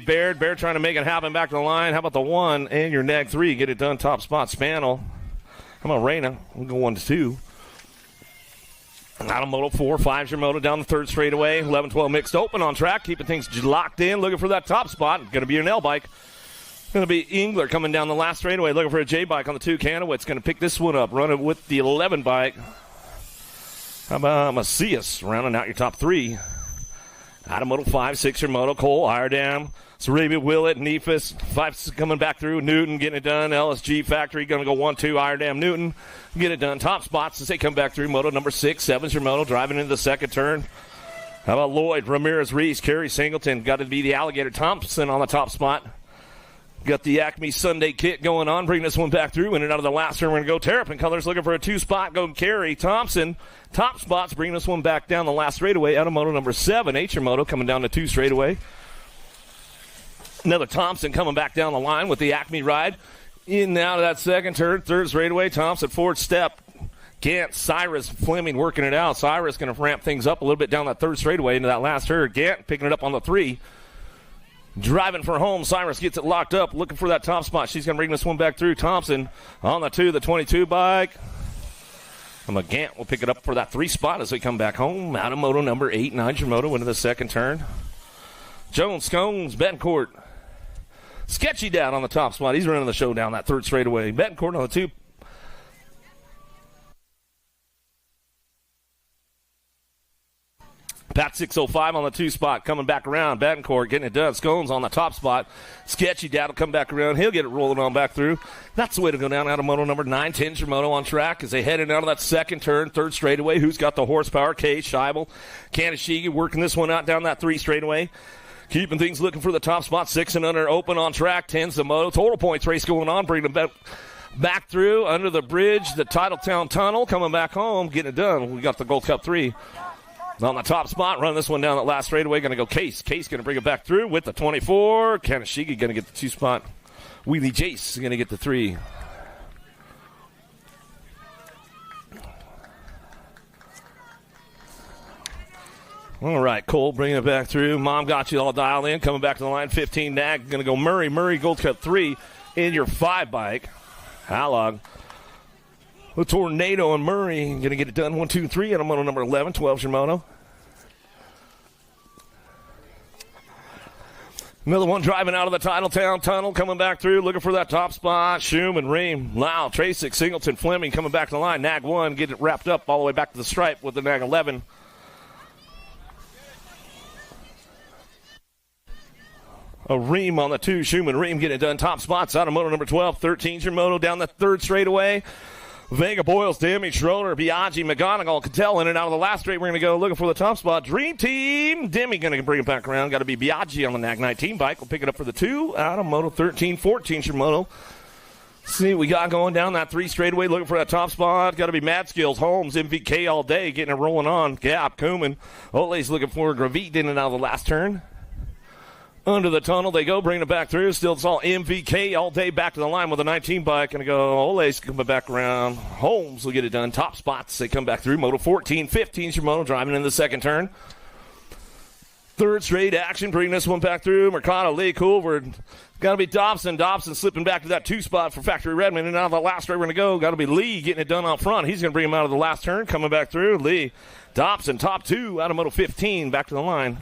Baird. Baird trying to make it happen back to the line. How about the 1 and your nag 3? Get it done. Top spot, Spanel. How about Reyna? We'll go 1 to 2. Out of moto 4, 5's your moto down the third straightaway. 11-12 mixed open on track, keeping things locked in, looking for that top spot. Going to be an L bike. Going to be Engler coming down the last straightaway, looking for a J bike on the 2. Kanowitz going to pick this one up, running with the 11 bike. How about Macias rounding out your top 3? Out of moto 5, 6 your moto. Cole, Iredam, Sarabia, Willett, Neefus. 5's coming back through. Newton getting it done. LSG Factory going to go 1-2. Iredam, Newton get it done. Top spots as they come back through. Moto number 6, 7's your moto, driving into the second turn. How about Lloyd, Ramirez, Reese, Kerry, Singleton? Got to be the Alligator Thompson on the top spot. Got the Acme Sunday kit going on. Bring this one back through. In and out of the last turn, we're going to go Terrapin Colors looking for a 2-spot. Go Kerry Thompson. Top spots. Bring this one back down the last straightaway. Out of moto number 7. H moto coming down to 2 straightaway. Another Thompson coming back down the line with the Acme ride. In and out of that second turn. Third straightaway. Thompson forward step. Gant, Cyrus, Fleming working it out. Cyrus going to ramp things up a little bit down that third straightaway into that last turn. Gant picking it up on the 3. Driving for home. Cyrus gets it locked up, looking for that top spot. She's going to bring this one back through. Thompson on the 2, the 22 bike. Gant will pick it up for that 3 spot as we come back home. Out of moto number 8, 9's your moto into the second turn. Jones, Scones, Betancourt. Sketchy down on the top spot. He's running the show down that third straightaway. Betancourt on the 2. Pat 605 on the 2 spot, coming back around. Betancourt getting it done. Scones on the top spot. Sketchy Dad will come back around. He'll get it rolling on back through. That's the way to go down. Out of moto number 9, 10's your moto on track as they head in out of that second turn, third straightaway. Who's got the horsepower? Kay, Scheibel, Kanashigi working this one out down that 3 straightaway. Keeping things looking for the top spot. 6 and under open on track. 10's the moto. Total points race going on. Bringing them back through under the bridge, the Titletown Tunnel. Coming back home, getting it done. We got the Gold Cup 3. On the top spot, run this one down that last straightaway. Going to go Case. Case going to bring it back through with the 24. Kanashigi going to get the 2 spot. Wheelie Jace going to get the 3. All right, Cole bringing it back through. Mom got you all dialed in. Coming back to the line, 15 nag. Going to go Murray. Murray Gold Cup 3 in your 5 bike. Halog. The Tornado and Murray going to get it done. 1, 2, 3 on moto number 11. 12's your moto. Another one driving out of the Titletown Tunnel, coming back through, looking for that top spot. Schumann, Ream, Lau, Tracek, Singleton, Fleming coming back to the line. Nag 1, get it wrapped up all the way back to the stripe with the Nag 11. A Ream on the 2. Schumann, Ream getting it done. Top spots out of moto number 12. 13's your moto down the third straightaway. Vega, Boyles, Demi, Schroeder, Biaggi, McGonigal, Cattell in and out of the last straight. We're going to go looking for the top spot. Dream Team. Demi going to bring it back around. Got to be Biaggi on the Nag 19 bike. We'll pick it up for the 2. Out of moto 13. 14's your moto. See what we got going down that 3 straightaway. Looking for that top spot. Got to be Mad Skills, Holmes, MVK all day. Getting it rolling on. Gap, Kuhlman. Ole's looking for Gravit in and out of the last turn. Under the tunnel they go, bringing it back through. Still, it's all MVK all day back to the line with a 19 bike. Going to go Ole's coming back around. Holmes will get it done. Top spots, they come back through. Moto 14, 15's your moto, driving in the second turn. Third straight action, bringing this one back through. Mercado, Lee, Culver. Got to be Dobson. Dobson slipping back to that 2 spot for Factory Redman. And out of the last straight we're going to go. Got to be Lee getting it done out front. He's going to bring him out of the last turn, coming back through. Lee, Dobson, top 2 out of moto 15, back to the line.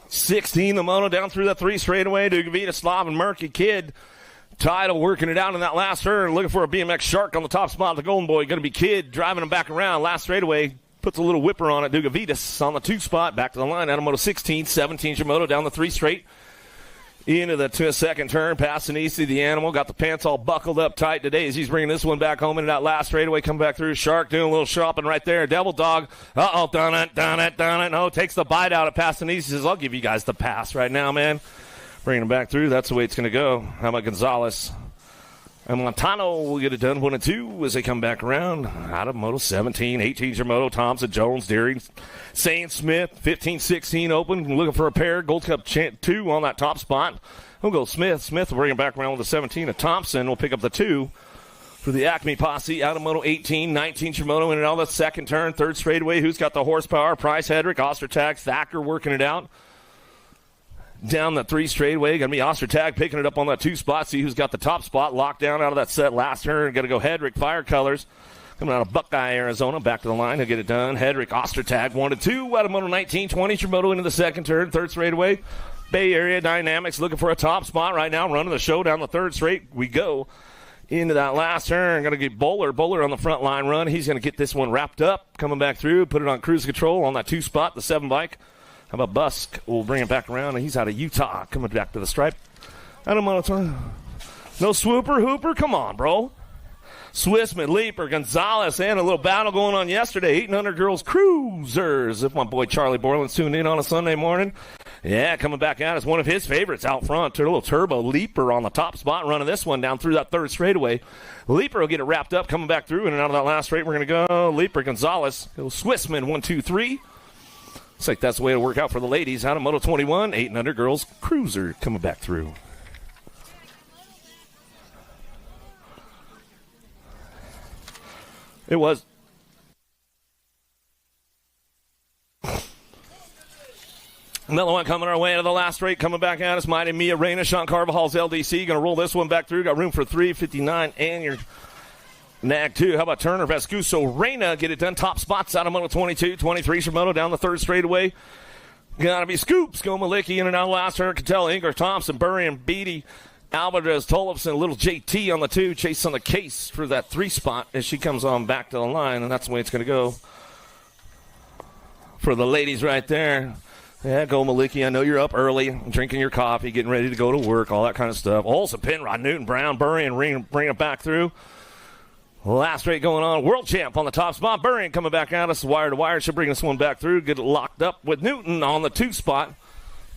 $16 the moto down through that 3 straightaway to Gavita, Slav, and Murky Kid. Title working it out in that last turn. Looking for a BMX Shark on the top spot. The Golden Boy going to be Kid driving him back around. Last straightaway puts a little whipper on it. Dugavitas on the 2 spot. Back to the line. Out of moto 16. 17's your moto down the 3 straight. Into the second turn. Passing easy. The Animal got the pants all buckled up tight today as he's bringing this one back home into that last straightaway. Come back through. Shark doing a little shopping right there. Devil Dog. Uh-oh. Done it. No, takes the bite out of passing easy. Says, I'll give you guys the pass right now, man. Bringing him back through. That's the way it's going to go. How about Gonzalez? And Montano will get it done 1 and 2 as they come back around. Out of moto 17. 18's your moto. Thompson, Jones, Deering, Saint Smith. 15, 16 open. Looking for a pair. Gold Cup 2 on that top spot. We'll go Smith. Smith will bring him back around with the 17. And Thompson will pick up the 2 For the Acme Posse, out of Moto 18, 19 Shimono in and out of the second turn, third straightaway. Who's got the horsepower? Price, Hedrick, Ostertag, Thacker working it out. Down the three straightaway, going to be Ostertag picking it up on that two spot. See who's got the top spot locked down out of that set last turn. Going to go Hedrick, Fire Colors. Coming out of Buckeye, Arizona, back to the line. He'll get it done. Hedrick, Ostertag, 1-2 out of Moto 19, 20 Shimono into the second turn, third straightaway. Bay Area Dynamics looking for a top spot right now, running the show down the third straight. We go into that last turn. Going to get Bowler on the front line run. He's going to get this one wrapped up, coming back through, put it on cruise control on that two spot, the 7 bike. How about Busk? We'll bring it back around, and he's out of Utah, coming back to the stripe. I don't want to. No swooper, hooper? Come on, bro. Swissman, Leaper, Gonzalez, and a little battle going on yesterday. 800 girls cruisers. If my boy Charlie Borland's tuned in on a Sunday morning. Yeah, coming back out as one of his favorites out front. A little turbo Leaper on the top spot, running this one down through that third straightaway. Leaper will get it wrapped up, coming back through, and out of that last straight, we're going to go Leaper, Gonzalez. Go Swissman, 1, 2, 3. Looks like that's the way it'll work out for the ladies. Out of Moto 21, 800 girls cruiser coming back through. It was. Another one coming our way out of the last straight, coming back at us. Mighty Mia Reina, Sean Carvajal's LDC. Going to roll this one back through. Got room for 359 and your nag 2. How about Turner, Vescuso, Reina? Get it done. Top spots out of Moto 22, 23 Shimono down the third straightaway. Got to be Scoops. Go Malicki in and out of last turn. Cattell, Inger, Thompson, Burry, and Beatty. Alvarez, Tollefson, little JT on the 2. Chase on the case for that 3 spot as she comes on back to the line, and that's the way it's going to go for the ladies right there. Yeah, go Malicki. I know you're up early, drinking your coffee, getting ready to go to work, all that kind of stuff. Olsen, Penrod, Newton, Brown, Burry, and bring it back through. Last straight going on. World champ on the top spot. Burry coming back at us. Wire to wire. She'll bring this one back through. Get it locked up with Newton on the 2 spot.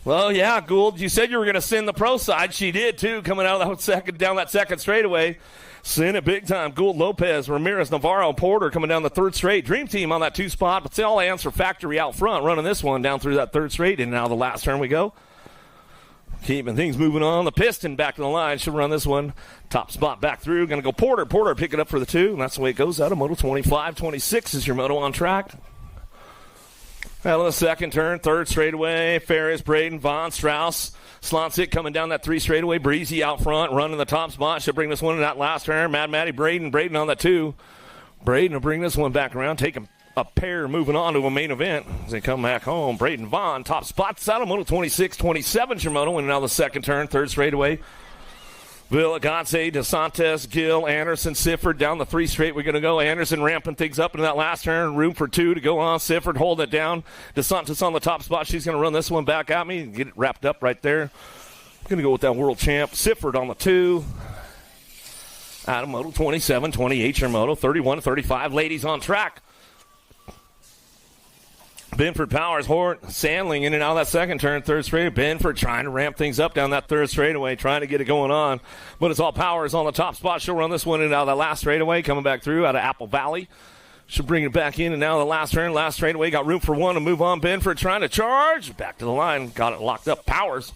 Well, yeah, Gould, you said you were going to send the pro side. She did, too, coming out of that second, down that second straightaway. Send it big time. Gould, Lopez, Ramirez, Navarro, Porter coming down the third straight. Dream Team on that 2 spot, but all answer factory out front, running this one down through that third straight. And now the last turn we go. Keeping things moving on. The Piston back to the line. Should run this one. Top spot back through. Going to go Porter. Porter pick it up for the 2. And that's the way it goes out of Moto 25. 26 is your Moto on track. Out of the second turn, third straightaway. Ferris, Braden, Vaughn, Strauss. Slonsick coming down that 3 straightaway. Breezy out front, running the top spot. Should bring this one in that last turn. Mad Matty, Braden on that 2. Braden will bring this one back around. Take a pair moving on to a main event as they come back home. Braden Vaughn, top spots out of Moto 26, 27 Shimono, and now the second turn, third straightaway. Vilagance, DeSantis, Gill, Anderson, Sifford down the 3 straight. We're going to go. Anderson ramping things up in that last turn. Room for 2 to go on. Sifford holding it down. DeSantis on the top spot. She's going to run this one back at me and get it wrapped up right there. Going to go with that world champ. Sifford on the 2. Out of Moto 27, 28 your Moto, 31, 35. Ladies on track. Benford, Powers, Hort, Sandling in and out of that second turn, third straight. Benford trying to ramp things up down that third straightaway, trying to get it going on. But it's all Powers on the top spot. She'll run this one in and out of that last straightaway, coming back through out of Apple Valley. She'll bring it back in and out of the last turn, last straightaway. Got room for 1 to move on. Benford trying to charge. Back to the line. Got it locked up. Powers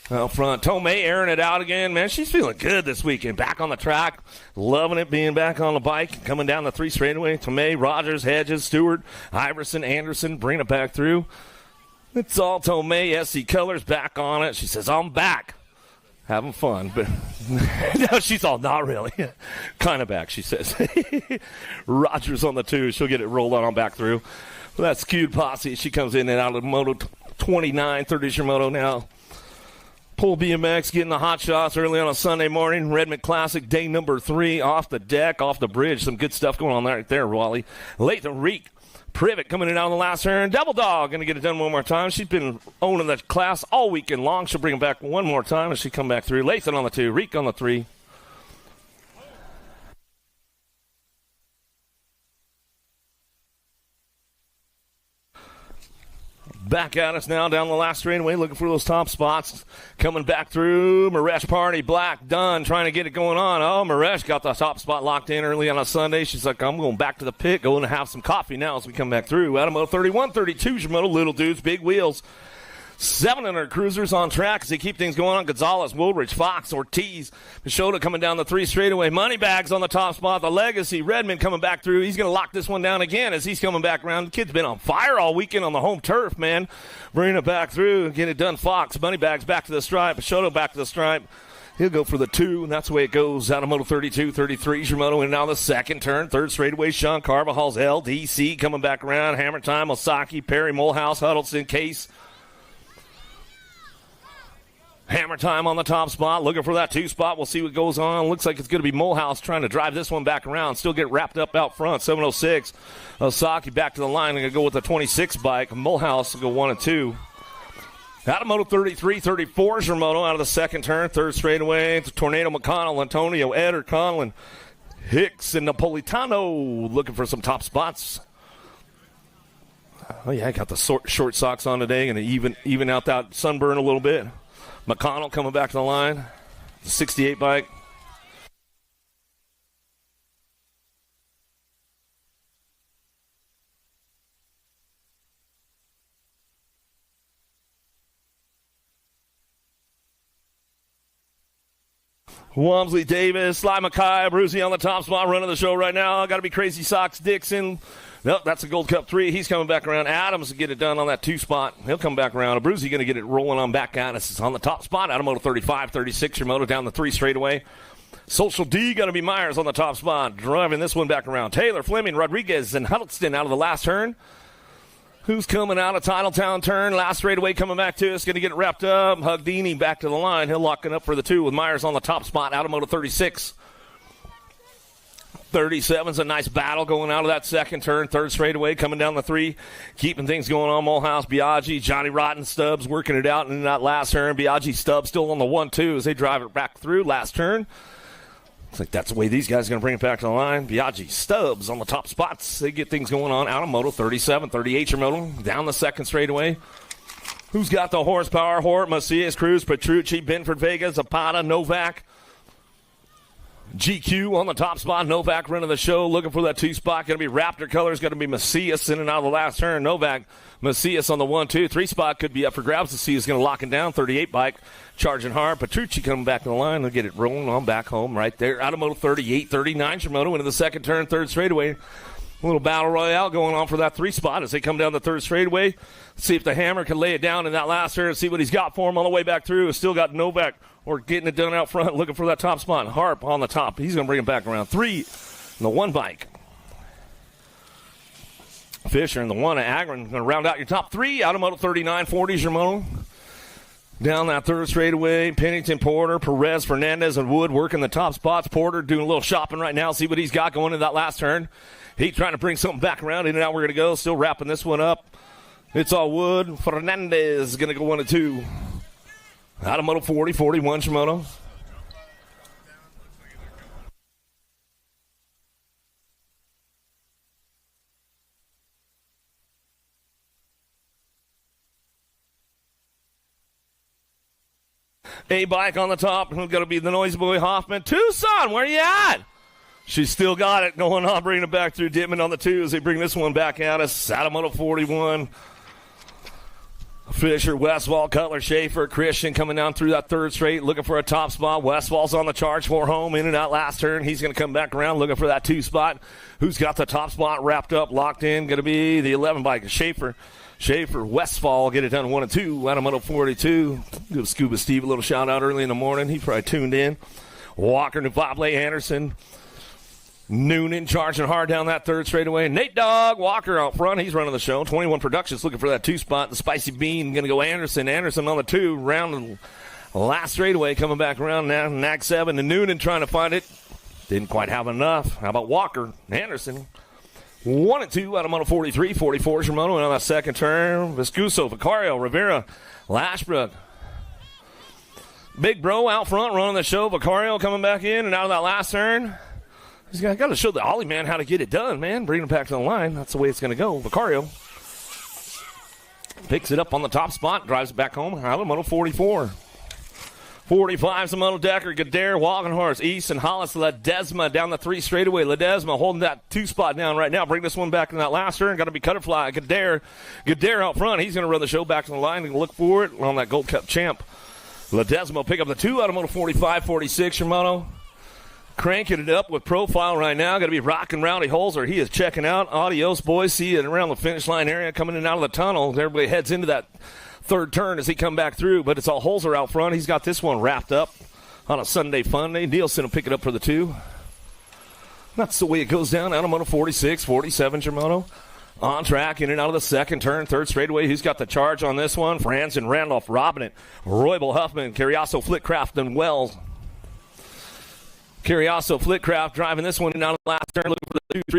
out front. Tomei airing it out again. Man, she's feeling good this weekend. Back on the track. Loving it being back on the bike. Coming down the 3 straightaway. Tomei, Rogers, Hedges, Stewart, Iverson, Anderson. Bringing it back through. It's all Tomei. SC Colors back on it. She says, I'm back. Having fun. But no, she's all, not really. Kind of back, she says. Rogers on the 2. She'll get it rolled on back through. Well, that's Skewed Posse. She comes in and out of Moto 29. 30's your Moto now. Pull BMX, getting the hot shots early on a Sunday morning. Redman Classic, day number 3, off the deck, off the bridge. Some good stuff going on right there, Wally. Latham Reek, Privet coming in down the last turn. Double Dog going to get it done one more time. She's been owning the class all weekend long. She'll bring it back one more time as she come back through. Latham on the 2, Reek on the 3. Back at us now down the last straightaway, looking for those top spots. Coming back through, Maresh Party, Black, Dunn, trying to get it going on. Oh, Maresh got the top spot locked in early on a Sunday. She's like, I'm going back to the pit, going to have some coffee now as we come back through. Adamo 31, 32, Shimono, little dudes, big wheels. 700 cruisers on track as they keep things going on. Gonzalez, Woolridge, Fox, Ortiz, Peixoto coming down the 3 straightaway. Moneybags on the top spot. The Legacy, Redman coming back through. He's going to lock this one down again as he's coming back around. The kid's been on fire all weekend on the home turf, man. Bringing it back through, get it done. Fox, Moneybags back to the stripe. Peixoto back to the stripe. He'll go for the 2, and that's the way it goes. Out of Moto 32, 33, Shimoto in now the second turn. Third straightaway, Sean Carvajal's LDC coming back around. Hammer Time, Osaki, Perry, Mulhouse, Huddleston, Case. Hammer Time on the top spot, looking for that 2 spot. We'll see what goes on. Looks like it's going to be Mulhouse trying to drive this one back around. Still get wrapped up out front. 706. Osaki back to the line. They're going to go with the 26 bike. Mulhouse will go 1 and 2. Out of Moto 33, 34, Shimoto out of the second turn. Third straightaway. Tornado McConnell, Antonio, Eder, Conlon, Hicks, and Napolitano looking for some top spots. Oh, yeah, I got the short socks on today. Going to even out that sunburn a little bit. McConnell coming back to the line. The 68 bike. Walmsley, Davis, Sly Mackay, Brucey on the top spot, running the show right now. Got to be Crazy Socks, Dixon. Nope, that's a Gold Cup 3. He's coming back around. Adams will get it done on that 2 spot. He'll come back around. Brucey going to get it rolling on back at us. It's on the top spot. Out of Moto 35, 36, your Moto down the 3 straightaway. Social D going to be Myers on the top spot, driving this one back around. Taylor, Fleming, Rodriguez, and Huddleston out of the last turn. Who's coming out of Titletown turn? Last straightaway coming back to us. Going to get it wrapped up. Hugdini back to the line. He'll lock it up for the 2 with Myers on the top spot. Out of Moto 36. 37's a nice battle going out of that second turn. Third straightaway coming down the 3. Keeping things going on. Mulhouse, Biaggi, Johnny Rotten, Stubbs working it out in that last turn. Biaggi, Stubbs still on the 1-2 as they drive it back through. Last turn. Looks like that's the way these guys are going to bring it back to the line. Biaggi, Stubbs on the top spots. They get things going on out of Moto 37, 38 your Moto. Down the second straightaway. Who's got the horsepower? Hort, Macias, Cruz, Petrucci, Benford, Vega, Zapata, Novak. GQ on the top spot. Novak running the show, looking for that 2 spot. Going to be Raptor colors. Going to be Macias in and out of the last turn. Novak, Macias on the 1-2. 3 spot could be up for grabs. The C is going to lock it down. 38 bike, charging hard. Petrucci coming back to the line. They'll get it rolling on back home right there. Out of Moto 38, 39. Shimoto into the second turn, third straightaway. A little battle royale going on for that 3 spot as they come down the third straightaway. See if the Hammer can lay it down in that last turn and see what he's got for him on the way back through. Still got Novak or getting it done out front, looking for that top spot. Harp on the top. He's going to bring it back around. 3 in the 1 bike. Fisher in the 1. Agron going to round out your top 3. Out of Moto 39, 40's your Moto. Down that third straightaway, Pennington, Porter, Perez, Fernandez, and Wood working the top spots. Porter doing a little shopping right now. See what he's got going in that last turn. He's trying to bring something back around. In and out we're going to go. Still wrapping this one up. It's all Wood. Fernandez is going to go 1 and 2. Out of Moto 40, 41 Shimoto. A bike on the top. Who's going to be the noisy boy Hoffman? Tucson, where you at? She's still got it going on, bringing it back through Dittman on the 2 as they bring this one back at us. Out of Moto 41. Fisher, Westfall, Cutler, Schaefer, Christian coming down through that third straight, looking for a top spot. Westfall's on the charge for home, in and out last turn. He's going to come back around looking for that 2 spot. Who's got the top spot wrapped up, locked in? Going to be the 11 bike, Schaefer. Westfall, get it done 1 and 2. Out of Moto 42. Give Scuba Steve a little shout out early in the morning. He probably tuned in. Walker, Nuvable, Anderson. Noonan charging hard down that third straightaway. Nate Dogg Walker out front. He's running the show. 21 Productions looking for that 2 spot. The Spicy Bean going to go Anderson. Anderson on the 2. Round last straightaway coming back around now. Nag 7 and Noonan trying to find it. Didn't quite have enough. How about Walker? Anderson. 1 and 2 out of Moto 43. 44 is your Moto. And on that second turn, Viscuso, Vicario, Rivera, Lashbrook. Big Bro out front running the show. Vicario coming back in and out of that last turn. He's got to show the Ollie man how to get it done, man. Bring it back to the line. That's the way it's going to go. Vicario picks it up on the top spot, drives it back home. Out of Moto 44. 45's a Moto Decker, Gadare, Walkenhorst, East, and Hollis, Ledesma down the 3 straightaway. Ledesma holding that 2 spot down right now. Bring this one back in that last turn. Got to be Cutterfly. Gadare out front. He's going to run the show back to the line and look for it on that Gold Cup champ. Ledesma will pick up the 2 out of Moto 45, 46 Shimano. Cranking it up with profile right now. Got to be rocking Rowdy Holzer. He is checking out. Adios, boys. See you around the finish line area coming in and out of the tunnel. Everybody heads into that 3rd turn as he come back through, but it's all Holzer out front. He's got this one wrapped up on a Sunday fun day. Nielsen will pick it up for the 2. That's the way it goes down. Out of Moto 46, 47 Shimano. On track, in and out of the 2nd turn, 3rd straightaway. Who's got the charge on this one? Franzen, Randolph, Robinett, Roybal, Huffman, Carriasso, Flitcraft, and Wells. Carriasso, Flitcraft driving this one in and out of the last turn. Looking for the 2, 3.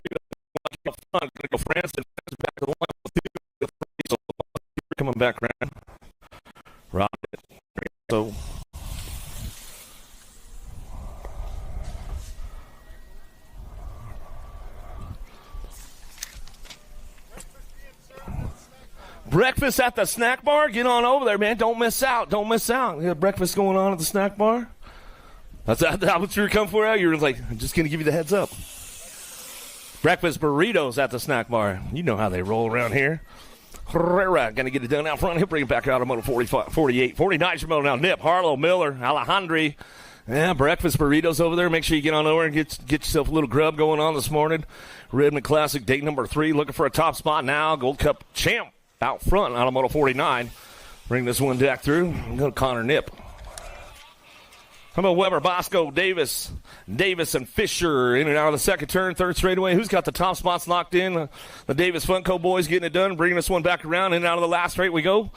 Up front. Going to go Franzen. Back to the line. 2, 3. Coming back around. Robinett. So. Breakfast at the snack bar. Get on over there, man. Don't miss out. Don't miss out. You got breakfast going on at the snack bar. That's what you were coming for out? You were like, I'm just going to give you the heads up. Breakfast burritos at the snack bar. You know how they roll around here. Herrera going to get it done out front. He'll bring it back out of Moto 45, 48, 49 Shimano now. Nip, Harlow, Miller, Alejandri. Yeah, breakfast burritos over there. Make sure you get on over and get yourself a little grub going on this morning. Redman Classic, date number 3. Looking for a top spot now. Gold Cup champ out front out of Moto 49. Bring this one back through. Go to Connor Nip. How about Weber, Bosco, Davis, and Fisher in and out of the 2nd turn, 3rd straightaway. Who's got the top spots locked in? The Davis Funko boys getting it done, bringing this one back around. In and out of the last straight we go.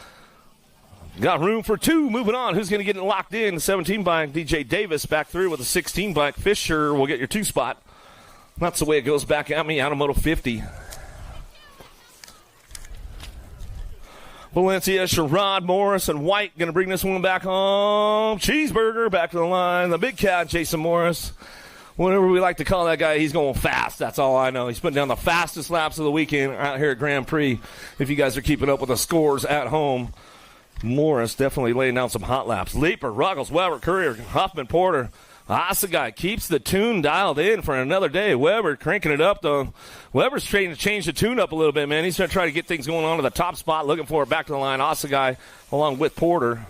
Got room for 2. Moving on. Who's going to get it locked in? The 17 bike, DJ Davis back through with a 16 bike. Fisher will get your 2 spot. That's the way it goes back at me out of Moto 50. Valencia, Sherrod, Morris, and White going to bring this one back home. Cheeseburger back to the line. The big cat, Jason Morris. Whatever we like to call that guy, he's going fast. That's all I know. He's putting down the fastest laps of the weekend out here at Grand Prix. If you guys are keeping up with the scores at home, Morris definitely laying down some hot laps. Leaper, Ruggles, Weber, Courier, Huffman, Porter. Assegai keeps the tune dialed in for another day. Weber cranking it up, though. Weber's trying to change the tune up a little bit, man. He's going to try to get things going on to the top spot, looking for it back to the line. Assegai along with Porter.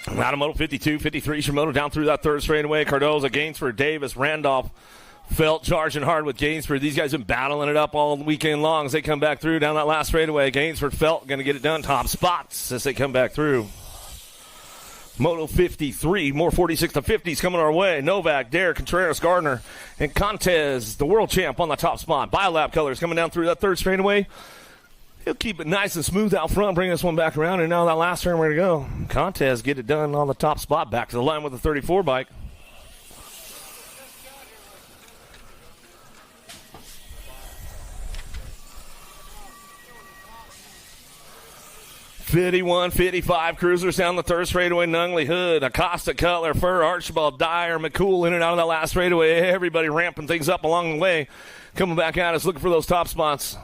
Out of Moto 52, 53, Shimono down through that 3rd straightaway. Cardoza, Gainsford, Davis, Randolph, Felt charging hard with Gainsford. These guys have been battling it up all weekend long as they come back through down that last straightaway. Gainsford, Felt going to get it done. Top spots as they come back through. Moto 53, more 46 to 50s coming our way. Novak, Dare, Contreras, Gardner, and Contez, the world champ on the top spot. Biolab Colors coming down through that 3rd straightaway. He'll keep it nice and smooth out front, bring this one back around, and now that last turn, where to go? Contez get it done on the top spot, back to the line with the 34 bike. '51, '55 cruisers down the 3rd straightaway. Nungley, Hood, Acosta, Cutler, Furr, Archibald, Dyer, McCool in and out of that last straightaway. Everybody ramping things up along the way. Coming back at us, looking for those top spots.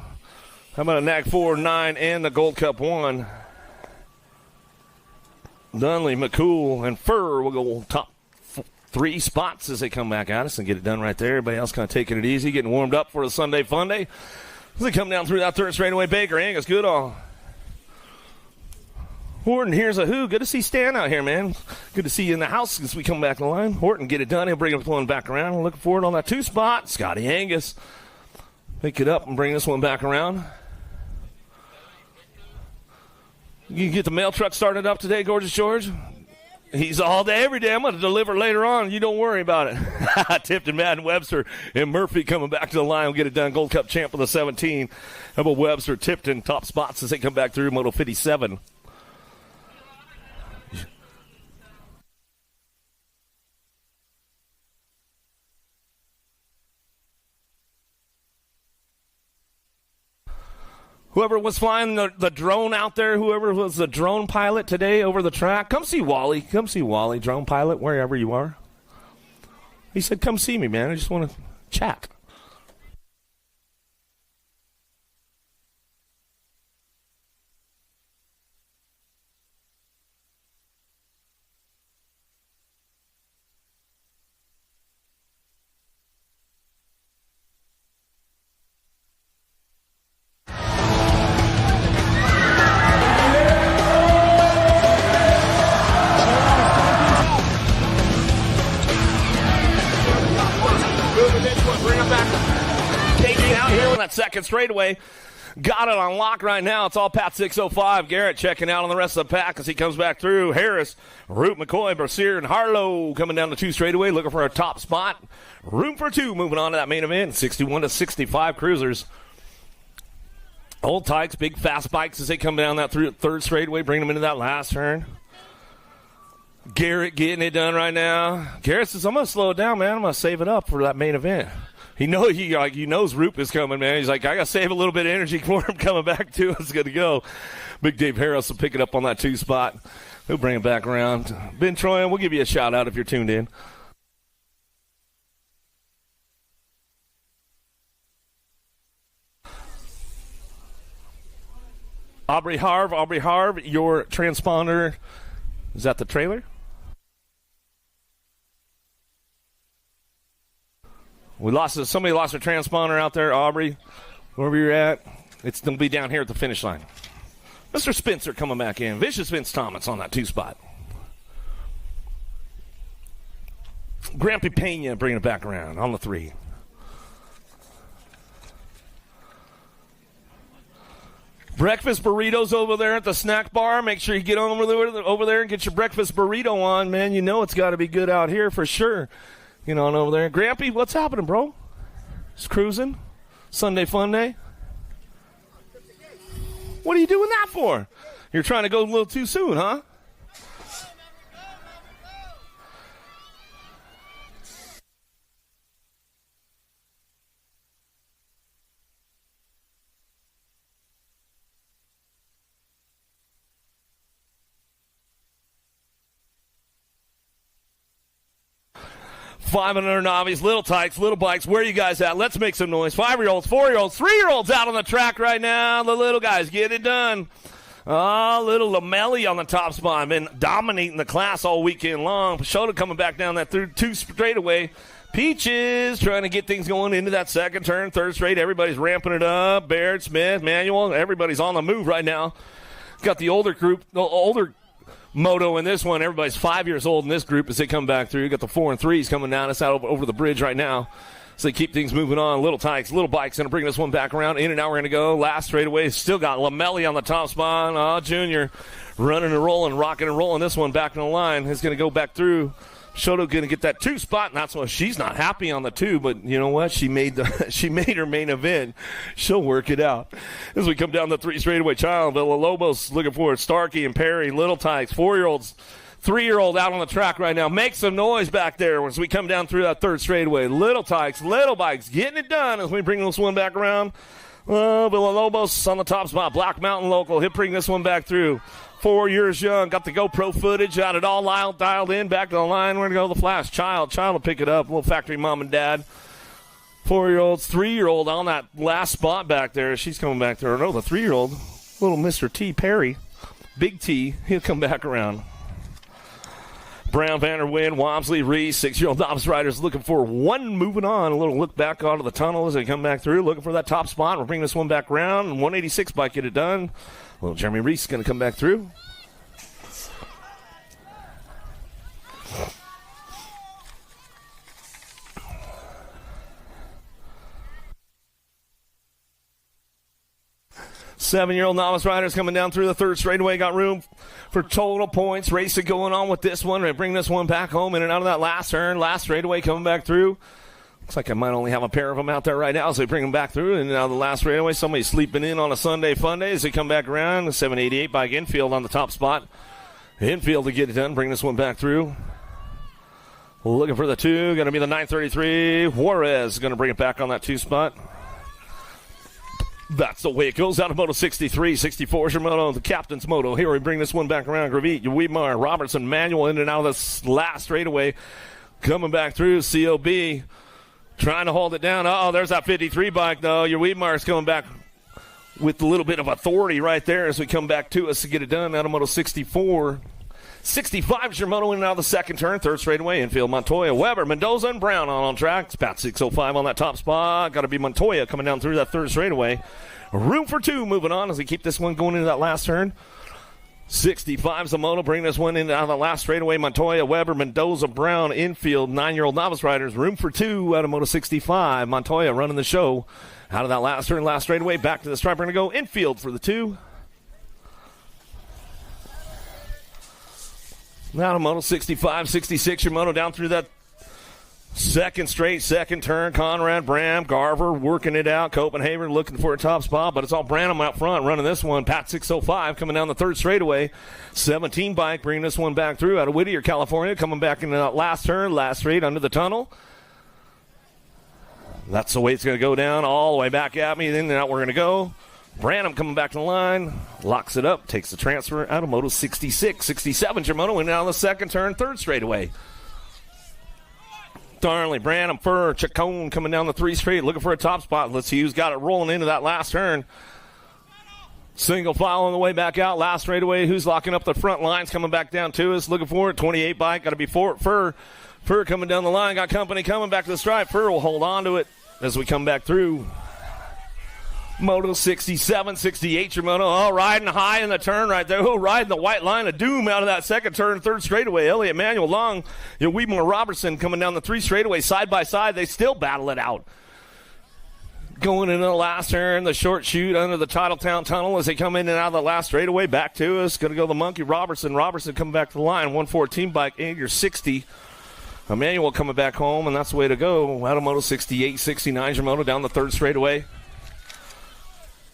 How about a NAG 4, 9, and the Gold Cup 1? Nunley, McCool, and Furr will go top 3 spots as they come back at us and get it done right there. Everybody else kind of taking it easy, getting warmed up for the Sunday Fun Day. As they come down through that 3rd straightaway, Baker, Angus, Goodall. Horton, here's a who. Good to see Stan out here, man. Good to see you in the house as we come back in the line. Horton, get it done. He'll bring it one back around. We're looking for it on that 2 spot. Scotty Angus. Pick it up and bring this one back around. You can get the mail truck started up today, Gorgeous George? He's all day, every day. I'm going to deliver later on. You don't worry about it. Tipton, Madden, Webster, and Murphy coming back to the line. We'll get it done. Gold Cup champ of the 17. How about Webster, Tipton, top spots as they come back through Moto 57. Whoever was flying the drone out there, whoever was the drone pilot today over the track, come see Wally. Come see Wally, drone pilot, wherever you are. He said, come see me, man. I just want to chat. that second straightaway. Got it on lock right now. It's all Pat 605. Garrett checking out on the rest of the pack as he comes back through. Harris, Root, McCoy, Brassear, and Harlow coming down the 2 straightaway, looking for a top spot. Room for 2 moving on to that main event. 61 to 65 cruisers. Old Tykes, big fast bikes as they come down that third straightaway, bring them into that last turn. Garrett getting it done right now. Garrett says, I'm going to slow it down, man. I'm going to save it up for that main event. He knows Roop is coming, man. He's like, I got to save a little bit of energy for him coming back to us. Good to go. Big Dave Harris will pick it up on that 2 spot. He'll bring it back around. Ben Troyan, we'll give you a shout out if you're tuned in. Aubrey Harv, your transponder. Is that the trailer? Somebody lost their transponder out there, Aubrey, wherever you're at. It's going to be down here at the finish line. Mr. Spencer coming back in. Vicious Vince Thomas on that 2 spot. Grampy Pena bringing it back around on the 3. Breakfast burritos over there at the snack bar. Make sure you get over there and get your breakfast burrito on, man. You know it's got to be good out here for sure. Get on over there. Grampy, what's happening, bro? Just cruising? Sunday fun day? What are you doing that for? You're trying to go a little too soon, huh? 500 Novice, little tykes, little bikes. Where are you guys at? Let's make some noise. 5-year-olds, 4-year-olds, 3-year-olds out on the track right now. The little guys get it done. Little Lamelli on the top spot. Been dominating the class all weekend long. Pashota coming back down that 2 straightaway. Peaches trying to get things going into that second turn, third straight. Everybody's ramping it up. Baird, Smith, Manuel, everybody's on the move right now. Got the older group, the older moto in this one. Everybody's 5 years old in this group as they come back through. You got the 4 and 3s coming down. It's out over the bridge right now. So they keep things moving on. Little Tykes, little bikes going to bring this one back around. In and out we're going to go. Last straightaway, still got Lamelli on the top spot. Junior running and rolling, rocking and rolling this one back in the line. Is going to go back through. Shoto going to get that 2 spot, and that's why she's not happy on the 2, but you know what? She made her main event. She'll work it out. As we come down the 3 straightaway, Child, Villalobos looking for it. Starkey and Perry, Little Tykes, 4-year-olds, 3-year-old out on the track right now. Make some noise back there as we come down through that 3rd straightaway. Little Tykes, little bikes, getting it done as we bring this one back around. Villalobos on the top spot. Black Mountain local. He'll bring this one back through. 4 years young, got the GoPro footage, got it all dialed in, back to the line. We're going to go to the flash. Child will pick it up. Little factory mom and dad. 4-year-olds, 3-year-old on that last spot back there. She's coming back there. No, the 3-year-old, little Mr. T. Perry, Big T, he'll come back around. Brown, Vanderwyn, Wamsley, Reese, 6-year-old novice riders looking for one moving on. A little look back onto the tunnel as they come back through, looking for that top spot. We'll bring this one back around. 186 bike, get it done. Little Jeremy Reese is going to come back through. Seven-year-old novice riders coming down through the 3rd straightaway. Got room for total points. Racing going on with this one. We're going to bring this one back home in and out of that last turn. Last straightaway coming back through. Looks like I might only have a pair of them out there right now, so they bring them back through. And now the last straightaway, somebody's sleeping in on a Sunday fun day as they come back around. The 788 bike infield on the top spot. Infield to get it done. Bring this one back through. Looking for the 2. Going to be the 933. Juarez going to bring it back on that 2 spot. That's the way it goes out of Moto 63. 64 is your moto, the captain's moto. Here we bring this one back around. Gravit, Weimar, Robertson, Manuel in and out of this last straightaway. Coming back through, COB. Trying to hold it down. There's that 53 bike, though. Your Weidmar's coming back with a little bit of authority right there as we come back to us to get it done out of Moto 64. 65 is your moto in and out of the 2nd turn. 3rd straightaway, infield, Montoya, Weber, Mendoza, and Brown on track. It's Pat 605 on that top spot. Got to be Montoya coming down through that 3rd straightaway. Room for 2 moving on as we keep this one going into that last turn. 65's a moto. Bring this one in out of the last straightaway. Montoya, Weber, Mendoza, Brown, infield. 9-year-old novice riders. Room for 2 out of Moto 65. Montoya running the show out of that last turn, last straightaway. Back to the stripe. We're going to go infield for the 2. Now to Moto 65, 66. Your moto down through that second straight, second turn. Conrad, Bram, Garver working it out. Copenhagen looking for a top spot, but it's all Branham out front running this one. Pat 605 coming down the third straightaway. 17 bike bringing this one back through out of Whittier, California. Coming back into that last turn, last straight under the tunnel. That's the way it's going to go down all the way back at me. Then out we're going to go. Branham coming back to the line, locks it up, takes the transfer out of Moto 66. 67's your moto in and out of the second turn, third straightaway. Darnley, Branham, Furr, Chacon coming down the 3 straight, looking for a top spot. Let's see who's got it rolling into that last turn. Single file on the way back out, last straightaway. Who's locking up the front lines, coming back down to us, looking for it. 28 bike, got to be Furr. Furr coming down the line, got company coming back to the stripe. Furr will hold on to it as we come back through. Moto 67, 68, your moto. Oh, riding high in the turn right there. Oh, riding the white line of doom out of that second turn, third straightaway. Elliott Manuel Long, Weedmore Robertson coming down the 3 straightaway side by side. They still battle it out. Going into the last turn, the short chute under the Titletown Tunnel as they come in and out of the last straightaway. Back to us. Going to go the Monkey Robertson. Robertson coming back to the line. 114 bike, and your 60. Emmanuel coming back home, and that's the way to go. Out of Moto 68, 69, your moto down the third straightaway.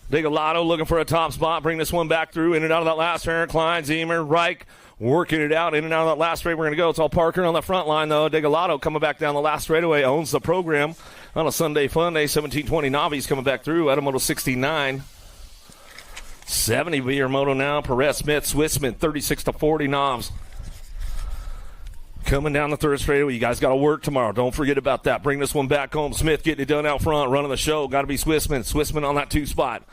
Digalato looking for a top spot. Bring this one back through in and out of that last turn. Klein, Zemer, Reich working it out in and out of that last straight. We're going to go. It's all Parker on the front line, though. Digalato coming back down the last straightaway. Owns the program on a Sunday fun day. 1720 Novice coming back through out of Moto 69. 70 be your moto now. Perez, Smith, Swissman, 36-40 Novs. Coming down the third straightaway. You guys got to work tomorrow. Don't forget about that. Bring this one back home. Smith getting it done out front, running the show. Got to be Swissman. Swissman on that 2 spot.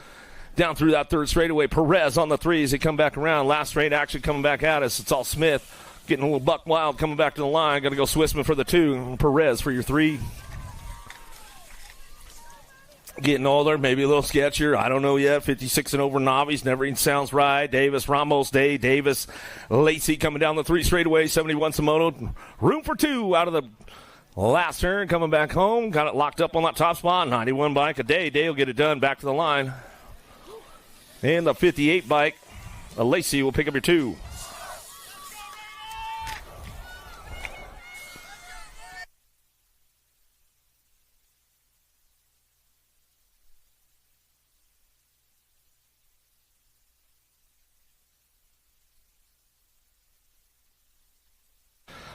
Down through that third straightaway. Perez on the 3 as they come back around. Last straight action coming back at us. It's all Smith getting a little buck wild coming back to the line. Got to go Swissman for the 2. Perez for your 3. Getting older, maybe a little sketchier. I don't know yet. 56 and over Novice. Never even sounds right. Davis, Ramos, Day, Davis, Lacey coming down the 3 straightaway. 71 Samoto. Room for 2 out of the last turn. Coming back home. Got it locked up on that top spot. 91 bike a day. Day will get it done. Back to the line. And the 58 bike. Lacey will pick up your 2.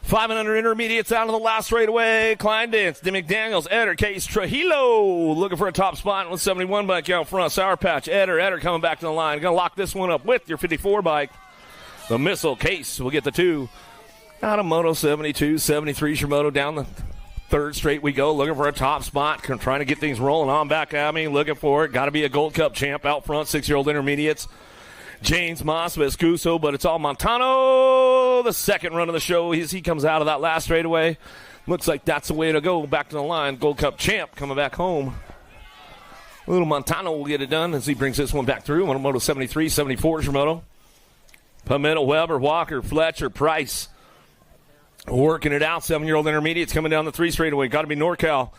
5 and under intermediates out of the last straightaway. Klein Dance, McDaniels, Eder, Case, Trujillo looking for a top spot with 71 bike out front. Sour Patch, Eder coming back to the line. Going to lock this one up with your 54 bike. The Missile Case will get the 2. Out of Moto 72, 73 Shimoto down the third straight we go. Looking for a top spot. Trying to get things rolling on back at me. Looking for it. Got to be a Gold Cup champ out front. 6-year-old intermediates. James Moss, Vescuso, but it's all Montano. The second run of the show as he comes out of that last straightaway. Looks like that's the way to go. Back to the line. Gold Cup champ coming back home. Little Montano will get it done as he brings this one back through. Moto 73, 74 Shimoto. Pimento, Weber, Walker, Fletcher, Price. Working it out. 7-year-old intermediates coming down the 3 straightaway. Got to be NorCal.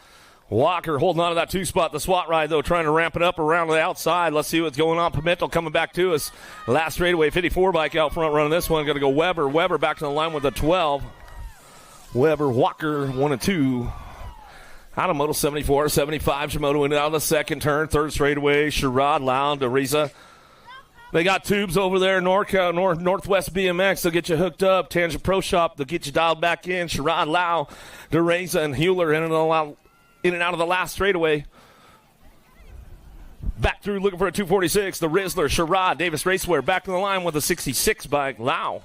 Walker holding on to that 2 spot. The SWAT ride, though, trying to ramp it up around the outside. Let's see what's going on. Pimento coming back to us. Last straightaway, 54 bike out front running this one. Going to go Weber. Weber back to the line with a 12. Weber, Walker, 1 and 2. Out of Moto 74, 75. Shimoto in and out of the second turn. Third straightaway. Sherrod, Loud, DeRisa. They got tubes over there. Northwest BMX. They'll get you hooked up. Tangent Pro Shop. They'll get you dialed back in. Sherrod, Lau, DeRisa, and Hewler in and out of the last straightaway. Back through looking for a 246. The Rizzler, Sherrod, Davis Raceware back to the line with a 66 bike. Lau.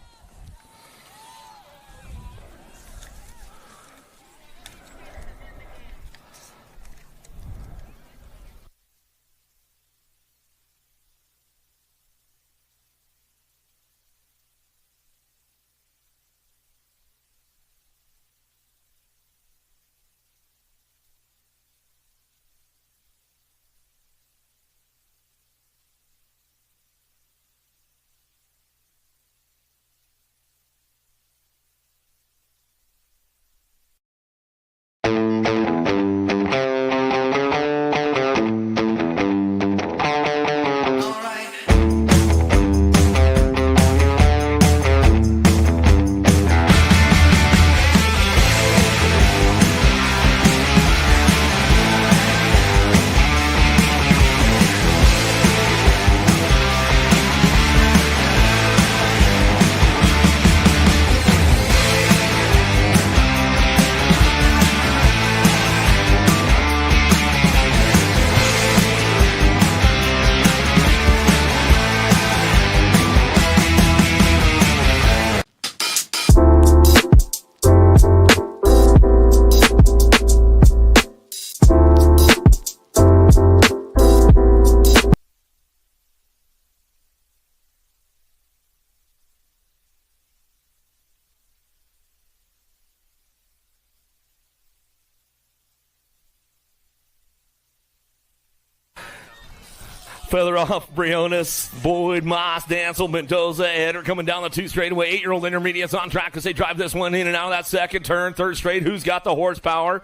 Feather off, Briones, Boyd, Moss, Dancel, Mendoza, Eder coming down the 2 straightaway. 8-year-old intermediates on track as they drive this one in and out of that second turn. Third straight, who's got the horsepower?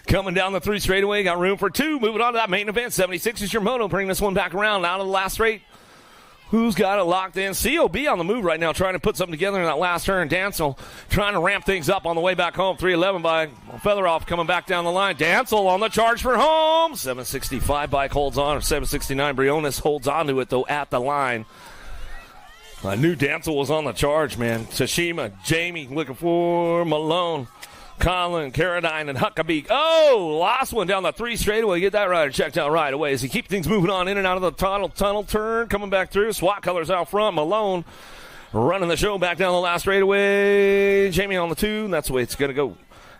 Coming down the 3 straightaway, got room for 2. Moving on to that main event. 76 is your moto. Bring this one back around out of the last straight. Who's got it locked in? COB on the move right now, trying to put something together in that last turn. Dancel trying to ramp things up on the way back home. 311 by Featheroff coming back down the line. Dancel on the charge for home. 765 bike holds on, or 769. Briones holds on to it, though, at the line. I knew Dancel was on the charge, man. Tashima, Jamie looking for Malone. Colin, Carradine, and Huckabee. Oh, last one down the 3 straightaway. Get that rider checked out right away as he keeps things moving on in and out of the tunnel turn. Coming back through. SWAT colors out front. Malone running the show back down the last straightaway. Jamie on the 2. That's the way it's going to go.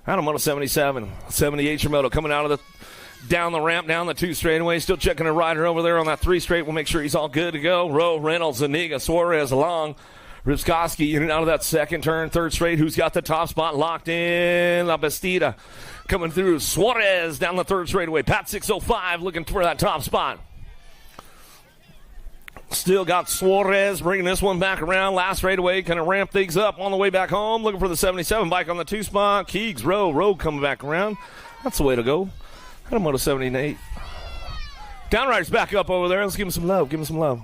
Out of moto 77. 78 your moto coming out of the down the ramp, down the 2 straightaway. Still checking a rider over there on that 3 straight. We'll make sure he's all good to go. Rowe, Reynolds, Zaniga, Suarez along. Ripskowski in and out of that second turn, 3rd straight. Who's got the top spot locked in? La Bastida coming through. Suarez down the 3rd straightaway. Pat 605 looking for that top spot. Still got Suarez bringing this one back around. Last straightaway, kind of ramp things up on the way back home. Looking for the 77 bike on the 2 spot. Keegs, Rowe coming back around. That's the way to go. Had a moto 78. Downrider's back up over there. Let's give him some love. Give him some love.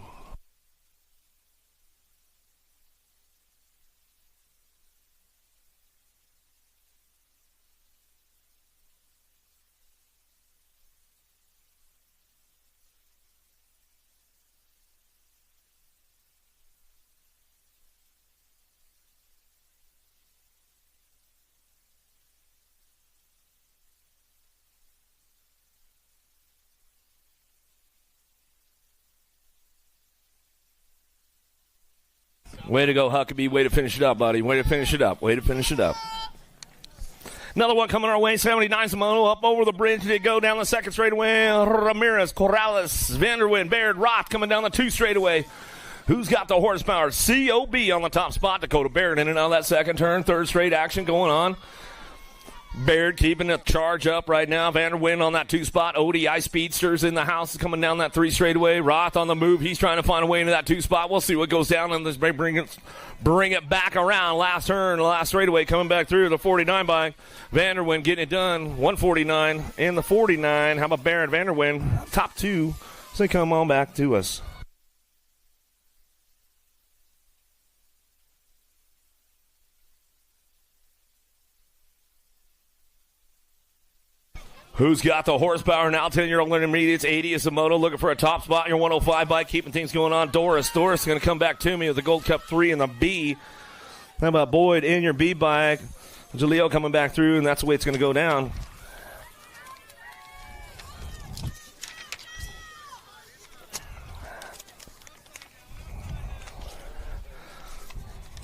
Way to go, Huckabee. Way to finish it up, buddy. Way to finish it up. Way to finish it up. Another one coming our way. 79's moto. Up over the bridge. They go down the 2nd straightaway. Ramirez, Corrales, Vanderwind, Baird, Roth coming down the 2 straightaway. Who's got the horsepower? COB on the top spot. Dakota Baird in and out of that 2nd turn. 3rd straight action going on. Baird keeping the charge up right now. Vanderwind on that 2 spot. ODI Speedsters in the house coming down that 3 straightaway. Roth on the move. He's trying to find a way into that 2 spot. We'll see what goes down and let's bring it back around. Last turn, last straightaway coming back through the 49 bike. Vanderwind getting it done. 149 in the 49. How about Baird? Vanderwind top 2. So they come on back to us. Who's got the horsepower now? 10-year-old intermediates. 80 is the moto. Looking for a top spot in your 105 bike. Keeping things going on. Doris is going to come back to me with the Gold Cup 3 in the B. How about Boyd in your B bike? Jaleo coming back through, and that's the way it's going to go down.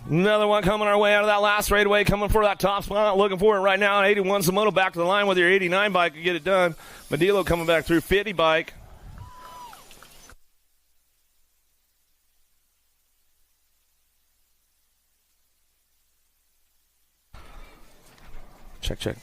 Another one coming our way out of that last straightaway, coming for that top spot. Looking for it right now. 81's the moto back to the line with your 89 bike to get it done. Medilo coming back through. 50 bike. Check.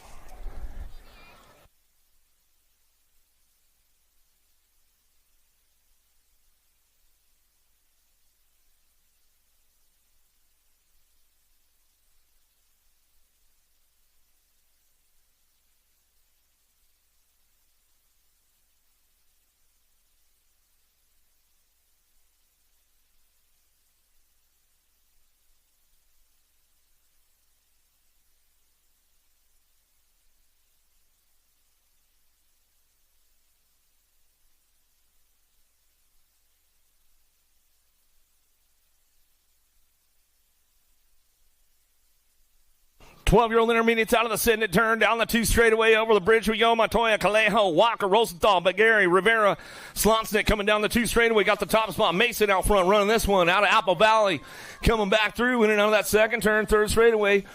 12-year-old intermediates out of the Sidney turn, down the 2 straightaway, over the bridge we go. Montoya, Calejo, Walker, Rosenthal, Bagari, Rivera, Slonsnick coming down the 2 straightaway, got the top spot. Mason out front running this one out of Apple Valley, coming back through in and out of that 2nd turn, 3rd straightaway.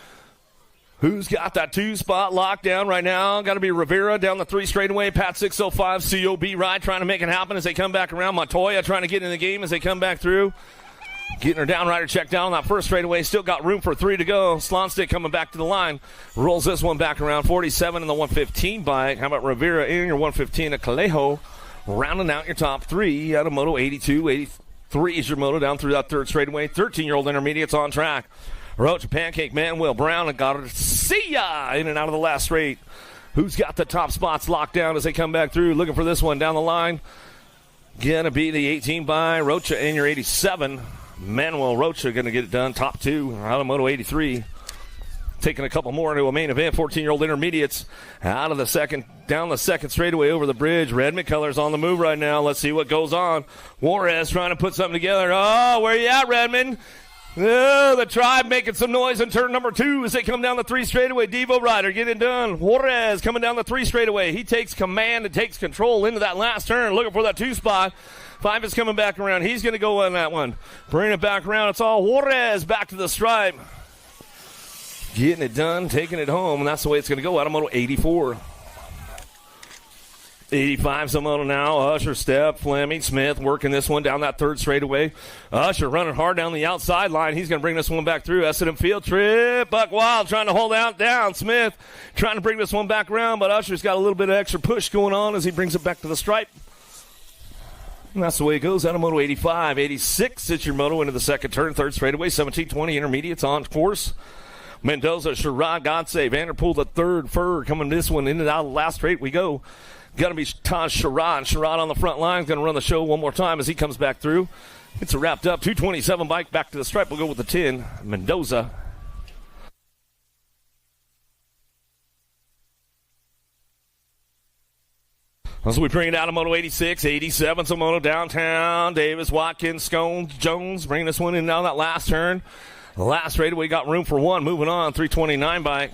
Who's got that 2 spot locked down right now? Got to be Rivera down the 3 straightaway. Pat 605, COB ride trying to make it happen as they come back around. Montoya trying to get in the game as they come back through. Getting her down, rider check down on that 1st straightaway. Still got room for 3 to go. Slonstick coming back to the line. Rolls this one back around. 47 in the 115 bike. How about Rivera in your 115 at Calejo? Rounding out your top three out of Moto 82, 83 is your Moto down through that third straightaway. 13-year-old intermediates on track. Roach, Pancake, Manuel, Brown, and Garcia in and out of the last straight. Who's got the top spots locked down as they come back through? Looking for this one down the line. Gonna be the 18 by Rocha in your 87. Manuel Rocha gonna get it done. Top two out of Moto 83. Taking a couple more into a main event. 14-year-old intermediates out of the second, down the second straightaway over the bridge. Redman colors on the move right now. Let's see what goes on. Juarez trying to put something together. Oh, where you at, Redman? Oh, the Tribe making some noise in turn number 2 as they come down the 3 straightaway. Devo Rider getting it done. Juarez coming down the 3 straightaway. He takes command and takes control into that last turn, looking for that 2 spot. 5 is coming back around. He's going to go on that one. Bring it back around. It's all Juarez back to the stripe. Getting it done, taking it home, and that's the way it's going to go out of Moto 84. 85's a Moto now. Usher, Step, Fleming, Smith working this one down that third straightaway. Usher running hard down the outside line. He's going to bring this one back through. S&M field trip. Buck Wild trying to hold out down. Smith trying to bring this one back around, but Usher's got a little bit of extra push going on as he brings it back to the stripe. And that's the way it goes out of Moto 85. 86, it's your Moto into the second turn. Third straightaway. 17-20 intermediates on course. Mendoza, Sherrod, Godse, Vanderpool, the third, Fur coming this one in and out of the last straight we go. Got to be Taj Sherrod. Sherrod on the front line. Going to run the show one more time as he comes back through. It's a wrapped up. 227 bike back to the stripe. We'll go with the 10. Mendoza. As we bring it out of Moto 86, 87, so Moto downtown. Davis, Watkins, Scones, Jones bringing this one in now that last turn. The last straightaway, we got room for one. Moving on, 329 bike.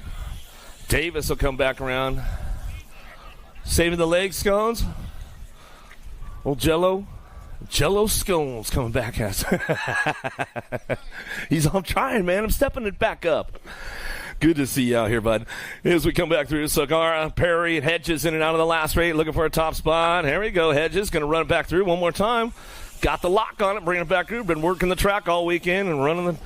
Davis will come back around. Saving the legs, Scones. Old Jello Scones coming back at us. I'm trying, man. I'm stepping it back up. Good to see you out here, bud. As we come back through, Sagara, Perry, and Hedges in and out of the last straight, looking for a top spot. Here we go. Hedges going to run it back through one more time. Got the lock on it, bringing it back through. Been working the track all weekend and running the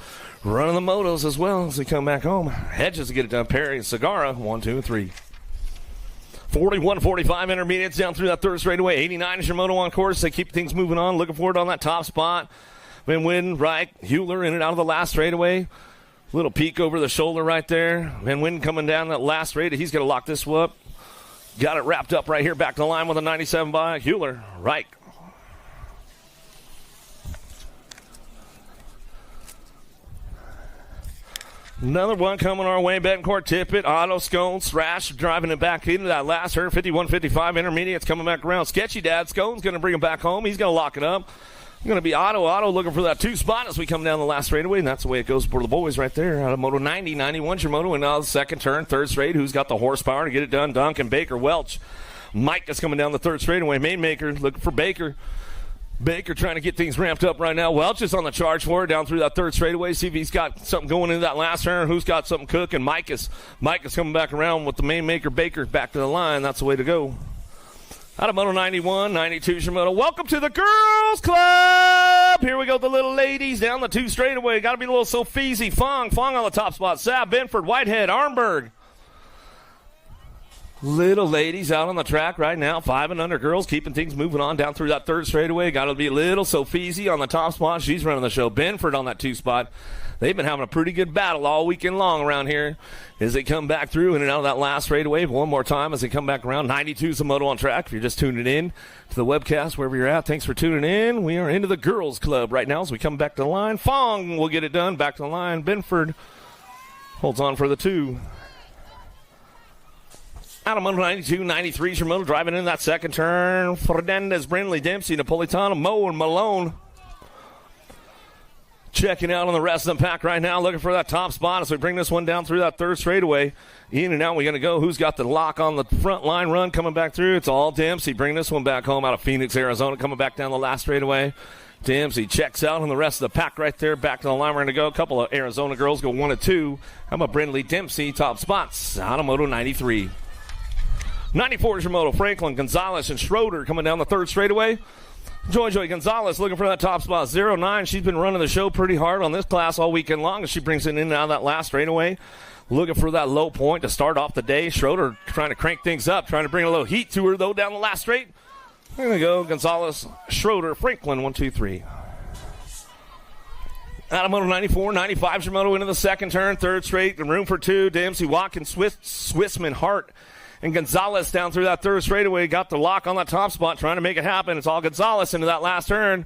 motos as well as they come back home. Hedges to get it done. Perry and Sagara, 1, 2, 3. 41-45 intermediates down through that third straightaway. 89 is your Moto on course. They keep things moving on. Looking forward on that top spot. Van Wyn, right. Hewler in and out of the last straightaway. Little peek over the shoulder right there. Van Wyn coming down that last straight. He's going to lock this one up. Got it wrapped up right here. Back to the line with a 97 by Hewler. Right. Another one coming our way. Betancourt, Tippett, Otto, Scones, Thrash driving it back into that last turn. 51-55 intermediates coming back around. Sketchy Dad, Scones going to bring him back home. He's going to lock it up. Going to be Otto looking for that 2 spot as we come down the last straightaway, and that's the way it goes for the boys right there. Out of Moto 90, 91's your Moto, and now the second turn, third straight. Who's got the horsepower to get it done? Duncan, Baker, Welch. Mike is coming down the third straightaway. Mainmaker looking for Baker. Baker trying to get things ramped up right now. Welch is on the charge for it down through that third straightaway. See if he's got something going into that last turn. Who's got something cooking? Mike is coming back around with the Mainmaker. Baker back to the line. That's the way to go. Out of Moto 91, 92's your Moto. Welcome to the Girls Club. Here we go, the little ladies down the 2 straightaway. Got to be a little Sofizi. Fong on the top spot. Sab, Benford, Whitehead, Armberg. Little ladies out on the track right now. 5 and under girls keeping things moving on down through that third straightaway. Got to be little Sofizi on the top spot. She's running the show. Benford on that 2 spot. They've been having a pretty good battle all weekend long around here as they come back through in and out of that last straightaway. One more time as they come back around. 92's the Moto on track. If you're just tuning in to the webcast, wherever you're at, thanks for tuning in. We are into the Girls Club right now as we come back to the line. Fong will get it done. Back to the line. Benford holds on for the 2. Out of Moto 92, 93's your Moto driving in that second turn. Fernandez, Brindley, Dempsey, Napolitano, Moe, and Malone. Checking out on the rest of the pack right now, looking for that top spot as we bring this one down through that third straightaway. In and out, we're going to go. Who's got the lock on the front line run coming back through? It's all Dempsey. Bring this one back home out of Phoenix, Arizona, coming back down the last straightaway. Dempsey checks out on the rest of the pack right there. Back to the line, we're going to go. A couple of Arizona girls go 1 and 2. How about Brindley, Dempsey, top spots out of Moto 93. 94 is your Moto. Franklin, Gonzalez, and Schroeder coming down the third straightaway. Joy Gonzalez looking for that top spot. 09. She's been running the show pretty hard on this class all weekend long as she brings it in and out of that last straightaway. Looking for that low point to start off the day. Schroeder trying to crank things up, trying to bring a little heat to her, though, down the last straight. There we go. Gonzalez, Schroeder, Franklin, 1, 2, 3. Out of moto 94, 95's your moto into the second turn, third straight, and room for two. Dempsey, Watkins, Swissman, Hart, and Gonzalez down through that third straightaway. Got the lock on that top spot, trying to make it happen. It's all Gonzalez into that last turn.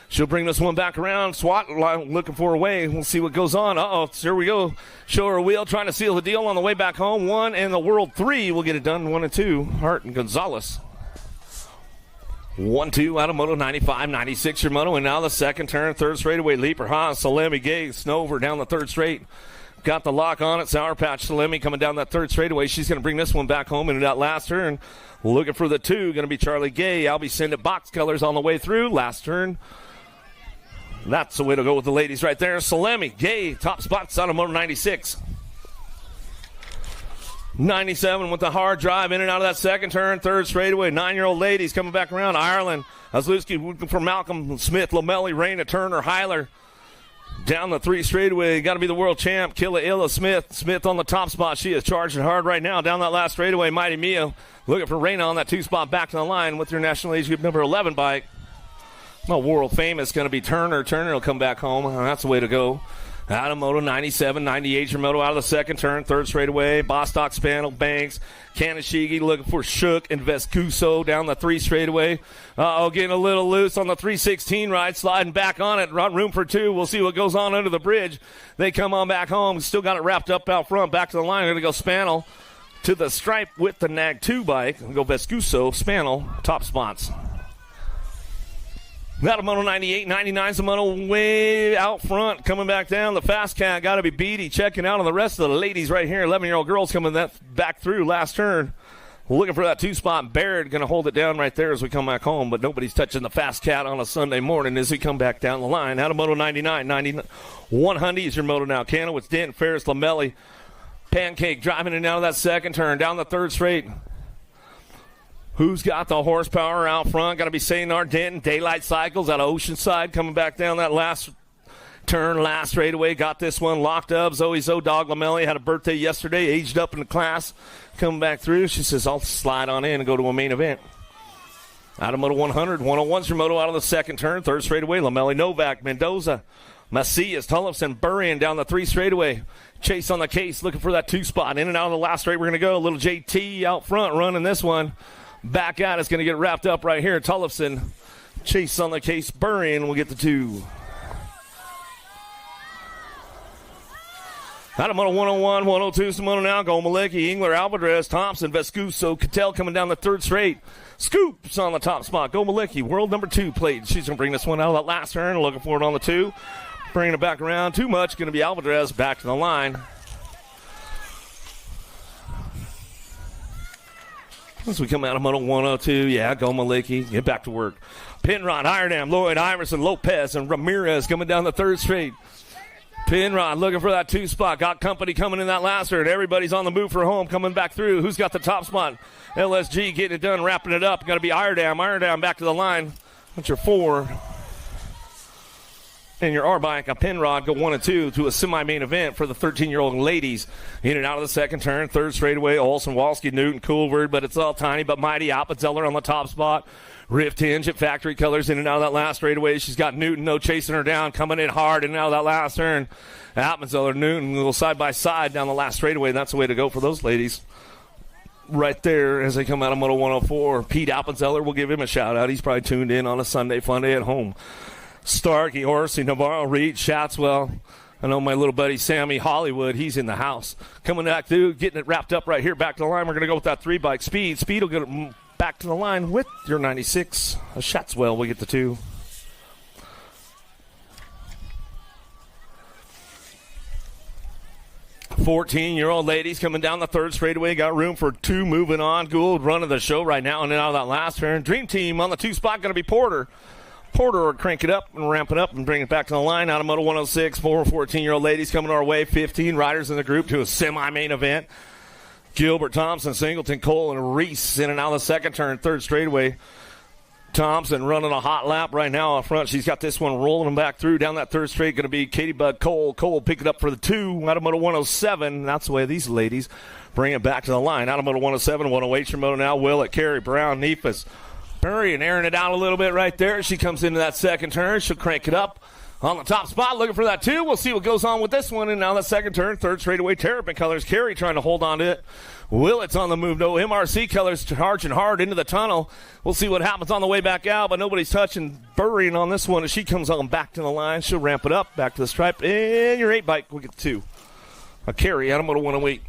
She'll bring this one back around. Swat looking for a way. We'll see what goes on. Uh-oh, here we go. Show her a wheel, trying to seal the deal on the way back home. 1 and the World 3 will get it done. 1 and 2. Hart and Gonzalez. 1-2 out of moto 95, 96 your moto, and now the second turn, third straightaway. Leaper, Haas, Salemi, Gay, Snover down the third straight. Got the lock on it. Sour Patch, Salemi coming down that third straightaway. She's going to bring this one back home into that last turn. Looking for the 2, going to be Charlie Gay. I'll be sending box colors on the way through. Last turn. That's the way to go with the ladies right there. Salemi, Gay, top spots out of moto 96. 97 with the hard drive in and out of that second turn, third straightaway. 9-year-old ladies coming back around. Ireland, Ozlewski looking for Malcolm, Smith, Lamelli, Reyna, Turner, Heiler. Down the 3 straightaway. Got to be the world champ. Killa Illa, Smith. Smith on the top spot. She is charging hard right now. Down that last straightaway. Mighty Mia looking for Reyna on that 2 spot back to the line with your national age group number 11 bike. Well, world famous going to be Turner. Turner will come back home. That's the way to go. Out of moto 97, 98 your moto out of the second turn, third straightaway. Bostock, Spanel, Banks, Kanashigi looking for Shook and Vescuso down the 3 straightaway. Getting a little loose on the 316 ride, sliding back on it. Room for 2. We'll see what goes on under the bridge. They come on back home. Still got it wrapped up out front. Back to the line. Going to go Spanel to the stripe with the Nag 2 bike. We'll go Vescuso, Spanel, top spots. Got a moto 98, 99's a moto way out front. Coming back down, the fast cat got to be Beatty. Checking out on the rest of the ladies right here. 11-year-old girls coming back through last turn. Looking for that 2 spot. Barrett going to hold it down right there as we come back home. But nobody's touching the fast cat on a Sunday morning as we come back down the line. Out of moto 99, 100 is your moto now. Canowitz, Dent, Ferris, Lamelli. Pancake driving it out of that second turn. Down the third straight. Who's got the horsepower out front? Got to be Saynar, Denton, Daylight Cycles out of Oceanside coming back down that last turn, last straightaway. Got this one locked up. Zoe Dog Lamelli had a birthday yesterday, aged up in the class. Coming back through. She says, I'll slide on in and go to a main event. Out of moto 100, 101's your moto out of the second turn, third straightaway. Lamelli, Novak, Mendoza, Macias, Tullifson, Burrian down the 3 straightaway. Chase on the case, looking for that 2 spot. In and out of the last straight, we're going to go. A little JT out front running this one. Back out, it's going to get wrapped up right here. Tullifson, Chase on the case, Burrian will get the 2. Out of moto 101, 102, Simona now, Go Malecki, Engler, Alvarez, Thompson, Vescuso, Cattell coming down the third straight. Scoops on the top spot. Go Malecki, world number 2 played. She's going to bring this one out of that last turn. Looking for it on the 2. Bringing it back around. Too much. Going to be Alvarez back to the line. As we come out of moto 102, Go Malecki, get back to work. Penrod, Iredam, Lloyd, Iverson, Lopez, and Ramirez coming down the third straight. Penrod looking for that 2 spot. Got company coming in that last turn. Everybody's on the move for home, coming back through. Who's got the top spot? LSG getting it done, wrapping it up. Got to be Iredam. Iredam back to the line. That's your 4. And your R-Bike, a Penrod, go 1 and 2 to a semi-main event for the 13-year-old ladies. In and out of the second turn, third straightaway, Olsen, Walski, Newton, Coolward, but it's all tiny but mighty. Appenzeller on the top spot. Rift hinge at factory colors in and out of that last straightaway. She's got Newton, no chasing her down, coming in hard in and out of that last turn. Appenzeller, Newton, a little side-by-side down the last straightaway. That's the way to go for those ladies. Right there as they come out of Moto 104. Pete Appenzeller, we'll give him a shout-out. He's probably tuned in on a Sunday fun day at home. Starkey, Horsey, Navarro, Reed, Shatswell. I know my little buddy Sammy Hollywood. He's in the house. Coming back through, getting it wrapped up right here. Back to the line. We're going to go with that 3-bike. Speed. Speed will get back to the line with your 96. Shatswell will get the 2. Fourteen-year-old ladies coming down the third straightaway. Got room for 2 moving on. Gould running the show right now and out of that last turn. Dream Team on the 2 spot going to be Porter. Porter will crank it up and ramp it up and bring it back to the line. Out of Moto 106, 4 14-year-old ladies coming our way. 15 riders in the group to a semi-main event. Gilbert, Thompson, Singleton, Cole, and Reese in and out of the second turn, third straightaway. Thompson running a hot lap right now up front. She's got this one rolling them back through down that third straight. Going to be Katie Bud Cole. Cole pick it up for the 2 out of Moto 107. That's the way these ladies bring it back to the line. Out of Moto 107, 108 your moto now. Willett, Carey, Brown, Neefus, and airing it out a little bit right there. She comes into that second turn. She'll crank it up on the top spot, looking for that 2. We'll see what goes on with this one. And now the second turn, third straightaway, Terrapin Colors. Carey trying to hold on to it. Willett's on the move, though. MRC Colors charging hard into the tunnel. We'll see what happens on the way back out, but nobody's touching, burying on this one. As she comes on back to the line, she'll ramp it up, back to the stripe. And your 8 bike will get 2. A Carey out of Moto 108.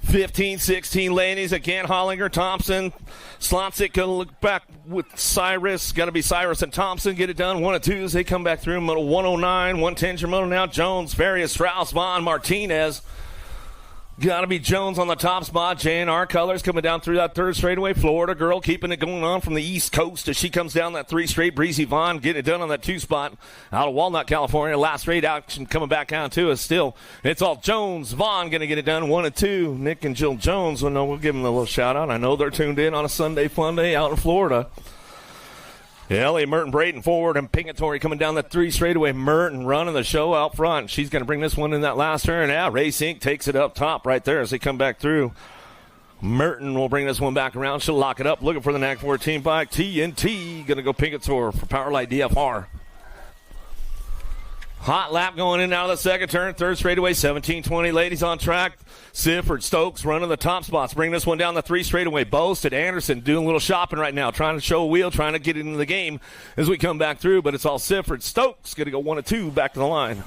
15, 16 ladies. Again, Hollinger, Thompson, Slonsick going to look back with Cyrus. Got to be Cyrus and Thompson. Get it done. 1 and 2 as they come back through. Moto 109, 110 your moto now. Jones, Farias, Strauss, Vaughn, Martinez. Got to be Jones on the top spot. J&R Colors coming down through that third straightaway. Florida girl keeping it going on from the East Coast as she comes down that 3 straight. Breezy Vaughn getting it done on that 2 spot out of Walnut, California. Last straight action coming back out too is still, it's all Jones. Vaughn going to get it done. 1 and 2. Nick and Jill Jones. Well, no, we'll give them a little shout out. I know they're tuned in on a Sunday fun day out in Florida. Ellie Merton Braden forward and Pingatory coming down the 3 straightaway. Merton running the show out front. She's going to bring this one in that last turn. Yeah, Race Inc. takes it up top right there as they come back through. Merton will bring this one back around. She'll lock it up. Looking for the NAC 14 bike. TNT going to go Pingatory for Powerlight DFR. Hot lap going in and out of the second turn. Third straightaway, 17-20 ladies on track. Sifford, Stokes running the top spots. Bring this one down the 3 straightaway. Boasted, Anderson doing a little shopping right now. Trying to show a wheel, trying to get it into the game as we come back through. But it's all Sifford. Stokes going to go 1 and 2 back to the line.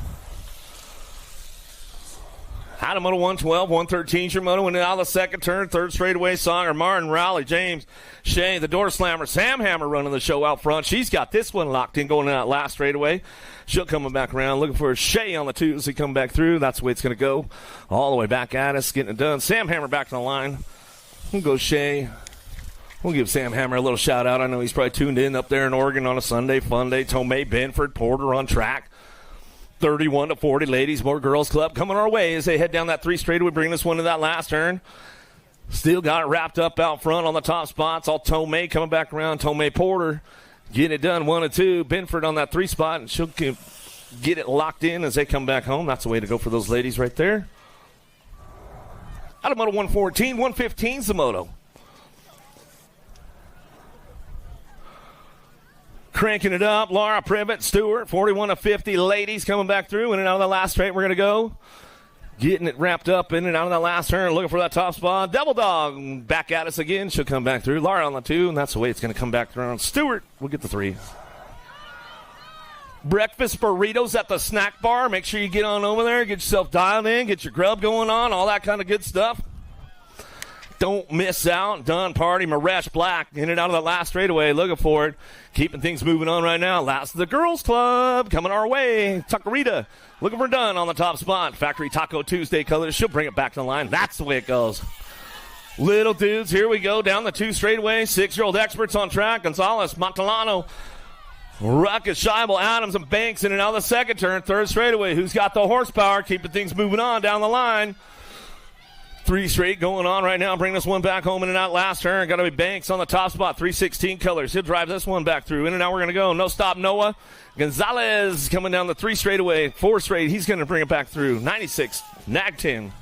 Out of Moto 112, 113 your moto, and out of the second turn, third straightaway, Songer, Martin, Rowley, James, Shea, the door slammer, Sam Hammer running the show out front. She's got this one locked in going in that last straightaway. She'll coming back around, looking for Shea on the 2 as he come back through. That's the way it's going to go. All the way back at us, getting it done. Sam Hammer back to the line. We'll go Shea. We'll give Sam Hammer a little shout out. I know he's probably tuned in up there in Oregon on a Sunday fun day. Tomei, Benford, Porter on track. 31-40 ladies, more girls club coming our way as they head down that 3 straightaway. Bring this one to that last turn. Still got it wrapped up out front on the top spots. All Tomei coming back around. Tomei Porter getting it done 1 and 2. Benford on that 3 spot, and she'll get it locked in as they come back home. That's the way to go for those ladies right there. Out of Moto 114, 115's the moto. Cranking it up, Laura Privet, Stewart, 41-50 ladies coming back through. In and out of the last straight, we're going to go. Getting it wrapped up in and out of that last turn, looking for that top spot. Devil Dog back at us again. She'll come back through. Laura on the 2, and that's the way it's going to come back through. Stewart will get the 3. Breakfast burritos at the snack bar. Make sure you get on over there, get yourself dialed in, get your grub going on, all that kind of good stuff. Don't miss out. Done party. Maresh Black in and out of the last straightaway. Looking for it. Keeping things moving on right now. Last of the girls club coming our way. Taquerita looking for Dunn on the top spot. Factory Taco Tuesday Colors. She'll bring it back to the line. That's the way it goes. Little dudes, here we go. Down the 2 straightaway. 6-year-old experts on track. Gonzalez, Montalano, Ruckus, Scheibel, Adams, and Banks in and out of the second turn. Third straightaway. Who's got the horsepower? Keeping things moving on down the line. 3 straight going on right now. Bring this one back home in and out last turn. Got to be Banks on the top spot. 316 Colors. He'll drive this one back through. In and out we're going to go. No stop Noah. Gonzalez coming down the 3 straightaway. 4 straight. He's going to bring it back through. 96. Nag 10.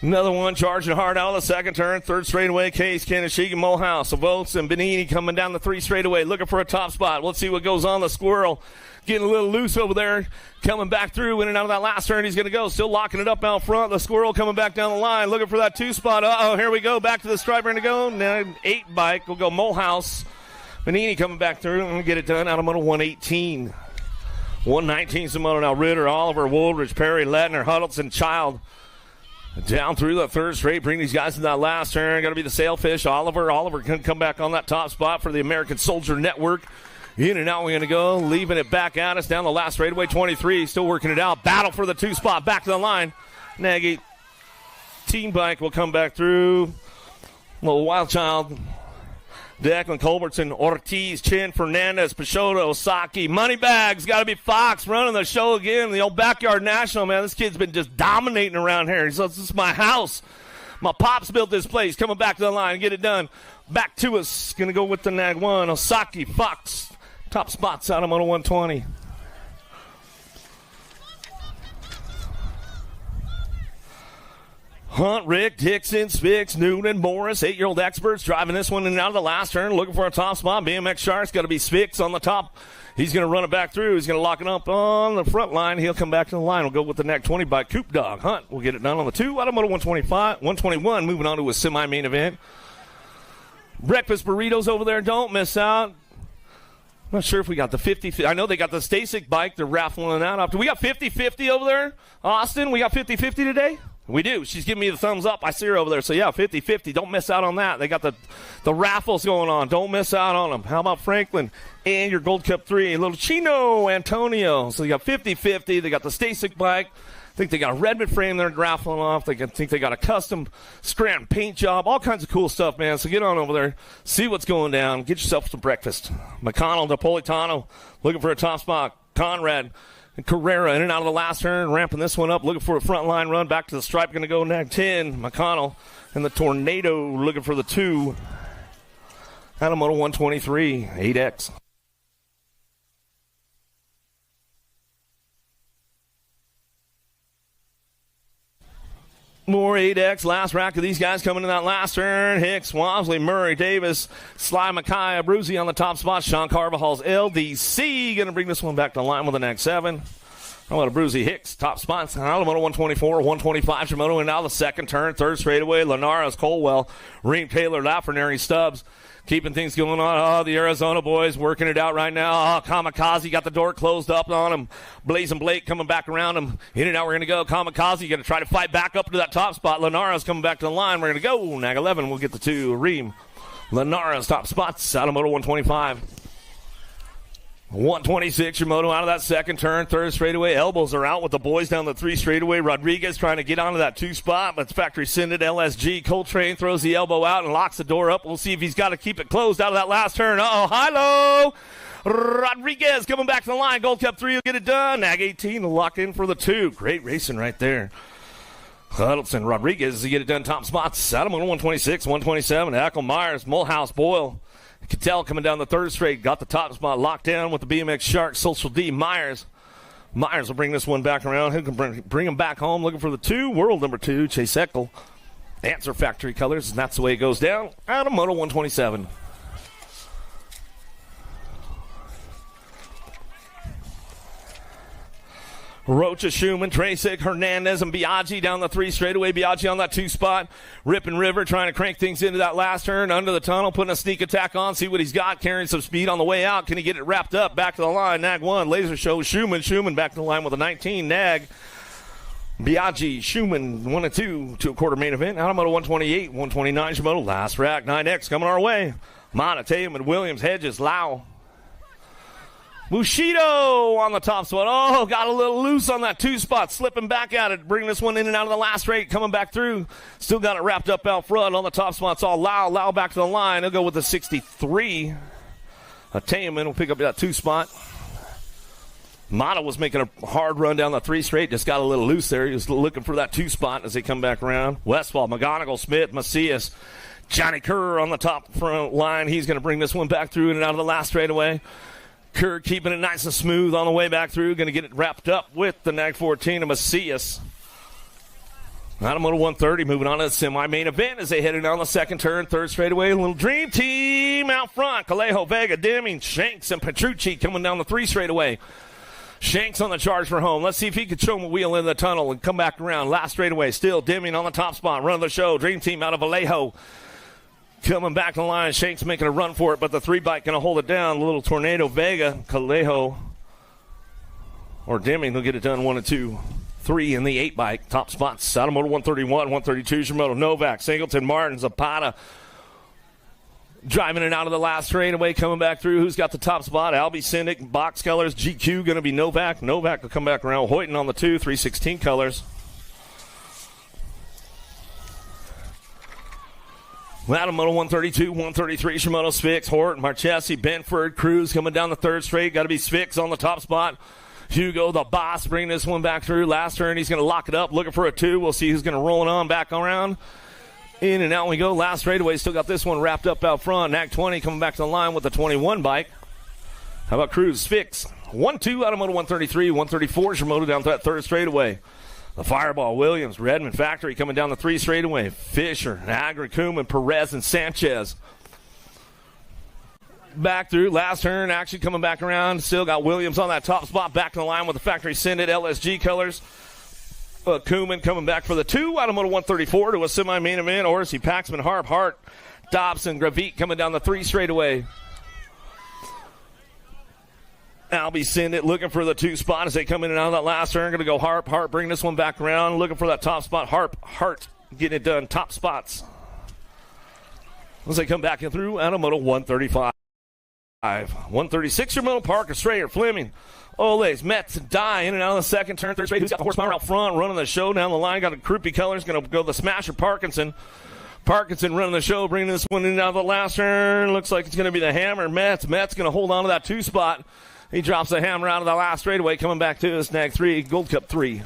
Another one charging hard out of the second turn. Third straightaway, Case, Kaneshika, Mulhouse, Votes, and Benini coming down the 3 straightaway, looking for a top spot. Let's see what goes on. The Squirrel getting a little loose over there, coming back through in and out of that last turn. He's going to go, still locking it up out front. The Squirrel coming back down the line, looking for that 2 spot. Uh-oh, here we go. Back to the stripe. We're going to go. Now 8 bike. We'll go Mulhouse. Benini coming back through and get it done out of Moto 118. 119's the moto now. Ritter, Oliver, Woolridge, Perry, Ledner, Huddleston, Child. Down through the third straight, bring these guys in that last turn. Got to be the Sailfish. Oliver can come back on that top spot for the American Soldier Network. In and out we're going to go, leaving it back at us down the last straightaway. 23, still working it out. Battle for the 2 spot, back to the line. Nagy team bike will come back through. Little Wild Child. Declan Culbertson, Ortiz, Chin, Fernandez, Peixoto, Osaki, Moneybags, got to be Fox running the show again. The old Backyard National, man. This kid's been just dominating around here. He says, this is my house. My pops built this place. Coming back to the line, get it done. Back to us. Going to go with the Nag 1. Osaki, Fox, Top spots out of moto 120. Hunt, Rick, Dixon, Spix, Noonan, Morris, 8-year-old experts driving this one in and out of the last turn, looking for a top spot. BMX Shark's got to be Spix on the top. He's going to run it back through. He's going to lock it up on the front line. He'll come back to the line. We'll go with the neck 20 by Coop Dog. Hunt will get it done on the 2 out of moto 121. Moving on to a semi-main event. Breakfast burritos over there. Don't miss out. I'm not sure if we got the 50. I know they got the Stasic bike. They're raffling that off. Do we got 50-50 over there, Austin? We got 50-50 today? We do. She's giving me the thumbs up. I see her over there. So, yeah, 50-50. Don't miss out on that. They got the raffles going on. Don't miss out on them. How about Franklin and your Gold Cup 3? Little Chino Antonio. So, you got 50-50. They got the Stasic bike. I think they got a Redman frame they're raffling off. I think they got a custom scram paint job. All kinds of cool stuff, man. So, get on over there. See what's going down. Get yourself some breakfast. McConnell, Napolitano looking for a top spot. Conrad and Carrera in and out of the last turn, ramping this one up, looking for a front line run. Back to the stripe, going to go nag 10. McConnell and the Tornado looking for the 2. Out of moto 123, 8X. More 8X, last rack of these guys coming in that last turn. Hicks, Wamsley, Murray, Davis, Sly, Mackay, Abruzzi on the top spot. Sean Carvajal's LDC going to bring this one back to the line with the next 7. How about Abruzzi, Hicks, top spots. Alamoto 124, 125, Shimoto, and now the second turn, third straightaway. Linares, Colwell, Reem, Taylor, Lafreniere, Stubbs. Keeping things going on. Oh, the Arizona boys working it out right now. Oh, Kamikaze got the door closed up on him. Blazing Blake coming back around him. In and out, we're going to go. Kamikaze going to try to fight back up to that top spot. Linares coming back to the line. We're going to go. Nag 11 will get the 2. Reem. Linares top spots. Out of moto 125. 126, your moto out of that second turn, third straightaway. Elbows are out with the boys down the 3 straightaway. Rodriguez trying to get onto that 2 spot, but factory send it. LSG. Coltrane throws the elbow out and locks the door up. We'll see if he's got to keep it closed out of that last turn. High-low. Rodriguez coming back to the line. Gold Cup 3 will get it done. Nag 18 will lock in for the 2. Great racing right there. Huddleston, Rodriguez to get it done. Top spots. Out of 126, 127. Echo, Myers, Mulhouse, Boyle. Cattell coming down the third straight, got the top spot locked down with the BMX Shark. Social D, Myers will bring this one back around. Who can bring him back home? Looking for the 2, world number 2, Chase Eckel. Answer factory colors, and that's the way it goes down. Out of moto 127. Rocha, Schumann, Tracek, Hernandez, and Biaggi down the 3 straightaway. Biaggi on that 2 spot. Rip and River trying to crank things into that last turn. Under the tunnel, putting a sneak attack on. See what he's got. Carrying some speed on the way out. Can he get it wrapped up? Back to the line. Nag 1. Laser Show. Schumann back to the line with a 19. Nag. Biaggi, Schumann, 1 and 2 to a quarter main event. Out of moto 128, 129. Shimoto. Last rack. 9X coming our way. Mana, Tatum, Williams, Hedges, Lau. Bushido on the top spot. Oh, got a little loose on that 2 spot. Slipping back at it. Bringing this one in and out of the last straight. Coming back through. Still got it wrapped up out front. On the top spot, it's all Lau. Lau back to the line. He'll go with the 63. Taman will pick up that 2 spot. Mata was making a hard run down the 3 straight. Just got a little loose there. He was looking for that 2 spot as they come back around. Westfall, McGonigal, Smith, Macias. Johnny Kerr on the top front line. He's going to bring this one back through in and out of the last straightaway. Kerr keeping it nice and smooth on the way back through. Going to get it wrapped up with the Nag 14 of Macias. Out of moto 130, moving on to the semi-main event as they headed down the second turn, third straightaway. A little dream team out front. Callejo, Vega, Deming, Shanks, and Petrucci coming down the 3 straightaway. Shanks on the charge for home. Let's see if he can show him a wheel in the tunnel and come back around. Last straightaway, still Deming on the top spot. Run of the show. Dream team out of Vallejo. Coming back to the line, Shanks making a run for it, but the 3 bike going to hold it down. A little Tornado, Vega, Callejo, or Deming. They'll get it done 1 and 2. 3 in the 8 bike. Top spots. Out of moto 131, 132. Shimoto, Novak, Singleton, Martin, Zapata. Driving it out of the last straightaway, coming back through. Who's got the top spot? Albie, Syndic, box colors. GQ going to be Novak. Novak will come back around. Hoyton on the 2, 316 colors. Out of moto 132, 133, Shimoto, Spix, Hort, Marchesi, Benford, Cruz coming down the 3rd straight. Got to be Spix on the top spot. Hugo, the boss, bringing this one back through. Last turn, he's going to lock it up, looking for a 2. We'll see who's going to roll it on back around. In and out we go. Last straightaway, still got this one wrapped up out front. Nag 20 coming back to the line with the 21 bike. How about Cruz? Fix. 1-2 out of moto 133. 134 is your moto down to that third straightaway. The Fireball, Williams, Redman, Factory coming down the 3 straightaway. Fisher, Agra, Kuhlman, Perez, and Sanchez. Back through, last turn, actually coming back around. Still got Williams on that top spot. Back to the line with the Factory Send It LSG colors. Kuhlman coming back for the 2 out of moto 134 to a semi-main event. Orsi, Paxman, Harp, Hart, Dobson, Gravit coming down the 3 straightaway. Albie Send It looking for the 2 spot as they come in and out of that last turn. Going to go Harp. Harp bring this one back around. Looking for that top spot. Hart getting it done. Top spots. As they come back in through out of moto 135. 136 your moto Parker, Strayer, Fleming, Olays, Metz, Die in and out of the second turn. Third straight. Who's got the horsepower out front? Running the show down the line. Got a Kruppe colors. Going to go the Smasher Parkinson. Parkinson running the show, bringing this one in and out of the last turn. Looks like it's going to be the Hammer. Metz going to hold on to that 2 spot. He drops the Hammer out of the last straightaway, coming back to us, snag 3, Gold Cup 3.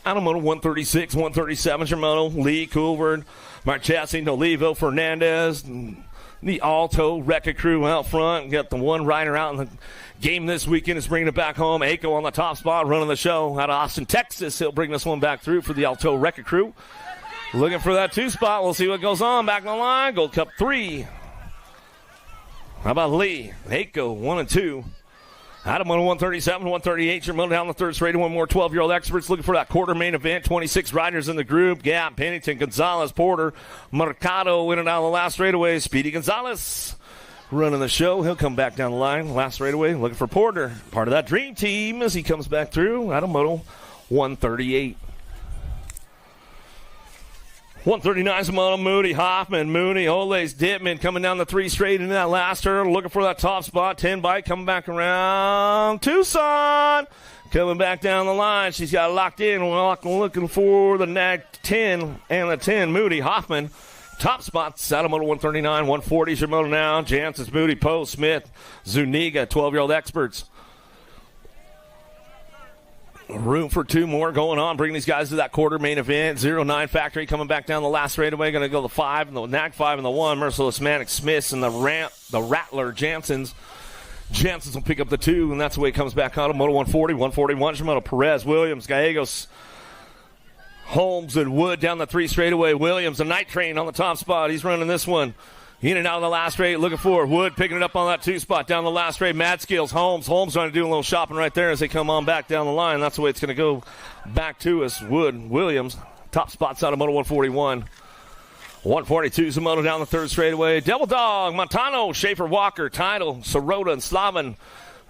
Out of moto 136, 137, your moto. Lee, Coolward, Marchesi, Nolivo, Fernandez, the Alto Wrecking Crew out front. Got the one rider out in the game this weekend is bringing it back home. Aiko on the top spot, running the show out of Austin, Texas. He'll bring this one back through for the Alto Wrecking Crew. Looking for that 2 spot. We'll see what goes on. Back on the line, Gold Cup 3. How about Lee? Aiko, 1 and 2. Out of moto 137, 138. Your moto down the third straight. One more 12-year-old experts looking for that quarter main event. 26 riders in the group. Gap, Pennington, Gonzalez, Porter, Mercado in and out of the last straightaway. Speedy Gonzalez running the show. He'll come back down the line. Last straightaway looking for Porter. Part of that dream team as he comes back through. Out of moto 138. 139 is Moto Moody, Hoffman, Mooney, Olays, Dittman coming down the 3 straight into that last turn, looking for that top spot. 10 bike coming back around. Tucson coming back down the line. She's got it locked in. Looking for the nag 10 and the 10. Moody, Hoffman. Top spots out of Moto 139, 140 is your moto now. Jansen's, Moody, Poe, Smith, Zuniga, 12-year-old experts. Room for 2 more going on. Bringing these guys to that quarter main event. 09 Factory coming back down the last straightaway. Going to go the 5 and the Nag 5 and the 1. Merciless Manic Smiths and the Rattler Jansen's. Jansen's will pick up the 2, and that's the way it comes back on. Moto 140, 141. Shimano Perez, Williams, Gallegos, Holmes, and Wood down the 3 straightaway. Williams, the Night Train on the top spot. He's running this one. In and out of the last straight, looking for Wood, picking it up on that 2 spot down the last straight. Mad Skills, Holmes trying to do a little shopping right there as they come on back down the line. That's the way it's going to go back to us. Wood, Williams, top spots out of Moto 141. 142 is the moto down the 3rd straightaway. Devil Dog, Montano, Schaefer, Walker, Tidal, Sirota, and Slavin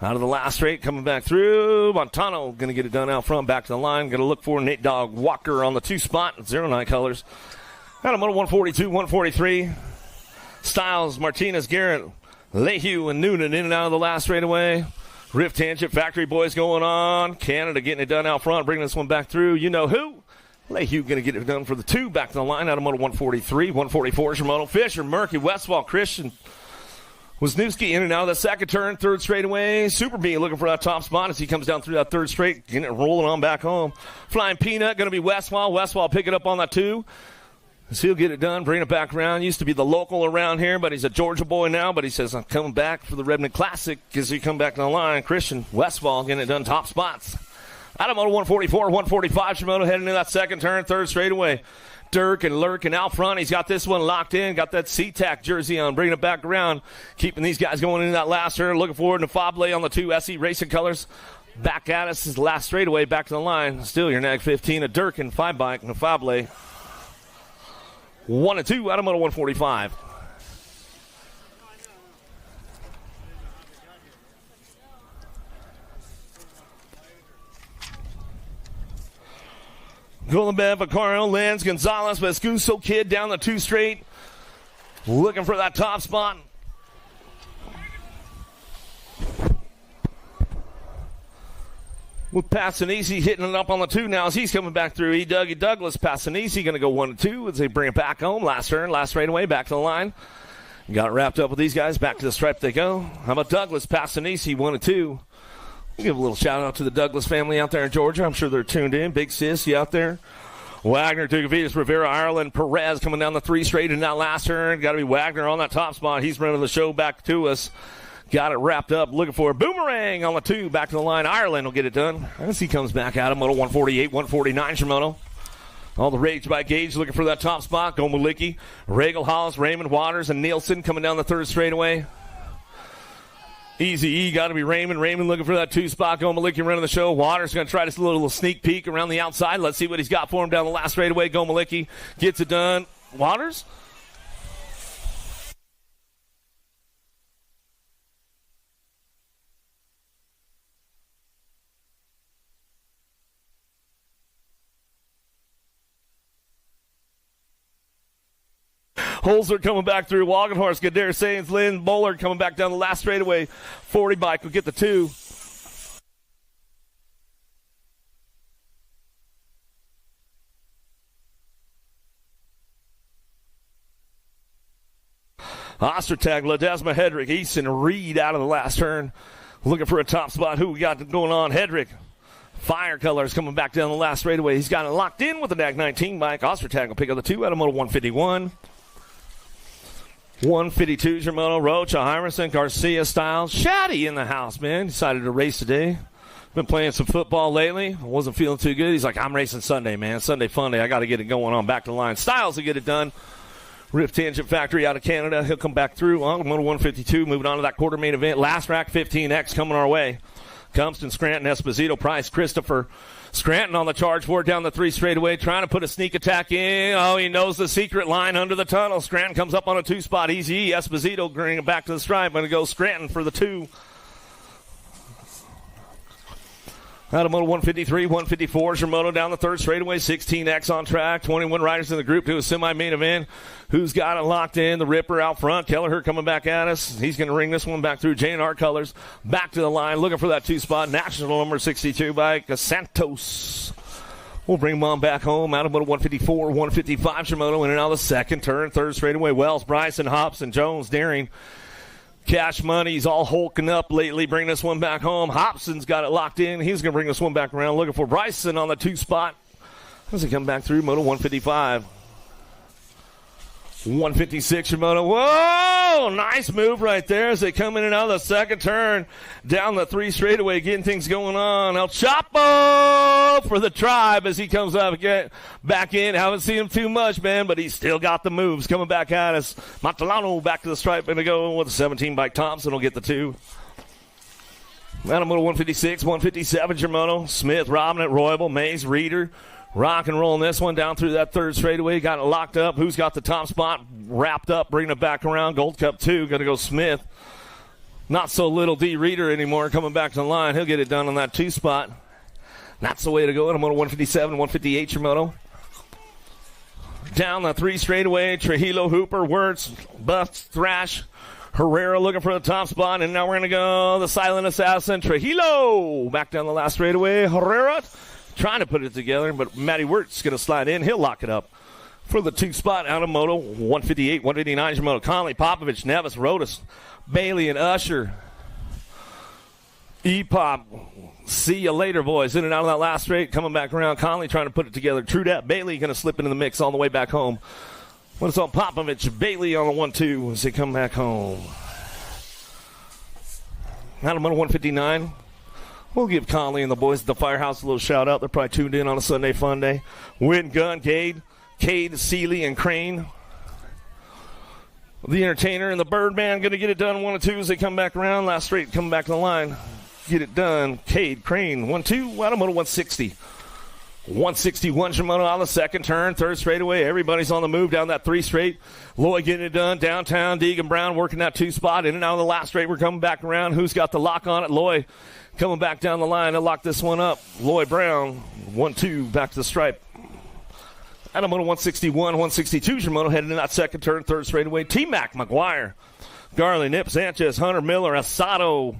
out of the last straight coming back through. Montano going to get it done out front, back to the line. Going to look for Nate Dog, Walker on the 2 spot, 09 colors. Out of Moto 142, 143. Styles, Martinez, Garrett, Lehue, and Noonan in and out of the last straightaway. Rift Tangent, Factory Boys going on. Canada getting it done out front, bringing this one back through. You know who? Lehue going to get it done for the 2. Back to the line out of Moto 143. 144 is your moto. Fisher, Murphy, Westfall, Christian, Wisniewski in and out of the 2nd turn, 3rd straightaway. Super B looking for that top spot as he comes down through that 3rd straight, getting it rolling on back home. Flying Peanut going to be Westfall. Westfall picking up on that 2. So he'll get it done, bring it back around. Used to be the local around here, but he's a Georgia boy now. But he says, I'm coming back for the Redman Classic as he come back to the line. Christian Westfall getting it done, top spots. Out of Moto 144, 145, Shimono heading into that 2nd turn, 3rd straightaway. Dirk and Lurk and out front. He's got this one locked in, got that SeaTac jersey on, bringing it back around. Keeping these guys going into that last turn. Looking forward to Fable on the 2 SE Racing colors. Back at us is the last straightaway, back to the line. Still your Nag 15, a Dirk and 5 bike and a Fable. 1 and 2 out of Moto 145. Golden Bev, Vaccaro, Lenz, Gonzalez, Vescuso Kid down the 2 straight. Looking for that top spot. With Passanisi hitting it up on the 2 now as he's coming back through. Dougie Douglas, Passanisi going to go 1 and 2 as they bring it back home. Last turn, last straightaway, back to the line. Got it wrapped up with these guys. Back to the stripe they go. How about Douglas, Passanisi, 1 and 2. We'll give a little shout out to the Douglas family out there in Georgia. I'm sure they're tuned in. Big sis, you out there? Wagner, Tugavitas, Rivera, Ireland, Perez coming down the 3 straight in that last turn. Got to be Wagner on that top spot. He's running the show back to us. Got it wrapped up. Looking for a boomerang on the 2. Back to the line. Ireland will get it done as he comes back out of moto 148, 149 Shimono. All the rage by Gage looking for that top spot. Gomalicki, Regal, Hollis, Raymond, Waters, and Nielsen coming down the 3rd straightaway. Easy E, got to be Raymond. Raymond looking for that 2 spot. Gomalicki running the show. Waters going to try this little sneak peek around the outside. Let's see what he's got for him down the last straightaway. Gomalicki gets it done. Waters? Holzer coming back through. Wagenhorst, Gadar, Sains, Lynn, Bullard coming back down the last straightaway. 40 bike will get the 2. Ostertag, Ledesma, Hedrick, Easton, Reed out of the last turn. Looking for a top spot. Who we got going on? Hedrick. Fire Colors coming back down the last straightaway. He's got it locked in with the DAG 19 bike. Ostertag will pick up the 2 out of moto 151. 152 is your moto. Rocha, Hymerson, Garcia, Styles. Shaddy in the house, man. Decided to race today. Been playing some football lately. Wasn't feeling too good. He's like, I'm racing Sunday, man. Sunday fun day. I got to get it going on. Back to the line. Styles will get it done. Rift Tangent Factory out of Canada. He'll come back through on moto 152. Moving on to that quarter main event. Last rack 15X coming our way. Compton, Scranton, Esposito, Price, Christopher. Scranton on the charge for it down the 3 straightaway, trying to put a sneak attack in. Oh, he knows the secret line under the tunnel. Scranton comes up on a 2 spot. Easy. Esposito bringing it back to the stripe. Going to go Scranton for the 2. Out of moto 153, 154 is your moto down the 3rd straightaway. 16X on track. 21 riders in the group to a semi-main event. Who's got it locked in? The Ripper out front. Kelleher coming back at us. He's going to ring this one back through. J&R Colors back to the line. Looking for that 2 spot. National number 62 by Santos. We'll bring him on back home. Out of moto 154, 155 Shimono. In and out of the 2nd turn. 3rd straightaway. Wells, Bryson, Hobson, Jones, Daring. Cash Money's all hulking up lately. Bring this one back home. Hobson's got it locked in. He's going to bring this one back around. Looking for Bryson on the 2 spot. As he come back through moto 155. 156 Shimono. Whoa! Nice move right there as they come in and out of the 2nd turn. Down the 3 straightaway, getting things going on. El Chapo for the tribe as he comes up again, back in. Haven't seen him too much, man, but he's still got the moves coming back at us. Matalano back to the stripe and to go with the 17 bike. Thompson will get the 2. Out of moto 156, 157 Shimono. Smith, Robin at Royal, Mays, Reeder. Rock and rolling this one down through that 3rd straightaway. Got it locked up. Who's got the top spot? Wrapped up, bringing it back around. Gold Cup 2. Going to go Smith. Not so little D. Reeder anymore. Coming back to the line. He'll get it done on that 2 spot. That's the way to go. In a moto 157, 158 Shimono. Down the 3 straightaway. Trujillo, Hooper, Wirtz, Bust, Thrash. Herrera looking for the top spot. And now we're going to go the silent assassin. Trujillo. Back down the last straightaway. Herrera. Trying to put it together, but Matty Wirtz going to slide in. He'll lock it up for the 2 spot out of moto 158, 159 Shimono. Conley, Popovich, Nevis, Rodas, Bailey, and Usher. E-Pop. See you later, boys. In and out of that last straight. Coming back around. Conley trying to put it together. True that. Bailey going to slip into the mix all the way back home. When it's on Popovich, Bailey on the 1-2 as they come back home. Out of moto 159. We'll give Conley and the boys at the Firehouse a little shout-out. They're probably tuned in on a Sunday fun day. Win, Gunn, Cade, Seeley, and Crane. The Entertainer and the Birdman going to get it done 1 and 2 as they come back around. Last straight, come back to the line. Get it done. Cade, Crane, 1-2. Out of moto 160. 161 Shimono on the 2nd turn. 3rd straightaway. Everybody's on the move down that 3 straight. Lloyd getting it done. Downtown, Deegan Brown working that 2 spot. In and out of the last straight. We're coming back around. Who's got the lock on it? Lloyd. Coming back down the line to lock this one up. Lloyd Brown, 1-2, back to the stripe. Out of moto 161, 162, Shimono heading in that 2nd turn, 3rd straightaway. T-Mac, McGuire, Garley, Nip, Sanchez, Hunter, Miller, Asado.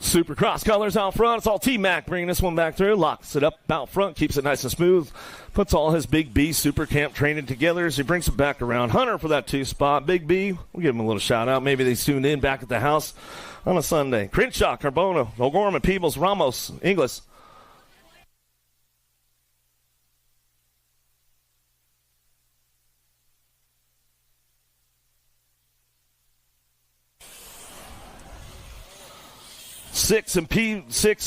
Supercross colors out front. It's all T-Mac bringing this one back through. Locks it up out front, keeps it nice and smooth. Puts all his Big B Super Camp training together as he brings it back around. Hunter for that 2 spot. Big B, we'll give him a little shout out. Maybe they tuned in back at the house on a Sunday. Crenshaw, Carbona, O'Gorman, Peebles, Ramos, Inglis. 6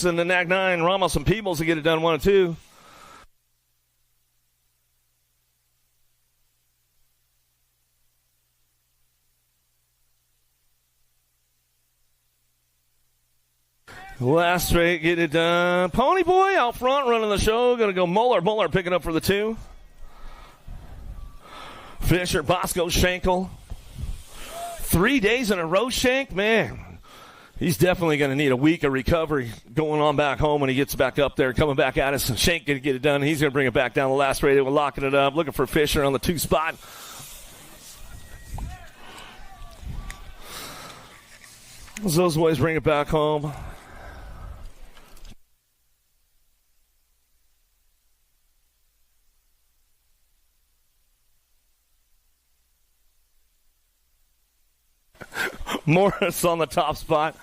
and the Nag 9, Ramos and Peebles to get it done 1 and 2. Last straight, get it done. Pony Boy out front running the show. Going to go Muller. Muller picking up for the 2. Fisher, Bosco, Schenkel. 3 days in a row, Shank. Man, he's definitely going to need a week of recovery going on back home when he gets back up there, coming back at us. And Shank going to get it done. He's going to bring it back down the last straight. We're locking it up. Looking for Fisher on the 2 spot. As those boys bring it back home. Morris on the top spot.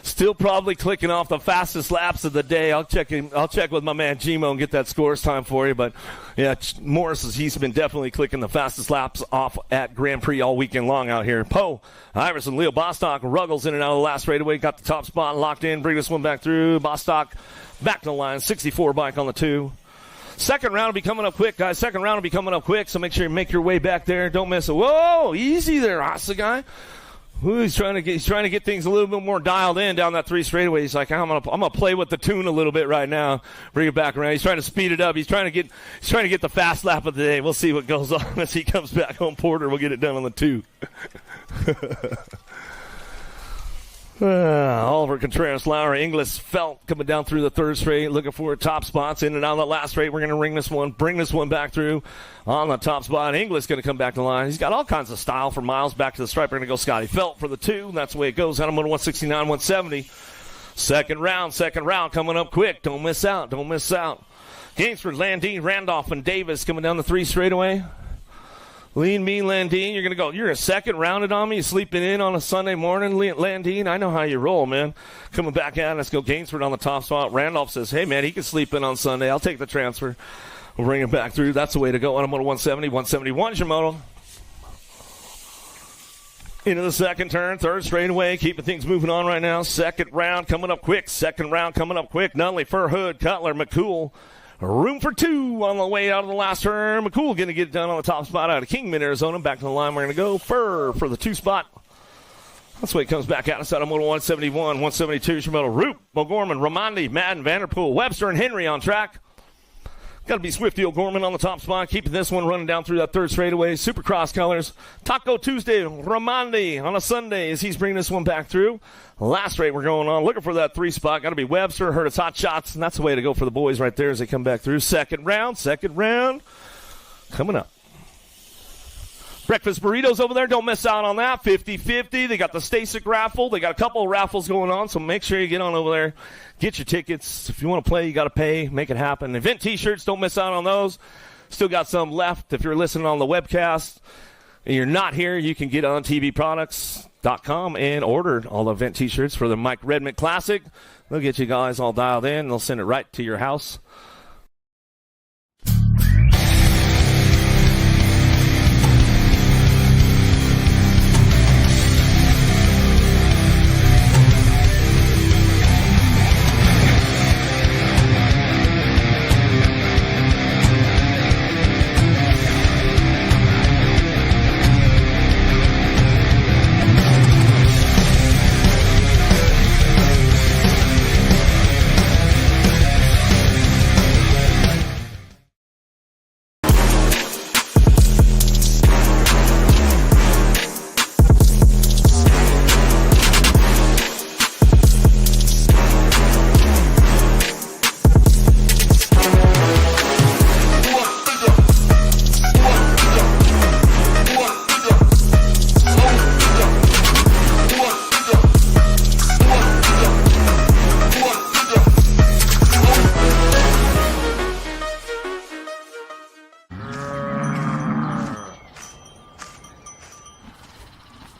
Still probably clicking off the fastest laps of the day. I'll check with my man Gmo and get that scores time for you. But, yeah, Morris, he's been definitely clicking the fastest laps off at Grand Prix all weekend long out here. Poe, Iverson, Leo Bostock, Ruggles in and out of the last straightaway. Got the top spot locked in. Bring this one back through. Bostock back to the line. 64 bike on the 2. Second round will be coming up quick, guys. Second round will be coming up quick, so make sure you make your way back there. Don't miss it. Whoa, easy there, Asa guy. Ooh, he's trying to get things a little bit more dialed in down that 3 straightaway. He's like, I'm gonna play with the tune a little bit right now. Bring it back around. He's trying to speed it up. He's trying to get the fast lap of the day. We'll see what goes on as he comes back home. Porter will get it done on the 2. Oliver, Contreras, Lowry, Inglis, Felt coming down through the 3rd straight, looking for top spots in and out of the last straight. We're going to bring this one back through on the top spot. Inglis going to come back to the line. He's got all kinds of style from Miles back to the stripe. We're going to go Scotty Felt for the 2. That's the way it goes. Out of motor 169, 170. Second round coming up quick. Don't miss out. Gainsford, Landine, Randolph, and Davis coming down the 3 straightaway. Lean, mean, Landine, you're going to go. You're a second rounded on me. You sleeping in on a Sunday morning, Landine. I know how you roll, man. Coming back at us, go Gainsford on the top spot. Randolph says, hey, man, he can sleep in on Sunday. I'll take the transfer. We'll bring it back through. That's the way to go. On a moto 170, 171 is your moto. Into the second turn, 3rd straightaway. Keeping things moving on right now. Second round coming up quick. Nunley, Furhood, Cutler, McCool. Room for 2 on the way out of the last turn. McCool going to get it done on the top spot out of Kingman, Arizona. Back to the line. We're going to go Fur for the 2 spot. That's the way it comes back at us out of moto 171, 172. Shimoto, Roop, O'Gorman, Ramondi, Madden, Vanderpool, Webster, and Henry on track. Got to be Swifty O'Gorman on the top spot, keeping this one running down through that 3rd straightaway. Supercross colors. Taco Tuesday, Ramondi on a Sunday as he's bringing this one back through. Last straight we're going on. Looking for that 3 spot. Got to be Webster. Heard it's hot shots, and that's the way to go for the boys right there as they come back through. Second round coming up. Breakfast burritos over there. Don't miss out on that. 50-50. They got the Stasic raffle. They got a couple of raffles going on, so make sure you get on over there. Get your tickets. If you want to play, you got to pay. Make it happen. Event T-shirts, don't miss out on those. Still got some left. If you're listening on the webcast and you're not here, you can get on tvproducts.com and order all the event T-shirts for the Mike Redman Classic. They'll get you guys all dialed in. They'll send it right to your house.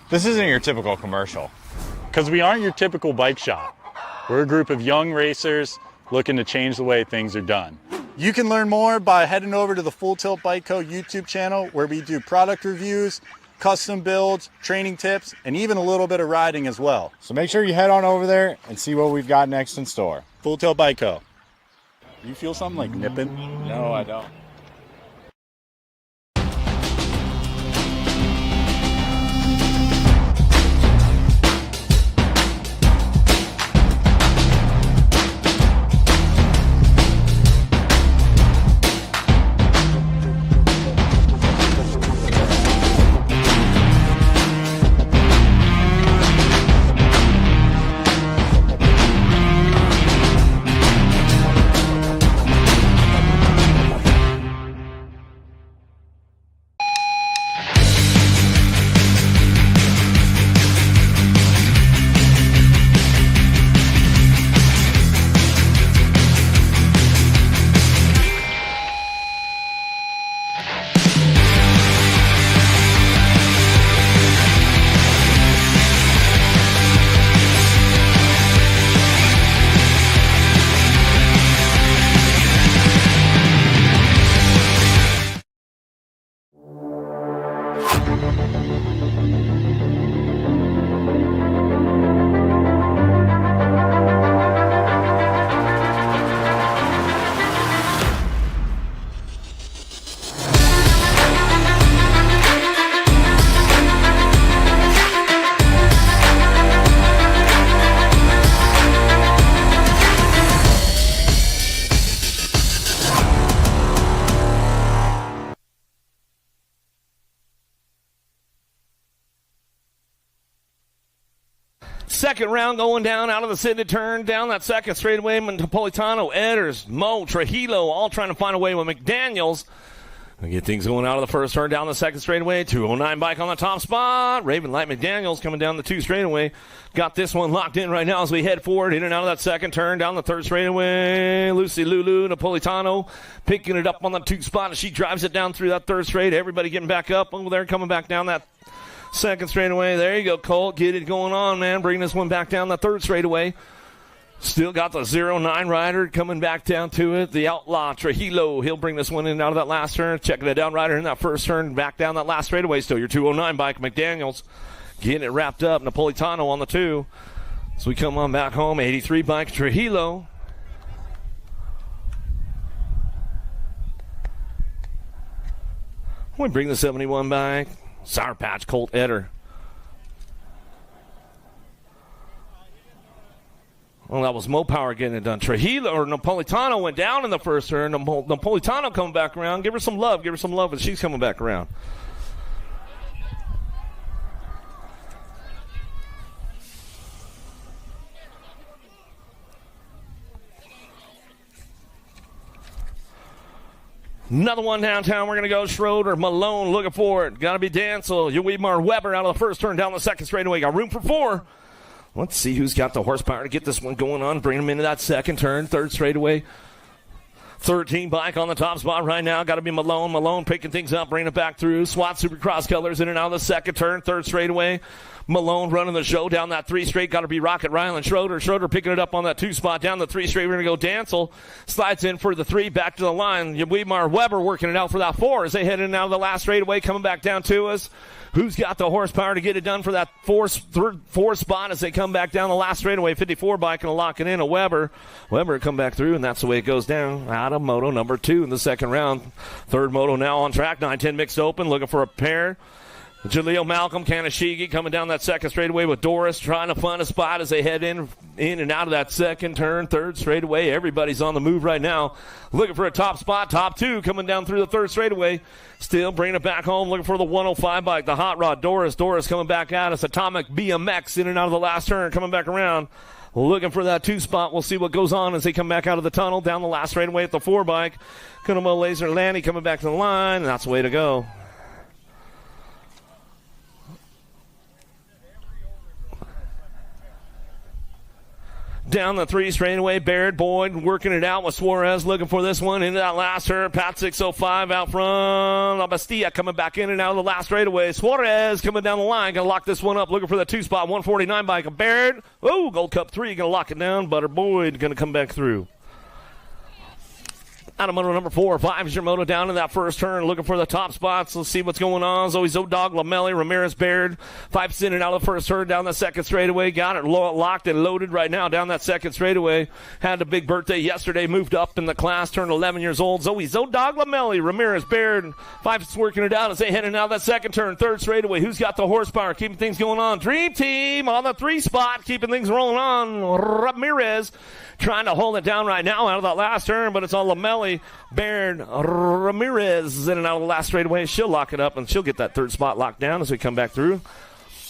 This isn't your typical commercial, because we aren't your typical bike shop. We're a group of young racers looking to change the way things are done. You can learn more by heading over to the Full Tilt Bike Co. YouTube channel, where we do product reviews, custom builds, training tips, and even a little bit of riding as well. So make sure you head on over there and see what we've got next in store. Full Tail Bike Co. You feel something like nipping? No, I don't. Second round going down out of the city turn, down that second straightaway. Napolitano, Edders, Mo, Trujillo, all trying to find a way with McDaniels. We get things going out of the first turn, down the second straightaway. 209 bike on the top spot. Raven Light McDaniels coming down the two straightaway. Got this one locked in right now as we head forward, in and out of that second turn, down the third straightaway. Lucy Lulu, Napolitano picking it up on the two spot as she drives it down through that third straight. Everybody getting back up over there, coming back down that second straightaway. There you go, Colt. Get it going on, man. Bring this one back down the third straightaway. Still got the 09 rider coming back down to it. The outlaw, Trujillo. He'll bring this one in and out of that last turn. Checking it down rider in that first turn. Back down that last straightaway. Still your 209 bike. McDaniels getting it wrapped up. Napolitano on the two. So we come on back home. 83 bike, Trujillo. We bring the 71 bike. Sour Patch, Colt Eder. Well, that was Mopower getting it done. Trujillo or Napolitano went down in the first turn. Napolitano coming back around. Give her some love. Give her some love as she's coming back around. Another one downtown. We're going to go Schroeder, Malone looking for it. Got to be Dancel. Weimar Weber out of the first turn down the second straightaway. Got room for four. Let's see who's got the horsepower to get this one going on. Bring them into that second turn, third straightaway. 13 bike on the top spot right now. Got to be Malone. Malone picking things up, bringing it back through. SWAT Supercross colors in and out of the second turn, third straightaway. Malone running the show down that three straight. Got to be Rocket Ryland Schroeder. Schroeder picking it up on that two spot down the three straight. We're going to go Dancel. Slides in for the three. Back to the line. Weimar Weber working it out for that four as they head in and out of the last straightaway. Coming back down to us. Who's got the horsepower to get it done for that four spot as they come back down the last straightaway? 54 bike and lock it in. A Weber. Weber come back through, and that's the way it goes down. Out of moto number 2 in the second round. Third moto now on track. 9-10 mixed open. Looking for a pair. Jaleel Malcolm, Kanashigi coming down that second straightaway with Doris trying to find a spot as they head in and out of that second turn, third straightaway. Everybody's on the move right now. Looking for a top spot, top two coming down through the third straightaway. Still bringing it back home, looking for the 105 bike, the hot rod. Doris coming back at us. Atomic BMX in and out of the last turn, coming back around. Looking for that two spot. We'll see what goes on as they come back out of the tunnel down the last straightaway at the 4 bike. Kunamo Laser Lanny coming back to the line, and that's the way to go. Down the 3 straightaway, Baird Boyd working it out with Suarez, looking for this one into that last turn. Pat 605 out front. La Bastilla coming back in and out of the last straightaway. Suarez coming down the line, gonna lock this one up, looking for the 2 spot. 149 bike of Baird. Oh, Gold Cup 3, gonna lock it down. Butter Boyd gonna come back through. Out of moto number 4, 5 is your moto down in that first turn, looking for the top spots. Let's see what's going on. Zoe Zodog, Lamelli, Ramirez, Baird. 5's in and out of the first turn, down the second straightaway. Got it locked and loaded right now down that second straightaway. Had a big birthday yesterday, moved up in the class, turned 11 years old. Zoe Zodog, Lamelli, Ramirez, Baird. 5's working it out as they head in out of that second turn, third straightaway. Who's got the horsepower, keeping things going on? Dream Team on the 3 spot, keeping things rolling on. Ramirez trying to hold it down right now out of that last turn, but it's on Lamelli. Baird, Ramirez in and out of the last straightaway. She'll lock it up, and she'll get that third spot locked down as we come back through.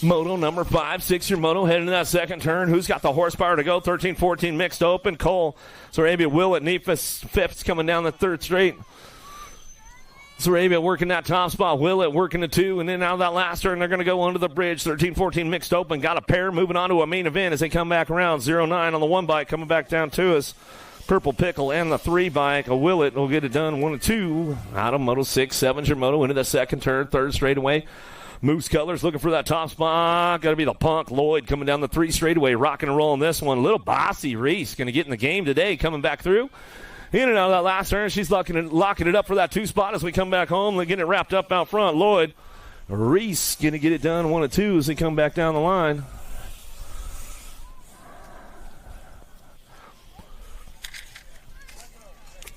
Moto number 5, 6-year moto, heading to that second turn. Who's got the horsepower to go? 13-14 mixed open. Cole, Sarabia, Willett, Neefus, 5th's coming down the third straight. Sarabia working that top spot. Willett working the 2, and then out of that last turn, they're going to go under the bridge. 13-14 mixed open. Got a pair moving on to a main event as they come back around. 0-9 on the 1 bike coming back down to us. Purple Pickle and the 3 bike. A Willett will get it done 1-2. Out of Moto 6, 7's your moto into the second turn, third straightaway. Moose Colors looking for that top spot. Got to be the Punk. Lloyd coming down the 3 straightaway, rocking and rolling this one. Little Bossy Reese going to get in the game today, coming back through. In and out of that last turn, she's locking it up for that 2 spot as we come back home. They're getting it wrapped up out front. Lloyd, Reese going to get it done 1-2 as they come back down the line.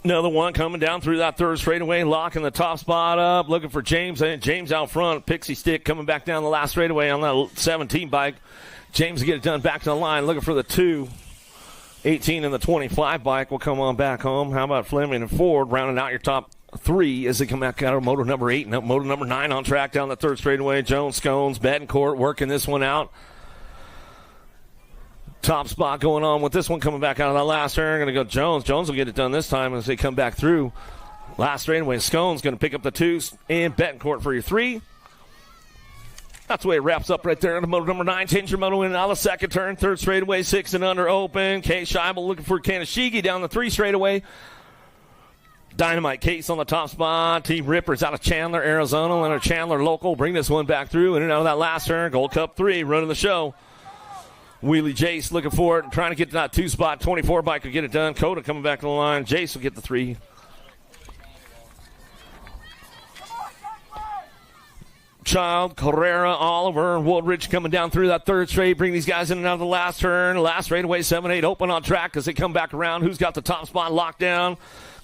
Another one coming down through that third straightaway, locking the top spot up, looking for James. James out front, Pixie Stick coming back down the last straightaway on that 17 bike. James will get it done back to the line, looking for the 2. 18 and the 25 bike will come on back home. How about Fleming and Ford rounding out your top 3 as they come back out of moto number 8 and moto number 9 on track down the third straightaway. Jones, Scones, Betancourt working this one out. Top spot going on with this one coming back out of that last turn. Going to go Jones. Jones will get it done this time as they come back through. Last straightaway, Scones going to pick up the 2s and Betancourt for your 3. That's the way it wraps up right there on the moto number 9. Change your moto in and out of the second turn. Third straightaway, 6 and under open. Kay Scheibel looking for Kanashigi down the 3 straightaway. Dynamite Case on the top spot. Team Rippers out of Chandler, Arizona. Leonard Chandler local. Bring this one back through in and out of that last turn. Gold Cup 3 running the show. Wheelie Jace looking for it. Trying to get to that 2 spot. 24 bike will get it done. Coda coming back to the line. Jace will get the 3. Child, Carrera, Oliver, and Woodridge coming down through that third straight. Bring these guys in and out of the last turn. Last straightaway, 7-8 open on track as they come back around. Who's got the top spot locked down?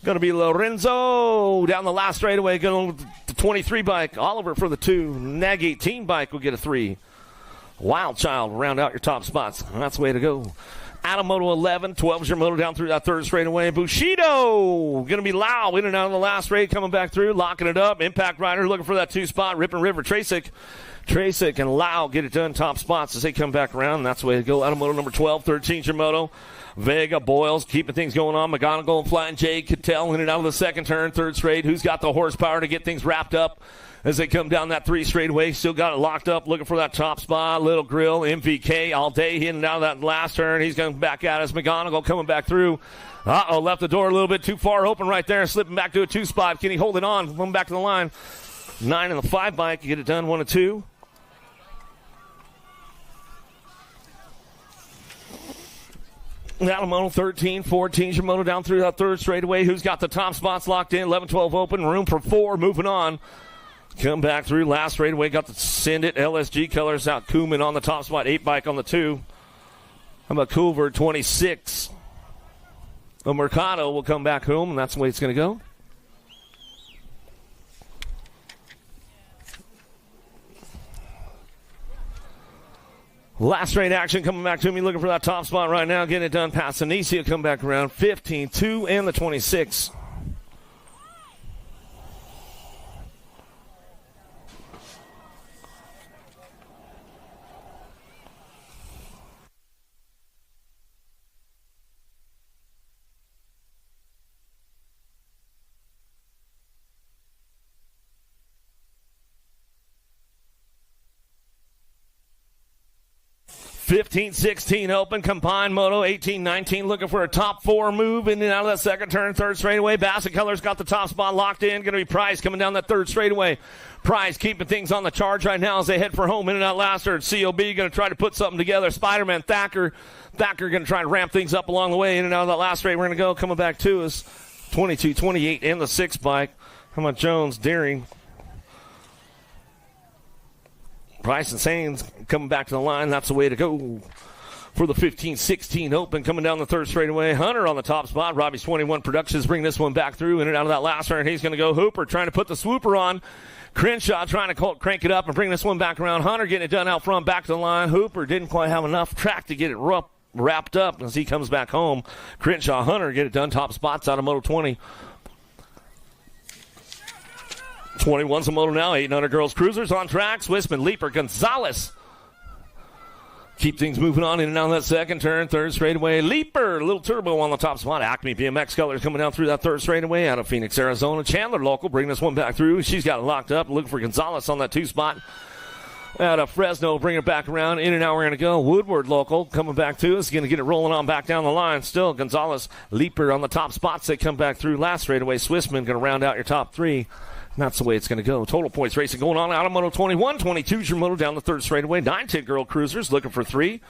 Going to be Lorenzo down the last straightaway. Going to the 23 bike. Oliver for the 2. Nag 18 bike will get a 3. Wild Child will round out your top spots. That's the way to go. Out of moto 11, 12 is your moto down through that third straightaway. Bushido going to be Lau in and out of the last straight, coming back through, locking it up. Impact Rider looking for that 2 spot. Rip and River, Tracek and Lau get it done top spots as they come back around. And that's the way to go. Out of moto number 12, 13 is your moto. Vega, Boyles keeping things going on. McGonigal and Flat and Jay Cattell in and out of the second turn, third straight. Who's got the horsepower to get things wrapped up as they come down that 3 straightaway? Still got it locked up, looking for that top spot. Little Grill, MVK all day, in and out of that last turn. He's going back at us. McGonigal coming back through. Left the door a little bit too far open right there, slipping back to a 2 spot. Can he hold it on? Coming back to the line. 9 and the 5 bike, get it done 1-2. Out of moto 13, 14 your moto down through that third straightaway. Who's got the top spots locked in? 11, 12 open, room for 4, moving on. Come back through last straightaway, got the Send It LSG colors out. Kuhlman on the top spot, 8 bike on the 2. How about Culver, 26. The Mercado will come back home, and that's the way it's going to go. Last straight action coming back to me, looking for that top spot right now. Getting it done past Anicia, come back around. 15, 2, and the 26. Fifteen, 16 open, combined moto, 18, 19 looking for a top 4 move in and out of that second turn, third straightaway. Bassett Colors got the top spot locked in. Going to be Price coming down that third straightaway. Price keeping things on the charge right now as they head for home in and out last turn. COB going to try to put something together. Spider-Man Thacker going to try to ramp things up along the way in and out of that last straight. We're going to go coming back to us. 22, 28, and the 6 bike. How about Jones, Deering, Price, and Sains coming back to the line. That's the way to go for the 15-16 Open. Coming down the third straightaway, Hunter on the top spot. Robbie's 21 Productions bring this one back through in and out of that last turn. He's going to go. Hooper trying to put the swooper on. Crenshaw trying to crank it up and bring this one back around. Hunter getting it done out front, back to the line. Hooper didn't quite have enough track to get it wrapped up as he comes back home. Crenshaw, Hunter get it done. Top spots out of Moto 20. 21's a Moto now. 800 girls cruisers on track. Swissman, Leaper, Gonzalez. Keep things moving on in and out of that second turn. Third straightaway, Leaper, little turbo on the top spot. Acme BMX colors coming down through that third straightaway out of Phoenix, Arizona. Chandler local, bring this one back through. She's got it locked up. Looking for Gonzalez on that 2 spot. Out of Fresno, bring it back around. In and out, we're going to go. Woodward local coming back to us. Going to get it rolling on back down the line. Still, Gonzalez, Leaper on the top spots. They come back through last straightaway. Swissman going to round out your top 3. That's the way it's going to go. Total points racing going on out of Moto 21. 22's your Moto down the third straightaway. 9-10 girl cruisers looking for 3.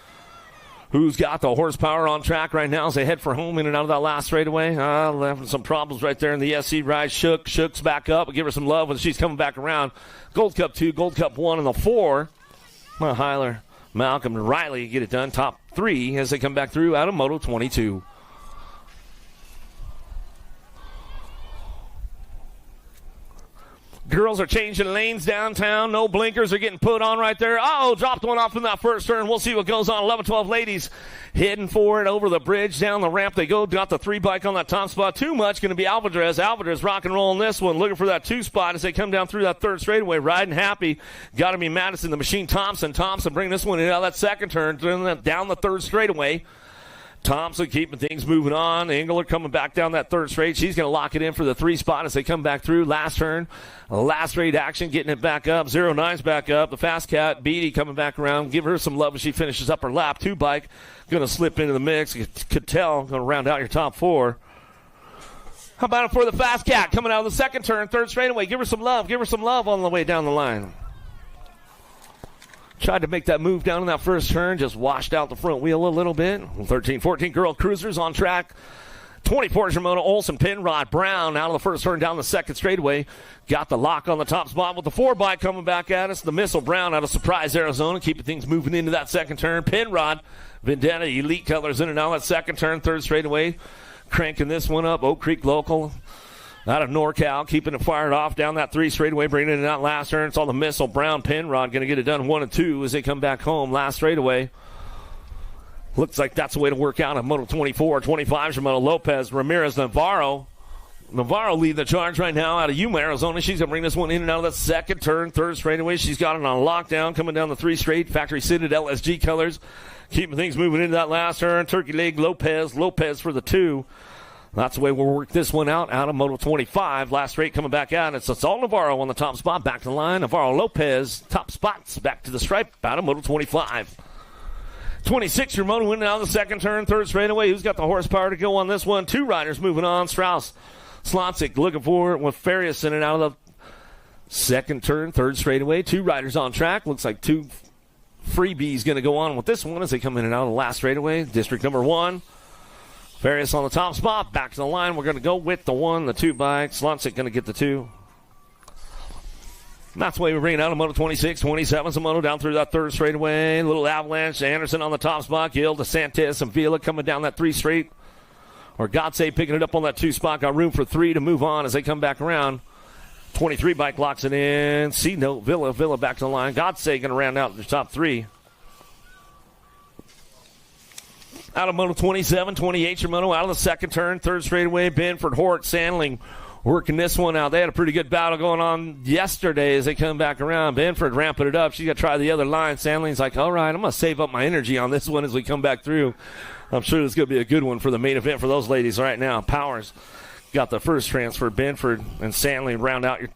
Who's got the horsepower on track right now as they head for home in and out of that last straightaway? Having some problems right there in the SC ride. Shook's back up. We'll give her some love when she's coming back around. Gold Cup 2, Gold Cup 1, and the 4. Heiler, Malcolm, and Riley get it done. Top 3 as they come back through out of Moto 22. Girls are changing lanes downtown. No blinkers are getting put on right there. Oh, dropped one off in that first turn. We'll see what goes on. 11-12 ladies heading for it over the bridge. Down the ramp they go. Got the 3 bike on that top spot. Too much going to be Alvarez. Alvarez rock and rolling this one. Looking for that 2 spot as they come down through that third straightaway. Riding happy. Got to be Madison, the machine Thompson. Thompson bring this one in out of that second turn. Down the third straightaway. Thompson keeping things moving on. Engler coming back down that third straight. She's going to lock it in for the 3 spot as they come back through. Last turn, last straight action, getting it back up. 09's back up. The Fast Cat, Beatty coming back around. Give her some love as she finishes up her lap. 2 bike going to slip into the mix. Cattell going to round out your top 4. How about it for the Fast Cat coming out of the second turn, third straightaway? Give her some love. Give her some love on the way down the line. Tried to make that move down in that first turn, just washed out the front wheel a little bit. 13-14 girl cruisers on track. 24 Shimona Olsen, Penrod, Brown out of the first turn down the second straightaway. Got the lock on the top spot with the 4 bike coming back at us. The Missile Brown out of Surprise, Arizona, keeping things moving into that second turn. Penrod, Vendetta, Elite colors in and out that second turn, third straightaway. Cranking this one up. Oak Creek local out of NorCal, keeping it fired off down that 3 straightaway, bringing it in that last turn. It's all the Missile Brown, Penrod going to get it done 1 and 2 as they come back home last straightaway. Looks like that's the way to work out at Moto 24. 25 Shimona Lopez, Ramirez, Navarro. Navarro lead the charge right now out of Yuma, Arizona. She's going to bring this one in and out of that second turn, third straightaway. She's got it on lockdown, coming down the 3 straight. Factory City LSG colors, keeping things moving into that last turn. Turkey Leg, Lopez for the 2. That's the way we'll work this one out of Moto 25. Last straight coming back out. It's all Navarro on the top spot. Back to the line. Navarro Lopez, top spots. Back to the stripe out of Moto 25. 26, your Moto winning out of the second turn, third straightaway. Who's got the horsepower to go on this one? 2 riders moving on. Strauss, Slotzik looking for it with Farias in and out of the second turn, third straightaway. 2 riders on track. Looks like 2 freebies going to go on with this one as they come in and out of the last straightaway. District number 1. Farias on the top spot. Back to the line. We're going to go with the 1, the 2 bike. Slotzik going to get the 2. And that's the way we bring it out of Moto 26. 27's a Moto down through that third straightaway. Little avalanche. Anderson on the top spot. Gil, DeSantis, and Vila coming down that 3 straight. Or Godsey picking it up on that 2 spot. Got room for 3 to move on as they come back around. 23 bike locks it in. C-Note, Villa back to the line. Godsey going to round out the top 3. Out of Moto 27, 28 your Moto out of the second turn, third straightaway. Benford, Hort, Sandling working this one out. They had a pretty good battle going on yesterday as they come back around. Benford ramping it up. She's got to try the other line. Sandling's like, all right, I'm going to save up my energy on this one as we come back through. I'm sure this is going to be a good one for the main event for those ladies right now. Powers got the first transfer. Benford and Sandling round out your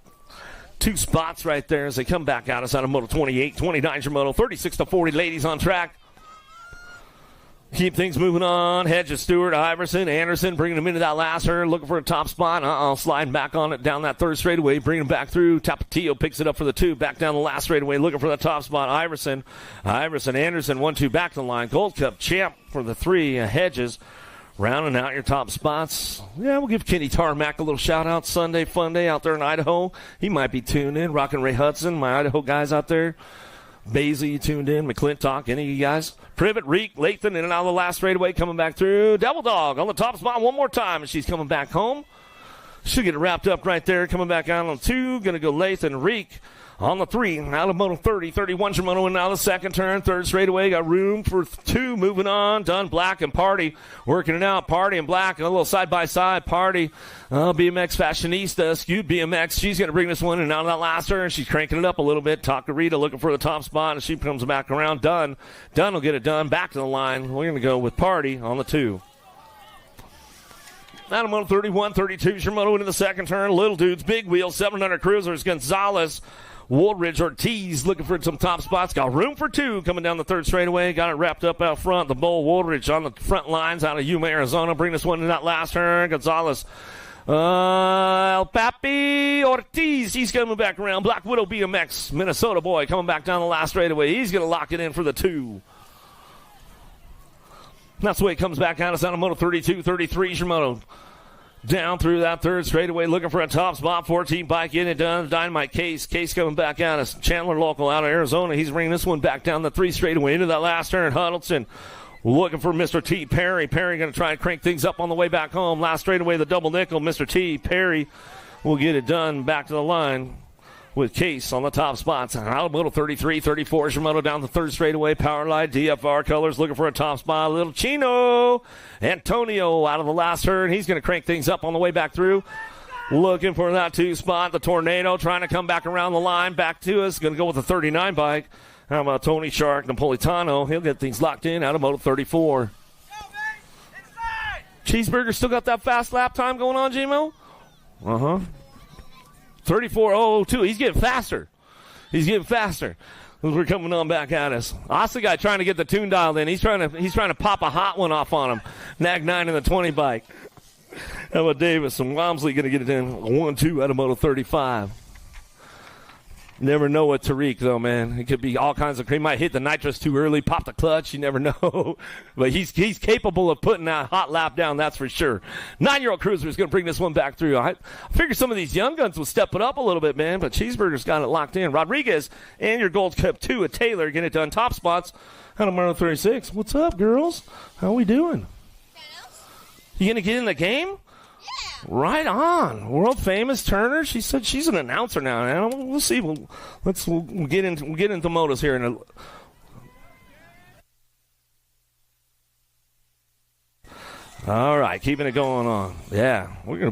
2 spots right there as they come back at us out of Moto 28. 29 your Moto, 36-40 ladies on track. Keep things moving on. Hedges, Stewart, Iverson, Anderson bringing them into that last turn, looking for a top spot. Sliding back on it down that third straightaway, bringing them back through. Tapatio picks it up for the 2, back down the last straightaway, looking for the top spot. Iverson, Anderson, 1-2 back to the line. Gold Cup champ for the 3. Hedges Rounding out your top spots. Yeah, we'll give Kenny Tarmac a little shout-out. Sunday Fun Day out there in Idaho. He might be tuned in. Rockin' Ray Hudson, my Idaho guys out there. Basie, you tuned in. McClintock, any of you guys? Privet, Reek, Lathan, in and out of the last straightaway, coming back through. Devil Dog on the top spot one more time, and she's coming back home. She'll get it wrapped up right there. Coming back out on 2. Going to go Lathan, Reek on the 3. Out of moto 30. 31 Shimono, and now the second turn. Third straightaway. Got room for 2. Moving on. Done. Black and Party. Working it out. Party and Black. A little side-by-side. Party. BMX Fashionista. Skewed BMX. She's going to bring this one and out of that last turn. She's cranking it up a little bit. Takarita looking for the top spot, and she comes back around. Done. Done will get it done. Back to the line. We're going to go with Party on the 2. Out of moto 31, 32, Shimono into the second turn. Little dudes, big wheels, 700 cruisers. Gonzalez, Woolridge, Ortiz looking for some top spots. Got room for 2 coming down the third straightaway. Got it wrapped up out front. The Bull Woolridge on the front lines out of Yuma, Arizona. Bring this one in that last turn. Gonzalez. El Papi Ortiz. He's coming back around. Black Widow BMX, Minnesota boy, coming back down the last straightaway. He's going to lock it in for the 2. That's the way it comes back at us out of moto 32, 33, Shimono. Down through that third straightaway, looking for a top spot. 14 bike, getting it done. Dynamite Case. Case coming back at us. Chandler local out of Arizona. He's bringing this one back down the 3 straightaway into that last turn. Huddleston looking for Mr. T. Perry. Perry going to try and crank things up on the way back home. Last straightaway, the double nickel. Mr. T. Perry will get it done back to the line with Case on the top spots. Out of moto 33, 34, Shimono down the third straightaway. Powerlight, DFR colors, looking for a top spot. Little Chino. Antonio out of the last turn. He's going to crank things up on the way back through. Looking for that 2 spot. The Tornado trying to come back around the line. Back to us. Going to go with the 39 bike. How about Tony Shark, Napolitano? He'll get things locked in out of moto 34. Cheeseburger still got that fast lap time going on, J-Mo? Uh-huh. 34.002. He's getting faster. He's getting faster. We're coming on back at us. Asa guy trying to get the tune dialed in. He's trying to pop a hot one off on him. Nag 9 in the 20 bike. How about Davis and Wamsley going to get it in 1-2 out of moto 35. Never know with Tariq, though, man. It could be all kinds of. He might hit the nitrous too early, pop the clutch. You never know. But he's capable of putting that hot lap down, that's for sure. 9-year-old Cruiser is going to bring this one back through. I figured some of these young guns will step it up a little bit, man. But Cheeseburger's got it locked in. Rodriguez and your Gold Cup 2 at Taylor getting it done. Top spots out of Moto 36. What's up, girls? How we doing? You going to get in the game? Right on. World famous Turner. She said she's an announcer now. We'll see. We'll get into motos here in a. All right, keeping it going on. Yeah, we're gonna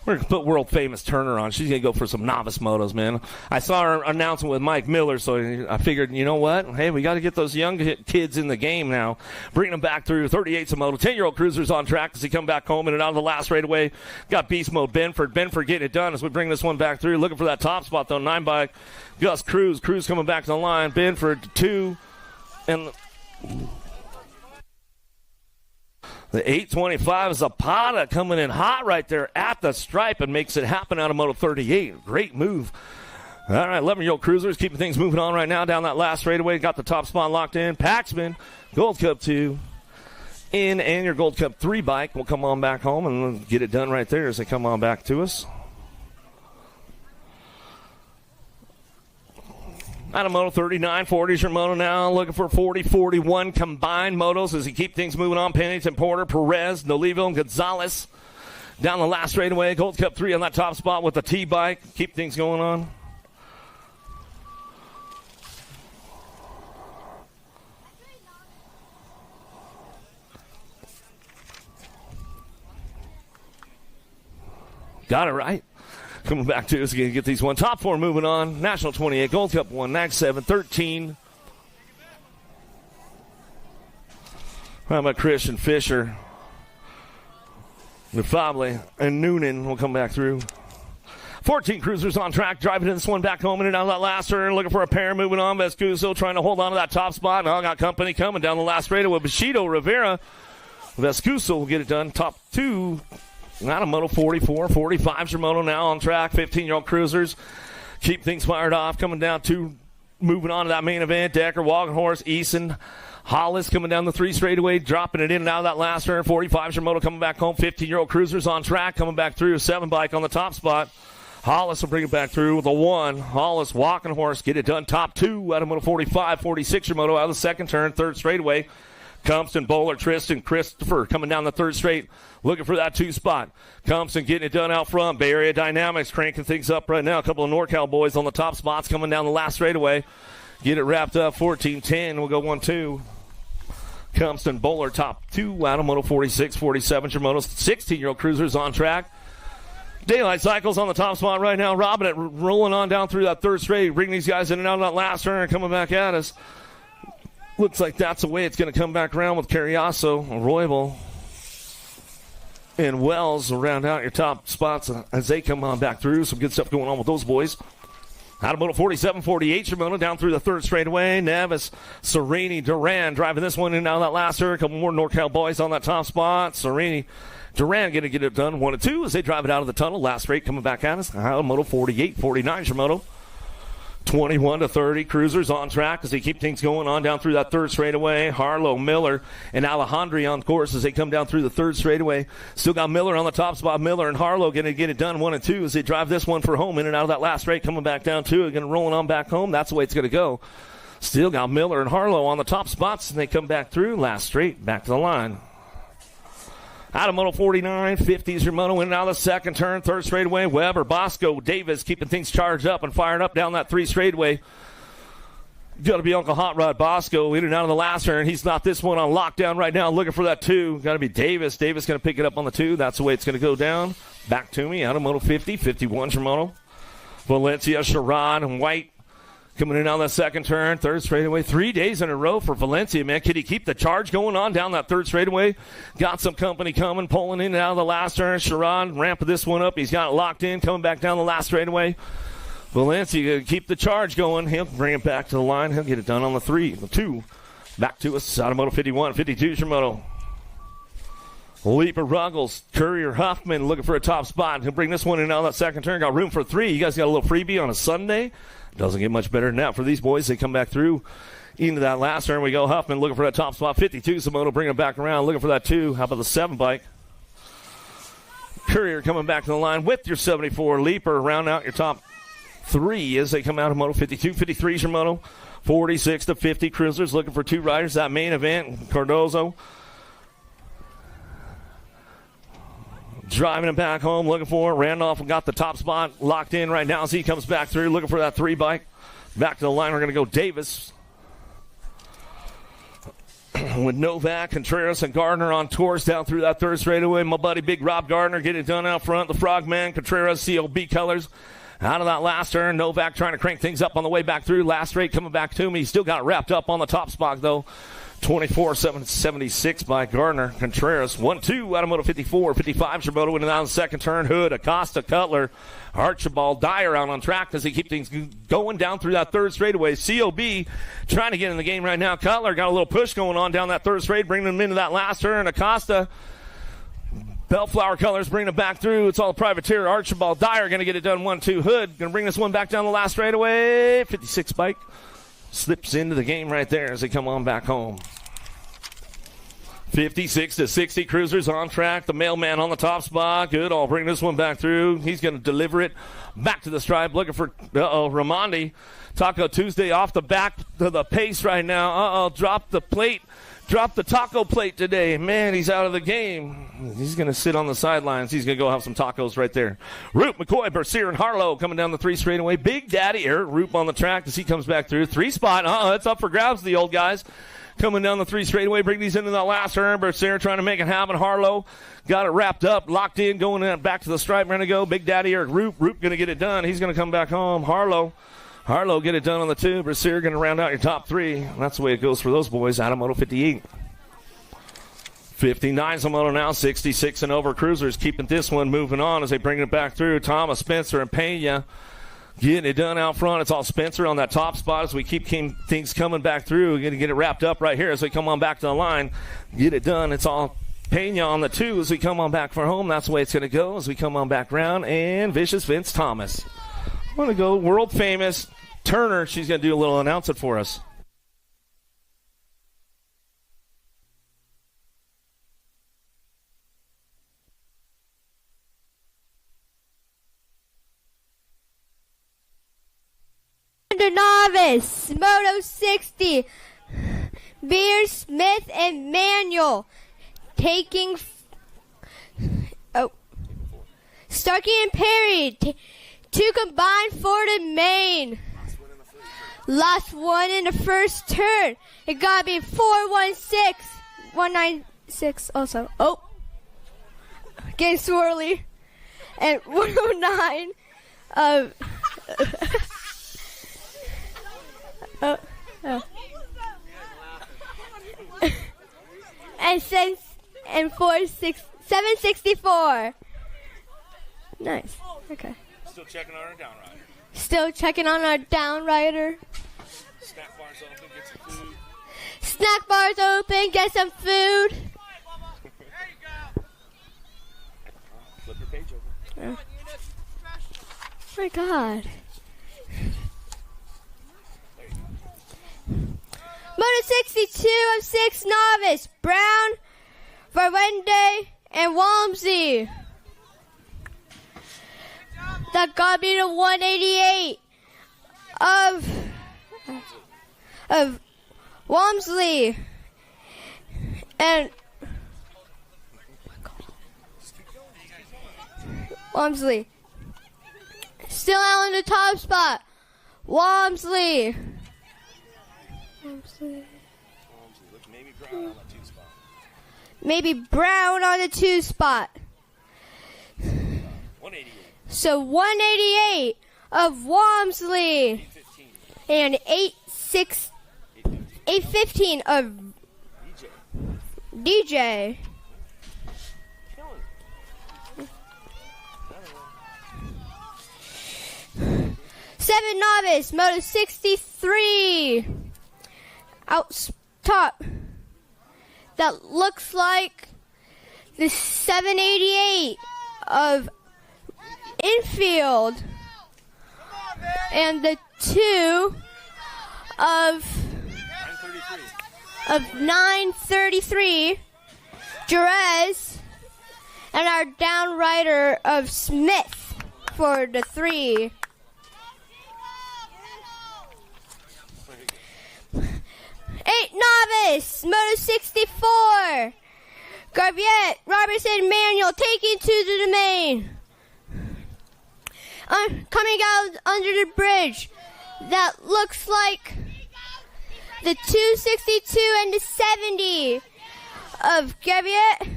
put world famous Turner on. She's gonna go for some novice motos, man. I saw her announcing with Mike Miller, so I figured, you know what? Hey, we got to get those young kids in the game now. Bring them back through. 38's a moto. 10-year-old Cruiser's on track as he come back home and out of the last straightaway. Got beast mode Benford. Benford getting it done as we bring this one back through. Looking for that top spot though. 9 bike. Gus Cruz. Cruz coming back to the line. Benford 2 and. The 825 Zapata coming in hot right there at the stripe and makes it happen out of Moto 38. Great move. All right, 11-year-old Cruisers keeping things moving on right now down that last straightaway. Got the top spot locked in. Paxman, Gold Cup 2 in, and your Gold Cup 3 bike will come on back home and get it done right there as they come on back to us. Out of Moto 39, 40's your moto now. Looking for 40, 41 combined motos as he keep things moving on. Pennington, Porter, Perez, Nolivo, and Gonzalez. Down the last straightaway. Gold Cup 3 on that top spot with the T-bike. Keep things going on. Got it right. Coming back to us again to get these one. Top 4 moving on. National 28, Gold Cup 1, NAG 7, 13. How about Christian Fisher? Nufable and Noonan will come back through. 14 Cruisers on track, driving this one back home and out of that last turn. Looking for a pair moving on. Vescuso trying to hold on to that top spot. Now got company coming down the last straightaway with Bushido Rivera. Vescuso will get it done. Top 2. Out of Moto 44, 45's your moto now on track. 15-year-old Cruisers keep things fired off. Coming down to moving on to that main event. Decker, Walkenhorse, Eason, Hollis coming down the 3 straightaway, dropping it in and out of that last turn. 45's your moto coming back home. 15-year-old Cruiser's on track, coming back through. 7 bike on the top spot. Hollis will bring it back through with a 1. Hollis, walking horse, get it done. Top 2 out of moto 45. 46 your moto out of the second turn. 3rd straightaway. Compton, Bowler, Tristan, Christopher coming down the 3rd straight, looking for that 2 spot. Compton getting it done out front. Bay Area Dynamics cranking things up right now. A couple of NorCal boys on the top spots coming down the last straightaway. Get it wrapped up. 14-10. We'll go 1-2. Compton, Bowler, top 2 out of moto 46. 47 your moto. 16-year-old Cruisers on track. Daylight Cycles on the top spot right now. Robbing it, rolling on down through that 3rd straight. Bringing these guys in and out of that last turn, coming back at us. Looks like that's the way it's going to come back around with Carriazo, Roybal, and Wells will round out your top spots as they come on back through. Some good stuff going on with those boys. Out of moto 47, 48, Shimona down through the 3rd straightaway. Nevis, Serini, Duran driving this one in and out of that last turn. A couple more NorCal boys on that top spot. Serini, Duran going to get it done 1-2 as they drive it out of the tunnel. Last straight coming back at us. Out of moto 48, 49, Shimono. 21-30, Cruisers on track as they keep things going on down through that 3rd straightaway. Harlow, Miller, and Alejandri on course as they come down through the 3rd straightaway. Still got Miller on the top spot. Miller and Harlow going to get it done 1-2 as they drive this one for home in and out of that last straight, coming back down to it, going to rolling on back home. That's the way it's going to go. Still got Miller and Harlow on the top spots, and they come back through last straight, back to the line. Out of moto 49, 50's your moto in and out of the second turn, 3rd straightaway. Weber, Bosco, Davis keeping things charged up and firing up down that 3 straightaway. Got to be Uncle Hot Rod Bosco in and out of the last turn. He's not this one on lockdown right now, looking for that 2. Got to be Davis. Davis going to pick it up on the 2. That's the way it's going to go down. Back to me out of moto 50, 51's your moto. Valencia, Sharon, and White coming in on that second turn, 3rd straightaway. 3 days in a row for Valencia, man. Can he keep the charge going on down that 3rd straightaway? Got some company coming, pulling in and out of the last turn. Sharon ramping this one up. He's got it locked in, coming back down the last straightaway. Valencia going to keep the charge going. He'll bring it back to the line. He'll get it done on the 3, the 2. Back to us, out of moto 51, 52's your moto. Leaper, Ruggles, Courier, Huffman looking for a top spot. He'll bring this one in on that second turn. Got room for 3. You guys got a little freebie on a Sunday. Doesn't get much better than that for these boys. They come back through into that last turn. We go Huffman looking for that top spot. 52, Samoto bringing it back around, looking for that 2. How about the 7 bike? Courier coming back to the line with your 74. Leaper round out your top 3 as they come out of moto 52. 53 is your moto. 46 to 50 Cruisers looking for 2 riders. That main event, Cardozo driving it back home, looking for it. Randolph got the top spot locked in right now as he comes back through, looking for that 3 bike. Back to the line, we're going to go Davis. With Novak, Contreras, and Gardner on tours down through that 3rd straightaway. My buddy Big Rob Gardner getting it done out front. The Frogman, Contreras, CLB colors. Out of that last turn, Novak trying to crank things up on the way back through. Last straight coming back to me. He still got it wrapped up on the top spot, though. 24-76 by Gardner. Contreras 1-2 out of moto 54. 55's your moto winning out on the second turn. Hood, Acosta, Cutler, Archibald, Dyer out on track as they keep things going down through that 3rd straightaway. COB trying to get in the game right now. Cutler got a little push going on down that 3rd straight, bringing them into that last turn. Acosta, Bellflower colors bringing it back through. It's all a privateer. Archibald, Dyer going to get it done 1-2. Hood going to bring this one back down the last straightaway. 56 bike. Slips into the game right there as they come on back home. 56 to 60 Cruisers on track. The mailman on the top spot. Good. I'll bring this one back through. He's going to deliver it back to the stripe. Looking for Ramondi. Taco Tuesday off the back to the pace right now. Drop the plate. Drop the taco plate today. Man, he's out of the game. He's going to sit on the sidelines. He's going to go have some tacos right there. Roop, McCoy, Bercier, and Harlow coming down the 3 straightaway. Big Daddy Eric Roop on the track as he comes back through. 3 spot. It's up for grabs, the old guys. Coming down the 3 straightaway. Bring these into that last turn. Bercier trying to make it happen. Harlow got it wrapped up, locked in, going back to the stripe. We're going to go. Big Daddy Eric Roop. Roop going to get it done. He's going to come back home. Harlow get it done on the 2. Bercier going to round out your top 3. That's the way it goes for those boys out of moto 58. 59's a moto now, 66 and over. Cruisers keeping this one moving on as they bring it back through. Thomas, Spencer, and Pena getting it done out front. It's all Spencer on that top spot as we keep things coming back through. We're going to get it wrapped up right here as we come on back to the line. Get it done. It's all Pena on the 2 as we come on back for home. That's the way it's going to go as we come on back round. And Vicious Vince Thomas. I'm going to go world famous Turner. She's going to do a little announcing for us. under novice, moto 60, Beer, Smith, and Manuel taking, Starkey and Perry, two combined for the main. Last one in the first turn. It gotta be 416, 196 also. Oh, getting swirly. And 109 of and 764. Nice. Okay. Still checking on our down rider. Still checking on our down rider. Snack bars open, get some food. Snack bars open, get some food. Flip your page over. Oh my God. Moto 62 of 6 novice, Brown, Varwende, and Walmsley. That got me to 188 of Walmsley. And Walmsley. Still out in the top spot. Walmsley. Maybe Brown on the 2 spot. 188. So 188 of Walmsley. And 815 of DJ. Seven novice, moto 63. Out top. That looks like the 788 of infield. And the 2 of 933. Jerez. And our down rider of Smith for the 3. 8 novice, moto 64. Garbiet, Robertson, Manuel taking to the main. Coming out under the bridge. That looks like the 262 and the 70 of Garbiet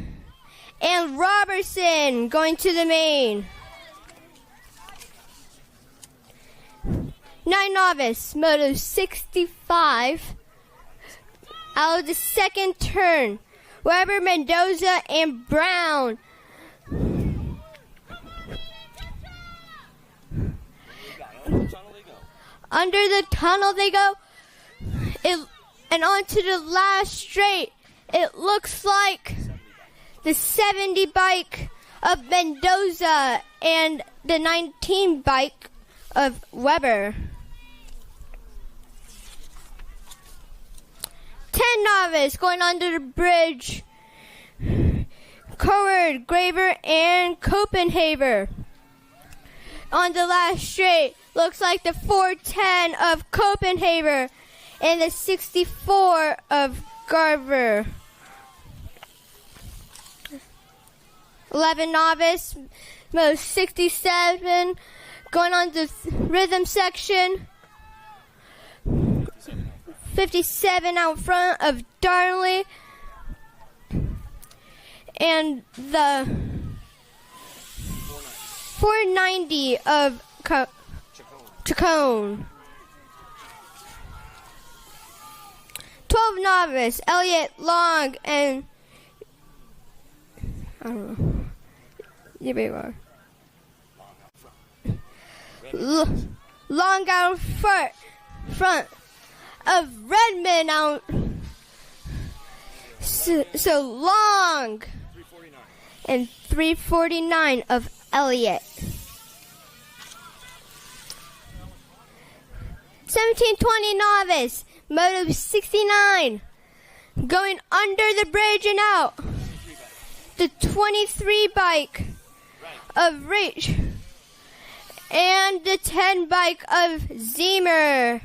and Robertson going to the main. 9 novice, moto 65. Out of the second turn, Weber, Mendoza, and Brown. Under the tunnel they go. And onto the last straight. It looks like the 70 bike of Mendoza and the 19 bike of Weber. 10 novice going under the bridge. Coward, Graver, and Copenhaver. On the last straight, looks like the 410 of Copenhaver and the 64 of Garver. 11 novice, most 67, going on the rhythm section. 57 out front of Darnley. And the 490 of Chacon. 12 novice, Elliott, Long, and I don't know. You are. Long out front of Redman out. So Long and 349 of Elliott. 1720 novice, moto 69, going under the bridge and out. The 23 bike of Reach and the 10 bike of Zemer.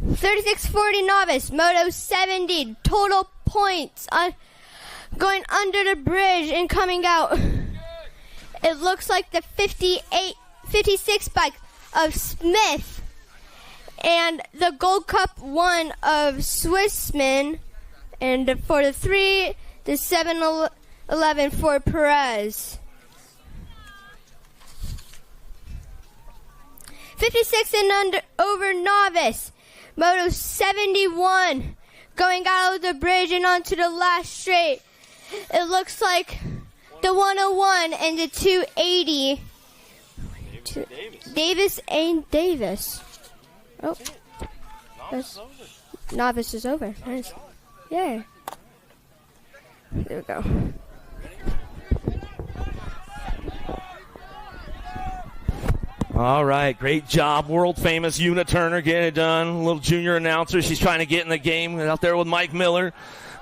$36.40 novice, moto 70, total points on going under the bridge and coming out. It looks like the 56 bike of Smith and the Gold Cup 1 of Swissman, and for the 3, the 711 for Perez. 56 and over novice, moto 71, going out of the bridge and onto the last straight. It looks like the 101 and the 280. Davis and Davis. Oh, novice is over. Nice. Yeah. There we go. All right, great job. World famous Una Turner getting it done. Little junior announcer. She's trying to get in the game out there with Mike Miller.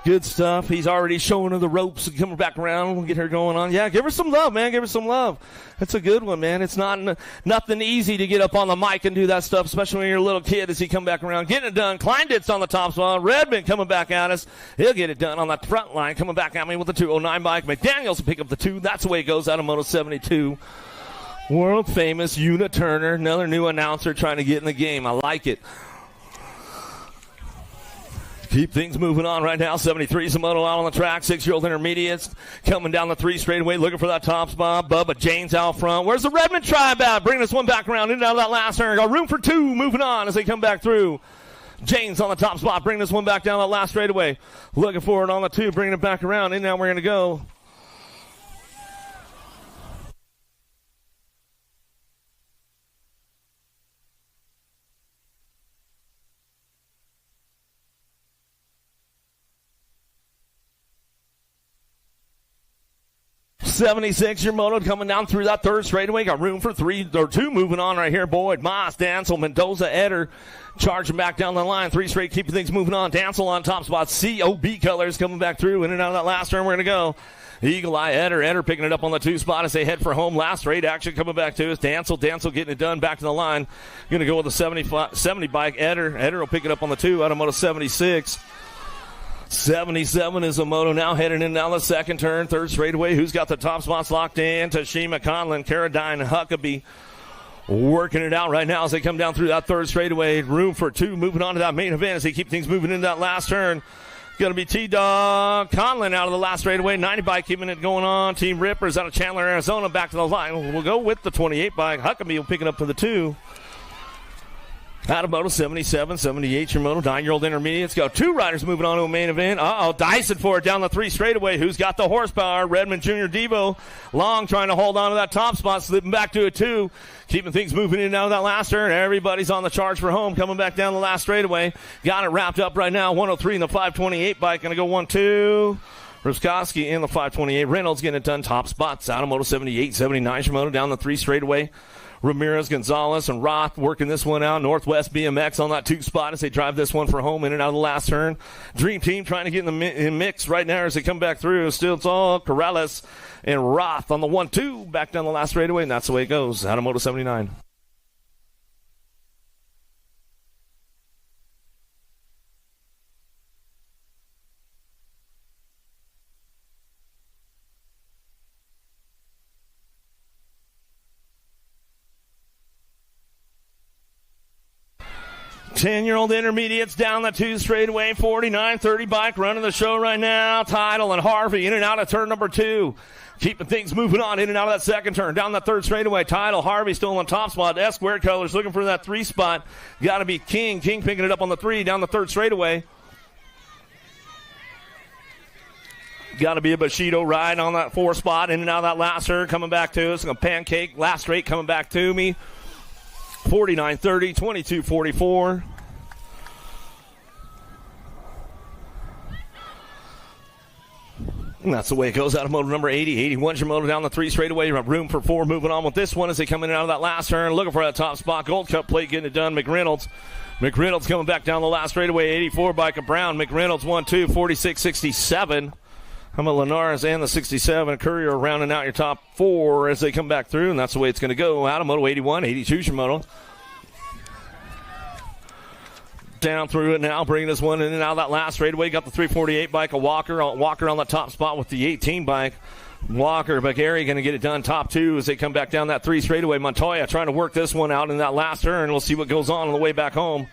Good stuff. He's already showing her the ropes and coming back around. We'll get her going on. Yeah, give her some love, man. Give her some love. That's a good one, man. It's nothing easy to get up on the mic and do that stuff, especially when you're a little kid as he come back around. Getting it done. Kleinditz on the top spot. Redman coming back at us. He'll get it done on that front line. Coming back at me with the 209 bike. McDaniels will pick up the 2. That's the way it goes out of Moto 72. World famous Una Turner. Another new announcer trying to get in the game. I like it. Keep things moving on right now. 73 is a moto out on the track. 6-year-old intermediates coming down the 3 straightaway, looking for that top spot. Bubba James out front. Where's the Redman tribe at? Bringing this one back around in and out of that last turn. Got room for 2. Moving on as they come back through. James on the top spot, bringing this one back down that last straightaway. Looking for it on the 2, bringing it back around. And now we're going to go. $76 moto coming down through that 3rd straightaway. Got room for 3 or 2 moving on right here. Boyd, Moss, Dancel, Mendoza, Eder charging back down the line. 3 straight, keeping things moving on. Dancel on top spot. COB colors coming back through. In and out of that last turn, we're going to go. Eagle Eye, Eder picking it up on the 2 spot as they head for home. Last straight action coming back to us. Dancel getting it done back to the line. Going to go with the 70 bike. Eder will pick it up on the 2 out of Moto 76. 77 is a moto now heading in down the 2nd turn, 3rd straightaway. Who's got the top spots locked in? Tashima Conlon, Caradine, Huckabee working it out right now as they come down through that 3rd straightaway. Room for 2 moving on to that main event as they keep things moving into that last turn. Going to be T-Dog Conlon out of the last straightaway. 90 bike keeping it going on. Team Rippers out of Chandler, Arizona back to the line. We'll go with the 28 bike. Huckabee will pick it up to the 2. Out of Moto 77, 78, your Moto 9-year-old intermediates. Got 2 riders moving on to a main event. Dyson for it down the 3 straightaway. Who's got the horsepower? Redman Jr. Devo. Long trying to hold on to that top spot, slipping back to a 2. Keeping things moving in and out of that last turn. Everybody's on the charge for home, coming back down the last straightaway. Got it wrapped up right now. 103 in the 528 bike. Going to go 1-2. Ruskowski in the 528. Reynolds getting it done. Top spots out of Moto 78, 79, your Moto down the 3 straightaway. Ramirez, Gonzalez, and Roth working this one out. Northwest BMX on that 2 spot as they drive this one for home in and out of the last turn. Dream Team trying to get in the mix right now as they come back through. Still it's all Corrales and Roth on the 1-2 back down the last straightaway, and that's the way it goes out of Moto 79. Ten-year-old intermediates down the 2 straightaway, 49-30 bike running the show right now. Tidal and Harvey in and out of turn number 2. Keeping things moving on in and out of that 2nd turn. Down the 3rd straightaway, Tidal, Harvey still on top spot. S-squared colors looking for that 3 spot. Got to be King. King picking it up on the 3 down the 3rd straightaway. Got to be a Bushido ride on that 4 spot. In and out of that last turn coming back to us. A pancake, last straight coming back to me. 49-30, 22-44. And that's the way it goes out of moto number 80. 81's your moto down the 3 straightaway. You have room for 4 moving on with this one as they come in and out of that last turn. Looking for that top spot. Gold Cup plate getting it done. McReynolds coming back down the last straightaway. 84 by Brown. McReynolds 1-2, 46-67. How about Linares and the 67? Courier rounding out your top 4 as they come back through, and that's the way it's going to go. Out of Moto 81, 82's your moto. Down through it now, bringing this one in and out of that last straightaway. Got the 348 bike, Walker on the top spot with the 18 bike. Walker, Bagari going to get it done top 2 as they come back down that 3 straightaway. Montoya trying to work this one out in that last turn. We'll see what goes on the way back home.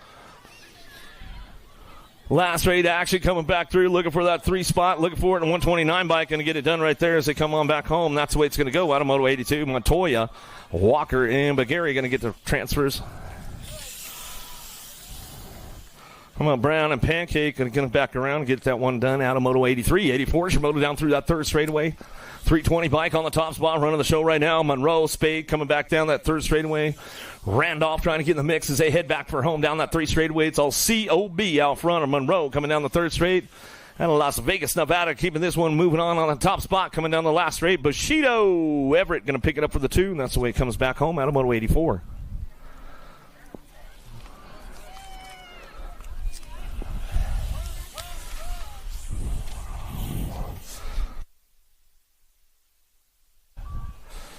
Last straight action coming back through, looking for that 3 spot, looking for it in a 129 bike, going to get it done right there as they come on back home. That's the way it's going to go. Out of Moto 82, Montoya, Walker, and Bagari going to get the transfers. How about Brown and Pancake going to get back around and get that one done. Out of Moto 83, 84 is your moto down through that 3rd straightaway. 320 bike on the top spot, running the show right now. Monroe, Spade coming back down that 3rd straightaway. Randolph trying to get in the mix as they head back for home down that 3 straightaway. It's all COB out front of Monroe coming down the 3rd straight. And Las Vegas, Nevada keeping this one moving on the top spot coming down the last straight. Bushido Everett going to pick it up for the 2, and that's the way it comes back home out of Moto 84.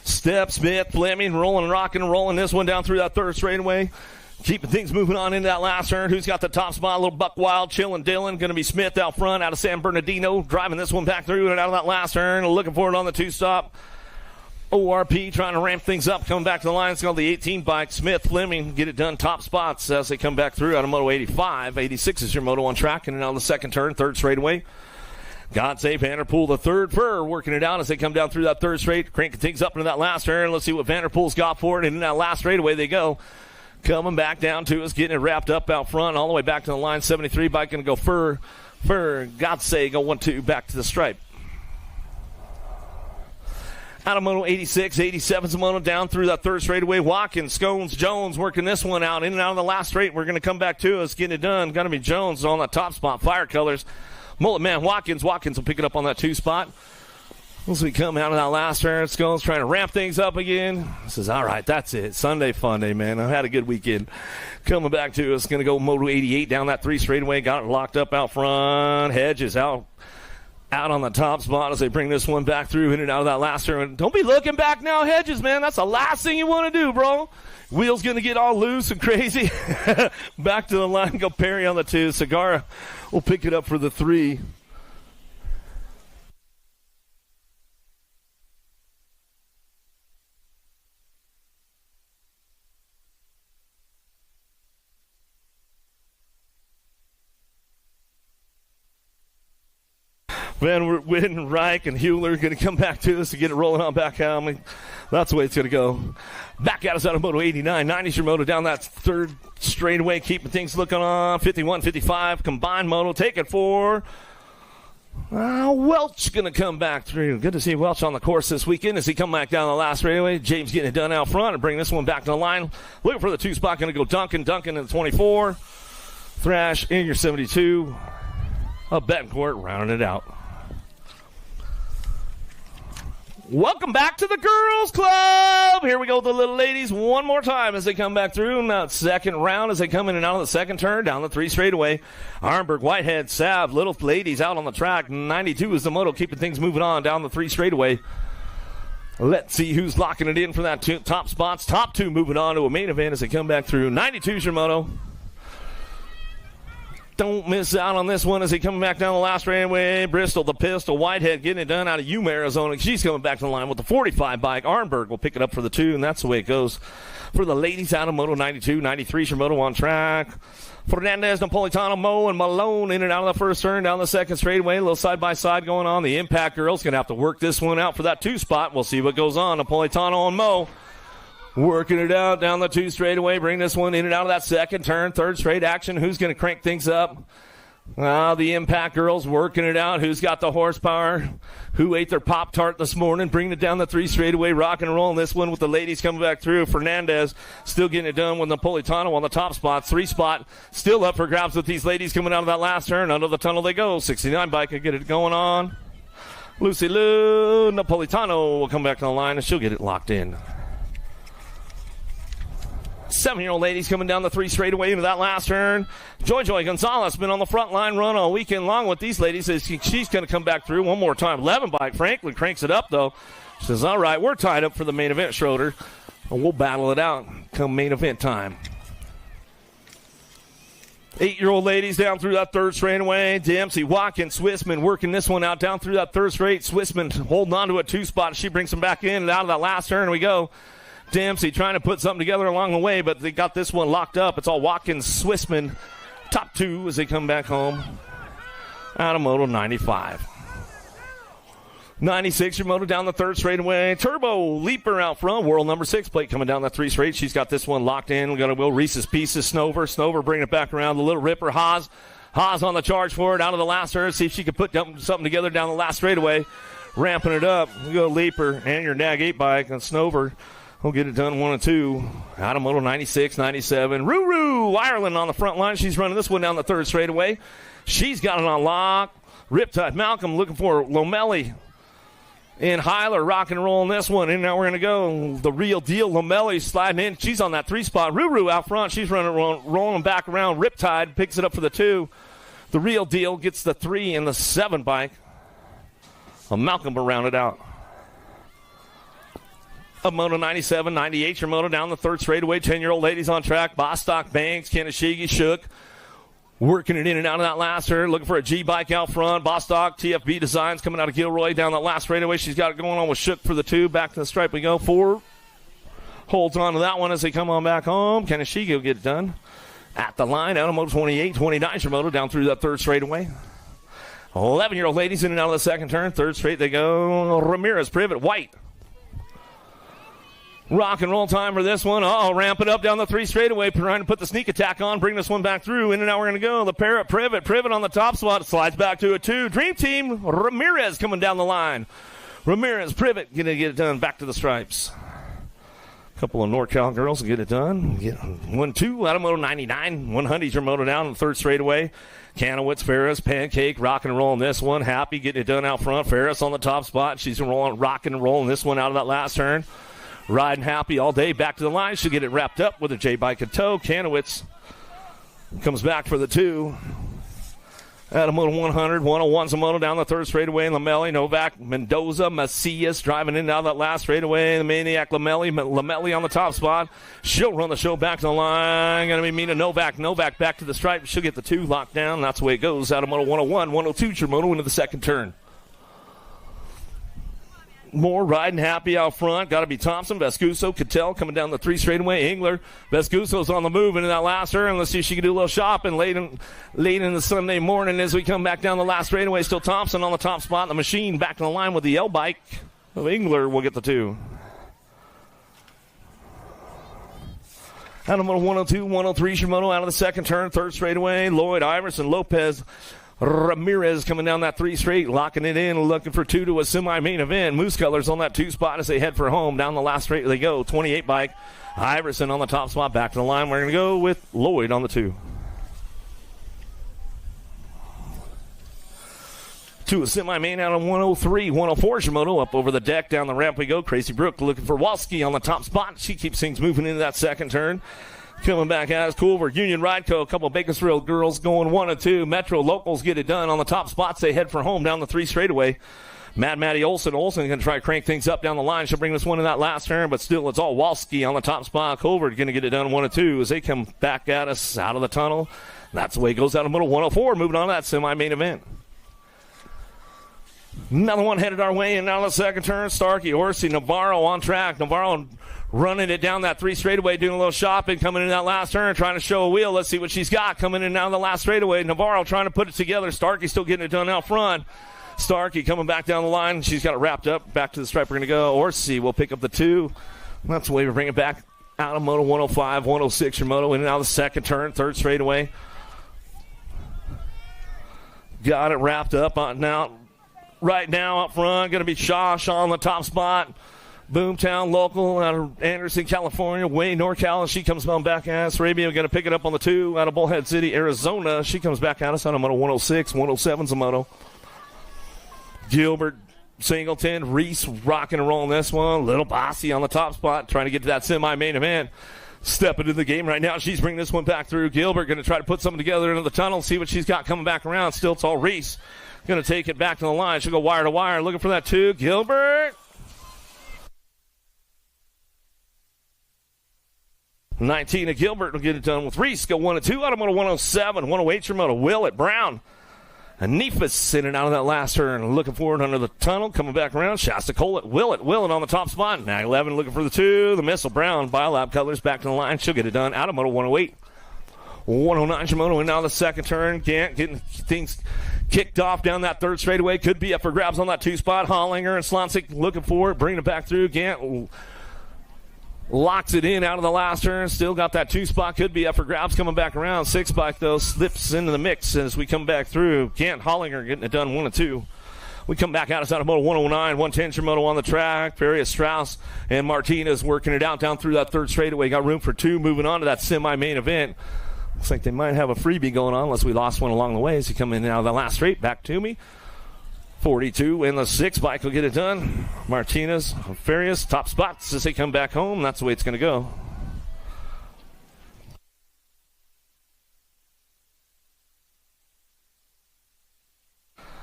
Step, Smith, Fleming, rolling and rocking and rolling this one down through that 3rd straightaway. Keeping things moving on into that last turn. Who's got the top spot? A little Buck Wild, chilling Dylan. Going to be Smith out front out of San Bernardino. Driving this one back through and out of that last turn. Looking for it on the 2-stop. ORP trying to ramp things up. Coming back to the line. It's called the 18 bike. Smith, Fleming get it done. Top spots as they come back through out of Moto 85. 86 is your moto on track. And on the 2nd turn, 3rd straightaway. God save Vanderpool, the 3rd Fur, working it out as they come down through that 3rd straight. Cranking things up into that last turn. Let's see what Vanderpool's got for it. And in that last straightaway they go. Coming back down to us, getting it wrapped up out front, all the way back to the line. 73 bike going to go Fur, God save, go 1-2 back to the stripe. Out of Moto 86, 87's a moto down through that 3rd straightaway. Watkins, Scones, Jones working this one out. In and out of the last straight. We're going to come back to us, getting it done. Going to be Jones on the top spot. Fire colors. Mullet man Watkins will pick it up on that 2 spot. As we come out of that last turn, Scones trying to ramp things up again. Says, all right, that's it. Sunday fun day, man. I had a good weekend. Coming back to us, going to go Moto 88 down that 3 straightaway. Got it locked up out front. Hedges out on the top spot as they bring this one back through in and out of that last turn. Don't be looking back now, Hedges, man. That's the last thing you want to do, bro. Wheels going to get all loose and crazy. Back to the line, go Perry on the 2. Segara will pick it up for the 3. Van Witten, Reich, and Hewler going to come back to us to get it rolling on back out. I mean, that's the way it's going to go. Back at us out of Moto 89. 90's your moto down that 3rd straightaway, keeping things looking on. 51, 55, combined moto. Take it for Welch going to come back through. Good to see Welch on the course this weekend as he come back down the last straightaway. James getting it done out front and bring this one back to the line. Looking for the 2 spot. Going to go Duncan in the 24. Thrash in your 72. Betancourt rounding it out. Welcome back to the Girls Club. Here we go with the little ladies one more time as they come back through. In that 2nd round as they come in and out of the 2nd turn down the 3 straightaway. Arnberg, Whitehead, Sav, little ladies out on the track. 92 is the moto, keeping things moving on down the 3 straightaway. Let's see who's locking it in for that top spots. Top 2 moving on to a main event as they come back through. 92 is your moto. Don't miss out on this one as they come back down the last straightaway. Bristol, the pistol, Whitehead getting it done out of Yuma, Arizona. She's coming back to the line with the 45 bike. Arnberg will pick it up for the 2, and that's the way it goes for the ladies out of Moto 92. 93 is your moto on track. Fernandez, Napolitano, Mo, and Malone in and out of the 1st turn down the 2nd straightaway. A little side-by-side going on. The Impact girls going to have to work this one out for that 2 spot. We'll see what goes on. Napolitano and Mo working it out down the 2 straightaway. Bring this one in and out of that 2nd turn. 3rd straight action. Who's going to crank things up? The Impact girls working it out. Who's got the horsepower? Who ate their Pop-Tart this morning? Bringing it down the 3 straightaway. Rock and rolling this one with the ladies coming back through. Fernandez still getting it done with Napolitano on the top spot. 3 spot still up for grabs with these ladies coming out of that last turn. Under the tunnel they go. 69 bike can get it going on. Lucy Lou Napolitano will come back to the line and she'll get it locked in. 7-year-old ladies coming down the 3 straightaway into that last turn. Joy Gonzalez been on the front line run all weekend long with these ladies. She's going to come back through one more time. 11 bike. Franklin cranks it up, though. She says, all right, we're tied up for the main event, Schroeder. And we'll battle it out come main event time. 8-year-old ladies down through that 3rd straightaway. Dempsey, Watkins, Swissman working this one out down through that 3rd straight. Swissman holding on to a 2 spot. She brings them back in and out of that last turn. We go. Dempsey trying to put something together along the way, but they got this one locked up. It's all Watkins, Swissman, top 2 as they come back home out of Moto 95. 96, your Moto down the 3rd straightaway. Turbo Leaper out front. World number 6 plate coming down that 3 straight. She's got this one locked in. We're going to go Reese's Pieces. Snover bringing it back around. The Little Ripper. Haas on the charge for it out of the last turn. See if she can put something together down the last straightaway. Ramping it up. We go Leaper and your Nag 8 bike and Snover. We'll get it done 1 and 2. Out of Moto 96, 97. Ruru Ireland on the front line. She's running this one down the 3rd straightaway. She's got it on lock. Riptide Malcolm looking for Lomelli. And Heiler rocking and rolling this one. And now we're going to go. The real deal. Lomelli sliding in. She's on that 3 spot. Ruru out front. She's rolling back around. Riptide picks it up for the 2. The real deal gets the 3 and the 7 bike. Malcolm will round it out. A Moto 97, 98, your Moto down the 3rd straightaway. 10-year-old ladies on track. Bostock, Banks, Kanashigi, Shook. Working it in and out of that last turn. Looking for a G bike out front. Bostock, TFB Designs coming out of Gilroy down that last straightaway. She's got it going on with Shook for the 2. Back to the stripe we go. 4 holds on to that one as they come on back home. Kanashigi will get it done. At the line, out of Moto 28, 29, your Moto down through that 3rd straightaway. 11-year-old ladies in and out of the 2nd turn. 3rd straight they go. Ramirez, Privet, White. Rock and roll time for this one. Ramp it up down the 3 straightaway. Trying to put the sneak attack on. Bring this one back through. In and out we're going to go. The Parrot Privet on the top spot. Slides back to a 2. Dream Team Ramirez coming down the line. Ramirez, Privet going to get it done. Back to the stripes. A couple of NorCal girls will get it done. Get 1-2 out of Moto 99. 100's your Moto down in the 3rd straightaway. Kanowitz, Ferris, Pancake, rock and roll in this one. Happy getting it done out front. Ferris on the top spot. She's rocking and rolling this one out of that last turn. Riding Happy all day. Back to the line. She'll get it wrapped up with a J-bike in tow. Kanowitz comes back for the 2. Out of Moto 100. 101's a Moto down the 3rd straightaway. Lamelli, Novak, Mendoza, Macias driving in and out of that last straightaway. The Maniac, Lamelli on the top spot. She'll run the show back to the line. Going to be Mina Novak. Novak back to the stripe. She'll get the 2 locked down. That's the way it goes. Out of Moto 101. 102's your Moto into the 2nd turn. More riding Happy out front. Got to be Thompson, Vescuso, Cattell coming down the 3 straightaway. Engler, Vescuso's on the move into that last turn. Let's see if she can do a little shopping late in the Sunday morning as we come back down the last straightaway. Still Thompson on the top spot. The Machine back in the line with the L bike of Engler will get the 2. Out of Moto 102, 103 Shimono out of the 2nd turn. 3rd straightaway. Lloyd, Iverson, Lopez, Ramirez coming down that 3 straight, locking it in, looking for 2 to a semi-main event. Moose Colors on that 2 spot as they head for home. Down the last straight they go. 28 bike. Iverson on the top spot. Back to the line. We're going to go with Lloyd on the 2. To a semi-main out of 103. 104 Shimono up over the deck. Down the ramp we go. Crazy Brook looking for Walski on the top spot. She keeps things moving into that 2nd turn. Coming back as Culver, Union Rideco, a couple of Bakersfield girls going 1 and 2. Metro Locals get it done on the top spots. They head for home down the 3 straightaway. Maddie Olson going to try to crank things up down the line. She'll bring this one in that last turn, but still it's all Walski on the top spot. Culver going to get it done 1 and 2 as they come back at us out of the tunnel. That's the way it goes out of Moto 104. Moving on to that semi-main event. Another one headed our way, and now the 2nd turn. Starkey, Horsey, Navarro on track. Navarro running it down that 3 straightaway, doing a little shopping, coming in that last turn, trying to show a wheel. Let's see what she's got coming in down the last straightaway. Navarro trying to put it together. Starkey still getting it done out front. Starkey coming back down the line. She's got it wrapped up. Back to the stripe we're going to go. Horsey will pick up the 2. That's the way we bring it back out of Moto 105, 106 your Moto, in and out of the 2nd turn, 3rd straightaway. Got it wrapped up now. Right now up front, going to be Shaw on the top spot. Boomtown local out of Anderson, California, way NorCal, and she comes on back at us. Arabia going to pick it up on the 2 out of Bullhead City, Arizona. She comes back at us on a Moto 106, 107's a Moto. Gilbert, Singleton, Reese rocking and rolling this one. Little Bossy on the top spot, trying to get to that semi-main event. stepping into the game right now. She's bringing this one back through. Gilbert going to try to put something together into the tunnel, see what she's got coming back around. Still, it's all Reese. Going to take it back to the line. She'll go wire to wire. Looking for that two. Gilbert. 19 of Gilbert will get it done with Reese. Go 1 and 2. Automoto 107. 108 your moto. Willett Brown. And Novice in and out of that last turn. Looking forward under the tunnel. Coming back around. Shasta Collett. Willett on the top spot. Now 11 looking for the two. The Missile Brown. Biolab Colors back to the line. She'll get it done. Automoto 108. 109 Shimono. And now the second turn. Gant getting things kicked off down that third straightaway. Could be up for grabs on that two spot. Hollinger and Slonsik looking for it. Bringing it back through. Gant locks it in out of the last turn. Still got that two spot. Could be up for grabs coming back around. Six bike, though, slips into the mix as we come back through. Gant Hollinger getting it done 1 and 2. We come back out of Moto 109, 110 Shimono on the track. Farias, Strauss, and Martinez working it out down through that third straightaway. Got room for two. Moving on to that semi-main event. Looks like they might have a freebie going on unless we lost one along the way as you come in and out of the last straight. Back to me. 42 in the six bike will get it done. Martinez, Farias, top spots as they come back home. That's the way it's going to go.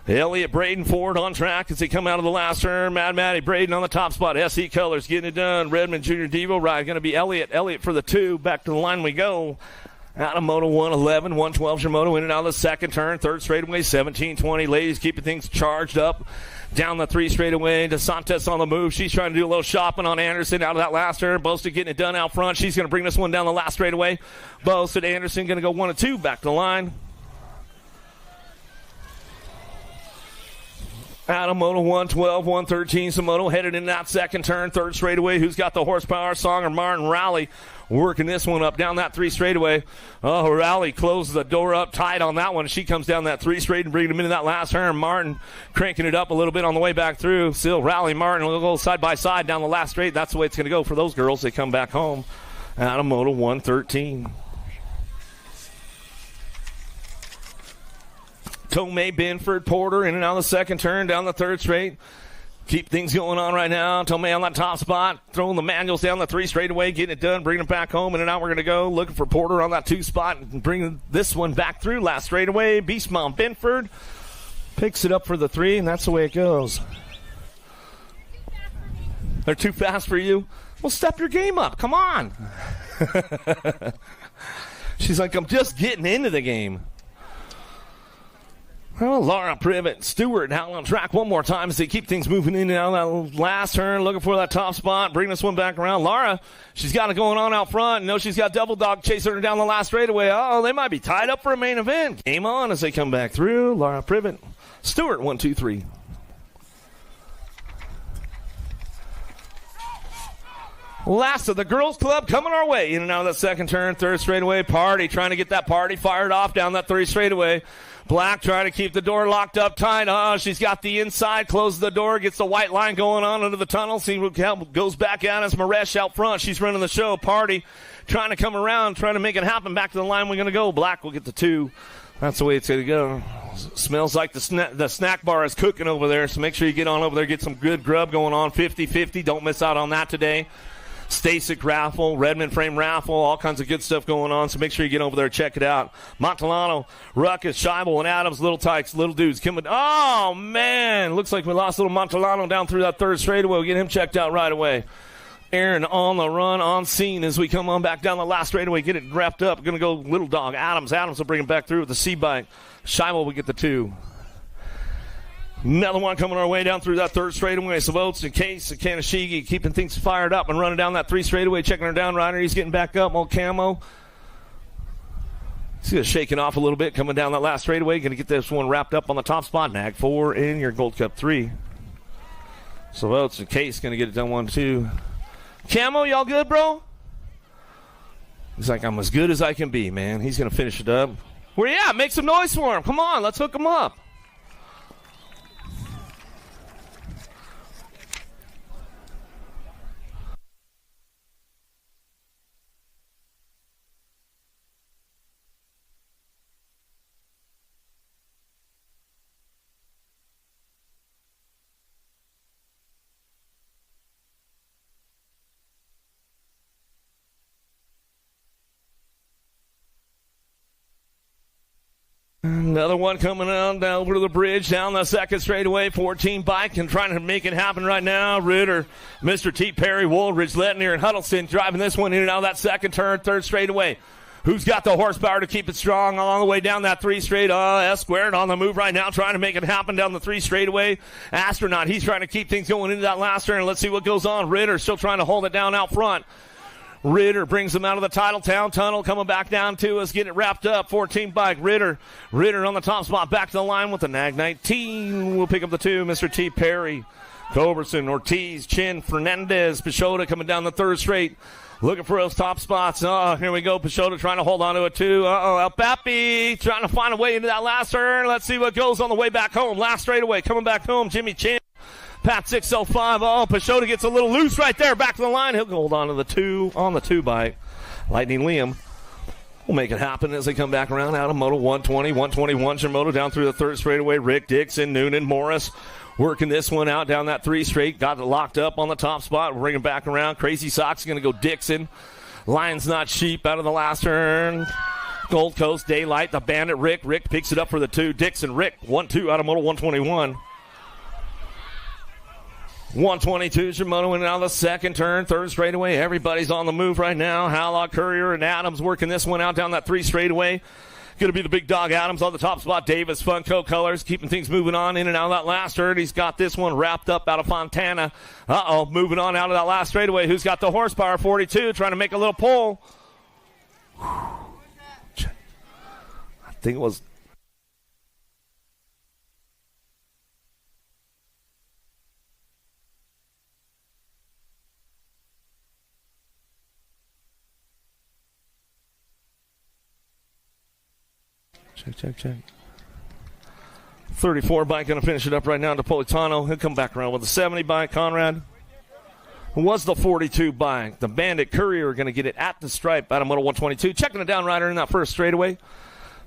Elliott Braden Ford on track as they come out of the last turn. Mad Matty Braden on the top spot. SE Colors getting it done. Redman Junior Devo ride going to be Elliott. Elliott for the two. Back to the line we go. Out of Moto 111, 112 Shimono in and out of the second turn. Third straightaway, 17-20. Ladies keeping things charged up. Down the three straightaway. DeSantis on the move. She's trying to do a little shopping on Anderson out of that last turn. Boasted getting it done out front. She's going to bring this one down the last straightaway. Boasted Anderson going to go 1 and 2. Back to the line. Out of Moto 112, 113 Shimono headed in that second turn. Third straightaway. Who's got the horsepower? Songer Martin Rowley working this one up down that three straightaway. Oh, Rowley closes the door up tight on that one. She comes down that three straight and bringing him into that last turn. Martin cranking it up a little bit on the way back through. Still Rowley, Martin will go side by side down the last straight. That's the way it's going to go for those girls. They come back home. Out of Moto 113. Tomei, Binford, Porter in and out of the second turn, down the third straight. Keep things going on right now. Tomei on that top spot, throwing the manuals down the three straightaway, getting it done, bringing it back home, in and out we're going to go. Looking for Porter on that two spot and bringing this one back through. Last straightaway, Beast Mom Binford picks it up for the three, and that's the way it goes. They're too fast for you? Well, step your game up. Come on. She's like, I'm just getting into the game. Well, Laura Privet, Stewart out on track one more time as they keep things moving in and out of that last turn, looking for that top spot, bring this one back around. Laura, she's got it going on out front. No, she's got Double Dog chasing her down the last straightaway. Oh, they might be tied up for a main event. Game on as they come back through. Laura Privet, Stewart, 1, 2, 3. Last of the girls club coming our way. In and out of that second turn, third straightaway. Party trying to get that party fired off down that third straightaway. Black trying to keep the door locked up tight. Oh, she's got the inside, closes the door, gets the white line going on under the tunnel. See what goes back out as Maresh out front. She's running the show. Party trying to come around, trying to make it happen. Back to the line we're going to go. Black will get the two. That's the way it's going to go. Smells like the snack bar is cooking over there, so make sure you get on over there, get some good grub going on. 50-50. Don't miss out on that today. Stasic raffle, Redman frame raffle, all kinds of good stuff going on, so make sure you get over there and check it out. Montalano, Ruckus, Scheibel, and Adams, Little Tykes, Little Dudes coming. Oh, man, looks like we lost little Montalano down through that third straightaway. We'll get him checked out right away. Aaron on the run, on scene as we come on back down the last straightaway, get it wrapped up. Going to go Little Dog, Adams will bring him back through with the C-bike. Scheibel will get the two. Another one coming our way down through that third straightaway. Savotes and Case and Kanashigi keeping things fired up and running down that three straightaway, checking her down. Ryder, he's getting back up. Old Camo. He's shaking off a little bit coming down that last straightaway. Going to get this one wrapped up on the top spot. Nag 4 in your Gold Cup 3. Savotes and Case going to get it done 1, 2. Camo, y'all good, bro? He's like, I'm as good as I can be, man. He's going to finish it up. Where you at? Make some noise for him. Come on, let's hook him up. Another one coming on down over to the bridge, down the second straightaway, 14 bike, and trying to make it happen right now. Ritter, Mr. T. Perry, Woolridge, Letnier, and Huddleston driving this one in and out of that second turn, third straightaway. Who's got the horsepower to keep it strong all the way down that three straight? S squared on the move right now, trying to make it happen down the three straightaway. Astronaut, he's trying to keep things going into that last turn. Let's see what goes on. Ritter still trying to hold it down out front. Ritter brings them out of the Titletown tunnel, coming back down to us, getting it wrapped up. 14 bike, Ritter on the top spot, back to the line with the Nag 19. We'll pick up the 2, Mr. T. Perry, Culberson, Ortiz, Chin, Fernandez, Peixoto coming down the third straight, looking for those top spots. Here we go, Peixoto trying to hold on to it too. El Papi trying to find a way into that last turn. Let's see what goes on the way back home. Last straightaway, coming back home, Jimmy Chin. Pat 605. Peixoto gets a little loose right there. Back to the line. He'll hold on to the 2 on the 2 bike. Lightning Liam will make it happen as they come back around out of Moto 120, 121. Shimoto down through the third straightaway. Rick Dixon, Noonan, Morris working this one out down that 3 straight. Got it locked up on the top spot. We're bringing back around. Crazy Sox going to go Dixon. Lions Not Sheep out of the last turn. Gold Coast, Daylight, the Bandit, Rick. Rick picks it up for the 2. Dixon, Rick, 1-2 out of Moto 121. 122, Shimoto in and out of the second turn, third straightaway. Everybody's on the move right now. Hallock, Courier, and Adams working this one out down that 3 straightaway. Going to be the big dog Adams on the top spot. Davis, Funko Colors, keeping things moving on in and out of that last turn. He's got this one wrapped up out of Fontana. Moving on out of that last straightaway. Who's got the horsepower? 42, trying to make a little pull. I think it was... Check. 34 bike going to finish it up right now to Politano. He'll come back around with the 70 bike. Conrad was the 42 bike. The Bandit Courier going to get it at the stripe out of Moto 122. Checking it down rider in that first straightaway.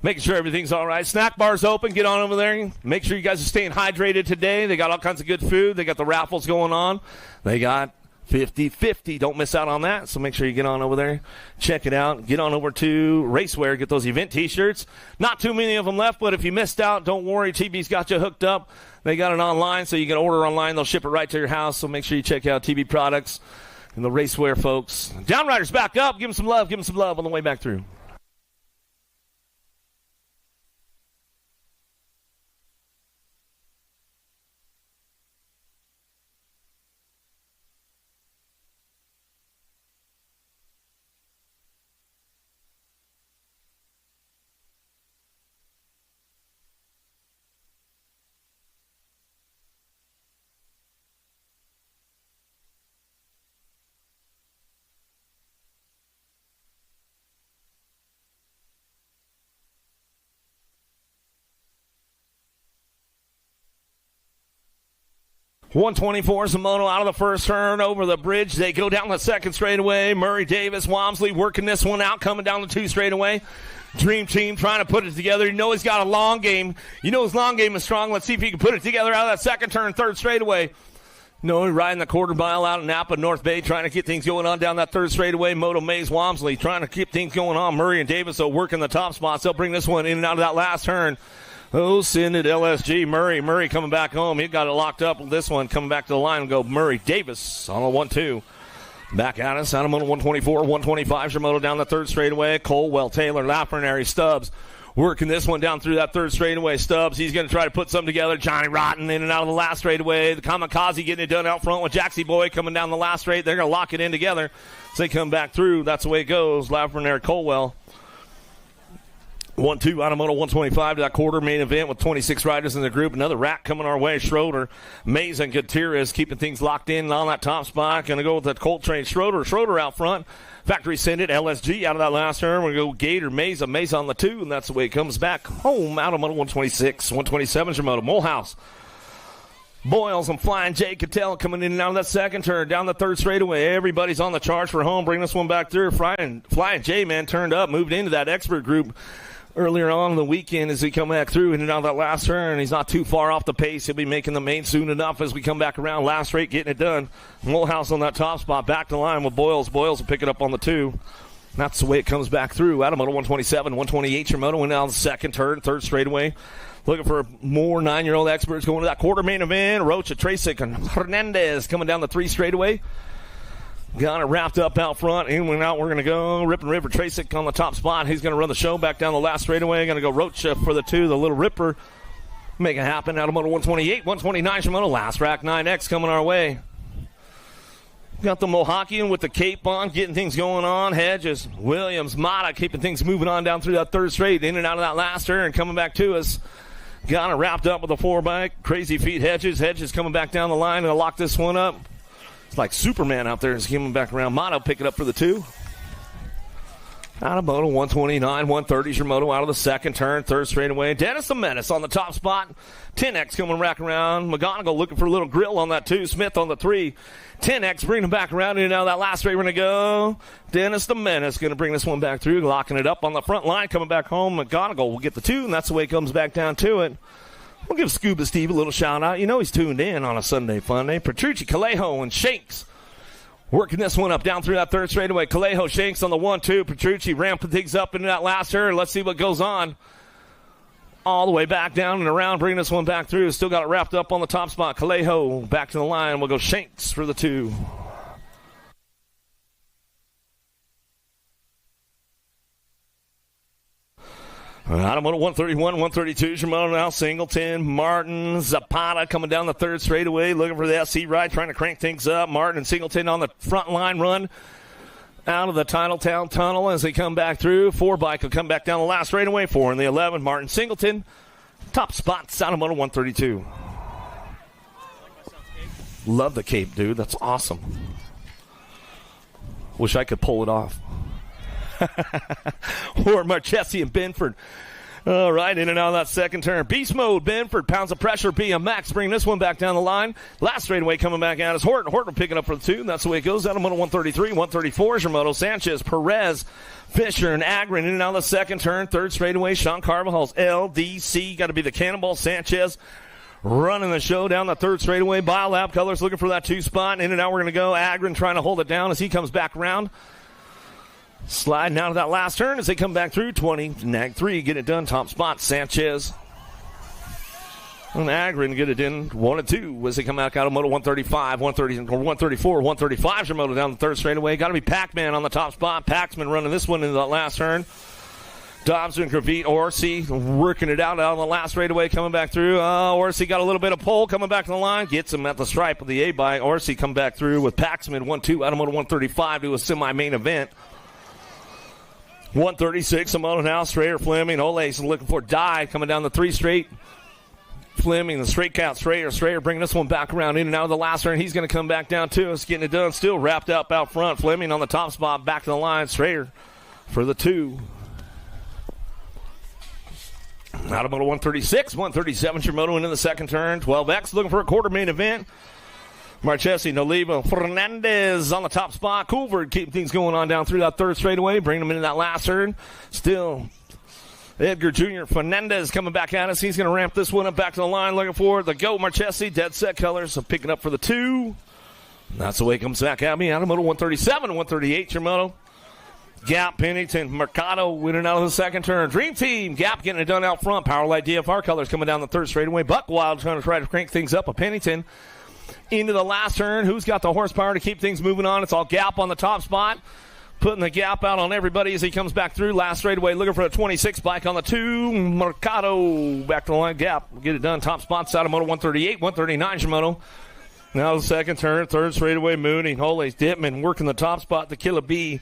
Making sure everything's all right. Snack bar's open. Get on over there. Make sure you guys are staying hydrated today. They got all kinds of good food. They got the raffles going on. They got 50-50. Don't miss out on that. So make sure you get on over there. Check it out. Get on over to Racewear. Get those event t-shirts. Not too many of them left, but if you missed out, don't worry. TB's got you hooked up. They got it online, so you can order online. They'll ship it right to your house. So make sure you check out TB Products and the Racewear folks. Downriders back up. Give them some love. Give them some love on the way back through. .124 Shimoto out of the first turn over the bridge. They go down the second straightaway. Murray, Davis, Walmsley working this one out, coming down the 2 straightaway. Dream Team trying to put it together. You know he's got a long game. You know his long game is strong. Let's see if he can put it together out of that second turn, third straightaway. No, riding the quarter mile out in Napa, North Bay, trying to get things going on down that third straightaway. Moto Mays, Walmsley trying to keep things going on. Murray and Davis are working the top spots. They'll bring this one in and out of that last turn. Send it LSG. Murray coming back home. He got it locked up with this one. Coming back to the line and go Murray. Davis on a 1-2. Back at us. Out of Moto 124, 125. Shimoto down the third straightaway. Colwell, Taylor, Lafrenary, Stubbs. Working this one down through that third straightaway. Stubbs, he's going to try to put something together. Johnny Rotten in and out of the last straightaway. The Kamikaze getting it done out front with Jaxie Boy coming down the last straight. They're going to lock it in together. So they come back through. That's the way it goes. Lafrenary, Colwell. 1-2 out of Moto 125 to that quarter main event with 26 riders in the group. Another rack coming our way. Schroeder, Mays, and Gutierrez keeping things locked in on that top spot. Going to go with that Coltrane. Schroeder out front. Factory send it. LSG out of that last turn. We're going to go Gator, Mays on the 2, and that's the way it comes back home out of Moto 126. 127 Shimoto. Molehouse. Boyles and Flying J. Cattell coming in and out of that second turn. Down the third straightaway. Everybody's on the charge for home. Bring this one back through. Flying J, man, turned up. Moved into that expert group earlier on in the weekend as we come back through and out of that last turn. He's not too far off the pace. He'll be making the main soon enough as we come back around. Last straight, getting it done. Molehouse on that top spot. Back to line with Boyles. Boyles will pick it up on the 2. That's the way it comes back through. Out of moto 127, 128, your moto went down the second turn, third straightaway. Looking for more 9-year-old experts going to that quarter main event. Rocha, Tracek, and Hernandez coming down the 3 straightaway. Got it wrapped up out front. In and out, we're going to go. Ripping River, Tracek on the top spot. He's going to run the show back down the last straightaway. Going to go Rocha for the 2, the Little Ripper. Make it happen. Out of moto 128, 129, Shimano. Last rack 9X coming our way. Got the Mohakian with the cape on, getting things going on. Hedges, Williams, Mata keeping things moving on down through that third straight, in and out of that last turn, coming back to us. Got it wrapped up with a 4-bike. Crazy feet, Hedges coming back down the line and lock this one up. It's like Superman out there. He's coming back around. Mata picking up for the 2. Out of moto 129, 130's your moto out of the second turn, third straightaway. Dennis the Menace on the top spot. 10X coming back around. McGonigal looking for a little grill on that 2. Smith on the 3. 10X bringing him back around. And now that last straight we're going to go. Dennis the Menace going to bring this one back through, locking it up on the front line, coming back home. McGonigal will get the 2, and that's the way it comes back down to it. We'll give Scuba Steve a little shout out. You know he's tuned in on a Sunday fun day. Petrucci, Callejo, and Shanks working this one up down through that third straightaway. Callejo, Shanks on the 1-2. Petrucci ramping things up into that last turn. Let's see what goes on. All the way back down and around, bringing this one back through. Still got it wrapped up on the top spot. Callejo back to the line. We'll go Shanks for the 2. Out of moto 131, 132, Shimano now. Singleton, Martin, Zapata coming down the third straightaway, looking for the SC ride, trying to crank things up. Martin and Singleton on the front line run out of the Titletown tunnel as they come back through. 4-bike will come back down the last straightaway. 4 in the 11, Martin, Singleton. Top spots out of moto 132. Love the cape, dude. That's awesome. Wish I could pull it off. Or Marchesi and Benford. All right, in and out of that second turn. Beast mode, Benford, pounds of pressure. BMX bringing this one back down the line. Last straightaway coming back out is Horton. Horton picking up for the 2. That's the way it goes. Out of moto 133, 134 is your moto. Sanchez, Perez, Fisher, and Agrin in and out of the second turn. Third straightaway, Sean Carvajal's LDC. Got to be the Cannonball. Sanchez running the show down the third straightaway. Biolab Colors looking for that 2 spot. In and out we're going to go. Agrin trying to hold it down as he comes back around. Sliding out of that last turn as they come back through. 20, nag 3, get it done. Top spot, Sanchez. And Agrin get it in 1 and 2 as they come out of moto 135, 134, 135 your moto down the third straightaway. Got to be Pac-Man on the top spot. Paxman running this one into that last turn. Dobson, Gravit, Orsi working it out of the last straightaway coming back through. Orsi got a little bit of pull coming back to the line. Gets him at the stripe of the A-bike. Orsi come back through with Paxman 1-2 out of moto 135 to a semi-main event. 136, a moto now. Strayer, Fleming, Ole's looking for Dye coming down the 3 straight. Fleming, the straight count, Strayer bringing this one back around in and out of the last turn. He's going to come back down to us, getting it done. Still wrapped up out front. Fleming on the top spot, back to the line. Strayer for the 2. Out of moto 136, 137, your moto into the second turn. 12X looking for a quarter main event. Marchesi, Noliva, Fernandez on the top spot. Coolford keeping things going on down through that third straightaway, bringing them into that last turn. Still, Edgar Jr. Fernandez coming back at us. He's going to ramp this one up back to the line, looking for the go. Marchesi, dead set colors, so picking up for the 2. That's the way it comes back at me. Out of moto 137, 138, your moto. Gap, Pennington, Mercado winning out of the second turn. Dream Team, Gap getting it done out front. Powerlight DFR colors coming down the third straightaway. Buckwild trying to try to crank things up. A Pennington into the last turn. Who's got the horsepower to keep things moving on? It's all Gap on the top spot. Putting the gap out on everybody as he comes back through. Last straightaway looking for a 26 bike on the 2. Mercado back to the line. Gap. Get it done. Top spots out of moto 138, 139 Shimano. Now the second turn. Third straightaway Mooney. Holy Dittman working the top spot to kill a bee.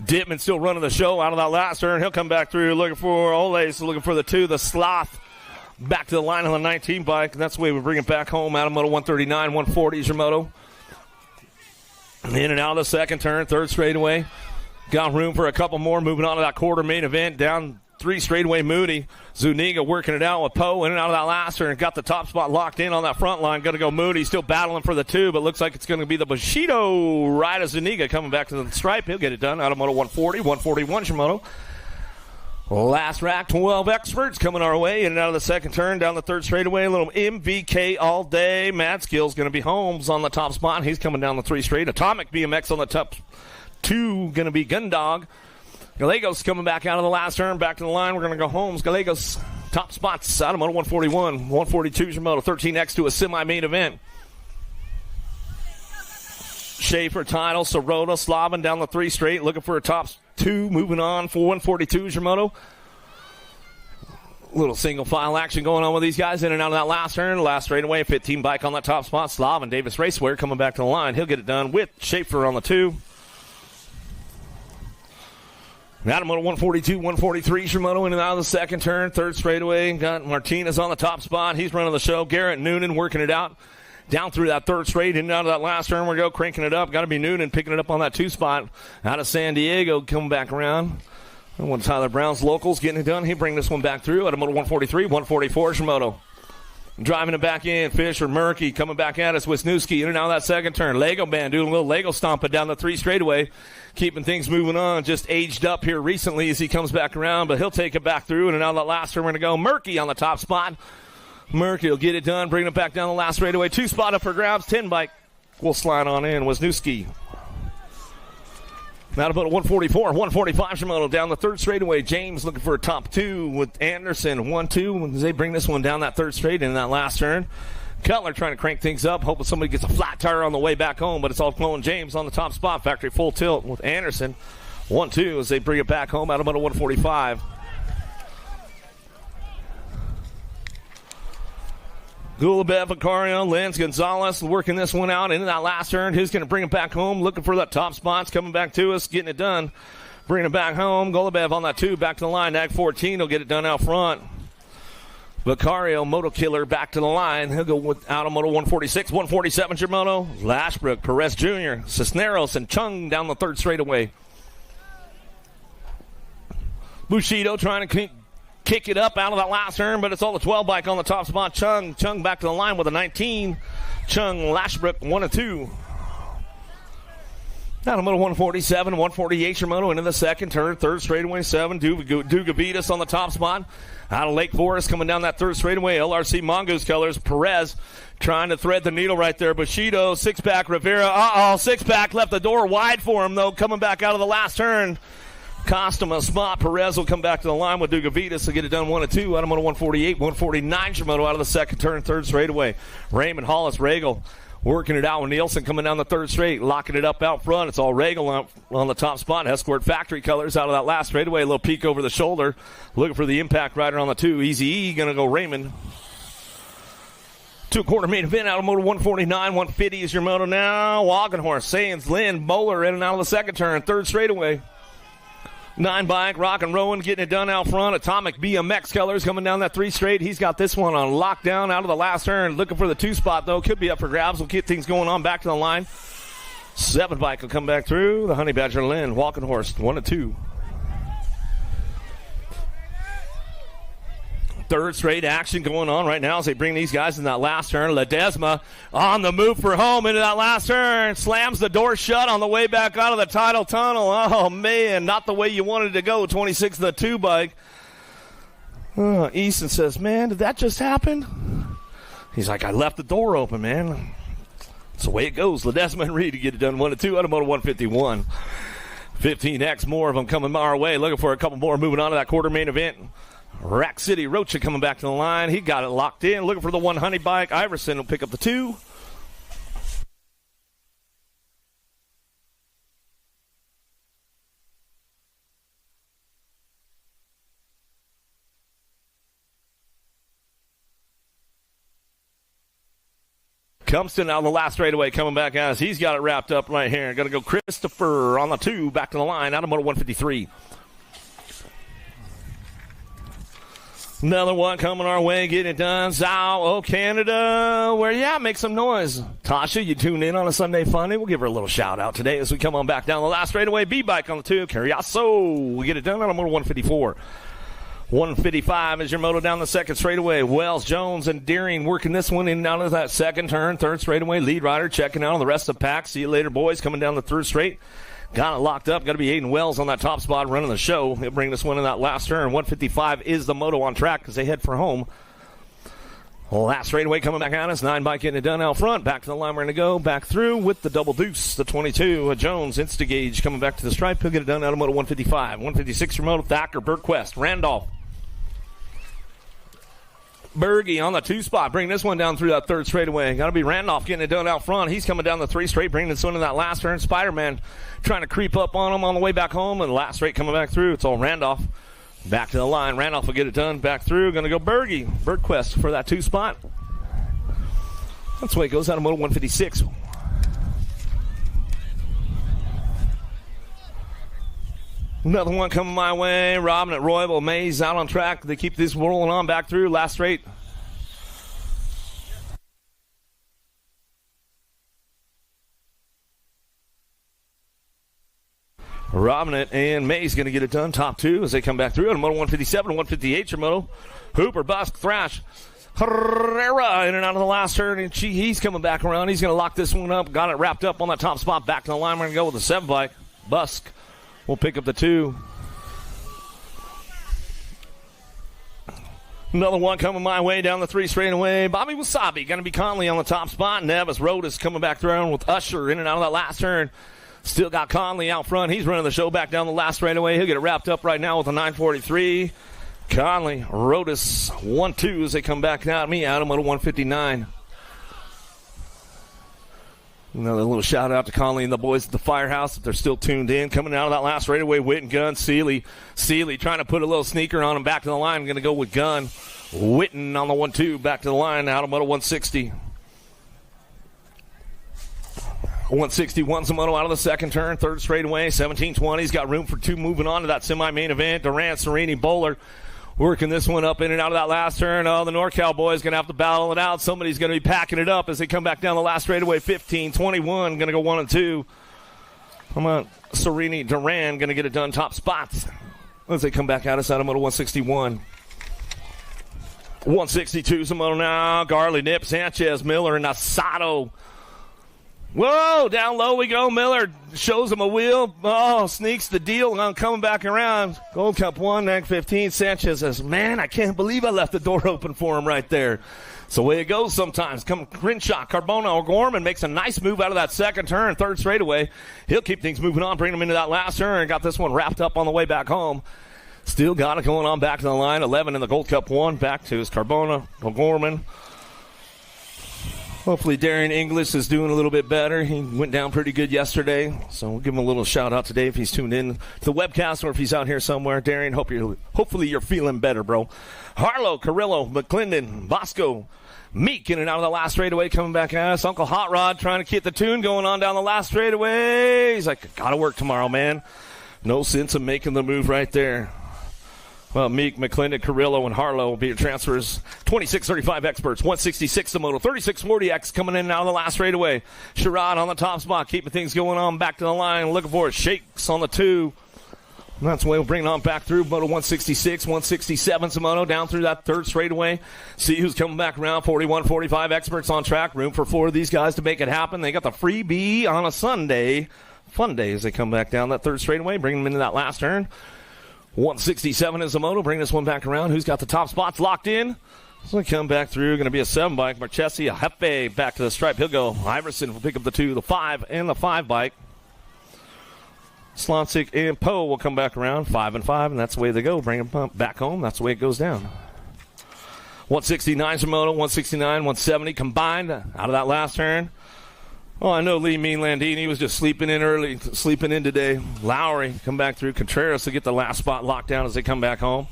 Dittman still running the show out of that last turn. He'll come back through looking for Ole's, looking for the 2. The Sloth back to the line on the 19 bike. That's the way we bring it back home out of moto 139, 140 is your moto. In and out of the second turn, third straightaway. Got room for a couple more. Moving on to that quarter main event. Down 3 straightaway Moody. Zuniga working it out with Poe in and out of that last turn. Got the top spot locked in on that front line. Going to go Moody. Still battling for the 2, but looks like it's going to be the Bushido ride of Zuniga coming back to the stripe. He'll get it done out of moto 140, 141 Shimoto. Last rack, 12 experts coming our way in and out of the second turn, down the third straightaway. A little MVK all day. Mad Skill's going to be Holmes on the top spot. He's coming down the 3 straight. Atomic BMX on the top 2, going to be Gundog. Gallegos coming back out of the last turn, back to the line. We're going to go Holmes. Gallegos, top spots out of moto 141. 142 is your moto. 13X to a semi-main event. Schaefer, Tidal, Sirota, Slavin down the 3 straight, looking for a top 2. Moving on for 142 is your moto. Little single file action going on with these guys in and out of that last turn. Last straightaway, 15 bike on that top spot. Slavin, Davis Raceware coming back to the line. He'll get it done with Schaefer on the 2. Now to moto 142, 143 is your moto in and out of the second turn. Third straightaway, got Martinez on the top spot. He's running the show. Garrett Noonan working it out. Down through that third straight, in and out of that last turn we go, cranking it up. Got to be Noonan picking it up on that 2 spot. Out of San Diego, coming back around. And when Tyler Brown's locals getting it done, he bring this one back through at a moto 143, 144 Shimoto. Driving it back in, Fisher, Murky coming back at us. Wisniewski in and out of that second turn. Lego Band doing a little Lego stomping down the 3 straightaway, keeping things moving on. Just aged up here recently as he comes back around, but he'll take it back through. And out of that last turn, we're going to go Murky on the top spot. Murky will get it done, bring it back down the last straightaway. 2 spot up for grabs, 10 bike. We'll slide on in. Wisniewski. Now about a 144, 145 Shimoto down the third straightaway. James looking for a top 2 with Anderson. 1-2 as they bring this one down that third straight in that last turn. Cutler trying to crank things up, hoping somebody gets a flat tire on the way back home, but it's all flowing. James on the top spot, factory full tilt with Anderson. 1-2 as they bring it back home out of about a 145. Gulabev, Vicario, Lenz, Gonzalez working this one out into that last turn. Who's going to bring it back home? Looking for that top spots, coming back to us, getting it done. Bringing it back home. Gulabev on that 2, back to the line. Nag 14 will get it done out front. Vicario, Moto Killer, back to the line. He'll go with out of Moto 146, 147 Shimoto. Lashbrook, Perez Jr., Cisneros, and Chung down the third straightaway. Bushido trying to kick it up out of that last turn, but it's all the 12 bike on the top spot. Chung back to the line with a 19. Chung, Lashbrook, 1-2. Down to moto 147, 148 Shimoto into the second turn. Third straightaway, 7. Dugavitas on the top spot. Out of Lake Forest coming down that third straightaway. LRC Mongoose colors. Perez trying to thread the needle right there. Bushido, 6-pack. Rivera. 6-pack left the door wide for him, though, coming back out of the last turn. Cost him a spot. Perez will come back to the line with Dugavitas to get it done 1-2. Out of moto 148, 149 Shimoto out of the second turn, third straightaway. Raymond Hollis, Regal working it out with Nielsen coming down the third straight, locking it up out front. It's all Regal on the top spot. Escort factory colors out of that last straightaway. A little peek over the shoulder. Looking for the impact rider on the 2. Easy E going to go Raymond. 2-quarter main event out of moto 149, 150 is your moto now. Wagenhorse, Sands, Lynn, Bowler in and out of the second turn, third straightaway. 9 bike, Rock and Rowan getting it done out front. Atomic BMX colors coming down that 3 straight. He's got this one on lockdown out of the last turn. Looking for the 2 spot, though. Could be up for grabs. We'll keep things going on. Back to the line. 7 bike will come back through. The Honey Badger Lynn, Walking Horse, 1-2. Third straight action going on right now as they bring these guys in that last turn. Ledesma on the move for home into that last turn. Slams the door shut on the way back out of the tidal tunnel. Oh, man, not the way you wanted to go. 26 the 2 bike. Easton says, man, did that just happen? He's like, I left the door open, man. That's the way it goes. Ledesma and Reed to get it done 1-2 out of moto 151. 15X, more of them coming our way. Looking for a couple more moving on to that quarter main event. Rack City Rocha coming back to the line. He got it locked in. Looking for the 1 Honey bike. Iverson will pick up the 2. Cumpston out of the last straightaway coming back as he's got it wrapped up right here. Going to go Christopher on the 2. Back to the line out of moto 153. Another one coming our way, getting it done. Zhao, Canada, where you at? Make some noise. Tasha, you tune in on a Sunday Funday. We'll give her a little shout out today as we come on back down the last straightaway. B-bike on the 2. Carriazo, we get it done on moto 154. 155 is your moto down the second straightaway. Wells, Jones, and Deering working this one in and out of that second turn. Third straightaway, lead rider checking out on the rest of the pack. See you later, boys, coming down the third straight. Got it locked up. Got to be Aiden Wells on that top spot running the show. He'll bring this one in that last turn. 155 is the moto on track as they head for home. Last straightaway coming back at us. 9 bike getting it done out front. Back to the line. We're going to go back through with the double deuce. The 22, Jones, Instagage coming back to the stripe. He'll get it done out of moto 155. 156 for moto. Thacker, Bergquist, Randolph. Berge on the 2 spot, bringing this one down through that 3rd straightaway. Got to be Randolph getting it done out front. He's coming down the 3 straight, bringing this one in that last turn. Spider-Man trying to creep up on him on the way back home, and last straight coming back through. It's all Randolph. Back to the line. Randolph will get it done back through. Going to go Berge, Bergquist for that 2 spot. That's the way it goes out of moto 156. Another one coming my way. Robin at Royal Mays out on track. They keep this rolling on back through. Last straight. Robin and Mays going to get it done. Top 2 as they come back through. On moto 157 and 158 your moto. Hooper, Busk, Thrash. Herrera in and out of the last turn. And he's coming back around. He's going to lock this one up. Got it wrapped up on that top spot. Back to the line. We're going to go with the 7 bike. Busk will pick up the 2. Another one coming my way down the 3 straightaway. Bobby Wasabi going to be Conley on the top spot. Nevis Rodas coming back through with Usher in and out of that last turn. Still got Conley out front. He's running the show back down the last straightaway. He'll get it wrapped up right now with a 943. Conley, Rodas, 1-2 as they come back out. Me out of moto 159. Another little shout out to Conley and the boys at the Firehouse if they're still tuned in. Coming out of that last straightaway, Witten, Gunn, Seeley trying to put a little sneaker on him. Back to the line. Going to go with Gunn. Witten on the 1-2. Back to the line out of moto 160. 161's the moto out of the 2nd turn. 3rd straightaway. 1720's got room for 2 moving on to that semi-main event. Durant, Serini, Bowler working this one up in and out of that last turn. Oh, the NorCal boys going to have to battle it out. Somebody's going to be packing it up as they come back down the last straightaway. 15-21, going to go 1 and 2. Come on, Serini, Duran going to get it done. Top spots as they come back at us out of moto 161. 162's the moto now. Garley, Nip, Sanchez, Miller, and Asado. Whoa, down low we go. Miller shows him a wheel. Oh, sneaks the deal on coming back around. Gold Cup 1, nag 15. Sanchez says, man, I can't believe I left the door open for him right there. It's the way it goes sometimes. Come Crenshaw, Carbona, O'Gorman makes a nice move out of that 2nd turn, 3rd straightaway. He'll keep things moving on, bring him into that last turn. Got this one wrapped up on the way back home. Still got it going on back to the line. 11 in the Gold Cup 1. Back to his Carbona, O'Gorman. Hopefully Darian English is doing a little bit better. He went down pretty good yesterday, so we'll give him a little shout-out today if he's tuned in to the webcast or if he's out here somewhere. Darian, hopefully you're feeling better, bro. Harlow, Carrillo, McClendon, Bosco, Meek in and out of the last straightaway coming back at us. Uncle Hot Rod trying to keep the tune going on down the last straightaway. He's like, gotta work tomorrow, man. No sense of making the move right there. Well, Meek, McClendon, Carrillo, and Harlow will be your transfers. 26-35 experts. 166 the moto. 36-40X coming in and out of the last straightaway. Sherrod on the top spot, keeping things going on. Back to the line. Looking for it. Shakes on the 2. And that's the way we'll bring it on back through. Moto 166, 167 Moto down through that 3rd straightaway. See who's coming back around. 41-45 experts on track. Room for 4 of these guys to make it happen. They got the freebie on a Sunday. Fun day as they come back down that 3rd straightaway. Bring them into that last turn. 167 is the moto. Bring this one back around. Who's got the top spots locked in? So we come back through. Going to be a 7 bike. Marchesi, a Hefe back to the stripe. He'll go. Iverson will pick up the 2, the 5, and the 5 bike. Slonsick and Poe will come back around. 5 and 5, and that's the way they go. Bring them back home. That's the way it goes down. 169 is the moto. 169, 170 combined out of that last turn. Oh, I know Lee Mean Landini was just sleeping in today. Lowry come back through. Contreras to get the last spot locked down as they come back home.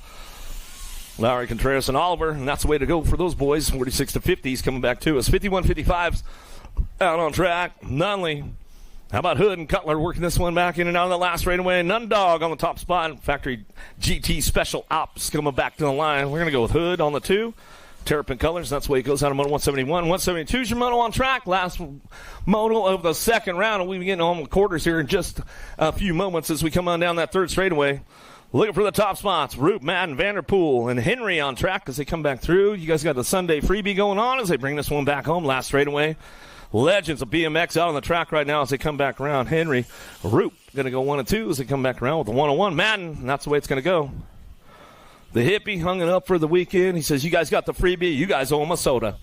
Lowry, Contreras, and Oliver, and that's the way to go for those boys. 46-50s coming back to us. 51-55s out on track. Nunley. How about Hood and Cutler working this one back in and out of the last straightaway? Nundog on the top spot. Factory GT Special Ops coming back to the line. We're going to go with Hood on the 2. Terrapin Colors, that's the way it goes out of moto 171. 172 is your moto on track. Last moto of the 2nd round. We'll be getting on the quarters here in just a few moments as we come on down that 3rd straightaway. Looking for the top spots. Root, Madden, Vanderpool, and Henry on track as they come back through. You guys got the Sunday freebie going on as they bring this one back home. Last straightaway. legends of BMX out on the track right now as they come back around. Henry Roop going to go 1 and 2 as they come back around with the 101. Madden, and that's the way it's going to go. The hippie hung it up for the weekend. He says, you guys got the freebie. You guys owe him a soda.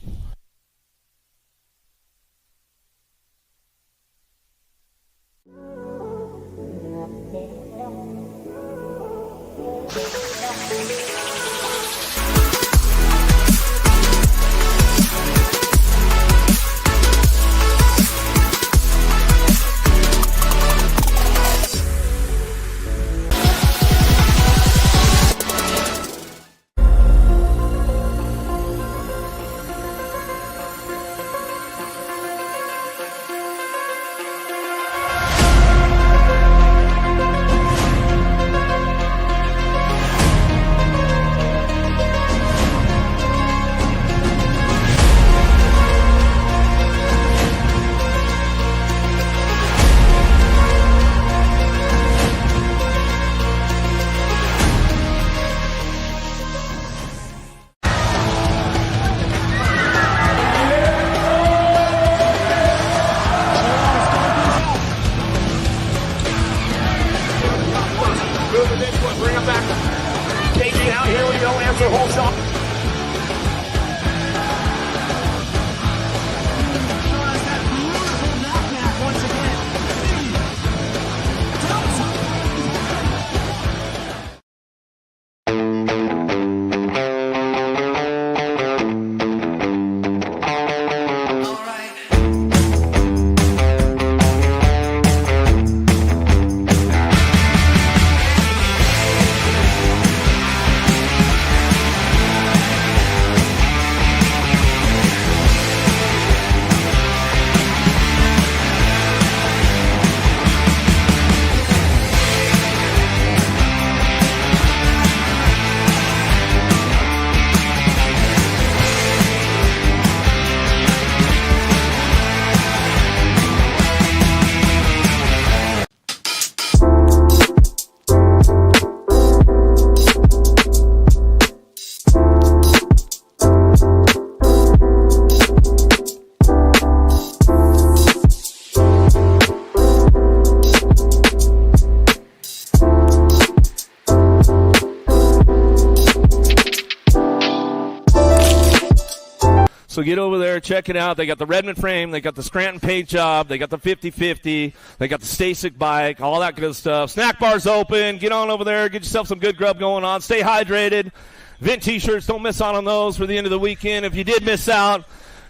So get over there, check it out. They got the Redman frame. They got the Scranton paint job. They got the 50/50. They got the Stasic bike, all that good stuff. Snack bar's open. Get on over there. Get yourself some good grub going on. Stay hydrated. Vent T-shirts, don't miss out on those for the end of the weekend. If you did miss out,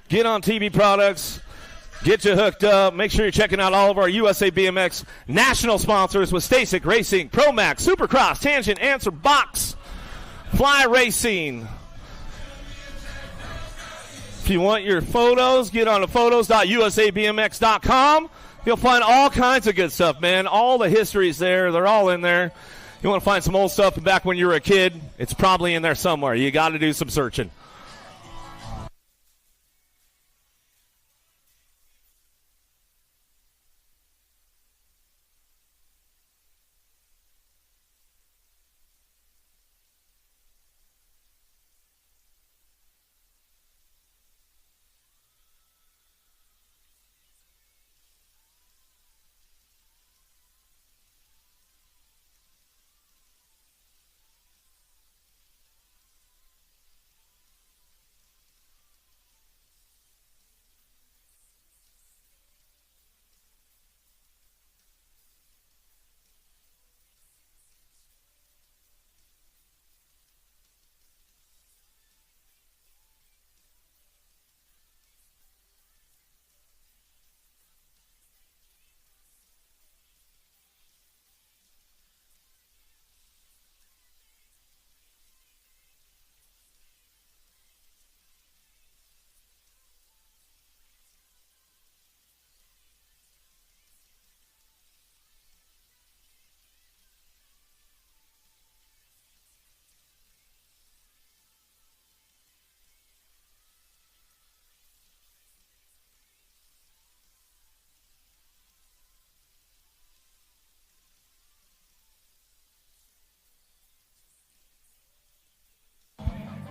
get on TV products. Get you hooked up. Make sure you're checking out all of our USA BMX national sponsors with Stasic Racing, Promax, Supercross, Tangent, Answer, Box, Fly Racing. If you want your photos, get on to photos.usabmx.com. You'll find all kinds of good stuff, man. All the history's there. They're all in there. You want to find some old stuff back when you were a kid, it's probably in there somewhere. You got to do some searching.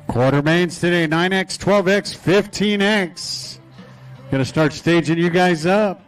Quarter mains today, 9X, 12X, 15X. Going to start staging you guys up.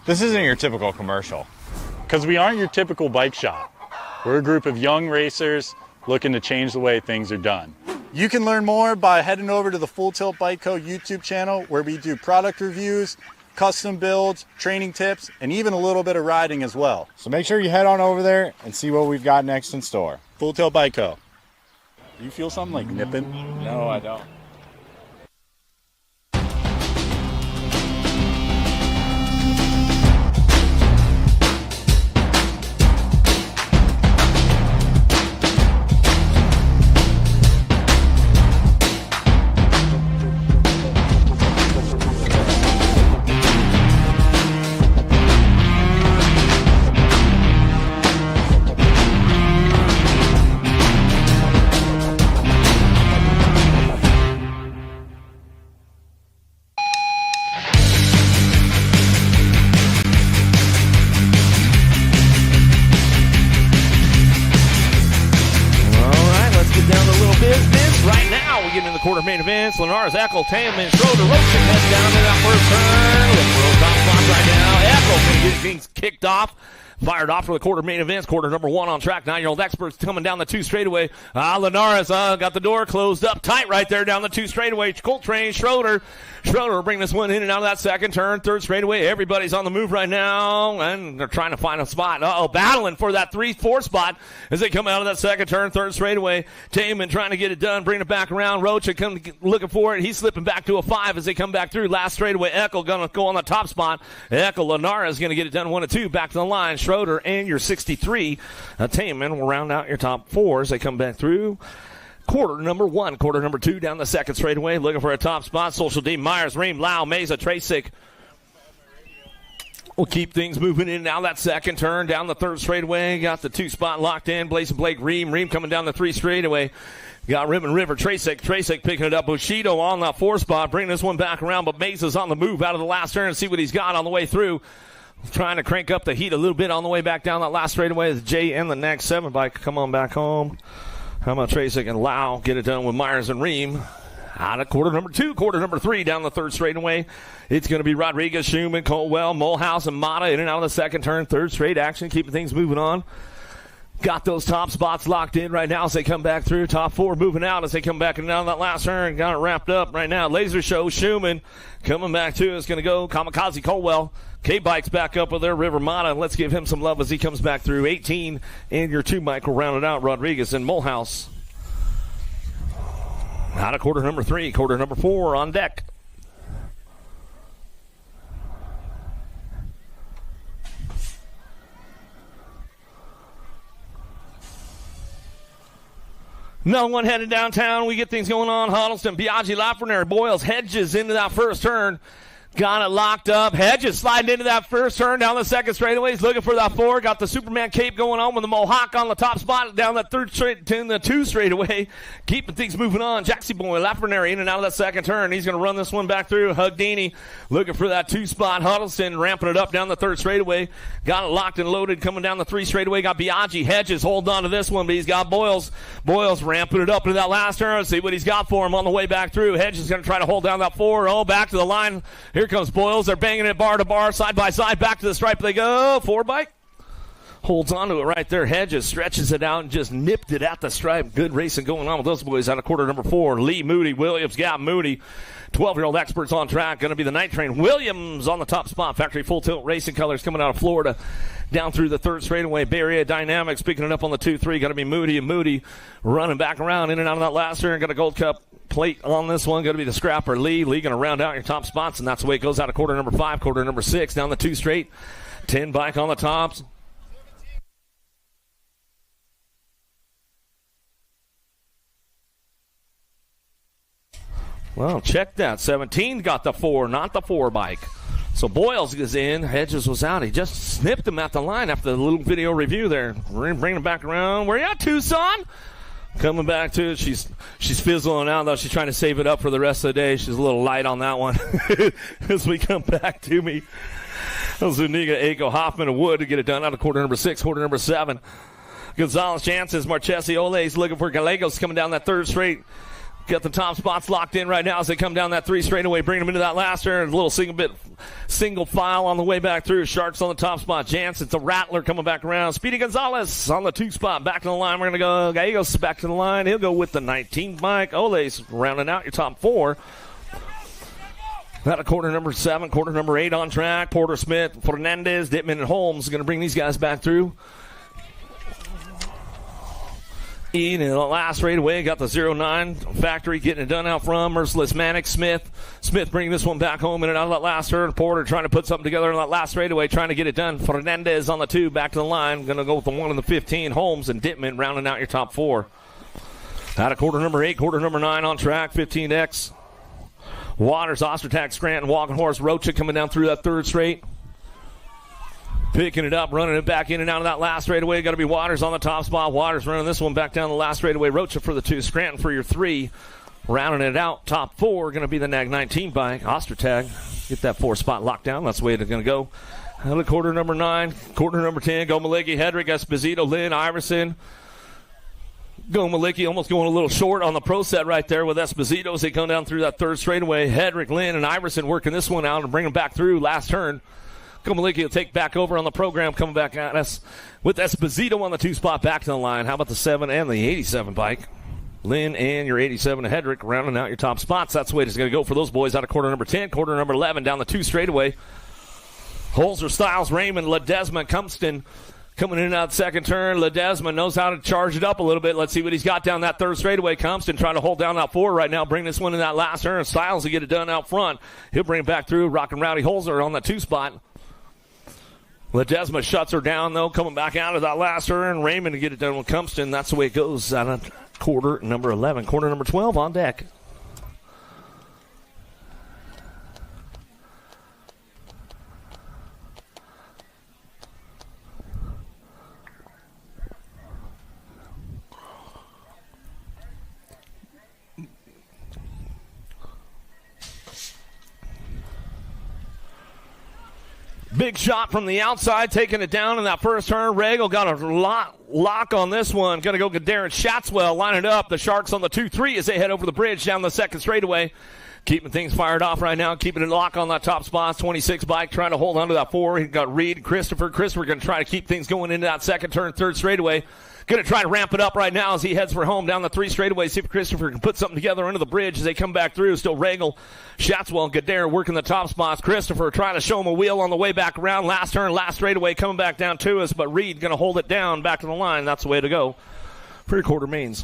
This isn't your typical commercial. Because we aren't your typical bike shop. We're a group of young racers looking to change the way things are done. You can learn more by heading over to the Full Tilt Bike Co. YouTube channel, where we do product reviews, custom builds, training tips, and even a little bit of riding as well. So make sure you head on over there and see what we've got next in store. Full Tilt Bike Co. Do you feel something like nipping? No, I don't. Quarter main events, Linares, Eckel, Taman, Schroeder, Roaching heads down to that first turn. Looking for those top spots right now. Eckel going to get things kicked off. Fired off for the quarter main events. Quarter number one on track. 9-year-old experts coming down the two straightaway. Linares got the door closed up tight right there down the two straightaway. Coltrane, Schroeder bring this one in and out of that second turn. Third straightaway. Everybody's on the move right now, and they're trying to find a spot. Battling for that 3-4 spot as they come out of that second turn. Third straightaway. Taman trying to get it done, bring it back around. Rocha looking for it. He's slipping back to a 5 as they come back through. Last straightaway. Eckel going to go on the top spot. Eckel, Linares going to get it done 1-2. Back to the line. Schroeder and your 63. Taman will round out your top 4 as they come back through. Quarter number 1, quarter number 2 down the second straightaway. Looking for a top spot. Social D, Myers, Ream, Lau, Mesa, Tracek. We'll keep things moving in now. That second turn down the third straightaway. Got the 2 spot locked in. Blazing Blake, Ream coming down the 3 straightaway. Got Ribbon River, Tracek picking it up. Bushido on that 4 spot, bringing this one back around. But Mesa's on the move out of the last turn and see what he's got on the way through. Trying to crank up the heat a little bit on the way back down that last straightaway as Jay and the next 7 bike come on back home. How about Tracek and Lau get it done with Myers and Ream? Out of quarter number 2, quarter number 3 down the third straightaway. It's going to be Rodriguez, Schumann, Colwell, Mulhouse, and Mata in and out of the second turn. Third straight action, keeping things moving on. Got those top spots locked in right now as they come back through. Top 4 moving out as they come back and down that last turn. Got it wrapped up right now. Laser Show, Schumann coming back too. It's going to go Kamikaze, Colwell. K-Bike's back up with their River Mata. Let's give him some love as he comes back through. 18 and your 2 Mike will round it out. Rodriguez and Mulhouse. Out of quarter number 3, quarter number 4 on deck. Another one headed downtown. We get things going on. Huddleston, Biaggi, Lafreniere, Boyles, Hedges into that first turn. Got it locked up. Hedges sliding into that first turn down the second straightaway. He's looking for that 4. Got the Superman cape going on with the Mohawk on the top spot down that third straight to the 2 straightaway. Keeping things moving on. Jaxie Boy, Lafreniere in and out of that second turn. He's going to run this one back through. Hugdini looking for that 2 spot. Huddleston ramping it up down the third straightaway. Got it locked and loaded coming down the 3 straightaway. Got Biaggi. Hedges holding on to this one, but he's got Boyles. Boyles ramping it up into that last turn. Let's see what he's got for him on the way back through. Hedges is going to try to hold down that 4. Oh, back to the line. Here comes Boyles. They're banging it bar to bar, side by side. Back to the stripe they go. 4 bike. Holds onto it right there. Hedges stretches it out and just nipped it at the stripe. Good racing going on with those boys out of quarter number 4. Lee Moody, Williams, Gab Moody. 12-year-old experts on track. Going to be the night train. Williams on the top spot. Factory full tilt racing colors coming out of Florida. Down through the third straightaway. Bay Area Dynamics picking it up on the 2-3. Going to be Moody, and Moody running back around in and out of that last turn. Got a Gold Cup plate on this one. Going to be the scrapper. Lee going to round out your top spots, and that's the way it goes out of quarter number 5, quarter number 6. Down the 2 straight. 10 bike on the tops. Well, check that. 17 got the 4, not the 4 bike. So Boyles is in. Hedges was out. He just snipped him at the line after the little video review there. We're going to bring him back around. Where you at, Tucson? Coming back to it. She's fizzling out, though. She's trying to save it up for the rest of the day. She's a little light on that one. As we come back to me. Zuniga, Aiko, Hoffman, and Wood to get it done out of quarter number 6, quarter number 7. Gonzalez, Jansen, Marchesi, Ole's looking for Gallegos coming down that third straight. Got the top spots locked in right now as they come down that 3 straightaway, bringing them into that last turn. A little single file on the way back through. Sharks on the top spot. Jansen's a Rattler coming back around. Speedy Gonzalez on the 2 spot. Back to the line. We're going to go. Gallegos back to the line. He'll go with the 19 bike. Ole's rounding out your top 4. Out of quarter number 7, quarter number 8 on track. Porter, Smith, Fernandez, Dittman, and Holmes going to bring these guys back through. In the last straightaway, got the 09 factory getting it done out from Merciless Manic. Smith bringing this one back home in and out of that last turn. Porter trying to put something together in that last straightaway, trying to get it done. Fernandez on the 2, back to the line. Going to go with the 1 and the 15. Holmes and Dittman rounding out your top 4. Out of quarter number 8, quarter number 9 on track. 15X. Waters, Ostertag, Scranton, Walking Horse, Rocha coming down through that third straight. Picking it up, running it back in and out of that last straightaway. Got to be Waters on the top spot. Waters running this one back down the last straightaway. Rocha for the 2. Scranton for your 3. Rounding it out. Top 4 going to be the NAG 19 bike. Ostertag, get that 4 spot locked down. That's the way it's going to go. Out of quarter number 9, quarter number 10. Go Malicki, Hedrick, Esposito, Lynn, Iverson. Go Malicki almost going a little short on the pro set right there with Esposito as they come down through that third straightaway. Hedrick, Lynn, and Iverson working this one out and bring them back through last turn. Komaliki will take back over on the program, coming back at us with Esposito on the 2 spot back to the line. How about the 7 and the 87 bike? Lynn and your 87 Hedrick rounding out your top spots. That's the way it's going to go for those boys out of quarter number 10, quarter number 11 down the 2 straightaway. Holzer, Styles, Raymond, Ledesma, Cumston coming in and out second turn. Ledesma knows how to charge it up a little bit. Let's see what he's got down that third straightaway. Cumston trying to hold down that 4 right now. Bring this one in that last turn. Styles will get it done out front. He'll bring it back through. Rockin' Rowdy Holzer on that 2 spot. Ledesma shuts her down, though, coming back out of that last turn. Raymond to get it done with Cumston. That's the way it goes out of quarter number 11. Quarter number 12 on deck. Big shot from the outside, taking it down in that first turn. Regal got a lock on this one. Going to go get Darren Schatzwell, line it up. The Sharks on the 2-3 as they head over the bridge down the second straightaway. Keeping things fired off right now, keeping it lock on that top spot. 26 bike trying to hold on to that 4. He got Reed, Christopher going to try to keep things going into that second turn, third straightaway. Going to try to ramp it up right now as he heads for home down the 3 straightaway. See if Christopher can put something together under the bridge as they come back through. Still Regal, Schatzwell, and Gadare working the top spots. Christopher trying to show him a wheel on the way back around. Last turn, last straightaway coming back down to us, but Reed going to hold it down back to the line. That's the way to go for your quarter mains.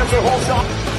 There's a whole shot.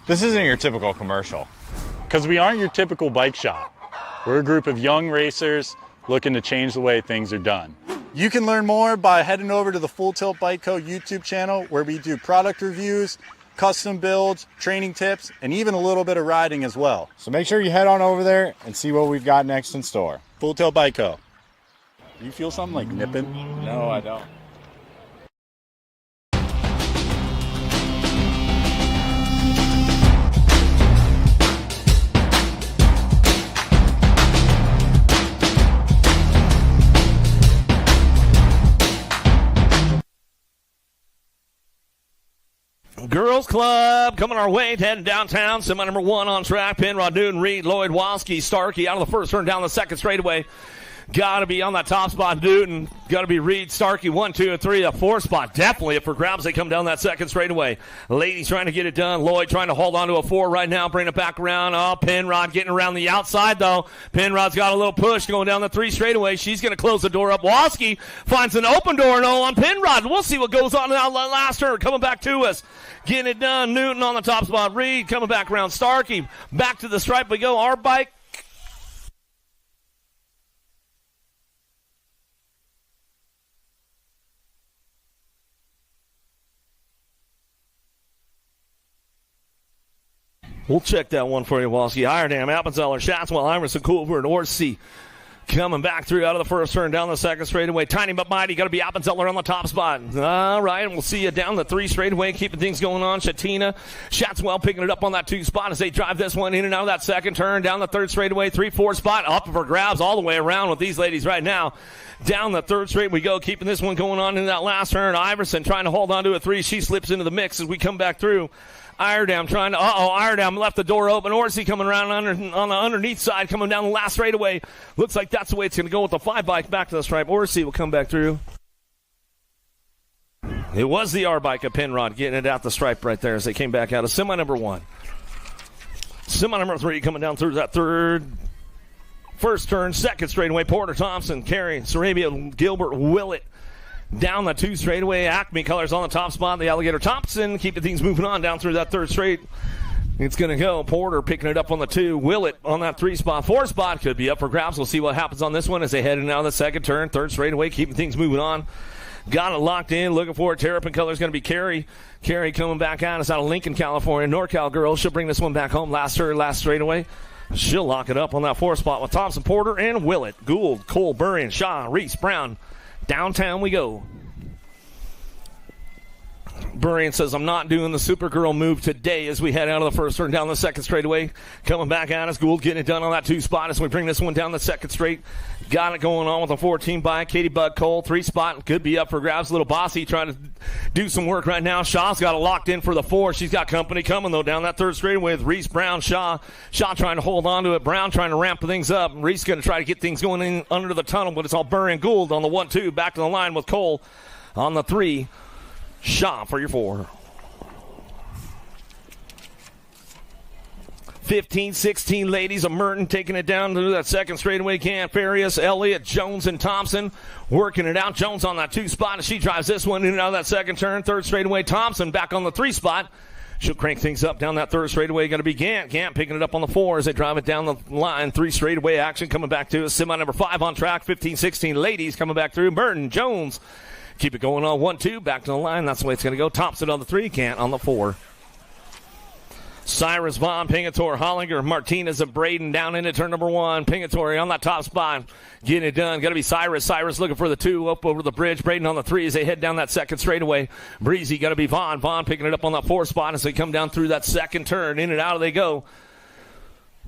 This isn't your typical commercial, because we aren't your typical bike shop. We're a group of young racers looking to change the way things are done. You can learn more by heading over to the Full Tilt Bike Co. YouTube channel, where we do product reviews, custom builds, training tips, and even a little bit of riding as well. So make sure you head on over there and see what we've got next in store. Full Tilt Bike Co. Do you feel something like nipping? No, I don't. Girls Club coming our way, heading downtown. Semi number 1 on track. Penrod, Newton, Reed, Lloyd, Walski, Starkey out of the first turn down the second straightaway. Got to be on that top spot, Newton. Got to be Reed, Starkey, 1, 2, and 3. The 4th spot definitely up for grabs. They come down that second straightaway. Ladies trying to get it done. Lloyd trying to hold on to a 4 right now, bring it back around. Oh, Penrod getting around the outside, though. Penrod's got a little push going down the 3 straightaway. She's going to close the door up. Walski finds an open door, no, on Penrod. We'll see what goes on in that last turn. Coming back to us. Getting it done. Newton on the top spot. Reed coming back around. Starkey back to the stripe we go. Our bike. We'll check that one for you, Walski. Iredam, Appenzeller, Schatzwell, Iverson, Culver, and Orsi coming back through out of the first turn, down the second straightaway. Tiny but mighty, got to be Appenzeller on the top spot. All right, we'll see you down the 3 straightaway, keeping things going on. Shatina, Schatzwell picking it up on that 2 spot as they drive this one in and out of that second turn, down the 3rd straightaway, 3-4 spot, up for grabs all the way around with these ladies right now. Down the 3rd straight we go, keeping this one going on in that last turn. Iverson trying to hold on to a 3. She slips into the mix as we come back through. Iredam trying to, Iredam left the door open. Orsi coming around on the underneath side, coming down the last straightaway. Looks like that's the way it's going to go with the 5 bike back to the stripe. Orsi will come back through. It was the R bike of Penrod getting it out the stripe right there as they came back out of semi number 1. Semi number 3 coming down through that 3rd. First turn, 2nd straightaway. Porter Thompson, Carey, Sarabia, Gilbert, Willett Down the 2 straightaway, Acme Colors on the top spot. The Alligator Thompson keeping things moving on down through that 3rd straight. It's going to go. Porter picking it up on the 2. Willett on that 3 spot. 4 spot could be up for grabs. We'll see what happens on this one as they head in out of the 2nd turn. 3rd straightaway, keeping things moving on. Got it locked in. Looking for it. Terrapin Colors going to be Carrie. Carrie coming back out. It's out of Lincoln, California. NorCal girl. She'll bring this one back home. Last straightaway. She'll lock it up on that 4 spot with Thompson, Porter, and Willett. Gould, Cole, Burrian, Shaw, Reese, Brown. Downtown we go. Burrian says, I'm not doing the Supergirl move today as we head out of the 1st turn down the 2nd straightaway. Coming back at us. Gould getting it done on that 2 spot as we bring this one down the 2nd straight. Got it going on with a 14 by Katie Bug Cole. 3 spot could be up for grabs. Little Bossy trying to do some work right now. Shaw's got it locked in for the 4. She's got company coming, though, down that 3rd straightaway with Reese, Brown, Shaw. Shaw trying to hold on to it. Brown trying to ramp things up. Reese going to try to get things going in under the tunnel, but it's all Burrian. Gould on the 1-2. Back to the line with Cole on the 3. Shaw for your 4. 15-16 ladies of Merton taking it down to that 2nd straightaway. Farias, Elliott, Jones, and Thompson working it out. Jones on that 2 spot as she drives this one in and out of that 2nd turn. 3rd straightaway, Thompson back on the 3 spot. She'll crank things up down that 3rd straightaway. Going to be Gant. Gant picking it up on the 4 as they drive it down the line. 3 straightaway action coming back to us. Semi number 5 on track. 15-16 ladies coming back through. Merton, Jones. Keep it going on 1-2. Back to the line. That's the way it's going to go. Thompson on the 3. Gant on the 4. Cyrus, Vaughn, Pingator, Hollinger, Martinez, and Braden down into turn number 1. Pingatori on that top spot. Getting it done. Got to be Cyrus. Cyrus looking for the 2 up over the bridge. Braden on the 3 as they head down that 2nd straightaway. Breezy got to be Vaughn. Vaughn picking it up on that 4 spot as they come down through that 2nd turn. In and out they go.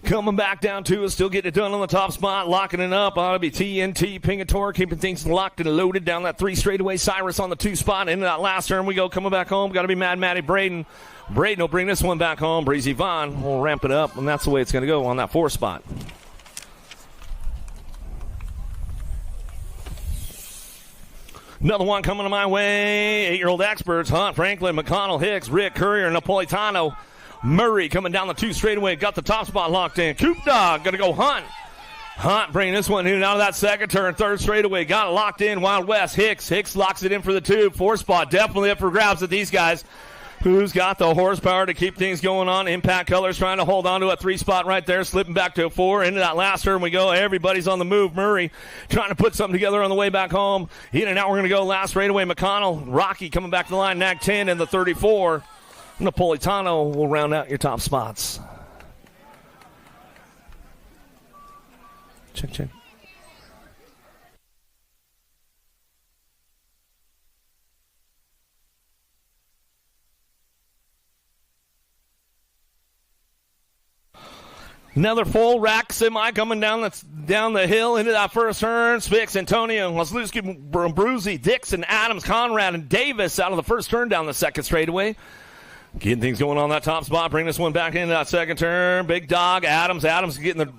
Coming back down to us, still getting it done on the top spot, locking it up. Ought to be TNT, Pingator, keeping things locked and loaded down that 3 straightaway. Cyrus on the 2 spot. Into that last turn we go. Coming back home, got to be Mad Matty Braden. Braden will bring this one back home. Breezy Vaughn will ramp it up, and that's the way it's going to go on that 4 spot. Another one coming to my way. 8-year-old experts, Hunt, Franklin, McConnell, Hicks, Rick, Courier, Napolitano. Murray coming down the 2 straightaway. Got the top spot locked in. Coop Dog going to go Hunt. Hunt bringing this one in and out of that 2nd turn. 3rd straightaway. Got it locked in. Wild West. Hicks locks it in for the 2. 4 spot. Definitely up for grabs at these guys. Who's got the horsepower to keep things going on? Impact Colors trying to hold on to a 3 spot right there. Slipping back to a 4. Into that last turn we go. Everybody's on the move. Murray trying to put something together on the way back home. In and out we're going to go. Last straightaway. McConnell. Rocky coming back to the line. Nag 10 and the 34. Napolitano will round out your top spots. Check. Another full rack semi coming down the hill into that 1st turn. Spix, Antonio, Wasluski, Bruzy, Dixon, Adams, Conrad, and Davis out of the 1st turn down the 2nd straightaway. Getting things going on that top spot. Bring this one back into that 2nd turn. Big Dog, Adams getting the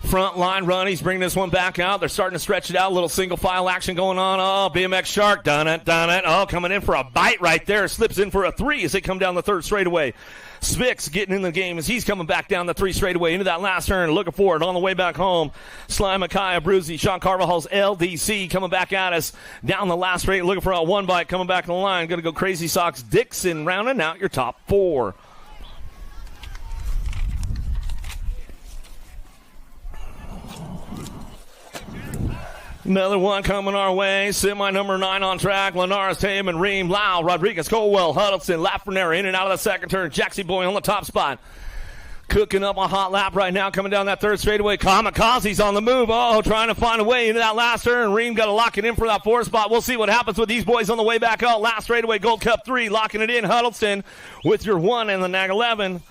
front line run. He's bringing this one back out. They're starting to stretch it out. A little single file action going on. Oh, BMX Shark. Done it. Oh, coming in for a bite right there. Slips in for a 3 as they come down the 3rd straightaway. Spix getting in the game as he's coming back down the 3 straightaway into that last turn. Looking for it on the way back home. Sly Micaiah, Bruzy, Sean Carvajal's LDC coming back at us down the last straight. Looking for a 1 bite coming back in the line. Going to go Crazy Socks. Dixon rounding out your top 4. Another one coming our way. Semi number 9 on track. Linares, Taman, Ream, Lau, Rodriguez, Colwell, Huddleston, Lafreniere in and out of the 2nd turn. Jaxie Boy on the top spot. Cooking up a hot lap right now coming down that 3rd straightaway. Kamikaze's on the move. Oh, trying to find a way into that last turn. Ream got to lock it in for that 4 spot. We'll see what happens with these boys on the way back out. Last straightaway, Gold Cup 3. Locking it in. Huddleston with your 1 and the Nag 11.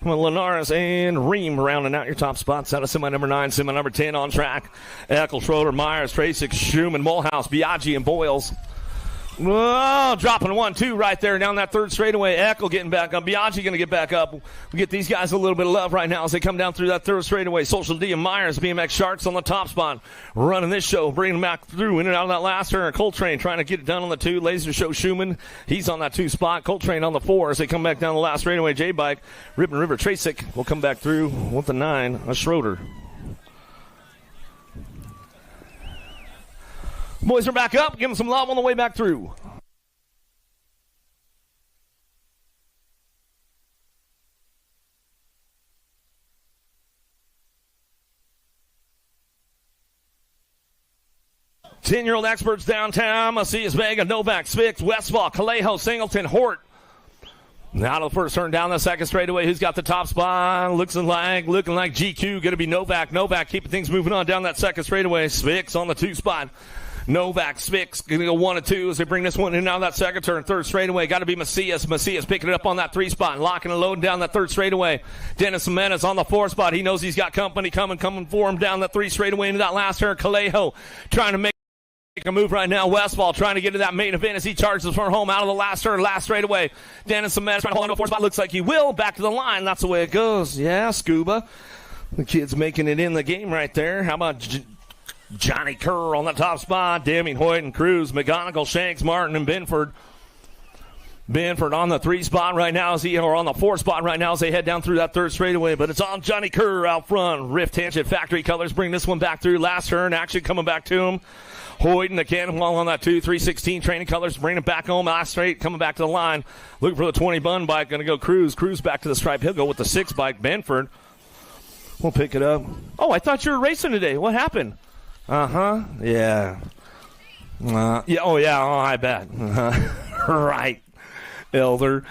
With Linares and Ream rounding out your top spots out of semi number 9, semi number 10 on track. Eckel, Schroeder, Myers, Tracek, Schumann, Mulhouse, Biaggi, and Boyles. Oh, dropping 1-2 right there down that 3rd straightaway. Eckel getting back up. Biaggi going to get back up. We get these guys a little bit of love right now as they come down through that 3rd straightaway. Social D and Myers, BMX Sharks on the top spot. Running this show, bringing them back through in and out of that last turn. Coltrane trying to get it done on the 2. Laser Show Schumann, he's on that 2 spot. Coltrane on the 4 as they come back down the last straightaway. J-Bike, Ribbon River, Tracek will come back through with the 9, a Schroeder. Boys are back up. Give them some love on the way back through. Ten-year-old experts downtown. Macias, Vega, Novak, Spix, Westfall, Callejo, Singleton, Hort. Now to the first turn down the second straightaway. Who's got the top spot? Looking like GQ. Going to be Novak. Novak keeping things moving on down that second straightaway. Spix on the 2 spot. Novak, Spix going to go 1 and 2 as they bring this one in now that second turn. Third straightaway. Got to be Macias. Macias picking it up on that 3 spot. Locking and loading down that third straightaway. Dennis Jimenez on the 4 spot. He knows he's got company coming for him down that 3 straightaway into that last turn. Callejo trying to make a move right now. Westfall trying to get to that main event as he charges for home out of the last turn, last straightaway. Dennis Jimenez trying to hold on to 4 spot. Looks like he will. Back to the line. That's the way it goes. Yeah, Scuba. The kid's making it in the game right there. How about Johnny Kerr on the top spot? Deming, Hoyt, and Cruz. McGonigal, Shanks, Martin, and Benford. Benford on the 3 spot right now or on the 4 spot right now as they head down through that third straightaway. But it's on Johnny Kerr out front. Rift Tangent Factory Colors bring this one back through. Last turn, action coming back to him. Hoyt and the Cannonball on that 316 Training Colors, bringing it back home. Last straight, coming back to the line. Looking for the 20 bun bike. Going to go Cruz. Cruz back to the stripe. He'll go with the 6 bike. Benford will pick it up. Oh, I thought you were racing today. What happened? Yeah. Oh, I bet. Right. Elder.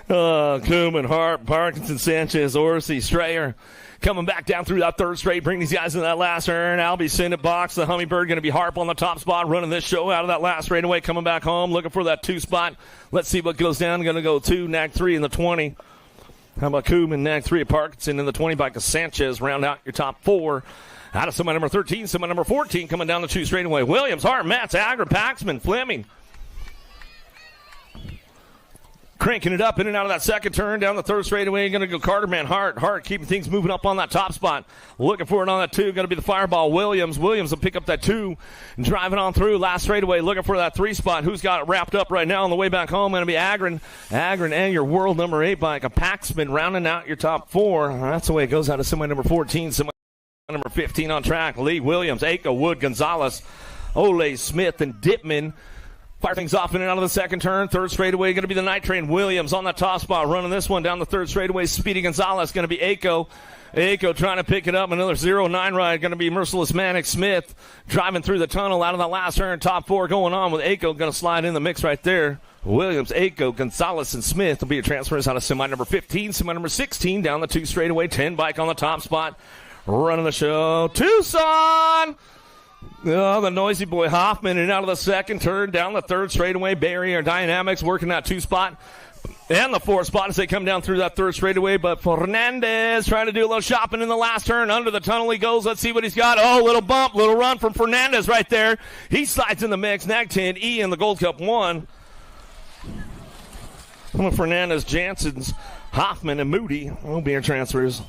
Kuhlman, Hart, Parkinson, Sanchez, Orsi, Strayer. Coming back down through that third straight, bring these guys in that last turn. Albie, send it box. The Hummingbird going to be Harp on the top spot, running this show out of that last straightaway, coming back home, looking for that 2 spot. Let's see what goes down. Going to go 2, nag 3 in the 20. How about Koopman, nag 3 at Parkinson in the 20 by Sanchez. Round out your top 4. Out of semi number 13, semi number 14, coming down the 2 straightaway. Williams, Hart, Metz, Agra, Paxman, Fleming. Cranking it up in and out of that second turn, down the third straightaway. Going to go Carterman, Hart keeping things moving up on that top spot. Looking for it on that 2. Going to be the Fireball, Williams. Williams will pick up that 2 and drive it on through. Last straightaway, looking for that 3 spot. Who's got it wrapped up right now on the way back home? Going to be Agron and your world number 8 bike. A Paxman rounding out your top 4. That's the way it goes out of semi number 14, semi number 15 on track. Lee, Williams, Aiko, Wood, Gonzalez, Ole, Smith, and Dittman. Fire things off in and out of the second turn. Third straightaway going to be the Night Train. Williams on the top spot, running this one down the third straightaway. Speedy Gonzalez going to be Aiko. Aiko trying to pick it up. Another 0-9 ride going to be Merciless Manic. Smith driving through the tunnel out of the last turn. Top 4 going on with Aiko going to slide in the mix right there. Williams, Aiko, Gonzalez, and Smith will be your transfers out of semi number 15. Semi number 16 down the 2 straightaway. 10 bike on the top spot. Running the show. Tucson! Oh, the noisy boy Hoffman in and out of the second turn, down the third straightaway. Barrier Dynamics working that 2 spot and the 4 spot as they come down through that third straightaway. But Fernandez trying to do a little shopping in the last turn. Under the tunnel he goes. Let's see what he's got. Oh, little bump, little run from Fernandez right there. He slides in the mix. Nag 10, E in the Gold Cup 1. Fernandez, Jansen's, Hoffman, and Moody will be our transfers.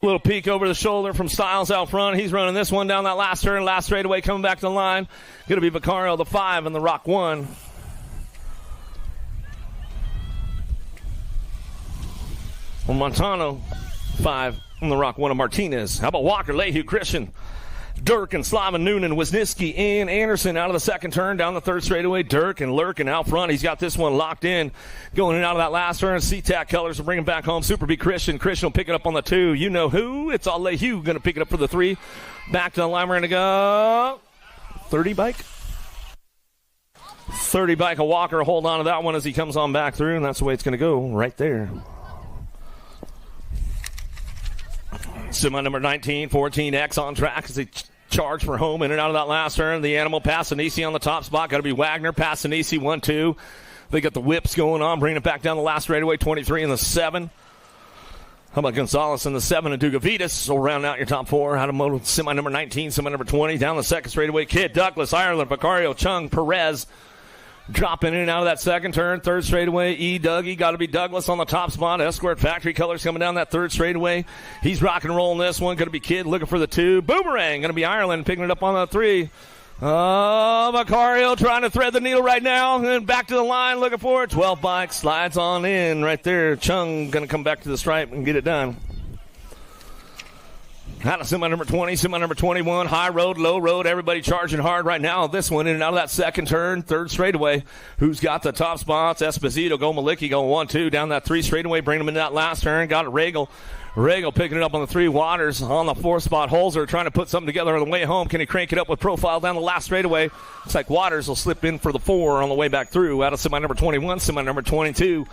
Little peek over the shoulder from Styles out front. He's running this one down that last turn. Last straightaway coming back to the line. Going to be Vicario, the 5, and the Rock 1. Well, Montano, 5, and the Rock 1 of Martinez. How about Walker, Lehue, Christian, Dirk, and Slaven, Noonan, Wisniewski, and Anderson out of the second turn, down the third straightaway. Dirk and Lurkin out front. He's got this one locked in. Going in and out of that last turn. C-Tac Colors will bring him back home. Super B Christian. Christian will pick it up on the 2. You know who? It's all Lehue going to pick it up for the 3. Back to the line. We're going to go 30 bike. 30 bike. A Walker. Hold on to that one as he comes on back through, and that's the way it's going to go right there. Semi number 19, 14X on track as they charge for home in and out of that last turn. The Animal Passanisi on the top spot. Got to be Wagner. Passanisi 1-2. They got the whips going on, bringing it back down the last straightaway. 23 in the 7. How about Gonzalez in the 7 and Dugavitas? will round out your top 4. Out of moto semi number 19, semi number 20. Down the second straightaway. Kid, Douglas, Ireland, Vicario, Chung, Perez. Dropping in and out of that second turn. Third straightaway. Dougie. Got to be Douglas on the top spot. Escort Factory Colors coming down that third straightaway. He's rocking and rolling this one. Going to be Kid looking for the 2. Boomerang. Going to be Ireland picking it up on the 3. Macario trying to thread the needle right now. And back to the line, looking for it. 12 bike slides on in right there. Chung going to come back to the stripe and get it done. Out of semi number 20, semi number 21, high road, low road, everybody charging hard right now. This one in and out of that second turn, third straightaway. Who's got the top spots? Esposito, go Malicki, going 1-2 down that three straightaway, bring them in that last turn. Got it, Regal. Regal picking it up on the three. Waters on the fourth spot. Holzer trying to put something together on the way home. Can he crank it up with profile down the last straightaway? Looks like Waters will slip in for the 4 on the way back through. Out of semi number 21, semi number 22.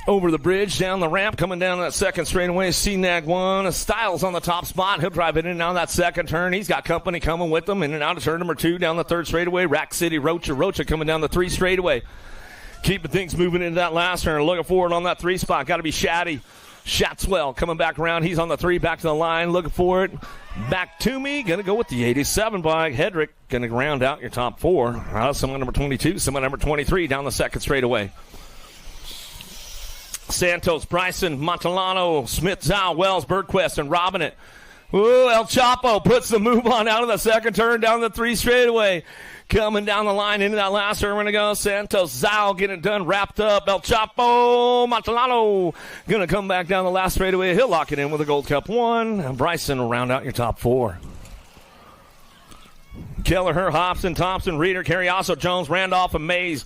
Over the bridge, down the ramp, coming down that second straightaway. CNAG 1. Styles on the top spot. He'll drive it in and out of that second turn. He's got company coming with him. In and out of turn number 2, down the third straightaway. Rack City, Rocha coming down the 3 straightaway. Keeping things moving into that last turn. Looking forward on that 3 spot. Got to be Shaddy. Shatswell coming back around. He's on the 3, back to the line. Looking for it. Back to me. Going to go with the 87 bike. Hedrick going to round out your top 4. Out of semi number 22, semi number 23 down the second straightaway. Santos, Bryson, Montalano, Smith, Zhao, Wells, Birdquest, and robbing it. Ooh, El Chapo puts the move on out of the second turn down the 3 straightaway. Coming down the line into that last turn, we're going to go. Santos, Zhao getting it done, wrapped up. El Chapo, Montalano going to come back down the last straightaway. He'll lock it in with a Gold Cup 1. And Bryson will round out your top 4. Kelleher, Hobson, Thompson, Reeder, Carriasso, Jones, Randolph, and Mays.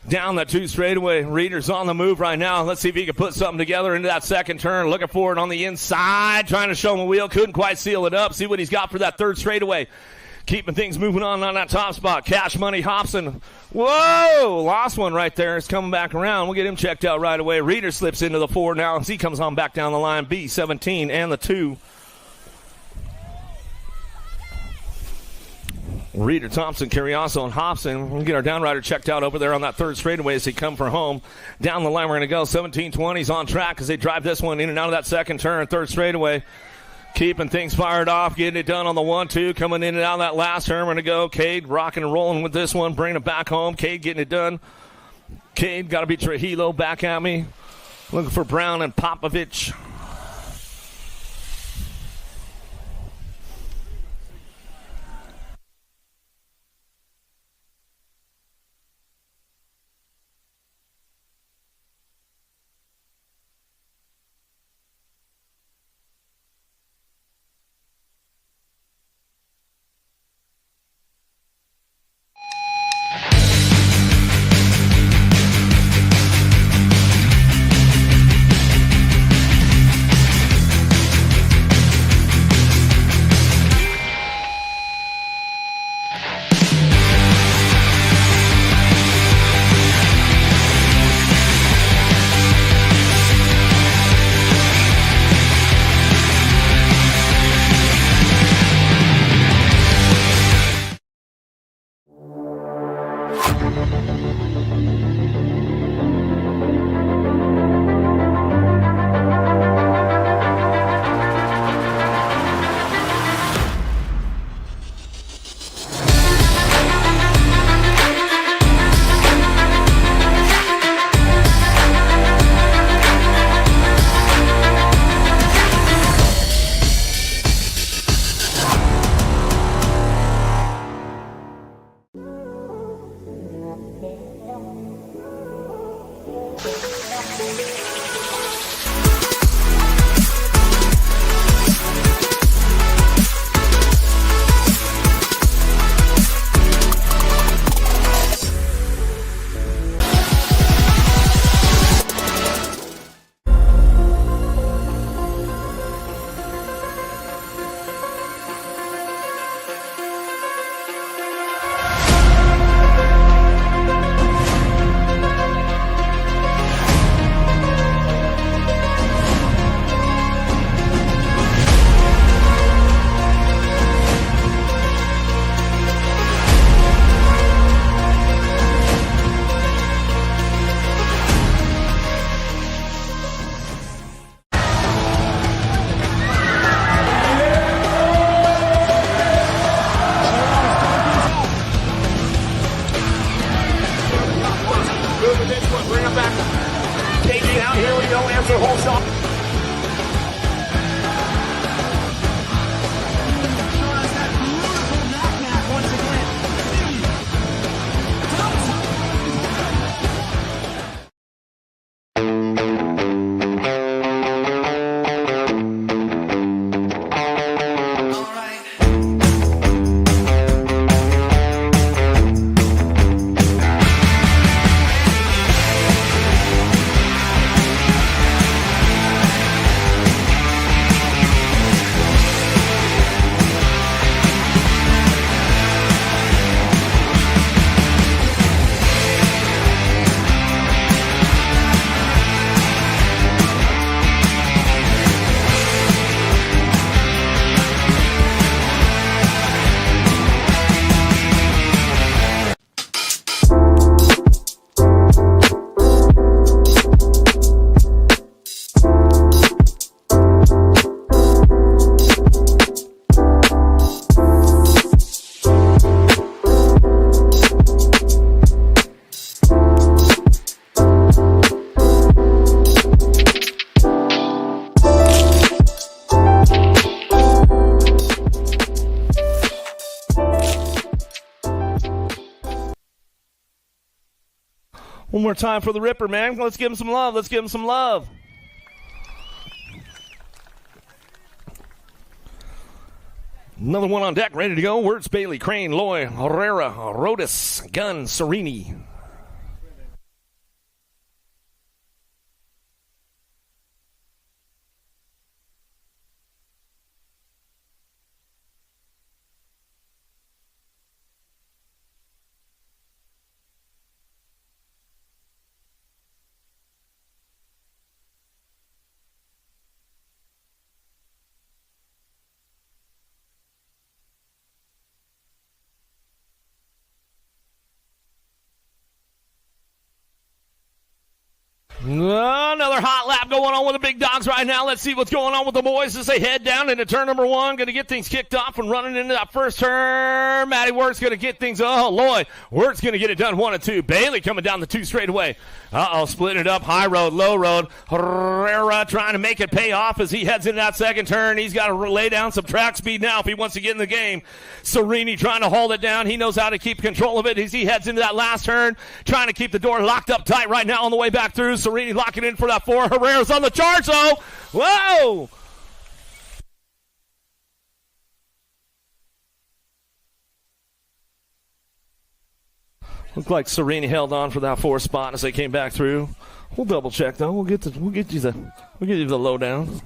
Down the 2 straightaway. Reeder's on the move right now. Let's see if he can put something together into that second turn. Looking for it on the inside. Trying to show him a wheel. Couldn't quite seal it up. See what he's got for that 3rd straightaway. Keeping things moving on that top spot. Cash Money, Hobson. Whoa! Lost one right there. It's coming back around. We'll get him checked out right away. Reeder slips into the 4 now as he comes on back down the line. B17 and the 2. Reeder, Thompson, Carriasso, and Hobson. We'll get our downrider checked out over there on that 3rd straightaway as they come for home. Down the line, we're going to go. 17-20's on track as they drive this one in and out of that second turn, 3rd straightaway. Keeping things fired off, getting it done on the 1-2, coming in and out of that last turn. We're going to go. Cade rocking and rolling with this one, bringing it back home. Cade getting it done. Cade got to be Trujillo back at me. Looking for Brown and Popovich. One more time for the Ripper, man. Let's give him some love. Let's give him some love. Another one on deck, ready to go. Wirtz, Bailey, Crane, Loy, Herrera, Rodas, Gunn, Serini. Another hot lap going on with the big dogs right now. Let's see what's going on with the boys as they head down into turn number one. Going to get things kicked off and running into that first turn. Matty Wirtz going to get things. Oh, Lloyd. Wirtz going to get it done 1 and 2. Bailey coming down the 2 straightaway. Splitting it up. High road, low road. Herrera trying to make it pay off as he heads into that second turn. He's got to lay down some track speed now if he wants to get in the game. Serini trying to hold it down. He knows how to keep control of it as he heads into that last turn. Trying to keep the door locked up tight right now on the way back through. Serini locking in for that 4. Herrera's on the charge, though. Whoa! Looked like Serini held on for that 4 spot as they came back through. We'll double check though. We'll get you the lowdown.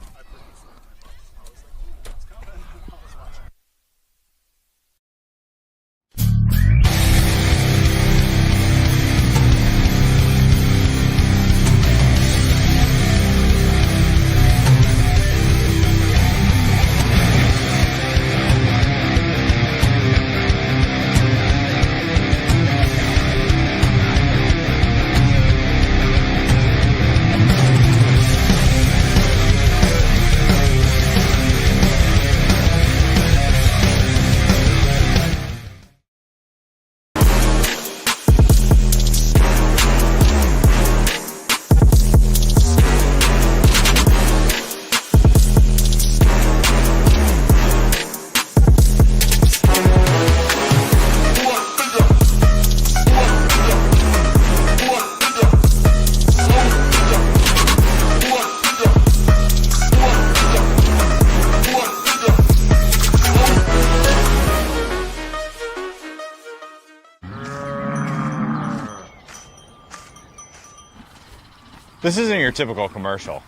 This isn't your typical commercial.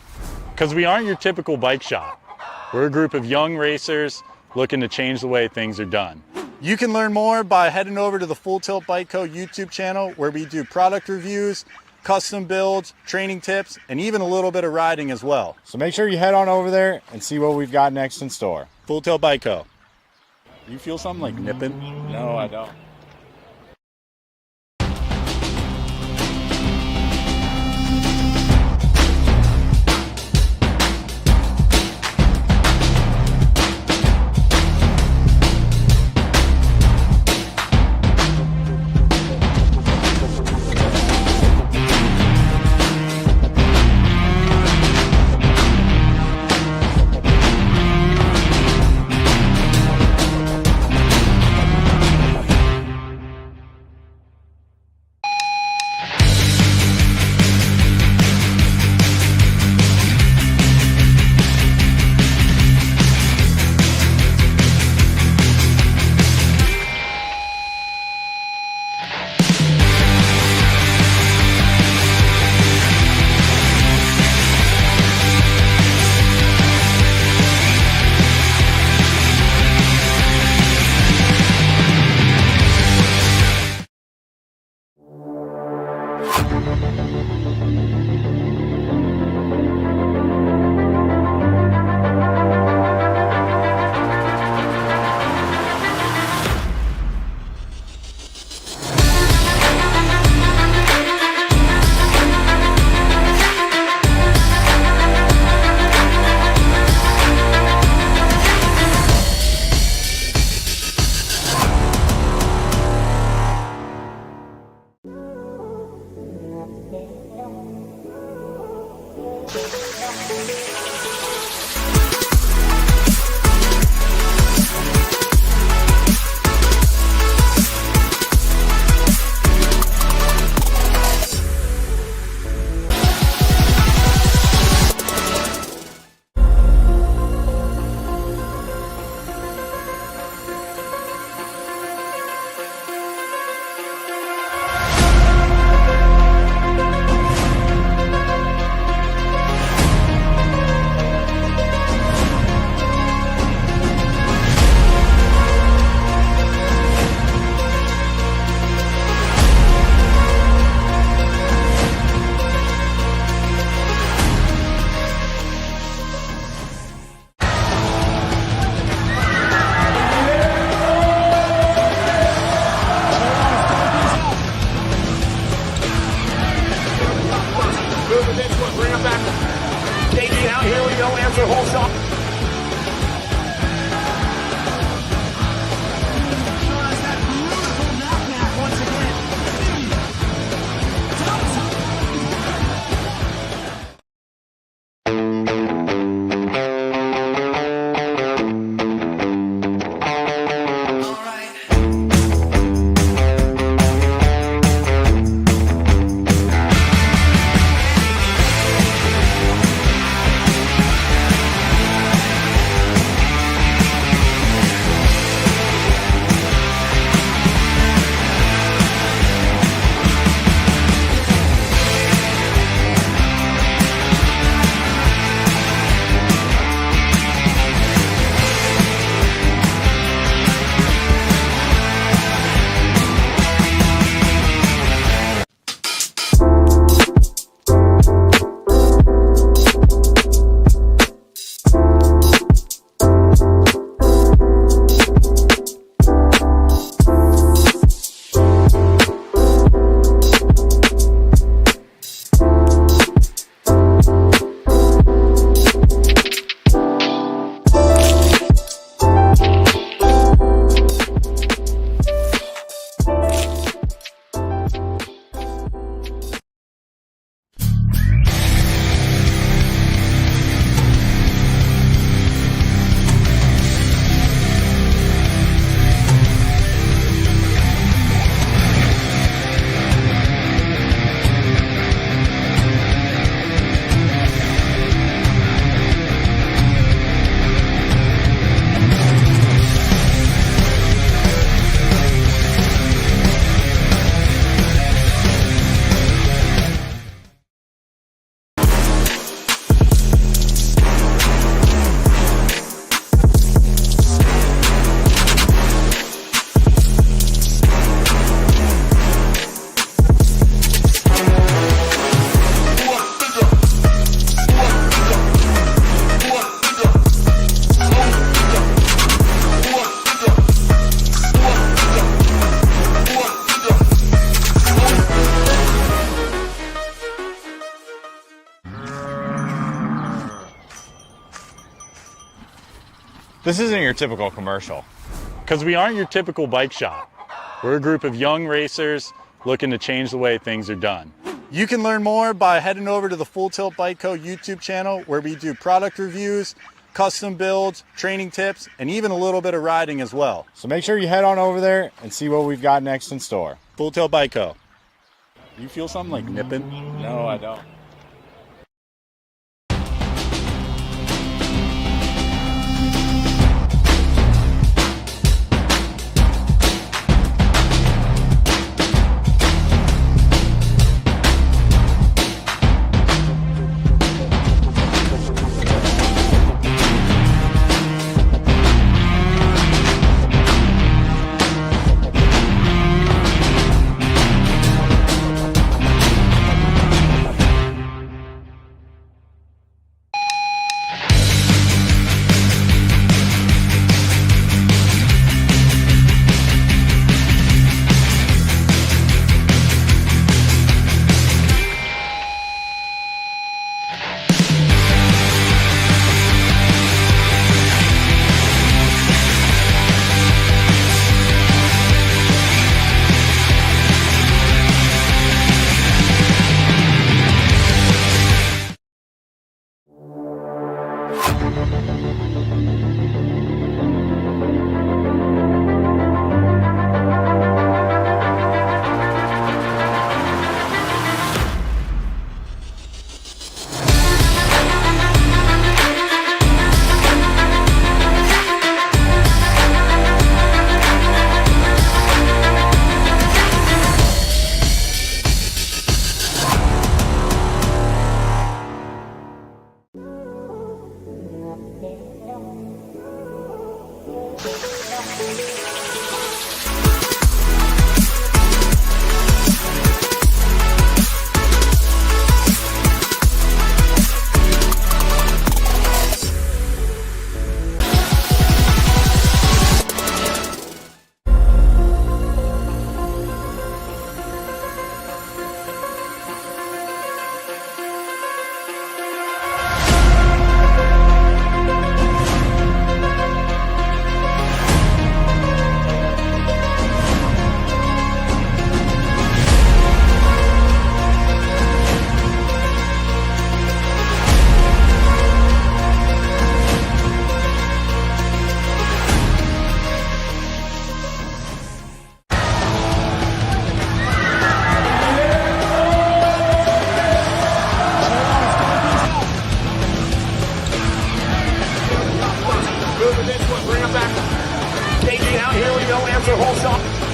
Because we aren't your typical bike shop. We're a group of young racers looking to change the way things are done. You can learn more by heading over to the Full Tilt Bike Co. YouTube channel where we do product reviews, custom builds, training tips, and even a little bit of riding as well. So make sure you head on over there and see what we've got next in store. Full Tilt Bike Co. You feel something like nipping? No, I don't. Here we go. Answer hole shot. This isn't your typical commercial. Because we aren't your typical bike shop. We're a group of young racers looking to change the way things are done. You can learn more by heading over to the Full Tilt Bike Co. YouTube channel, where we do product reviews, custom builds, training tips, and even a little bit of riding as well. So make sure you head on over there and see what we've got next in store. Full Tilt Bike Co. You feel something like nipping? No, I don't. Stops her whole shot.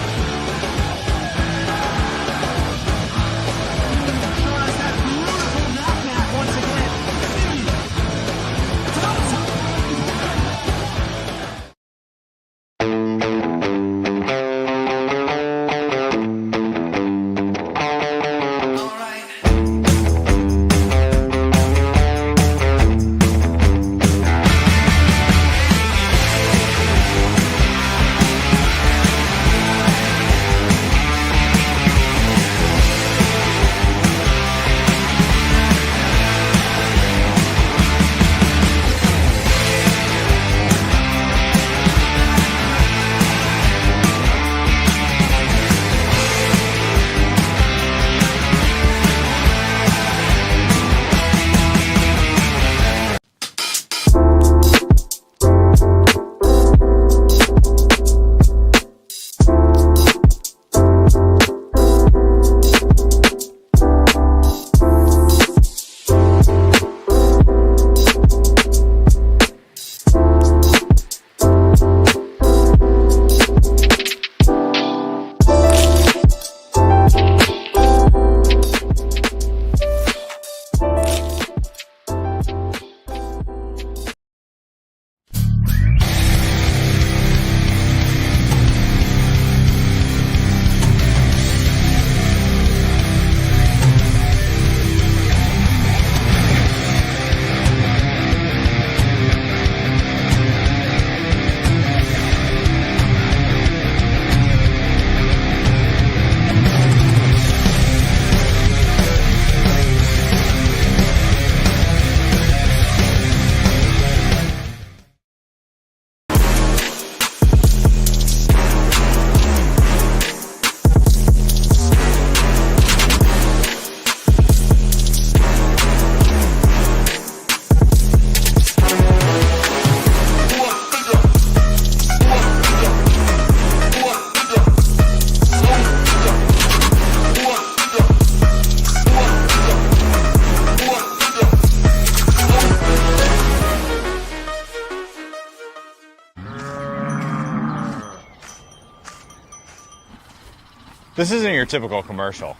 This isn't your typical commercial.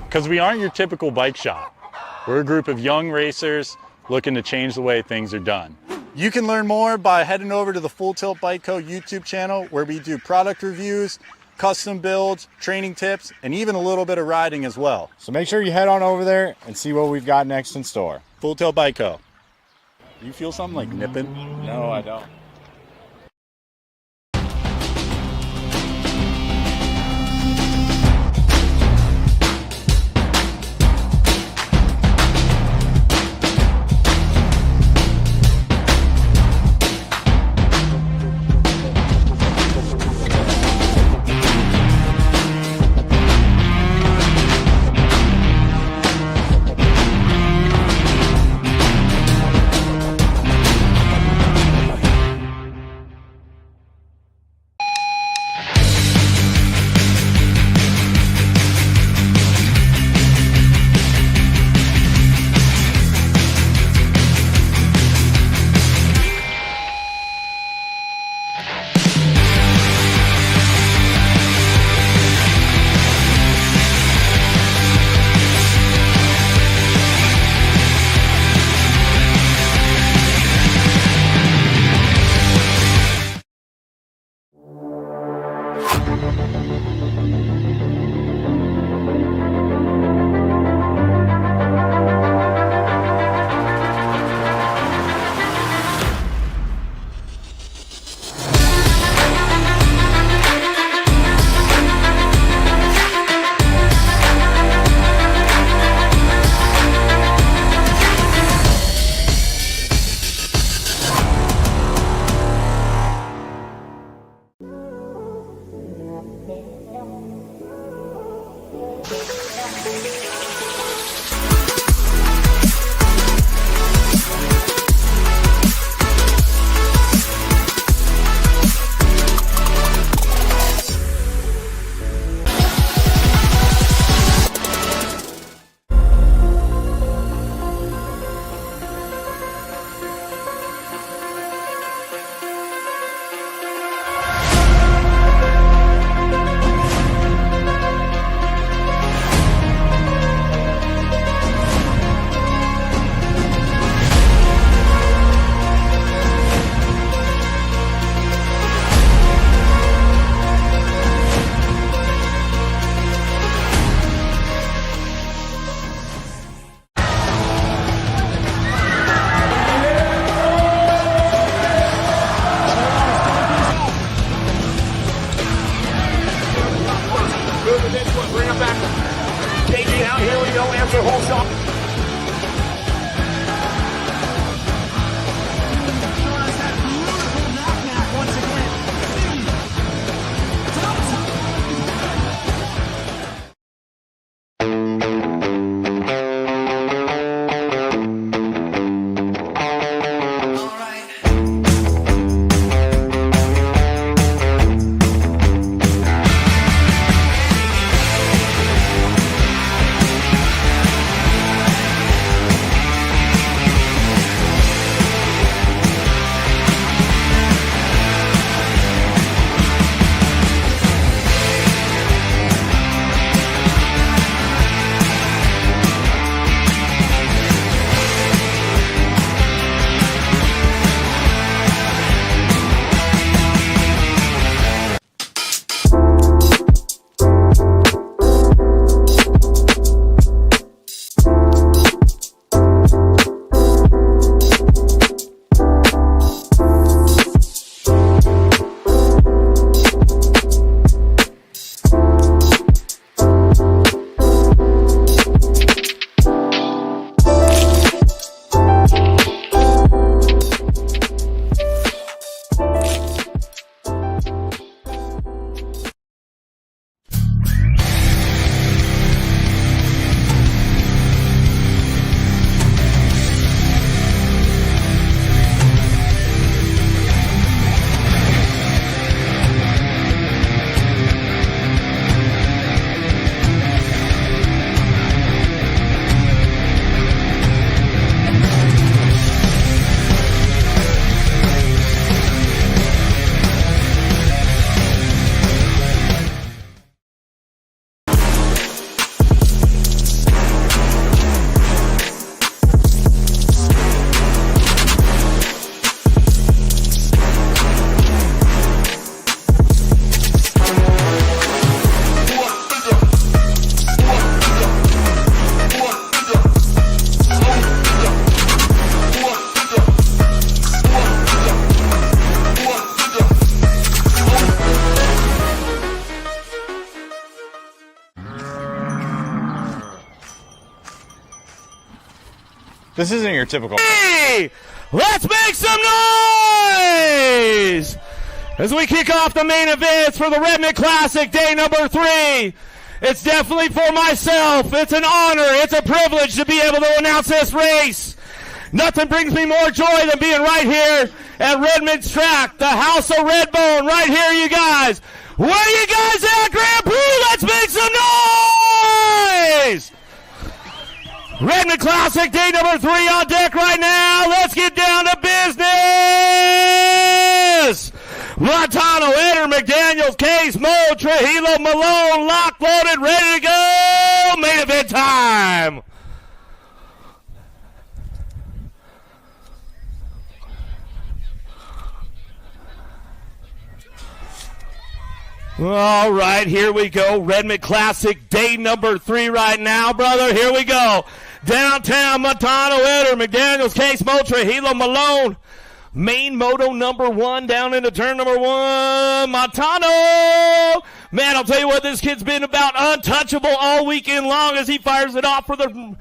Because we aren't your typical bike shop. We're a group of young racers looking to change the way things are done. You can learn more by heading over to the Full Tilt Bike Co. YouTube channel where we do product reviews, custom builds, training tips, and even a little bit of riding as well. So make sure you head on over there and see what we've got next in store. Full Tilt Bike Co. You feel something like nipping? No, I don't. This isn't your typical. Hey, let's make some noise as we kick off the main events for the Redman Classic, day number 3. It's definitely for myself. It's an honor. It's a privilege to be able to announce this race. Nothing brings me more joy than being right here at Redman's track, the House of Redbone, right here, you guys. Where are you guys at, Grand Prix? Let's make some noise! Redman Classic, day number 3 on deck right now. Let's get down to business. Montano, Eder, McDaniels, Case, Mo, Trujillo, Malone, locked, loaded, ready to go. Main event time. All right, here we go. Redman Classic, day number 3 right now, brother. Here we go. Downtown, Montano, Eder, McDaniels, Case, Mo, Trujillo, Malone. Main moto number 1 down into turn number 1. Montano. Man, I'll tell you what, this kid's been about untouchable all weekend long as he fires it off for the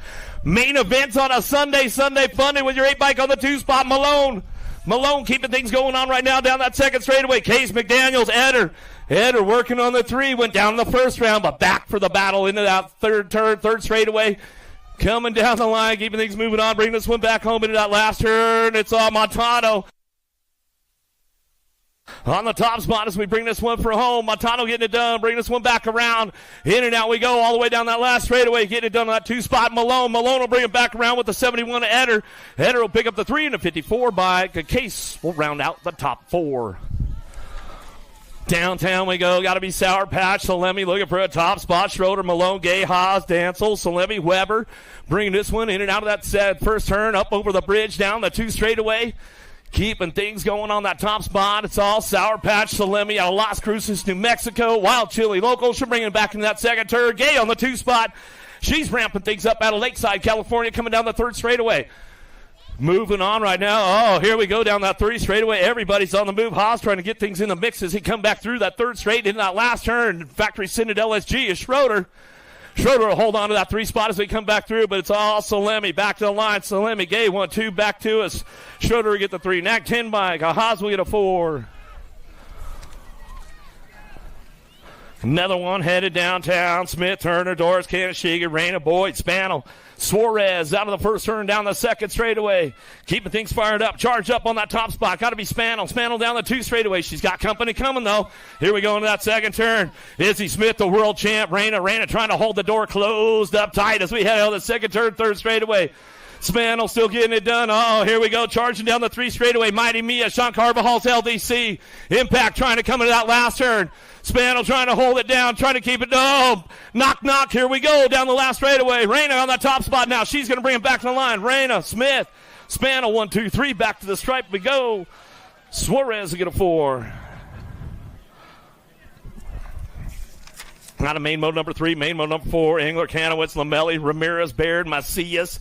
main events on a Sunday Funday with your 8 bike on the 2 spot. Malone keeping things going on right now down that second straightaway. Case, McDaniels, Eder working on the 3. Went down in the first round, but back for the battle into that third straightaway. Coming down the line, keeping things moving on, bringing this one back home into that last turn. It's Montano on the top spot as we bring this one for home. Montano getting it done, bring this one back around. In and out we go all the way down that last straightaway, getting it done on that 2 spot. Malone will bring it back around with the 71 to Eder. Eder will pick up the 3 and a 54 by Case. Will round out the top 4. Downtown we go. Got to be Sour Patch. Salemi looking for a top spot. Schroeder, Malone, Gay, Haas, Dancel, Salemi, Weber. Bringing this one in and out of that first turn. Up over the bridge. Down the 2 straightaway. Keeping things going on that top spot. It's all Sour Patch, Salemi out of Las Cruces, New Mexico. Wild Chili Local. She'll bring it back into that second turn. Gay on the 2 spot. She's ramping things up out of Lakeside, California. Coming down the 3rd straightaway. Moving on right now. Oh, here we go down that 3 straightaway. Everybody's on the move. Haas trying to get things in the mix as he come back through that 3rd straight in that last turn. Factory Synod LSG is Schroeder. Schroeder will hold on to that 3 spot as we come back through, but it's all Salemi. Back to the line. Salemi, Gay, 1-2, back to us. Schroeder will get the 3. Knack 10 bike. Haas will get a 4. Another one headed downtown. Smith, Turner, Doris, Kanashiga, Raina, Boyd, Spanel. Suarez out of the first turn down the 2nd straightaway. Keeping things fired up. Charged up on that top spot. Got to be Spanel. Spanel down the 2 straightaway. She's got company coming, though. Here we go into that 2nd turn. Izzy Smith, the world champ. Raina trying to hold the door closed up tight as we head out of the 2nd turn, 3rd straightaway. Spanel still getting it done. Oh, here we go. Charging down the 3 straightaway. Mighty Mia, Sean Carvajal's LDC. Impact trying to come into that last turn. Spanel trying to hold it down, trying to keep it. Oh, knock. Here we go down the last straightaway. Raina on that top spot now. She's going to bring it back to the line. Raina, Smith, Spanel, 1, 2, 3. Back to the stripe we go. Suarez will get a 4. Out of main mode number 3, main mode number 4. Engler, Kanowitz, Lamelli, Ramirez, Baird, Macias.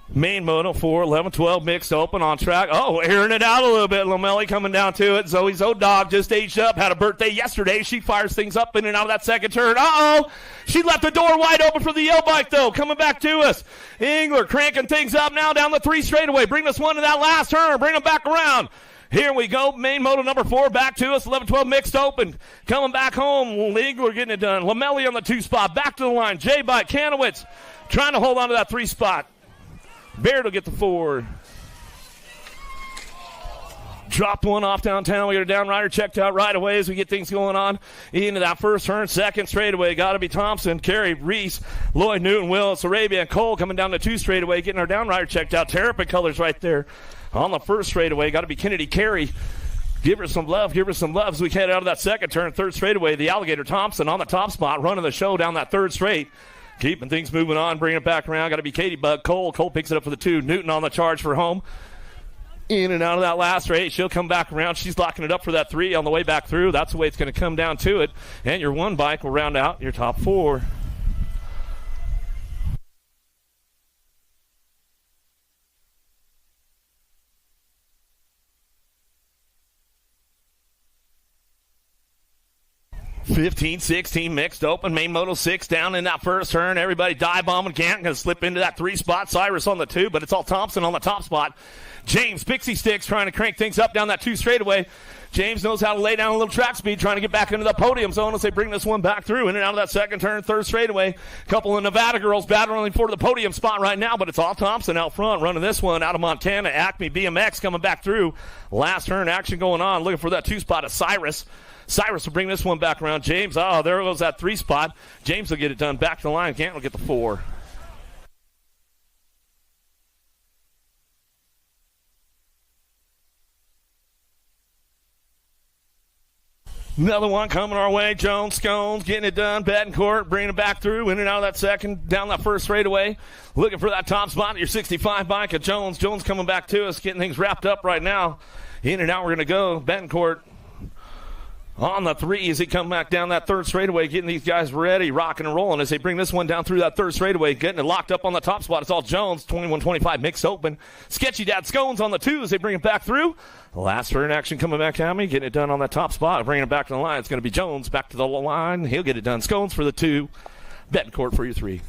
Main moto 4, 11-12 mixed open on track. Oh, airing it out a little bit. Lamelli coming down to it. Zoe's old dog just aged up. Had a birthday yesterday. She fires things up in and out of that 2nd turn. Uh-oh. She left the door wide open for the yell bike, though. Coming back to us. Engler cranking things up now down the 3 straightaway. Bring this one to that last turn. Bring them back around. Here we go. Main moto number 4 back to us. 11-12 mixed open. Coming back home. Engler getting it done. Lamelli on the 2 spot. Back to the line. J-bike. Kanowitz trying to hold on to that 3 spot. Baird will get the 4. Dropped one off downtown. We got a down rider checked out right away as we get things going on into that first turn. 2nd straightaway. Got to be Thompson, Carey, Reese, Lloyd, Newton, Willis, Arabia, and Cole coming down the 2 straightaway. Getting our down rider checked out. Terrapin colors right there on the 1st straightaway. Got to be Kennedy, Carey. Give her some love as we head out of that 2nd turn. 3rd straightaway. The Alligator Thompson on the top spot. Running the show down that 3rd straight. Keeping things moving on, bringing it back around. Got to be Katie Bug. Cole picks it up for the 2. Newton on the charge for home. In and out of that last straight. She'll come back around. She's locking it up for that 3 on the way back through. That's the way it's going to come down to it. And your 1 bike will round out your top 4. 15-16 mixed open. Main Moto 6 down in that first turn. Everybody dive bombing. Can't going to slip into that 3 spot. Cyrus on the 2, but it's all Thompson on the top spot. James Pixie Sticks trying to crank things up down that 2 straightaway. James knows how to lay down a little track speed, trying to get back into the podium zone as they bring this one back through. In and out of that second turn, 3rd straightaway. A couple of Nevada girls battling for the podium spot right now, but it's all Thompson out front running this one out of Montana. Acme BMX coming back through. Last turn action going on, looking for that 2 spot of Cyrus. Cyrus will bring this one back around. James, there goes that 3 spot. James will get it done. Back to the line. Can't will get the 4. Another one coming our way. Jones, Scones getting it done. Betancourt bringing it back through. In and out of that second. Down that first straightaway. Looking for that top spot. Your 65 bike of Jones. Jones coming back to us. Getting things wrapped up right now. In and out we're going to go. Betancourt on the 3 as he come back down that 3rd straightaway. Getting these guys ready. Rocking and rolling as they bring this one down through that 3rd straightaway. Getting it locked up on the top spot. It's all Jones. 21-25 mixed open. Sketchy Dad Scones on the 2 as they bring it back through. Last turn action coming back at me, getting it done on that top spot, bringing it back to the line. It's going to be Jones back to the line. He'll get it done. Scones for the 2. Betancourt for your 3.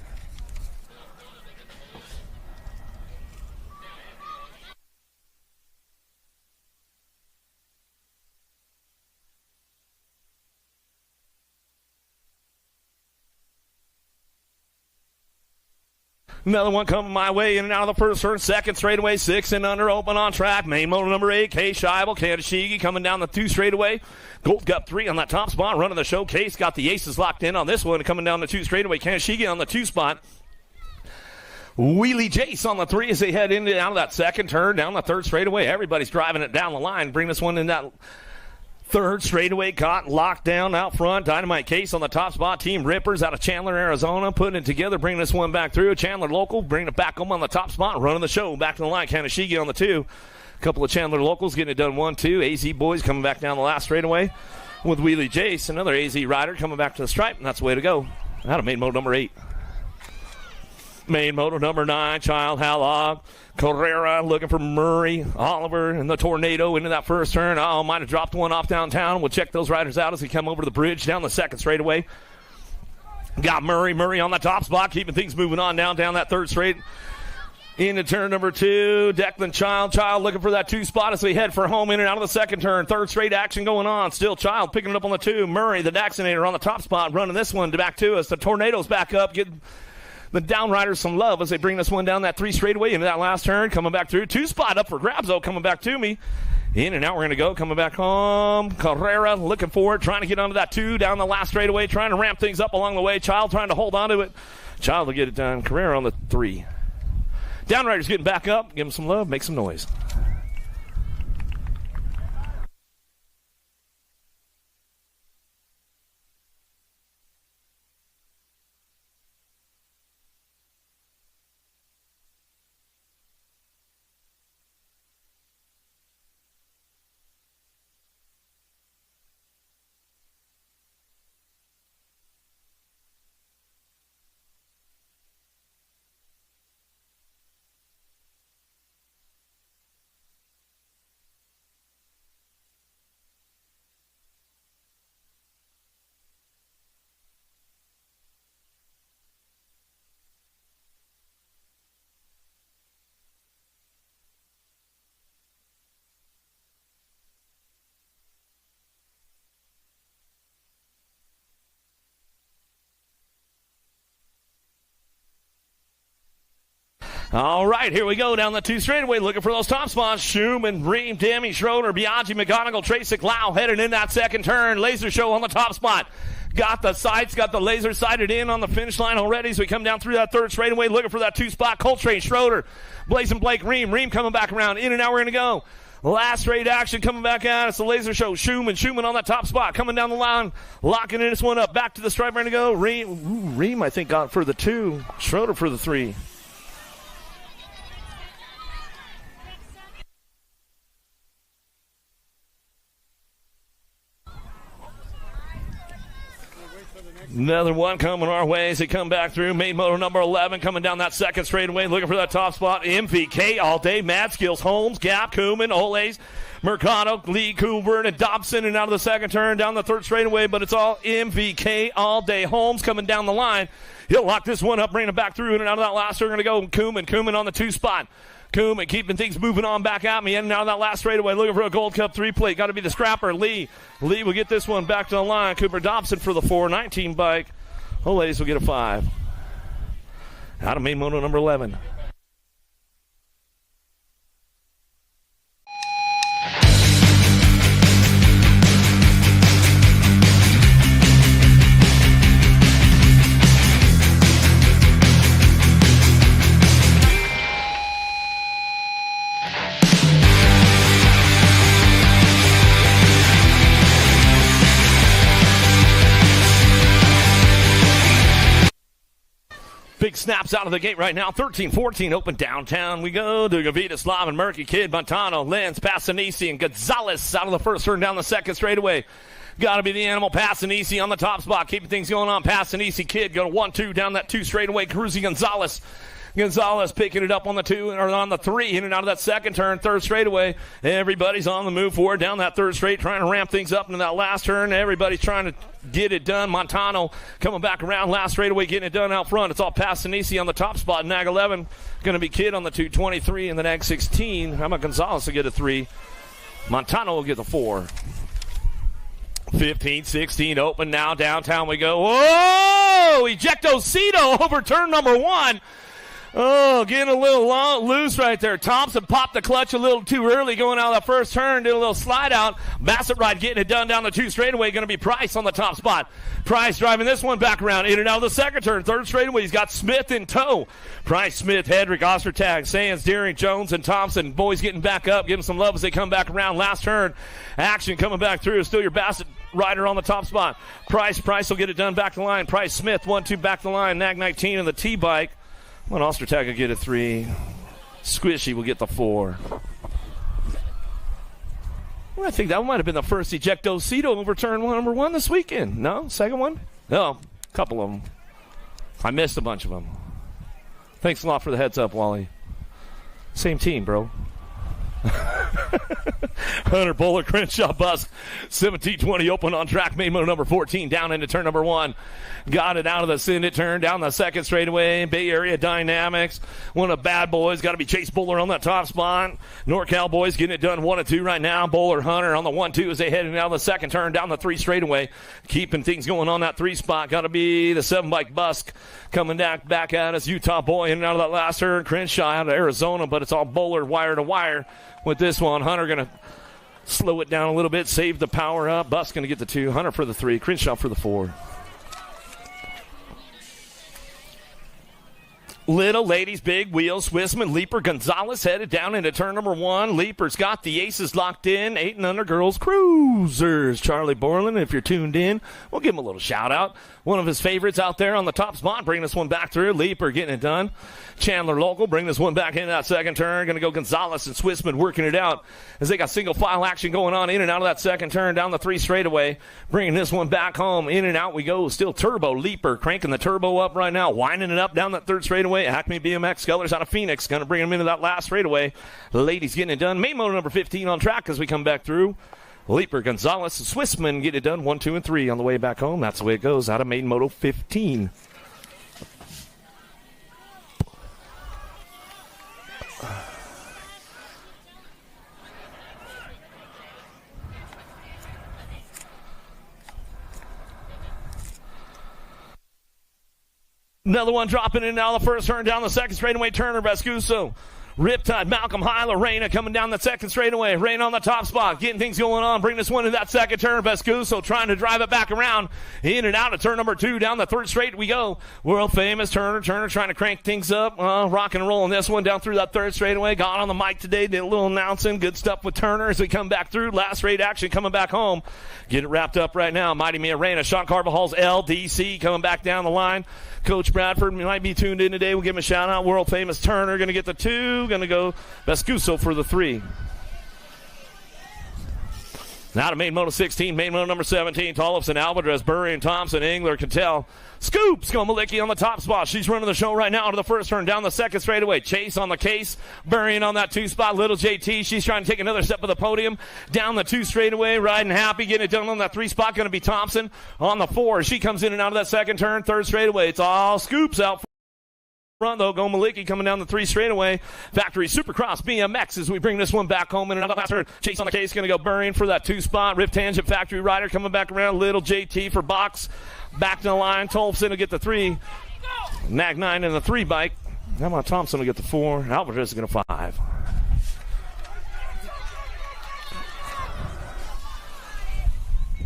Another one coming my way in and out of the first turn. 2nd straightaway, 6 and under, open on track. Main Moto number 8, Kay Scheibel, Kanashigi coming down the 2 straightaway. Gold Cup 3 on that top spot, running the show. Case got the aces locked in on this one, coming down the 2 straightaway. Kanashigi on the 2 spot. Wheelie Jace on the 3 as they head in and out of that 2nd turn, down the 3rd straightaway. Everybody's driving it down the line. Bring this one in that 3rd straightaway, caught locked down out front. Dynamite Case on the top spot. Team Rippers out of Chandler, Arizona, putting it together, bringing this one back through. Chandler local, bringing it back home on the top spot, running the show. Back to the line, Kanashigi on the 2. A couple of Chandler locals getting it done 1-2. AZ boys coming back down the last straightaway with Wheelie Jace. Another AZ rider coming back to the stripe, and that's the way to go. Out of main moto number 8. Main moto number 9, Child Halog. Carrera looking for Murray, Oliver, and the Tornado into that first turn. Might have dropped one off downtown. We'll check those riders out as they come over to the bridge down the 2nd straightaway. Got Murray on the top spot, keeping things moving on down that 3rd straight. Into turn number 2, Declan Child looking for that 2 spot as they head for home in and out of the 2nd turn. 3rd straight action going on. Still Child picking it up on the 2. Murray, the Daxinator, on the top spot, running this one back to us. The Tornado's back up, getting the downriders some love as they bring this one down that 3 straightaway into that last turn. Coming back through. 2 spot up for grabs, though, coming back to me. In and out we're going to go. Coming back home. Carrera looking for it, trying to get onto that 2 down the last straightaway, trying to ramp things up along the way. Child trying to hold on to it. Child will get it done. Carrera on the 3. Downriders getting back up. Give them some love. Make some noise. All right, here we go down the 2 straightaway, looking for those top spots. Schumann, Ream, Demi, Schroeder, Biaggi, McGonigal, Tracek, Lau headed in that 2nd turn. Laser Show on the top spot. Got the sights, got the laser sighted in on the finish line already. So we come down through that 3rd straightaway, looking for that 2 spot. Coltrane, Schroeder, Blazing Blake, Ream coming back around. In and out we're going to go. Last straight action coming back at us. The Laser Show. Schumann on that top spot. Coming down the line. Locking in this one up. Back to the stripe. We're going to go. Ream, I think, got for the 2. Schroeder for the 3. Another one coming our way as they come back through. Main moto number 11 coming down that second straightaway, looking for that top spot. MVK all day. Mad Skills, Holmes, Gap, Kuhlman, Olays, Mercado, Lee, Coolburn, and Dobson, and out of the second turn down the third straightaway, but it's all MVK all day. Holmes coming down the line. He'll lock this one up, bring it back through, and out of that last turn, going to go Kuhlman on the 2 spot. Kuhlman keeping things moving on back at me. In and out of that last straightaway, looking for a Gold Cup 3-plate. Got to be the scrapper, Lee. Lee will get this one back to the line. Cooper Dobson for the 419 bike. Olays will get a 5. Out of main moto number 11. Big snaps out of the gate right now. 13-14 open downtown. We go to Gavita, Slav, and Murky, Kid, Montano, Lenz, Passanisi, and Gonzalez out of the first turn down the second straightaway. Got to be the animal. Passanisi on the top spot. Keeping things going on. Passanisi, Kid, going 1-2 down that 2 straightaway. Cruising Gonzalez. Gonzalez picking it up on the 2 or on the 3, in and out of that second turn, third straightaway. Everybody's on the move forward down that third straight, trying to ramp things up into that last turn. Everybody's trying to get it done. Montano coming back around last straightaway, getting it done out front. It's all Passanisi on the top spot. Nag 11 going to be Kid on the 223, and the Nag 16. How about Gonzalez to get a 3? Montano will get the 4. 15-16 open now. Downtown we go. Whoa! Ejecto Cito over turn number 1. Oh, getting a little loose right there. Thompson popped the clutch a little too early going out of the first turn. Did a little slide out. Bassett Ride getting it done down the 2 straightaway. Going to be Price on the top spot. Price driving this one back around. In and out of the second turn. Third straightaway. He's got Smith in tow. Price, Smith, Hedrick, Ostertag, Sands, Deering, Jones, and Thompson. Boys getting back up. Give them some love as they come back around. Last turn. Action coming back through. Still your Bassett Rider on the top spot. Price will get it done back to the line. Price, Smith, 1-2 back to the line. Nag 19 on the T-bike. Well, Ostertag will get a 3. Squishy will get the 4. Well, I think that might have been the first Ejecto Cito over turn number 1 this weekend. No? Second one? No. A couple of them. I missed a bunch of them. Thanks a lot for the heads up, Wally. Same team, bro. Hunter Bowler, Crenshaw, Busk, 17-20 open on track. Main moto number 14 down into turn number 1. Got it out of the Syndic turn down the second straightaway. Bay Area Dynamics, one of the bad boys. Got to be Chase Bowler on that top spot. NorCal boys getting it done 1-2 right now. Bowler, Hunter on the 1-2 as they head out of the second turn down the 3 straightaway. Keeping things going on that 3 spot. Got to be the 7-bike Busk coming back at us. Utah boy in and out of that last turn. Crenshaw out of Arizona, but it's all Bowler wire to wire with this one. Hunter going to slow it down a little bit, save the power up. Busk going to get the 2. Hunter for the 3. Crenshaw for the 4. Little Ladies, Big Wheels, Swissman, Leaper, Gonzalez headed down into turn number 1. Leaper's got the aces locked in. 8 and under girls cruisers. Charlie Borland, if you're tuned in, we'll give him a little shout out. One of his favorites out there on the top spot, bringing this one back through. Leaper getting it done. Chandler Local bring this one back into that second turn. Going to go Gonzalez and Swissman working it out as they got single file action going on in and out of that second turn down the 3 straightaway. Bringing this one back home. In and out we go. Still turbo. Leaper cranking the turbo up right now. Winding it up down that 3rd straightaway. Acme BMX Scullers out of Phoenix. Going to bring them into that last straightaway. The ladies getting it done. Main motor number 15 on track as we come back through. Leaper, Gonzalez, and Swissman get it done 1, 2, and 3 on the way back home. That's the way it goes out of main moto 15. Another one dropping in now the first turn down the second straightaway. Turner, Vescuso, Riptide, Malcolm Hyla, Reyna coming down the second straightaway. Reyna on the top spot, getting things going on. Bring this one to that second turn. Vescuso trying to drive it back around. In and out of turn number 2. Down the 3rd straight we go. World famous Turner. Turner trying to crank things up. Rock and roll on this one down through that 3rd straightaway. Got on the mic today. Did a little announcing. Good stuff with Turner as we come back through. Last straight action coming back home. Get it wrapped up right now. Mighty Mia Reyna. Sean Carvajal's LDC coming back down the line. Coach Bradford might be tuned in today. We'll give him a shout out. World famous Turner going to get the 2. Going to go Vescuso for the 3. Now to main moto 16, main moto number 17, Tollefson, Alvarez, Burry, Thompson, Engler, Cattell. Scoops, Malicki on the top spot. She's running the show right now to the first turn, down the second straightaway. Chase on the case, Burry on that 2 spot. Little JT, she's trying to take another step of the podium. Down the 2 straightaway, riding happy, getting it done on that 3 spot. Going to be Thompson on the 4. She comes in and out of that second turn, 3rd straightaway. It's all Scoops out front, though. Malicki coming down the 3 straightaway. Factory Supercross BMX as we bring this one back home. And another last turn. Chase on the case, going to go Burry for that 2 spot. Rip Tangent Factory Rider coming back around. Little JT for box. Back to the line. Tollefson will get the 3. Nag 9 in the 3 bike. How about Thompson will get the 4. Alvarez is going to 5.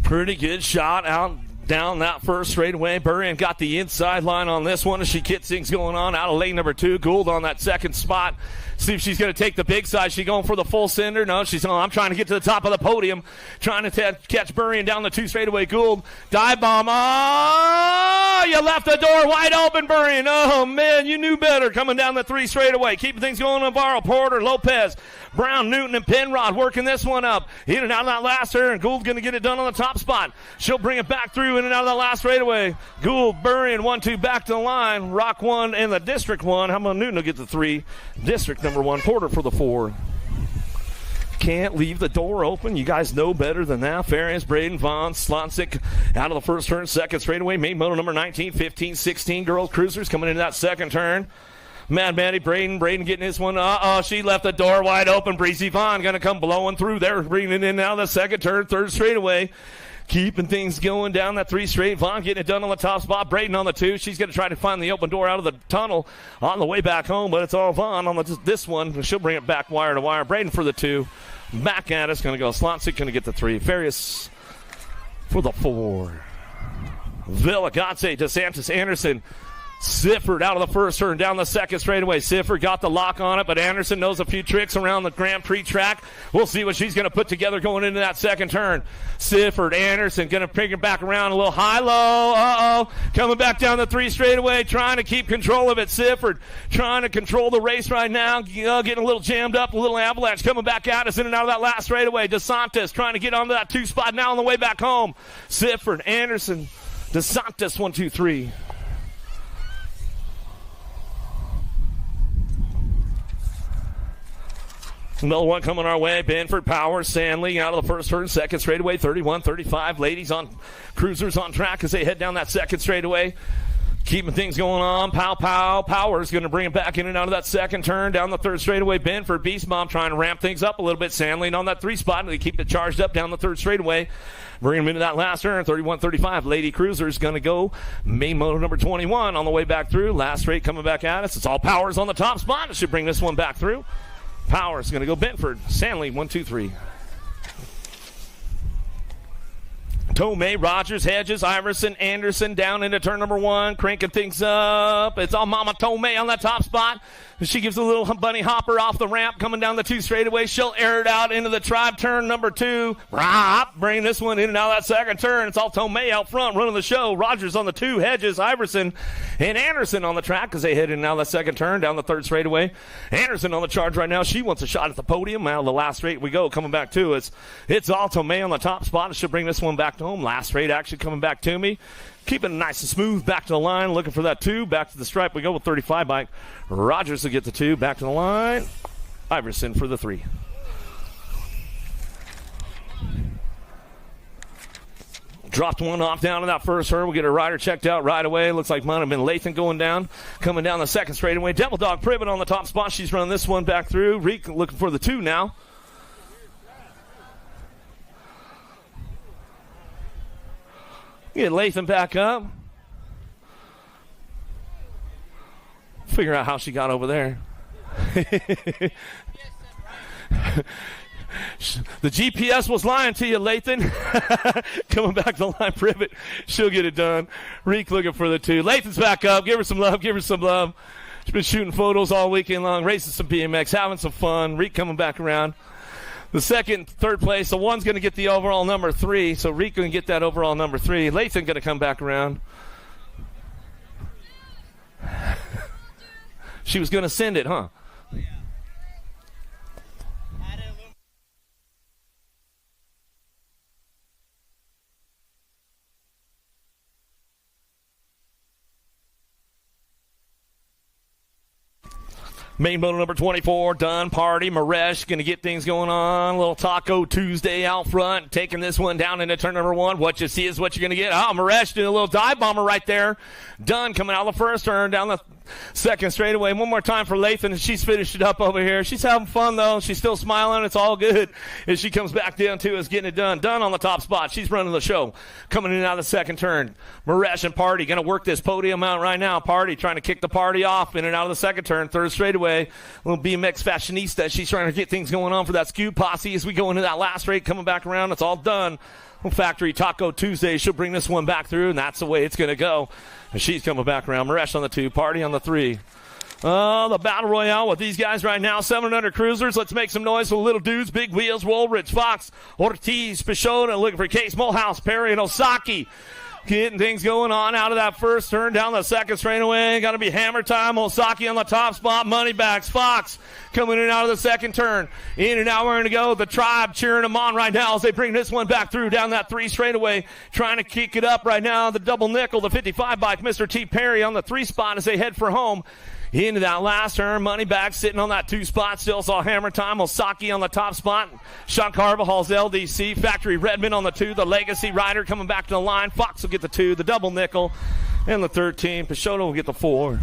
Pretty good shot out down that first straightaway. Burrian got the inside line on this one as she gets things going on out of lane number 2. Gould on that second spot. See if she's going to take the big side. She going for the full sender? No, she's on. I'm trying to get to the top of the podium. Trying to catch Burrian down the 2 straightaway. Gould, dive bomb. Oh, you left the door wide open, Burrian. Oh, man, you knew better coming down the 3 straightaway. Keeping things going on Navarro, Porter, Lopez, Brown, Newton, and Penrod working this one up. In and out of that last turn. Gould's going to get it done on the top spot. She'll bring it back through in and out of that last straightaway. Gould, Burrian, 1-2 back to the line. Rock 1 and the District 1. How about Newton will get the 3? District number 1. Porter for the 4. Can't leave the door open. You guys know better than that. Farias, Braden, Vaughn, Slonsick out of the first turn. Second straightaway. Main moto number 19, 15, 16 girls cruisers coming into that second turn. Mad Maddie, Braden getting this one. She left the door wide open. Breezy Vaughn going to come blowing through there, bringing it in now the second turn, 3rd straightaway. Keeping things going down that 3 straight. Vaughn getting it done on the top spot. Braden on the 2. She's going to try to find the open door out of the tunnel on the way back home, but it's all Vaughn on this one. She'll bring it back wire to wire. Braden for the 2. Back at us. Going to go. Slonsick going to get the 3. Farias for the 4. Villagatse, DeSantis, Anderson. Sifford out of the first turn, down the second straightaway. Sifford got the lock on it, but Anderson knows a few tricks around the Grand Prix track. We'll see what she's going to put together going into that second turn. Sifford, Anderson going to bring it back around a little high-low. Coming back down the 3 straightaway, trying to keep control of it. Sifford trying to control the race right now, getting a little jammed up, a little avalanche coming back at us in and out of that last straightaway. DeSantis trying to get onto that 2 spot now on the way back home. Sifford, Anderson, DeSantis, 1, 2, 3. Another one coming our way. Banford, Powers, Sandley out of the first turn. Second straightaway, 31-35. Ladies on cruisers on track as they head down that second straightaway. Keeping things going on. Powers going to bring it back in and out of that second turn. Down the 3rd straightaway. Banford, Beast Mom trying to ramp things up a little bit. Sandley on that 3 spot. And they keep it charged up down the 3rd straightaway. Bring them into that last turn. 31-35. Lady Cruisers going to go. Main moto number 21 on the way back through. Last straight coming back at us. It's all Powers on the top spot. It should bring this one back through. Powers going to go Benford. Sandley, 1, 2, 3. Tomei, Rogers, Hedges, Iverson, Anderson down into turn number 1. Cranking things up. It's all Mama Tomei on that top spot. She gives a little bunny hopper off the ramp coming down the 2 straightaway. She'll air it out into the tribe turn number 2. Bring this one in and out of that second turn. It's all Tomei out front running the show. Rogers on the 2. Hedges, Iverson, and Anderson on the track as they head in and out of that second turn down the 3rd straightaway. Anderson on the charge right now. She wants a shot at the podium. Out of the last straight we go. Coming back to us. It's all Tomei on the top spot. It should bring this one back to home. Last straight action coming back to me. Keeping it nice and smooth. Back to the line. Looking for that 2. Back to the stripe we go with 35 bike. Rogers will get the 2. Back to the line. Iverson for the 3. Dropped one off down to that first turn. We'll get a rider checked out right away. Looks like might have been Lathan going down. Coming down the second straightaway. Devil Dog Privet on the top spot. She's running this one back through. Reek looking for the 2 now. Get Lathan back up. Figure out how she got over there. The GPS was lying to you, Lathan. Coming back to the line, Privet. She'll get it done. Reek looking for the 2. Lathan's back up. Give her some love. Give her some love. She's been shooting photos all weekend long, racing some BMX, having some fun. Reek coming back around. The second, 3rd place. The 1's going to get the overall number 3. So Reek going to get that overall number 3. Lathan going to come back around. She was going to send it, huh? Main moto number 24, done. Party. Maresh going to get things going on. A little Taco Tuesday out front. Taking this one down into turn number 1. What you see is what you're going to get. Oh, Maresh doing a little dive bomber right there. Done coming out of the first turn down the second straightaway. One more time for Lathan, and she's finished it up over here. She's having fun, though. She's still smiling. It's all good as she comes back down to us, getting it done. Done on the top spot. She's running the show. Coming in and out of the second turn. Maresh and Party going to work this podium out right now. Party trying to kick the party off in and out of the second turn. Third straightaway. Little BMX fashionista. She's trying to get things going on for that scoop posse as we go into that last straight. Coming back around. It's all done. Factory Taco Tuesday. She'll bring this one back through, and that's the way it's going to go. And she's coming back around. Maresh on the 2, Party on the 3. Oh, the battle royale with these guys right now. 700 cruisers. Let's make some noise for the little dudes. Big Wheels, Woolridge, Fox, Ortiz, Peixoto, looking for Case, Mulhouse, Perry, and Osaki. Getting things going on out of that first turn down the second straightaway. Got to be hammer time. Osaki on the top spot. Moneybacks. Fox coming in and out of the second turn. In and out we're going to go. The Tribe cheering them on right now as they bring this one back through down that 3 straightaway. Trying to kick it up right now. The double nickel, the 55 bike. Mr. T. Perry on the 3 spot as they head for home. Into that last turn, Moneyback sitting on that 2 spot. Still saw hammer time. Osaki on the top spot. Sean Carvajal's LDC. Factory Redman on the 2. The Legacy Rider coming back to the line. Fox will get the 2. The double nickel. And the 13. Peixoto will get the 4.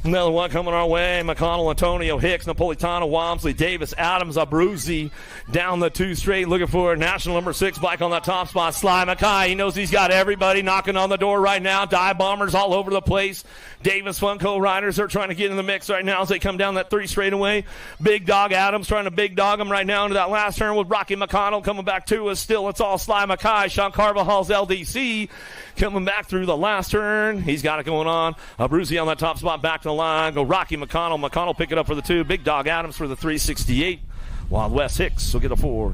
Another one coming our way. McConnell, Antonio, Hicks, Napolitano, Walmsley, Davis, Adams, Abruzzi down the 2 straight. Looking for national number 6 bike on that top spot. Sly Mackay. He knows he's got everybody knocking on the door right now. Dive bombers all over the place. Davis Funko Riders are trying to get in the mix right now as they come down that 3 straightaway. Big Dog Adams trying to big dog him right now into that last turn with Rocky McConnell coming back to us. Still, it's all Sly Mackay. Sean Carvajal's LDC coming back through the last turn. He's got it going on. Abruzzi on that top spot back to the line. Go Rocky McConnell. McConnell pick it up for the 2. Big Dog Adams for the 368. Wild West Hicks will get a 4.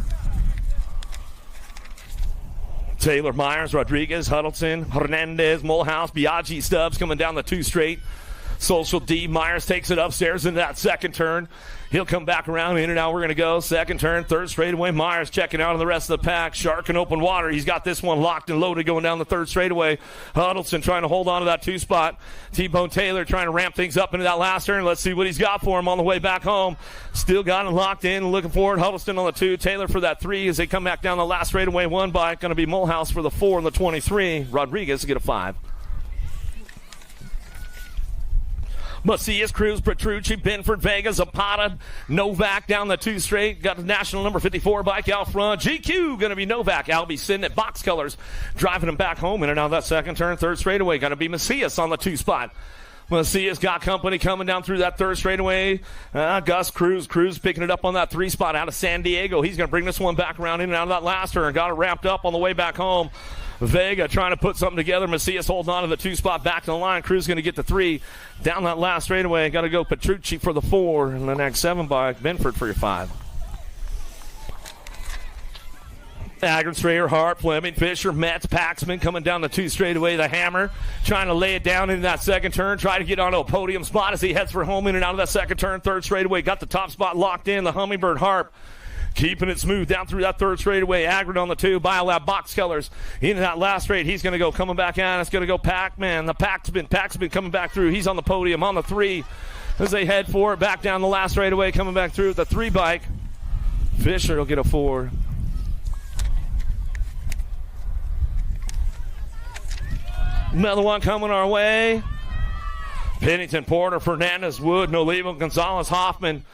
Taylor, Myers, Rodriguez, Huddleston, Hernandez, Mulhouse, Biaggi, Stubbs coming down the 2 straight. Social D. Myers takes it upstairs into that second turn. He'll come back around. In and out we're going to go. Second turn, 3rd straightaway. Myers checking out on the rest of the pack. Shark in open water. He's got this one locked and loaded going down the 3rd straightaway. Huddleston trying to hold on to that 2 spot. T-Bone Taylor trying to ramp things up into that last turn. Let's see what he's got for him on the way back home. Still got him locked in. Looking forward. Huddleston on the 2. Taylor for that 3 as they come back down the last straightaway. 1 bike. Going to be Mulhouse for the 4 and the 23. Rodriguez to get a 5. Macias, Cruz, Petrucci, Benford, Vega, Zapata, Novak down the 2 straight. Got the national number 54 bike out front. GQ going to be Novak. Albie sitting at box colors, driving him back home in and out of that second turn. 3rd straightaway. Going to be Macias on the 2 spot. Macias got company coming down through that 3rd straightaway. Gus Cruz picking it up on that 3 spot out of San Diego. He's going to bring this one back around in and out of that last turn. Got it wrapped up on the way back home. Vega trying to put something together. Macias holding on to the 2 spot back to the line. Cruz going to get the 3 down that last straightaway. Got to go Petrucci for the 4 and the next 7 bike. Benford for your 5. Agron, Strayer, Hart, Fleming, Fisher, Metz, Paxman coming down the 2 straightaway. The Hammer trying to lay it down in that second turn. Try to get onto a podium spot as he heads for home in and out of that second turn. 3rd straightaway. Got the top spot locked in. The Hummingbird Harp keeping it smooth down through that 3rd straightaway. Agron on the 2. Biolab box colors into that last straight. He's going to go coming back out. It's going to go Pac-Man. The Paxman coming back through. He's on the podium on the 3 as they head for it. Back down the last straightaway coming back through the 3 bike. Fisher will get a 4. Another one coming our way. Pennington, Porter, Fernandez, Wood, Nolivo, Gonzalez, Hoffman,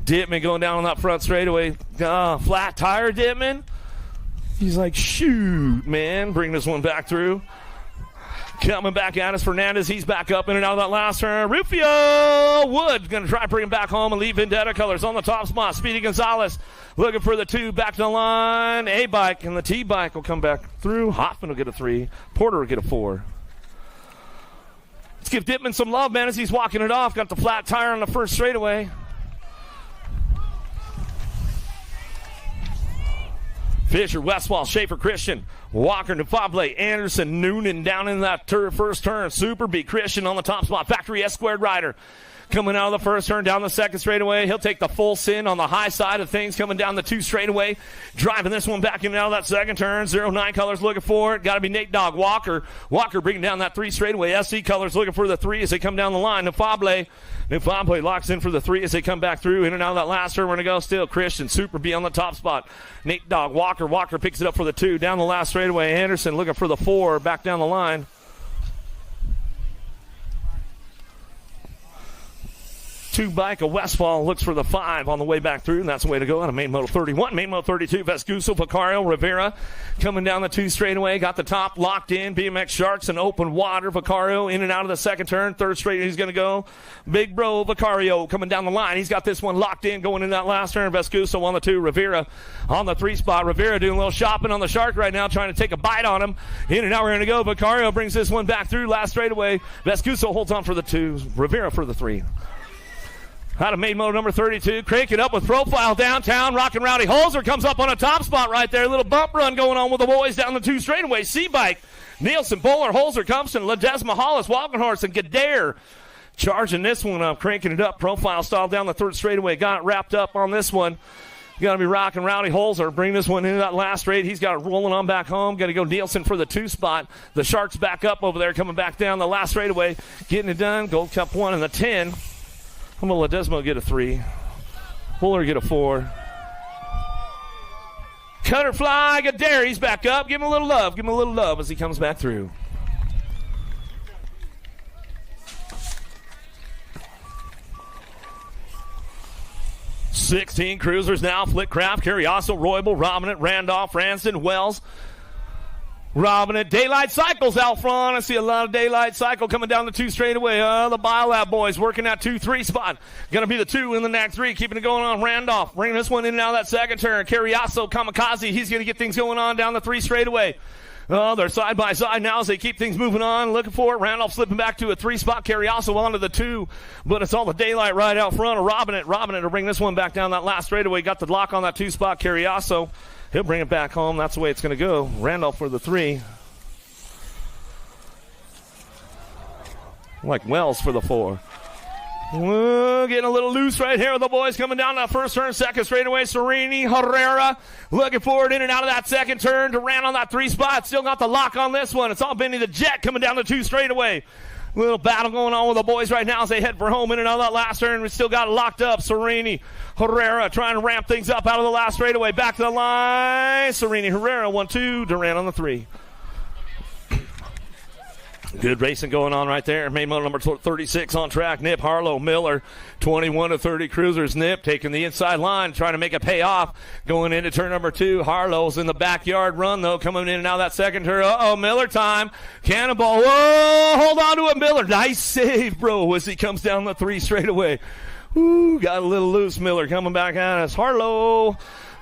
Dittman going down on that front straightaway. Flat tire, Dittman. He's like, shoot, man. Bring this one back through. Coming back at us, Fernandez. He's back up in and out of that last turn. Rufio Wood going to try to bring him back home and leave Vendetta colors on the top spot. Speedy Gonzalez looking for the 2 back to the line. A-bike and the T-bike will come back through. Hoffman will get a 3. Porter will get a 4. Let's give Dittman some love, man, as he's walking it off. Got the flat tire on the first straightaway. Fisher, Westfall, Schaefer, Christian, Walker, Nufable, Anderson, Noonan down in that first turn. Super B, Christian on the top spot. Factory S-squared rider Coming out of the first turn down the second straightaway. He'll take the full sin on the high side of things coming down the 2 straightaway. Driving this one back in and out of that second turn. 09 colors looking for it. Got to be Nate Dogg Walker. Walker bringing down that 3 straightaway. SC colors looking for the 3 as they come down the line. Nufable locks in for the 3 as they come back through. In and out of that last turn. We're going to go still. Christian Super B on the top spot. Nate Dogg Walker. Walker picks it up for the 2. Down the last straightaway. Anderson looking for the 4. Back down the line. Two bike of Westfall looks for the 5 on the way back through, and that's the way to go out of main moto 31. Main moto 32, Vescuso, Vicario, Rivera coming down the 2 straightaway. Got the top locked in. BMX Sharks and open water. Vicario in and out of the second turn. Third straight he's going to go. Big bro Vicario coming down the line. He's got this one locked in going in that last turn. Vescuso on the 2. Rivera on the 3 spot. Rivera doing a little shopping on the Shark right now, trying to take a bite on him. In and out we're going to go. Vicario brings this one back through. Last straightaway. Vescuso holds on for the 2. Rivera for the 3. Out of main moto number 32, crank it up with profile downtown. Rockin' Rowdy Holzer comes up on a top spot right there. Little bump run going on with the boys down the 2 straightaway. C-Bike, Nielsen, Bowler, Holzer, Compton, Ledesma, Hollis, Walkenhorst, and Gadare charging this one up, cranking it up, profile style down the 3rd straightaway. Got it wrapped up on this one. Got to be Rockin' Rowdy Holzer. Bring this one into that last straight. He's got it rolling on back home. Got to go Nielsen for the 2 spot. The Sharks back up over there, coming back down the last straightaway. Getting it done. Gold Cup 1 and the 10. I'm going to let Desmo get a 3. Fuller get a 4. Cutterfly, Gadare, he's back up. Give him a little love. Give him a little love as he comes back through. $16 cruisers now. Flitcraft, Carriasso, Roybal, Robinette, Randolph, Ranston, Wells. Robinette, Daylight Cycles out front. I see a lot of Daylight Cycle coming down the 2 straightaway. The Biolab boys working that 2-3 spot. Going to be the 2 in the next 3. Keeping it going on. Randolph bringing this one in and out of that second turn. Carriasso, Kamikaze. He's going to get things going on down the 3 straightaway. They're side by side now as they keep things moving on. Looking for it. Randolph slipping back to a 3 spot. Carriasso onto the 2. But it's all the Daylight right out front of Robinette. Robinette to bring this one back down that last straightaway. Got the lock on that 2 spot. Carriasso. He'll bring it back home. That's the way it's going to go. Randolph for the 3. Like Wells for the 4. Getting a little loose right here with the boys coming down that first turn. Second straightaway. Serini, Herrera looking forward in and out of that second turn. Durant on that 3 spot. Still got the lock on this one. It's all Benny the Jet coming down the 2 straightaway. Little battle going on with the boys right now as they head for home in and out of that last turn. We still got it locked up. Serini, Herrera trying to ramp things up out of the last straightaway. Back to the line. Serini, Herrera, 1-2. Durant on the 3. Good racing going on right there. Main moto number 36 on track. Nip, Harlow, Miller, 21-30 cruisers. Nip taking the inside line, trying to make it pay off. Going into turn number 2. Harlow's in the backyard run, though, coming in and out of that second turn. Miller time. Cannonball. Whoa, hold on to it, Miller. Nice save, bro, as he comes down the 3 straightaway. Ooh, got a little loose. Miller coming back at us. Harlow.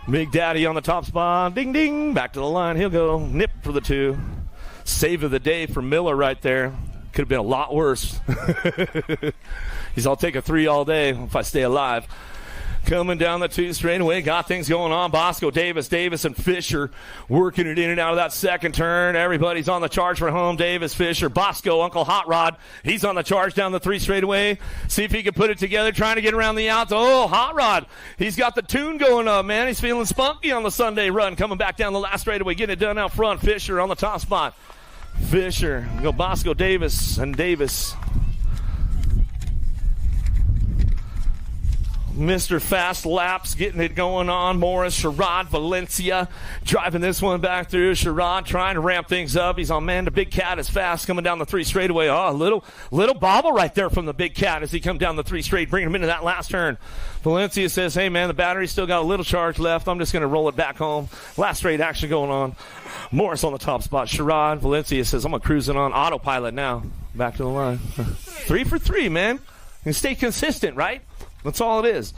Big Daddy on the top spot. Ding, ding. Back to the line. He'll go. Nip for the 2. Save of the day for Miller right there. Could have been a lot worse. I'll take a 3 all day if I stay alive. Coming down the 2 straightaway. Got things going on. Bosco, Davis, and Fisher working it in and out of that second turn. Everybody's on the charge for home. Davis, Fisher, Bosco, Uncle Hot Rod. He's on the charge down the 3 straightaway. See if he can put it together, trying to get around the outs. Oh, Hot Rod. He's got the tune going up, man. He's feeling spunky on the Sunday run. Coming back down the last straightaway. Getting it done out front. Fisher on the top spot. Fisher. Go Bosco, Davis, and Davis. Mr. Fast Laps getting it going on. Morris, Sherrod, Valencia driving this one back through. Sherrod trying to ramp things up. He's on man. The Big Cat is fast coming down the 3 straightaway. Oh, little bobble right there from the Big Cat as he come down the 3 straight, bringing him into that last turn. Valencia says, hey, man, the battery's still got a little charge left. I'm just going to roll it back home. Last straight action going on. Morris on the top spot. Sherrod, Valencia says, I'm going to cruise it on autopilot now. Back to the line. 3 for 3, man. And stay consistent, right? That's all it is.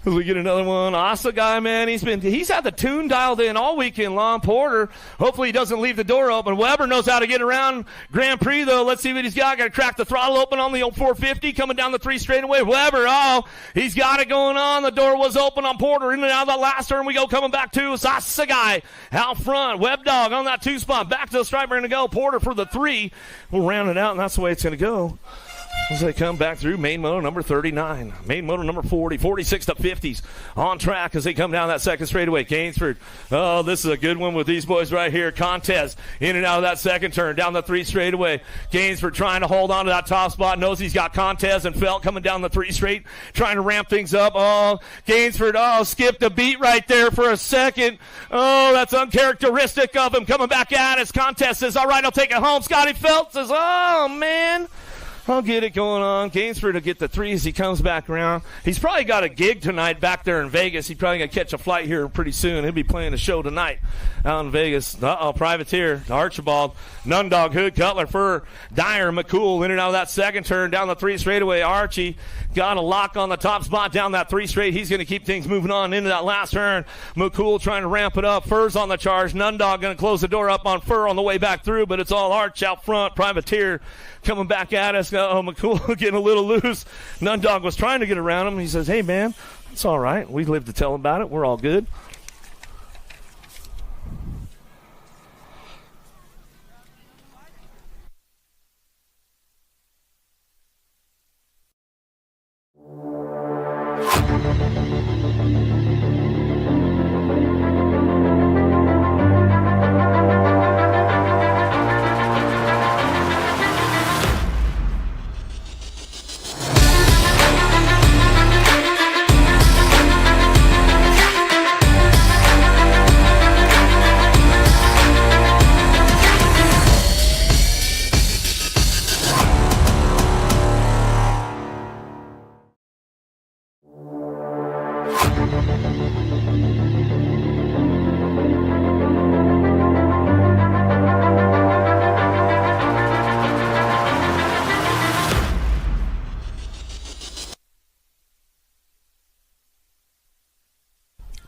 We get another one. Asa guy, man, he's had the tune dialed in all weekend long. Porter, hopefully he doesn't leave the door open. Weber knows how to get around Grand Prix, though. Let's see what he's got. Got to crack the throttle open on the old 450, coming down the 3 straightaway. Weber, he's got it going on. The door was open on Porter. In and out of that last turn we go, coming back to Asa guy out front. Web Dog on that 2 spot. Back to the stripe. We're going to go. Porter for the 3. We'll round it out, and that's the way it's going to go. as they come back through main moto number 39, main moto number 40, 46 to 50s on track as they come down that second straightaway. Gainsford, oh, this is a good one with these boys right here. Contest in and out of that second turn down the 3 straightaway. Gainsford trying to hold on to that top spot, knows he's got Contest and Felt coming down the 3 straight, trying to ramp things up. Oh, Gainsford, skipped a beat right there for a second. Oh, that's uncharacteristic of him. Coming back at us. Contest says, all right, I'll take it home. Scotty Felt says, oh, man. I'll get it going on. Gainsford will get the 3 as he comes back around. He's probably got a gig tonight back there in Vegas. He's probably going to catch a flight here pretty soon. He'll be playing a show tonight out in Vegas. Privateer, Archibald, Nundog, Hood, Cutler, Fur, Dyer, McCool in and out of that second turn down the 3 straightaway. Archie got a lock on the top spot down that 3 straight. He's going to keep things moving on into that last turn. McCool trying to ramp it up. Fur's on the charge. Nundog going to close the door up on Fur on the way back through, but it's all Arch out front. Privateer coming back at us. McCool getting a little loose. Nundog was trying to get around him. He says, hey, man, it's all right. We live to tell about it. We're all good.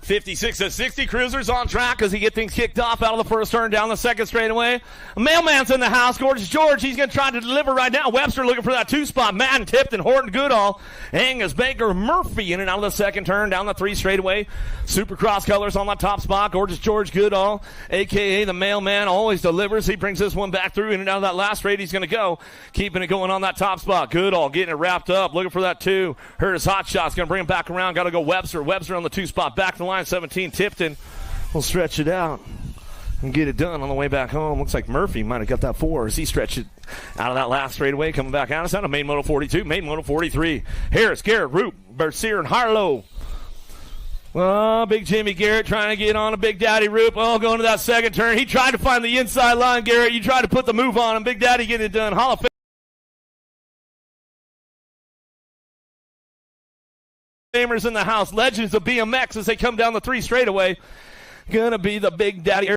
.56 to 60 cruisers on track as he get things kicked off out of the first turn down the second straightaway. Mailman's in the house. Gorgeous George, he's going to try to deliver right now. Webster looking for that 2 spot. Madden, Tipton, Horton, Goodall, Angus, Baker, Murphy in and out of the second turn down the 3 straightaway. Supercross colors on the top spot. Gorgeous George, Goodall, a.k.a. the Mailman, always delivers. He brings this one back through in and out of that last straight. He's going to go, keeping it going on that top spot. Goodall getting it wrapped up, looking for that 2. Heard his hot shot's going to bring him back around. Got to go Webster. Webster on the 2 spot. Back to the line. 17, Tipton will stretch it out and get it done on the way back home. Looks like Murphy might have got that 4 as he stretched it out of that last straightaway. Coming back out of main moto 42, main moto 43. Harris, Garrett, Root, Bercier, and Harlow. Oh, Big Jimmy Garrett trying to get on a Big Daddy Roop. Oh, going to that second turn. He tried to find the inside line, Garrett. You tried to put the move on him. Big Daddy getting it done. Hall of Famers in the house. Legends of BMX as they come down the 3 straightaway. Gonna be the Big Daddy.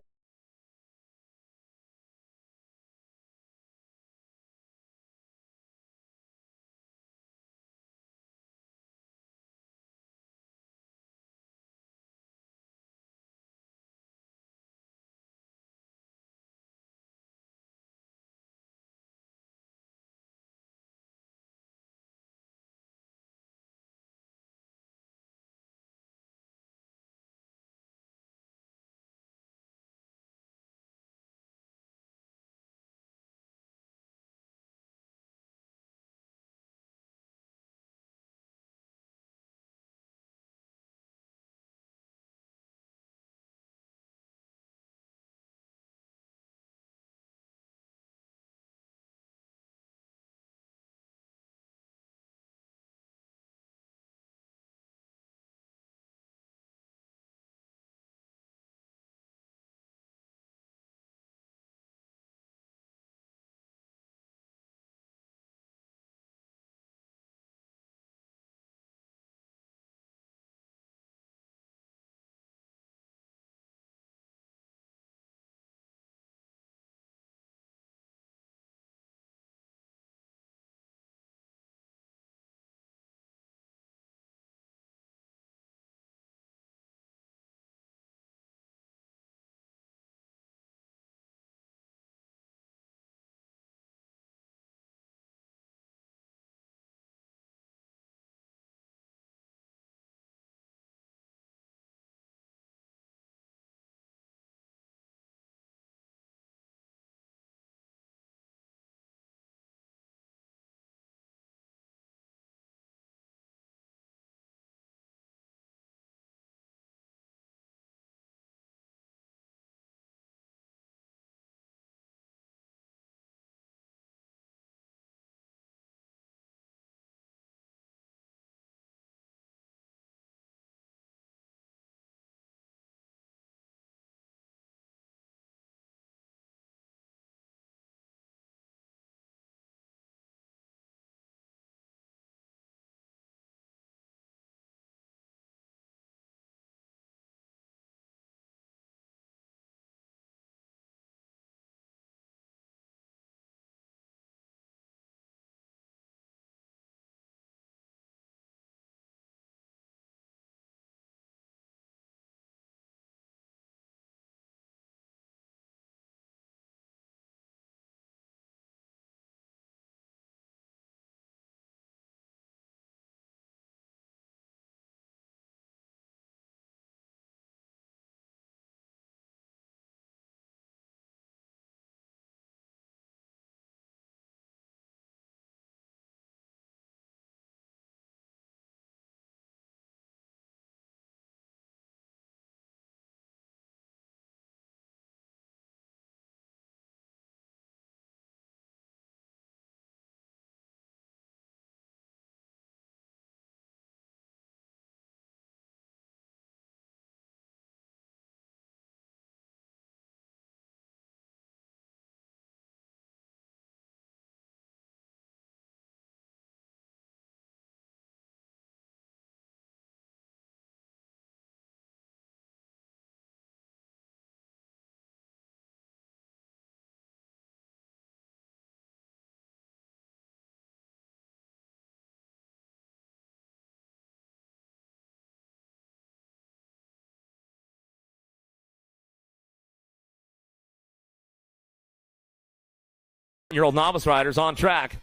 11-year-old novice riders on track.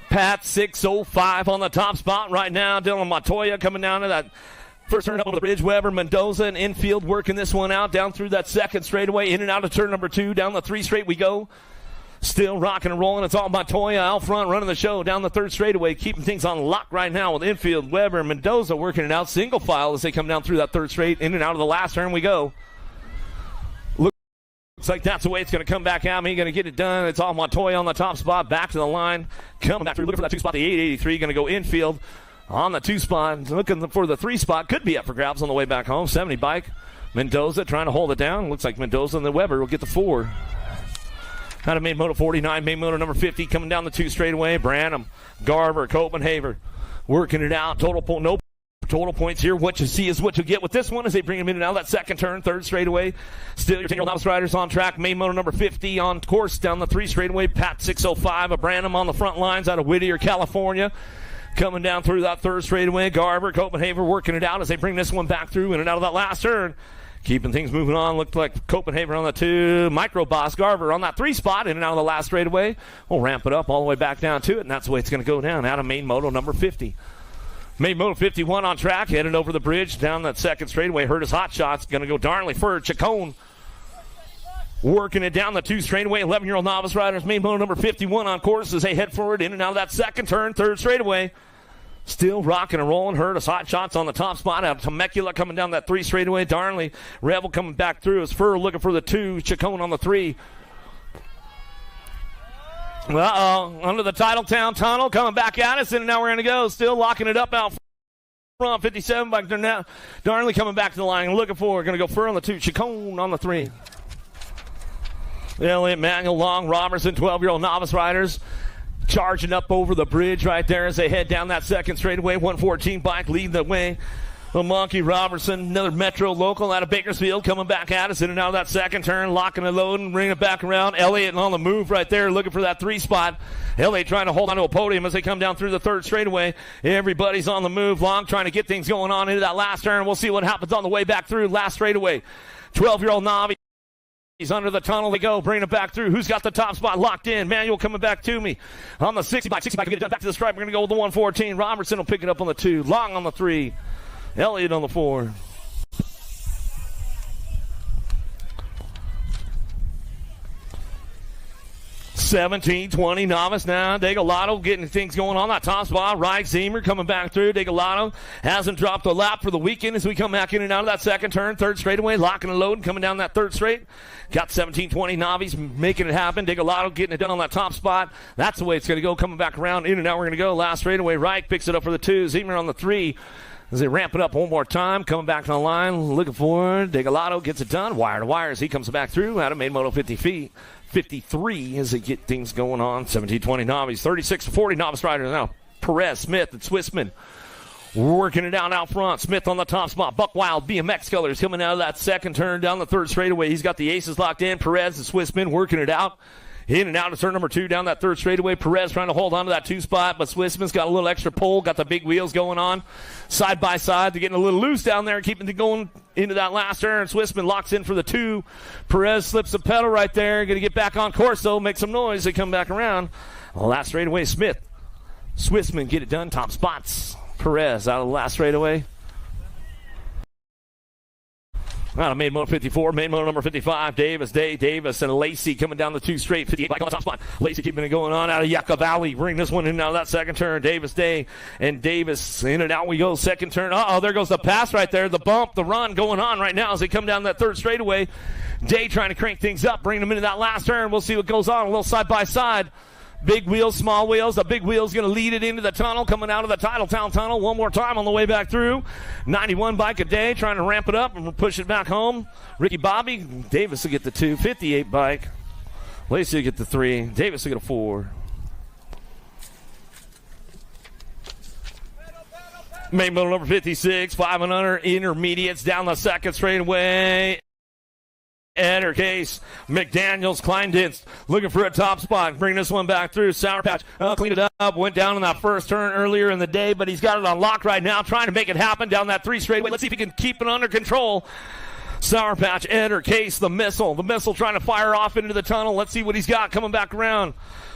Pat 605 on the top spot right now. Dylan Montoya coming down to that first turn up on the bridge. Weber, Mendoza, and infield working this one out down through that second straightaway. In and out of turn number 2. Down the 3 straight we go. Still rocking and rolling. It's all Montoya out front running the show down the 3rd straightaway. Keeping things on lock right now with infield. Weber and Mendoza working it out. Single file as they come down through that 3rd straight. In and out of the last turn we go. Looks like that's the way it's going to come back out. He's going to get it done. It's all Montoya on the top spot. Back to the line. Coming back through. Looking for that 2 spot. The 883 going to go infield on the 2 spot. Looking for the 3 spot. Could be up for grabs on the way back home. 70 bike. Mendoza trying to hold it down. Looks like Mendoza and the Weber will get the 4. Out of main moto 49. Main moto number 50 coming down the 2 straightaway. Branham, Garver, Copenhaver working it out. No total points here. What you see is what you get with this one as they bring him in and out of that second turn, 3rd straightaway. Still your 10-year-old novice riders on track. Main moto number 50 on course down the 3 straightaway. Pat 605, a Branham on the front lines out of Whittier, California. Coming down through that 3rd straightaway. Garver, Copenhaver working it out as they bring this one back through in and out of that last turn. Keeping things moving on. Looked like Copenhaver on the 2. Micro Boss Garver on that 3 spot in and out of the last straightaway. We'll ramp it up all the way back down to it, and that's the way it's going to go down out of main moto number 50. Main moto 51 on track, heading over the bridge down that 2nd straightaway. Heard his hot shots. Going to go Darnley for Chacon. Working it down the 2 straightaway. 11-year-old novice riders. Main moto number 51 on course as they head forward in and out of that second turn, 3rd straightaway. Still rocking and rolling. Heard his hot shots on the top spot. Out of Temecula coming down that 3 straightaway. Darnley. Revel coming back through. As Fur looking for the 2. Chacon on the 3. Under the Titletown tunnel, coming back at us, and now we're going to go. Still locking it up out front. 57 back there now. Darnley coming back to the line, looking for. Going to go Fur on the 2. Chacon on the 3. Elliott, Manuel, Long, Robertson, 12-year-old novice riders. Charging up over the bridge right there as they head down that second straightaway. 114 bike leading the way. The Monkey Robertson, another Metro local out of Bakersfield, coming back at us in and out of that second turn, locking and loading, bringing it back around. Elliott on the move right there, looking for that 3 spot. Elliott trying to hold onto a podium as they come down through the 3rd straightaway. Everybody's on the move. Long trying to get things going on into that last turn. We'll see what happens on the way back through last straightaway. 12-year-old Novice. He's under the tunnel. They go, bringing it back through. Who's got the top spot locked in? Manuel coming back to me on the 60 bike. 60 bike, get it done back to the stripe. We're going to go with the 114. Robertson will pick it up on the 2. Long on the 3. Elliott on the 4. $17.20 novice now. Degalado getting things going on that top spot. Reich Zemer coming back through. Degalado hasn't dropped a lap for the weekend as we come back in and out of that second turn. 3rd straightaway, locking and loading, coming down that 3rd straight. Got 17.20 novice making it happen. Degalado getting it done on that top spot. That's the way it's going to go. Coming back around in and out. We're going to go last straightaway. Reich picks it up for the 2. Zemer on the 3. As they ramp it up one more time, coming back to the line, looking for it. Degalado gets it done. Wire to wire as he comes back through out of main moto 50 feet. 53 as they get things going on. 17-20 novice. 36-40 novice riders now. Perez, Smith, and Swissman working it out front. Smith on the top spot. Buck Wild BMX colors coming out of that second turn down the 3rd straightaway. He's got the aces locked in. Perez and Swissman working it out. In and out of turn number 2 down that 3rd straightaway. Perez trying to hold on to that 2 spot, but Swissman's got a little extra pull, got the big wheels going on. Side by side, they're getting a little loose down there, keeping it going into that last turn. Swissman locks in for the 2. Perez slips the pedal right there. Going to get back on course, though, make some noise. They come back around. Last straightaway, Smith. Swissman get it done. Top spots. Perez out of the last straightaway. Out of main moto 54, main moto number 55, Davis and Lacey coming down the 2 straight, 58 bike on the top spot. Lacey keeping it going on out of Yucca Valley. Bring this one in and out of that second turn. Davis and Davis in and out we go. Second turn. There goes the pass right there. The bump, the run going on right now as they come down that 3rd straightaway. Day trying to crank things up, bring them into that last turn. We'll see what goes on. A little side by side. Big wheels, small wheels. The big wheel's going to lead it into the tunnel, coming out of the Titletown tunnel one more time on the way back through. 91 bike a day, trying to ramp it up and push it back home. Ricky Bobby, Davis will get the 2. 58 bike. Lacey will get the 3. Davis will get a 4. Main motor number 56, 500 intermediates down the second straightaway. Enter case. McDaniels, Kleindinst looking for a top spot. Bring this one back through. Sour Patch cleaned it up. Went down in that first turn earlier in the day, but he's got it on lock right now, trying to make it happen down that 3 straightaway. Let's see if he can keep it under control. Sour Patch, Eder, Case, the missile. The missile trying to fire off into the tunnel. Let's see what he's got coming back around.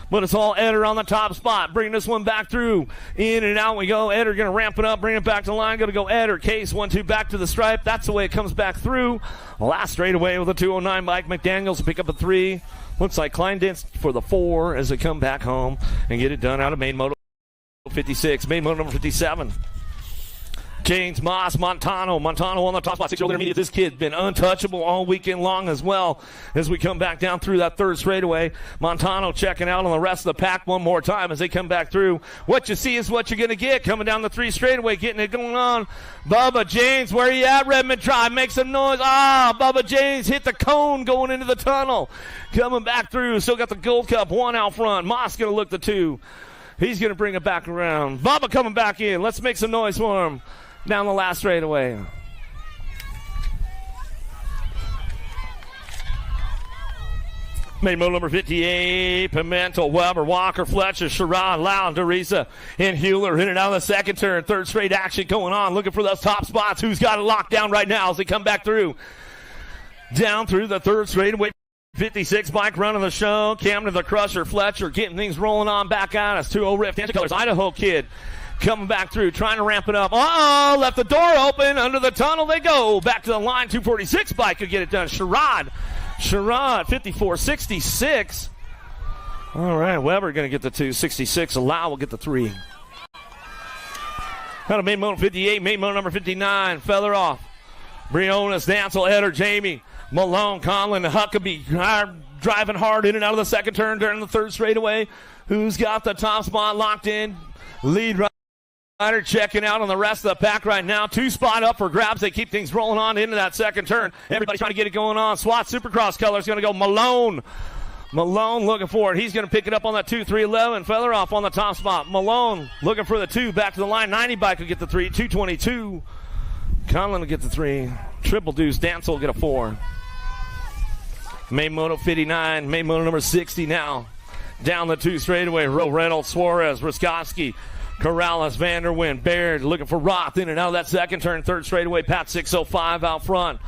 But it's all Eder on the top spot. Bringing this one back through. In and out we go. Eder going to ramp it up, bring it back to the line. Going to go Eder. Case, 1-2 back to the stripe. That's the way it comes back through. Last straightaway with a 209 bike. McDaniels will pick up a 3. Looks like Kleindentz for the 4 as they come back home and get it done out of main moto 56. Main moto number 57. James Moss, Montano on the top spot. 6-year-old intermediate. This kid's been untouchable all weekend long as well as we come back down through that third straightaway. Montano checking out on the rest of the pack one more time as they come back through. What you see is what you're going to get. Coming down the 3 straightaway, getting it going on. Bubba James, where you at, Redman? Try, make some noise. Bubba James hit the cone going into the tunnel. Coming back through, still got the Gold Cup 1 out front. Moss going to look the 2. He's going to bring it back around. Bubba coming back in. Let's make some noise for him. Down the last straightaway. Main moto number 58, Pimentel, Weber, Walker, Fletcher, Sherrod, Loud, Teresa, and Hewler in and out of the second turn. Third straight action going on. Looking for those top spots. Who's got it locked down right now as they come back through? Down through the third straightaway. 56 bike running the show. Camden, the Crusher, Fletcher getting things rolling on back at us. 2-0 Rift. Anti-Colors, Idaho Kid. Coming back through, trying to ramp it up. Left the door open. Under the tunnel they go. Back to the line. 246 bike could get it done. Sherrod, 54-66. All right, Weber going to get the 2. 66. Lau will get the 3. Out of main moto 58, main moto number 59. Feather off. Briones, Dancel, Eder, Jamie, Malone, Conlon, Huckabee driving hard in and out of the second turn during the third straightaway. Who's got the top spot locked in? Lead rider checking out on the rest of the pack right now. 2 spot up for grabs. They keep things rolling on into that second turn. Everybody's trying to get it going on. SWAT Supercross colors going to go Malone. Malone looking for it. He's going to pick it up on that 2-3-11. Feather off on the top spot. Malone looking for the 2. Back to the line. 90 bike will get the 3. 222. Conlon will get the 3. Triple Deuce. Dancel will get a 4. Main moto 59. Main moto number 60 now. Down the 2 straightaway. Reynolds, Suarez, Ruskowski, Corrales, Vanderwind, Baird looking for Roth in and out of that second turn. Third straightaway, Pat 605 out front.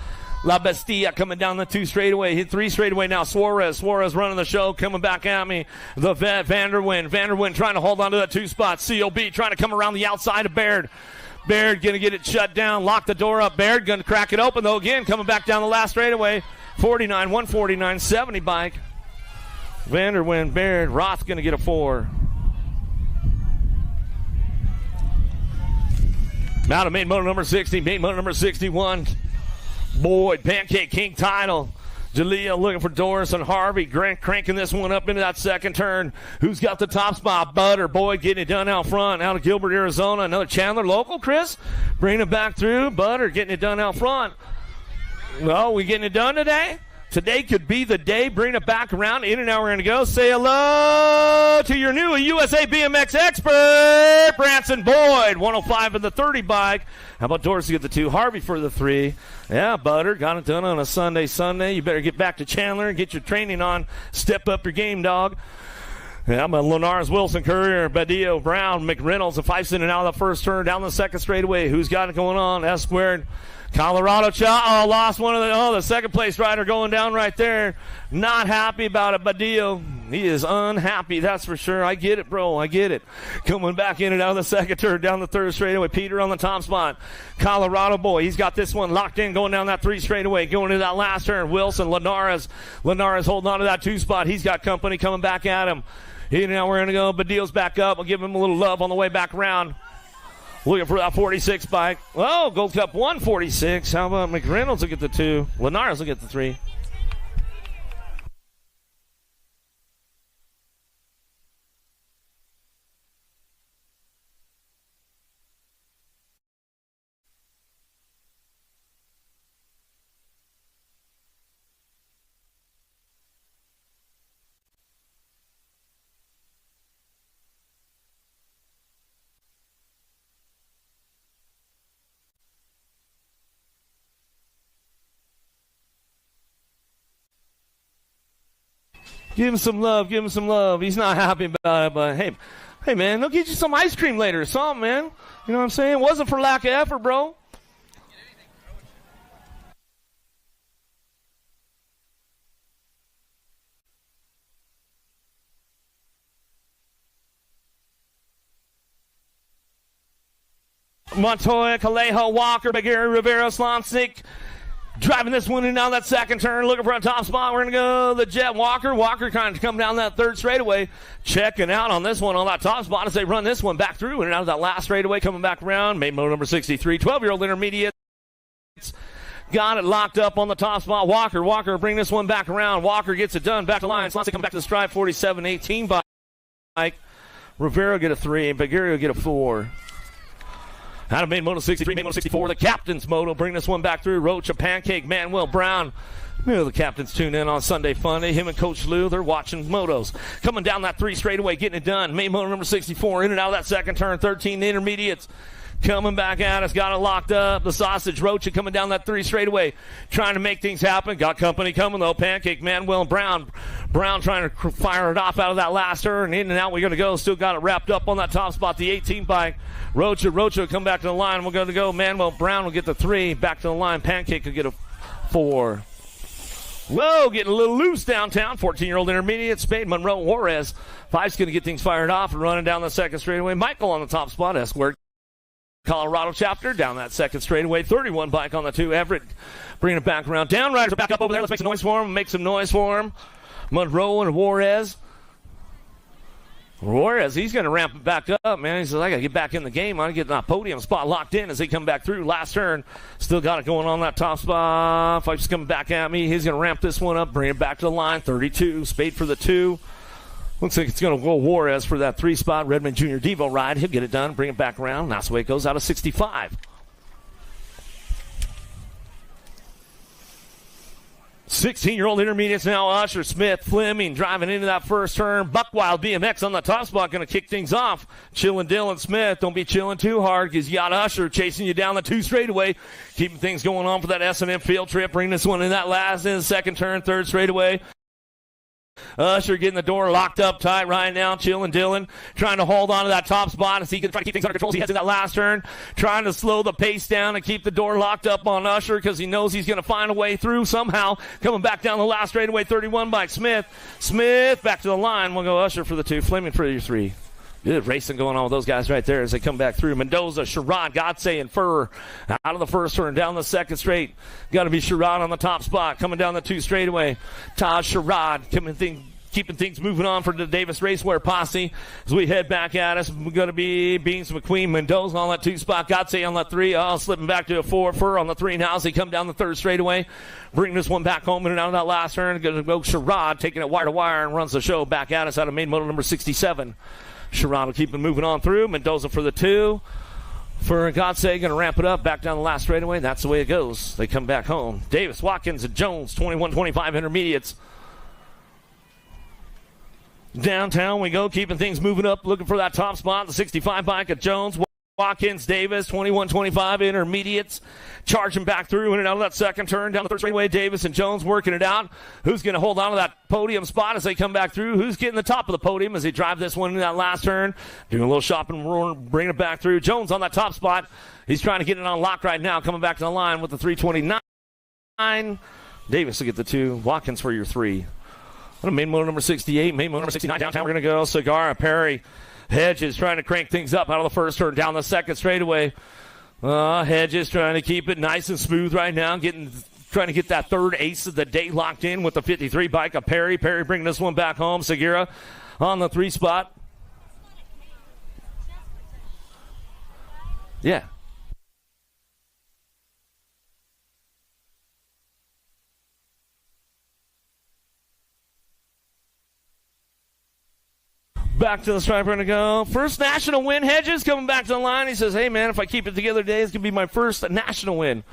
La Bestia coming down the 2 straightaway. Hit 3 straightaway now. Suarez running the show, coming back at me. The vet, Vanderwind trying to hold on to that 2 spot. COB trying to come around the outside of Baird. Baird going to get it shut down, lock the door up. Baird going to crack it open, though, again, coming back down the last straightaway. 49, 149, 70 bike. Vanderwind, Baird, Roth going to get a 4. Out of main motor number 60, main motor number 61. Boyd, Pancake King title. Jalea looking for Doris and Harvey. Grant cranking this one up into that second turn. Who's got the top spot? Butter. Boyd getting it done out front. Out of Gilbert, Arizona. Another Chandler local, Chris. Bringing it back through. Butter getting it done out front. Well, we getting it done today? Today could be the day. Bring it back around. In and out we're going to go. Say hello to your new USA BMX expert, Branson Boyd. 105 in the 30 bike. How about Dorsey at the 2? Harvey for the 3. Yeah, Butter. Got it done on a Sunday. You better get back to Chandler and get your training on. Step up your game, dog. Yeah, I'm a Linares, Wilson, Courier, Badillo, Brown, McReynolds, and Fifes in and out of the first turn. Down the second straightaway. Who's got it going on? S squared. Colorado lost one of the second place rider going down right there. Not happy about it. Badillo, he is unhappy, that's for sure. I get it, bro. I get it. Coming back in and out of the second turn, down the third straightaway. Peter on the top spot. Colorado boy, he's got this one locked in, going down that 3 straightaway, going into that last turn. Wilson, Linares holding on to that 2 spot. He's got company coming back at him. Here now we're going to go. Badillo's back up. We'll give him a little love on the way back around. Looking for that 46 bike. Oh, Gold Cup 146. How about McReynolds will get the 2. Linares will get the 3. Give him some love. He's not happy about it, but hey, man, they'll get you some ice cream later or something, man. You know what I'm saying? It wasn't for lack of effort, bro. Montoya, Calejo, Walker, Bagheera, Rivera, Slonsik. Driving this one in down that second turn, looking for a top spot. We're going to go the Jet Walker. Walker kind of come down that third straightaway, checking out on this one on that top spot as they run this one back through and out of that last straightaway, coming back around. Main moto number 63, 12-year-old intermediate. Got it locked up on the top spot. Walker bring this one back around. Walker gets it done. Back to line. Slonsik come back to the stripe. 47-18 bike. Rivera get a 3 and Bagheera get a 4. Out of main moto 63, main moto 64, the captain's moto. Bring this one back through. Rocha, Pancake, Manuel Brown. You know, the captains tune in on Sunday Funday. Him and Coach Lou, they're watching motos. Coming down that 3 straightaway, getting it done. Main moto number 64, in and out of that second turn. 13 intermediates. Coming back at us, got it locked up. The sausage, Rocha coming down that 3 straightaway, trying to make things happen. Got company coming though. Pancake, Manuel Brown. Brown trying to fire it off out of that last turn. In and out we're going to go. Still got it wrapped up on that top spot, the 18 bike. Rocha come back to the line. We're going to go. Manuel Brown will get the 3. Back to the line. Pancake will get a 4. Whoa, getting a little loose downtown. 14-year-old intermediate. Spade, Monroe, Juarez. 5's going to get things fired off and running down the second straightaway. Michael on the top spot. Esquire. Colorado chapter down that second straightaway. 31 bike on the 2. Everett bringing it back around. Downriders are back up over there. Let's make some noise for him. Make some noise for him. Monroe and Juarez. Juarez, he's going to ramp it back up, man. He says, I got to get back in the game. I got to get that podium spot locked in as they come back through. Last turn. Still got it going on that top spot. Fife's coming back at me. He's going to ramp this one up. Bring it back to the line. 32. Spade for the 2. Looks like it's going to go Juarez for that 3 spot. Redman Jr. Devo ride. He'll get it done. Bring it back around. That's the way it goes out of 65. 16-year-old intermediates now. Usher, Smith, Fleming driving into that first turn. Buckwild BMX on the top spot going to kick things off. Chilling Dylan Smith. Don't be chilling too hard because you got Usher chasing you down the 2 straightaway. Keeping things going on for that S&M field trip. Bring this one in that last in the second turn, 3rd straightaway. Usher getting the door locked up tight right now. Chilling Dylan trying to hold on to that top spot as he can try to keep things under control as he heads in that last turn. Trying to slow the pace down and keep the door locked up on Usher because he knows he's going to find a way through somehow. Coming back down the last straightaway, 31 bike. Smith back to the line. We'll go Usher for the 2. Fleming for your 3. Good racing going on with those guys right there as they come back through. Mendoza, Sherrod, Godsey, and Furr out of the first turn down the second straight. Got to be Sherrod on the top spot coming down the 2 straightaway. Taj Sherrod keeping things moving on for the Davis Racewear posse as we head back at us. We're going to be Beans McQueen, Mendoza on that 2 spot. Godsey on that 3. Slipping back to a 4. Furr on the 3 now as they come down the 3rd straightaway. Bring this one back home and out of that last turn. Going to go Sherrod taking it wire to wire and runs the show back at us out of main motor number 67. Sherrod will keep it moving on through. Mendoza for the 2. For Godsey, going to ramp it up back down the last straightaway. That's the way it goes. They come back home. Davis, Watkins, and Jones, 21-25 intermediates. Downtown we go, keeping things moving up, looking for that top spot. The 65 bike of Jones, Watkins, Davis, 21-25 intermediates. Charging back through in and out of that second turn. Down the 3rd straightaway, Davis and Jones working it out. Who's going to hold on to that podium spot as they come back through? Who's getting the top of the podium as they drive this one in that last turn? Doing a little shopping, bringing it back through. Jones on that top spot. He's trying to get it on lock right now. Coming back to the line with the 329. Davis will get the 2. Watkins for your 3. Main motor number 68, main motor number 69. Downtown we're going to go. Segarra, Perry, Hedges trying to crank things up out of the first turn down the second straightaway. Hedges trying to keep it nice and smooth right now, trying to get that 3rd ace of the day locked in with the 53 bike of Perry. Perry bringing this one back home. Segarra on the 3 spot. Yeah. Back to the stripe, we're going to go. First national win. Hedges coming back to the line. He says, hey, man, if I keep it together today, it's going to be my first national win.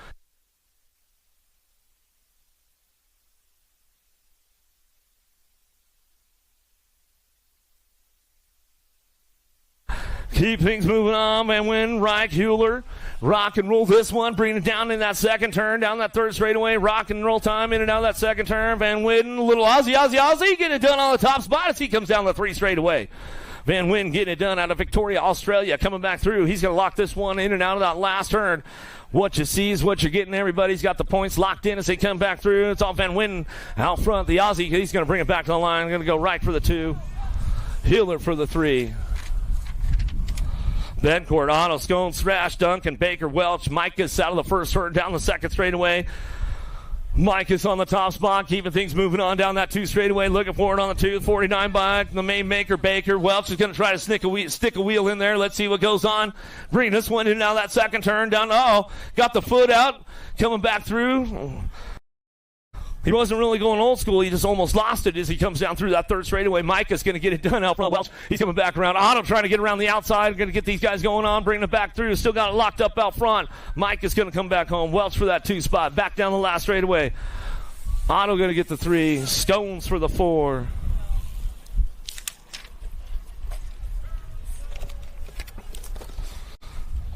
Keep things moving on. Van Wyn, Reich, Hewler. Rock and roll this one, bringing it down in that second turn, down that 3rd straightaway. Rock and roll time in and out of that second turn. Van Wyn, little Aussie, getting it done on the top spot as he comes down the 3 straightaway. Van Wyn getting it done out of Victoria, Australia, coming back through. He's going to lock this one in and out of that last turn. What you see is what you're getting. Everybody's got the points locked in as they come back through. It's all Van Wyn out front. The Aussie, he's going to bring it back to the line. Going to go right for the 2. Hiller for the 3. Bencourt, Otto, Scone, Thrash, Duncan, Baker, Welch, Micus out of the first turn down the second straightaway. Micus on the top spot, keeping things moving on down that 2 straightaway, looking for it on the 249 bike. The main maker, Baker. Welch is going to try to stick a wheel in there. Let's see what goes on. Bring this one in now that second turn down. Oh, got the foot out, coming back through. He wasn't really going old school. He just almost lost it as he comes down through that 3rd straightaway. Micah's going to get it done out front. Welch, he's coming back around. Otto trying to get around the outside. Going to get these guys going on, bringing it back through. Still got it locked up out front. Micah's going to come back home. Welch for that 2 spot. Back down the last straightaway. Otto going to get the 3. Stones for the 4.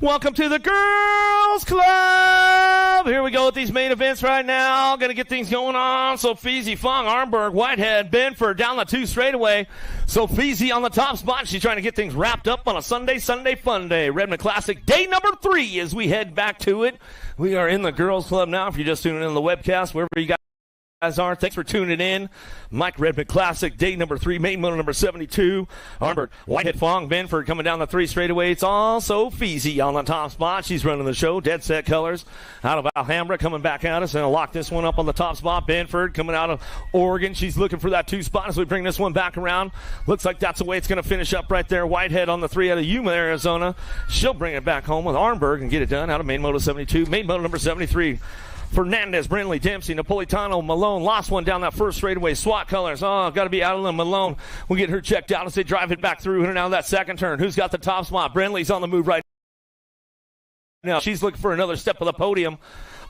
Welcome to the Girls Club. Here we go with these main events right now. Going to get things going on. Sophie, Fong, Armberg, Whitehead, Benford down the 2 straightaway. Sophie on the top spot. She's trying to get things wrapped up on a Sunday fun day. Redman Classic day number 3 as we head back to it. We are in the Girls Club now. If you're just tuning in the webcast, wherever you guys are, thanks for tuning in. Mike, Redman Classic day number 3, main moto number 72. Armbert, Whitehead, Fong, Benford coming down the 3 straightaway. It's also Feezy on the top spot. She's running the show. Dead Set Colors out of Alhambra coming back at us, and I'll lock this one up on the top spot. Benford coming out of Oregon. She's looking for that 2 spot as we bring this one back around. Looks like that's the way it's going to finish up right there. Whitehead on the 3 out of Yuma, Arizona. She'll bring it back home with Armberg and get it done out of main moto 72. Main moto number 73. Fernandez, Brindley, Dempsey, Napolitano, Malone. Lost one down that 1st straightaway. SWAT Colors. Oh, got to be out of them. Malone will get her checked out as they drive it back through and now that 2nd turn. Who's got the top spot? Brindley's on the move right now. She's looking for another step of the podium.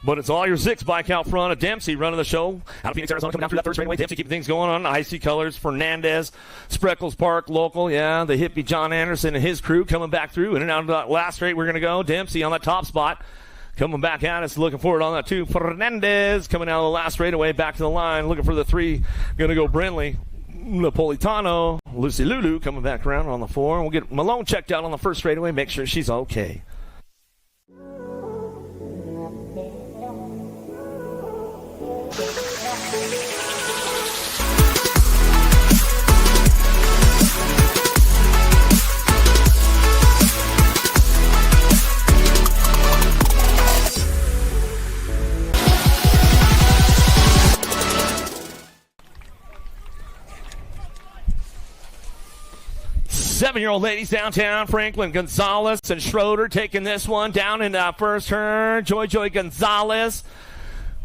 But it's all your Zix bike out front. A Dempsey running the show. Out of Phoenix, Arizona, coming down through that 3rd straightaway. Dempsey keeping things going on. Icy Colors, Fernandez, Spreckles Park, local. Yeah, the hippie John Anderson and his crew coming back through. In and out of that last straight, we're going to go. Dempsey on the top spot. Coming back at us, looking for it on that 2. Fernandez coming out of the last straightaway, back to the line, looking for the 3. Going to go Brindley, Napolitano, Lucy Lulu coming back around on the 4. We'll get Malone checked out on the 1st straightaway, make sure she's okay. Seven-year-old ladies downtown, Franklin Gonzalez and Schroeder taking this one down in that 1st turn. Joy Gonzalez.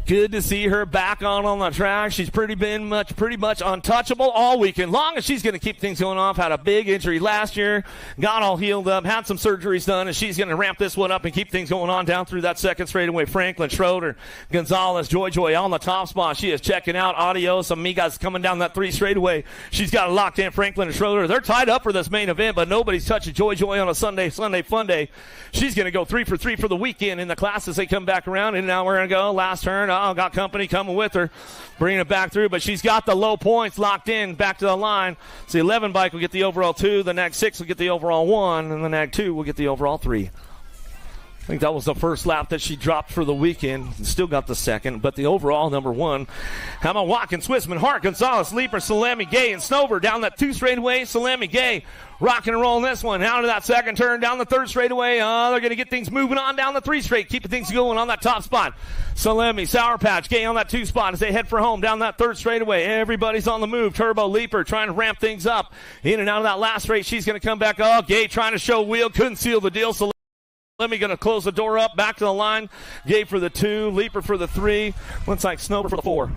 Good to see her back on the track. She's pretty much untouchable all weekend long, and she's going to keep things going off. Had a big injury last year, got all healed up, had some surgeries done, and she's going to ramp this one up and keep things going on down through that 2nd straightaway. Franklin, Schroeder, Gonzalez, Joy on the top spot. She is checking out. Adios Amigas coming down that 3 straightaway. She's got it locked in. Franklin and Schroeder, they're tied up for this main event, but nobody's touching Joy on a Sunday fun day. She's going to go 3 for 3 for the weekend in the class as they come back around. And now we're going to go last turn. Oh, got company coming with her, bringing it back through, but she's got the low points locked in back to the line. So the 11 bike will get the overall 2, the NAG 6 will get the overall 1, and the NAG 2 will get the overall 3. I think that was the first lap that she dropped for the weekend. Still got the 2nd, but the overall number 1. How about Watkins, Swissman, Hart, Gonzalez, Leaper, Salami, Gay, and Snover down that 2 straightaway. Salami, Gay, rocking and rolling this one. Out of that 2nd turn, down the 3rd straightaway. They're going to get things moving on down the 3 straight, keeping things going on that top spot. Salami, Sour Patch, Gay on that 2 spot as they head for home down that 3rd straightaway. Everybody's on the move. Turbo, Leaper trying to ramp things up. In and out of that last straight, she's going to come back. Oh, Gay trying to show wheel, couldn't seal the deal. Salami going to close the door up, back to the line. Gay for the 2, Leaper for the 3. Looks like Snover for the 4.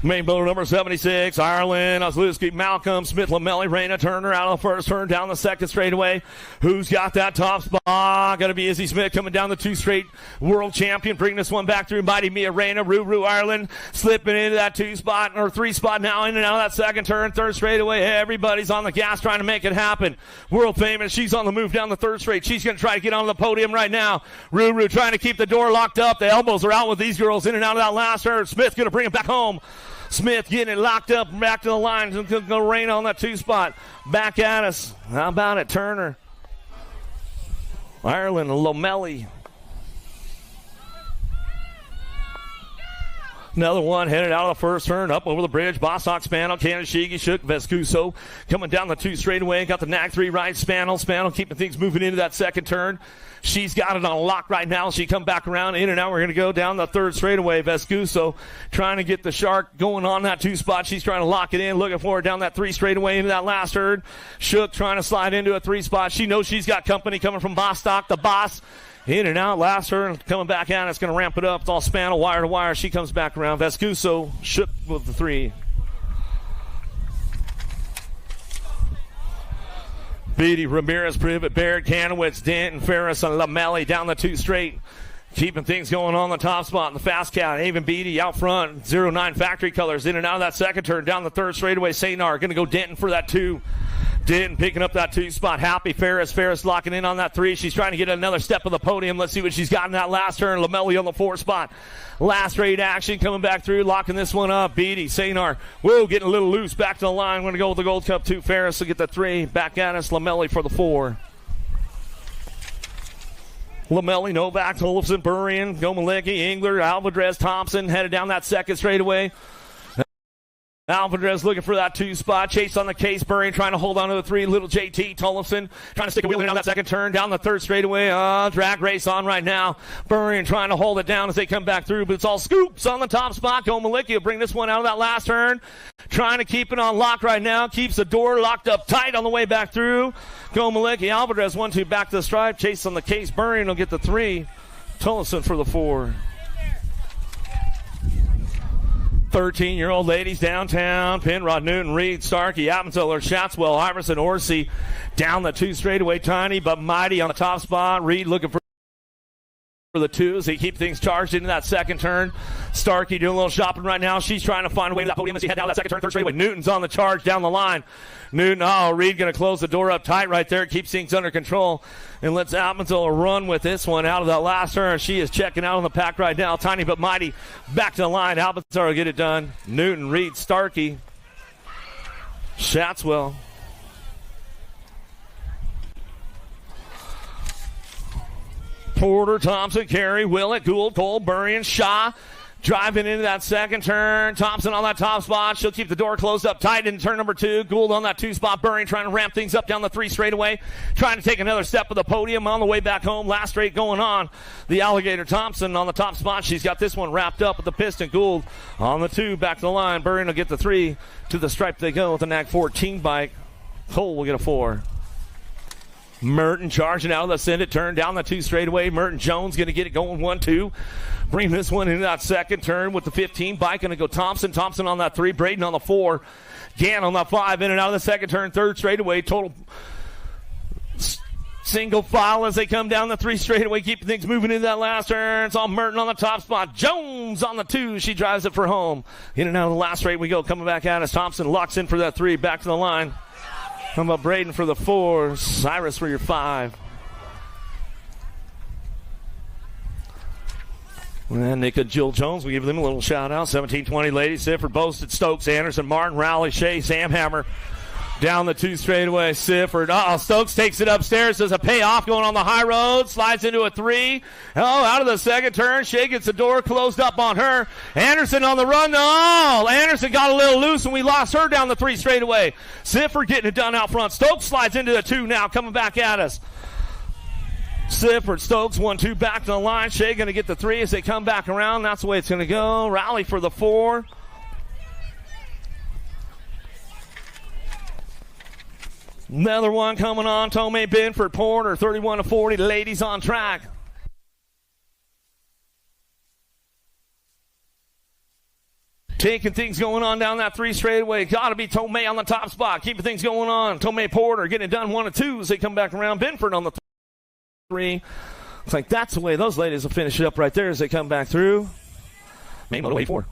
Main motor number 76, Ireland, Ozlewski, Malcolm, Smith, Lamelli, Reyna, Turner out of the 1st turn, down the 2nd straightaway. Who's got that top spot? Going to be Izzy Smith coming down the 2 straight world champion, bringing this one back through Mighty Mia Reyna, Ruru, Ireland, slipping into that 2 spot, or 3 spot now, in and out of that 2nd turn, 3rd straightaway. Everybody's on the gas trying to make it happen. World famous, she's on the move down the 3rd straight. She's going to try to get on the podium right now. Ruru trying to keep the door locked up. The elbows are out with these girls in and out of that last turn. Smith going to bring it back home. Smith getting it locked up, back to the line. It's going to rain on that 2 spot. Back at us. How about it, Turner? Ireland, Lomelli. Another one headed out of the first turn, up over the bridge. Bostock, Spanel, Kanashigi, Shook, Vescuso coming down the 2 straightaway. Got the Nag 3 right, Spanel keeping things moving into that second turn. She's got it on lock right now. She come back around, in and out. We're going to go down the 3rd straightaway. Vescuso trying to get the Shark going on that 2 spot. She's trying to lock it in, looking for it down that 3 straightaway into that last turn. Shook trying to slide into a 3 spot. She knows she's got company coming from Bostock, the boss. In and out, last turn, coming back out. It's going to ramp it up. It's all Spanel, wire to wire. She comes back around. Vescuso, Shook with the 3. Beatty, Ramirez, Privet, Baird, Kanowitz, Denton, Ferris, and Lamelli down the 2 straight. Keeping things going on the top spot in the fast cat. Avon Beatty out front. 09 factory colors in and out of that second turn. Down the 3rd straightaway. Saynar going to go Denton for that 2. Denton picking up that 2 spot. Happy Ferris locking in on that 3. She's trying to get another step of the podium. Let's see what she's got in that last turn. Lamelli on the 4 spot. Last straight action coming back through, locking this one up. Beatty, Saynar, whoa, getting a little loose. Back to the line. Going to go with the Gold Cup 2. Ferris will get the 3. Back at us. Lamelli for the 4. Lamelli, Novak, Olofsson, Burian, Gomalicki, Engler, Alvarez, Thompson headed down that second straightaway. Alvarez looking for that 2 spot. Chase on the case. Burian trying to hold on to the 3. Little JT. Tollefson trying to stick a wheel in on that second turn. Down the 3rd straightaway. Drag race on right now. Burian trying to hold it down as they come back through, but it's all scoops on the top spot. Gomalicki will bring this one out of that last turn. Trying to keep it on lock right now. Keeps the door locked up tight on the way back through. Gomalicki. Alvarez 1-2 back to the stripe. Chase on the case. Burian will get the 3. Tollefson for the 4. 13-year-old ladies downtown. Penrod, Newton, Reed, Starkey, Appenzeller, Schatzwell, Iverson, Orsi. Down the 2 straightaway. Tiny but mighty on the top spot. Reed looking for the 2 as they keep things charged into that second turn. Starkey doing a little shopping right now. She's trying to find a way to that podium as he head down that second turn. 3rd straightaway. Newton's on the charge down the line. Newton, Reed going to close the door up tight right there. Keeps things under control and lets Appenzeller run with this one out of that last turn. She is checking out on the pack right now. Tiny but mighty. Back to the line. Appenzeller will get it done. Newton, Reed, Starkey, Schatzwell. Porter, Thompson, Carey, Willett, Gould, Cole, Burian, Shaw. Driving into that second turn. Thompson on that top spot. She'll keep the door closed up tight in turn number 2. Gould on that 2 spot. Burian trying to ramp things up down the 3 straightaway. Trying to take another step of the podium on the way back home. Last straight going on. The Alligator Thompson on the top spot. She's got this one wrapped up with the piston. Gould on the 2. Back to the line. Burian will get the 3. To the stripe they go with the Nag 14 bike. Cole will get a 4. Merton charging out of the Send It turn down the 2 straightaway. Merton Jones going to get it going 1-2. Bring this one into that second turn with the 15 bike. Going to go Thompson. Thompson on that 3. Braden on the 4. Gann on the 5. In and out of the second turn. 3rd straightaway. Total single file as they come down the 3 straightaway. Keeping things moving into that last turn. It's all Merton on the top spot. Jones on the 2. She drives it for home. In and out of the last straight we go. Coming back at us. Thompson locks in for that 3. Back to the line. How about Braden for the 4? Cyrus for your 5. And Nika Jill Jones, we give them a little shout out. 17-20 ladies. Sifford, Boasted, Stokes, Anderson, Martin, Rowley, Shea, Samhammer. Down the 2 straightaway. Sifford. Stokes takes it upstairs. There's a payoff going on the high road. Slides into a 3. Out of the second turn. Shea gets the door closed up on her. Anderson on the run. Anderson got a little loose and we lost her down the 3 straightaway. Sifford getting it done out front. Stokes slides into the 2 now, coming back at us. Sifford, Stokes, 1-2 back to the line. Shea going to get the 3 as they come back around. That's the way it's going to go. Rally for the 4. Another one coming on. Tomei Binford, Porter, 31-40. Ladies on track. Taking things going on down that 3 straightaway. Got to be Tomei on the top spot. Keeping things going on. Tomei Porter getting it done 1-2 as they come back around. Binford on the 3. Looks like that's the way those ladies will finish it up right there as they come back through. Main moto 84.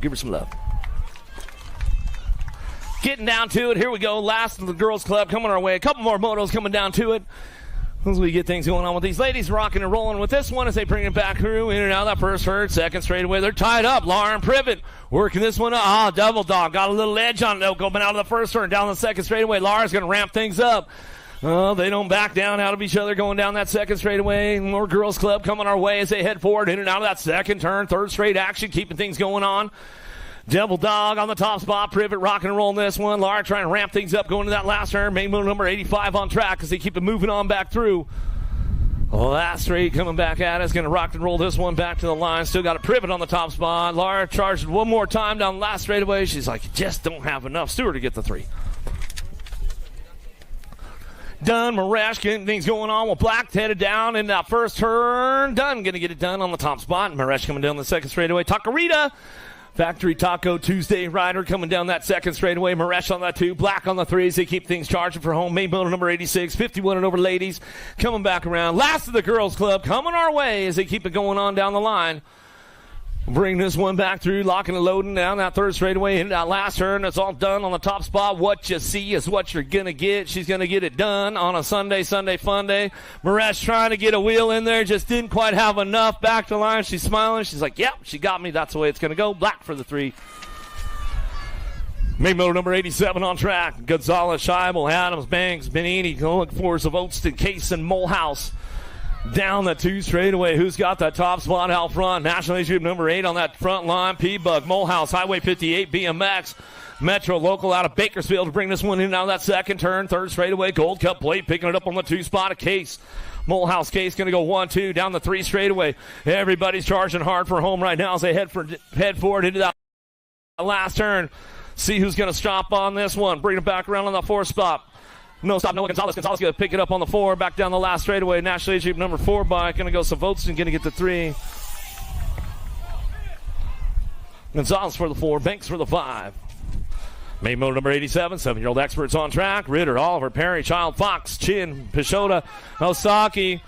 Give her some love. Getting down to it. Here we go. Last of the girls' club coming our way. A couple more motos coming down to it. As we get things going on with these ladies, rocking and rolling with this one as they bring it back through, in and out of that first herd, second straightaway. They're tied up. Lauren Privet working this one up. Double dog. Got a little edge on it, though, going out of the first herd, down the second straightaway. Laura's going to ramp things up. They don't back down out of each other going down that second straightaway. More girls club coming our way as they head forward, in and out of that second turn. Third straight action, keeping things going on. Devil Dog on the top spot. Privet rocking and rolling this one. Laura trying to ramp things up going to that last turn. Main motor number 85 on track as they keep it moving on back through. Last straight coming back at us. Going to rock and roll this one back to the line. Still got a Privet on the top spot. Laura charged one more time down the last straightaway. She's like, just don't have enough. Stewart to get the 3. Dunn, Maresh getting things going on with Black headed down in that first turn. Dunn going to get it done on the top spot. Maresh coming down the second straightaway. Takarita, Factory Taco Tuesday rider coming down that second straightaway. Maresh on that 2. Black on the 3 as they keep things charging for home. Main motor number 86. 51 and over ladies coming back around. Last of the girls club coming our way as they keep it going on down the line. Bring this one back through, locking and loading down that third straightaway into that last turn. It's all done on the top spot. What you see is what you're going to get. She's going to get it done on a Sunday fun day. Maresh trying to get a wheel in there, just didn't quite have enough. Back to line, she's smiling. She's like, yep, she got me. That's the way it's going to go. Black for the 3. Main motor number 87 on track. Gonzalez, Scheibel, Adams, Banks, Benini, going for Zavotston, Case, and Molehouse. Down the 2 straightaway. Who's got that top spot out front? National Age Group number 8 on that front line. P-Bug, Molehouse, Highway 58, BMX. Metro Local out of Bakersfield to bring this one in and out of that second turn. Third straightaway. Gold Cup plate picking it up on the 2 spot. A Case. Molehouse Case going to go 1-2 down the 3 straightaway. Everybody's charging hard for home right now as they head forward into that last turn. See who's going to stop on this one. Bring it back around on the 4 spot. No stop, Noah Gonzalez. Gonzalez going to pick it up on the 4. Back down the last straightaway. National Age Group number 4 bike. Going to go Savotston. Going to get the 3. Gonzalez for the 4. Banks for the 5. Main motor number 87. 7-year-old experts on track. Ritter, Oliver, Perry, Child, Fox, Chin, Pishota, Osaki.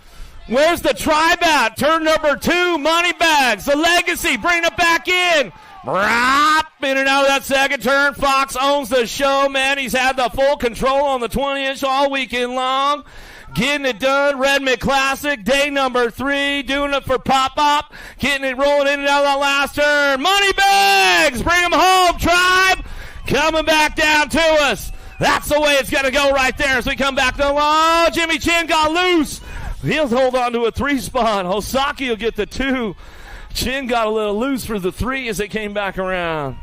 Where's the tribe at? Turn number 2. Money Bags. The Legacy. Bring it back in. In and out of that second turn. Fox owns the show, man. He's had the full control on the 20-inch all weekend long. Getting it done. Redman Classic, day number 3. Doing it for Pop-Pop. Getting it rolling in and out of that last turn. Money Bags! Bring them home, tribe! Coming back down to us. That's the way it's going to go right there as we come back to the line. Oh, Jimmy Chin got loose. He'll hold on to a 3 spot. Osaki will get the 2. Chin got a little loose for the 3 as they came back around.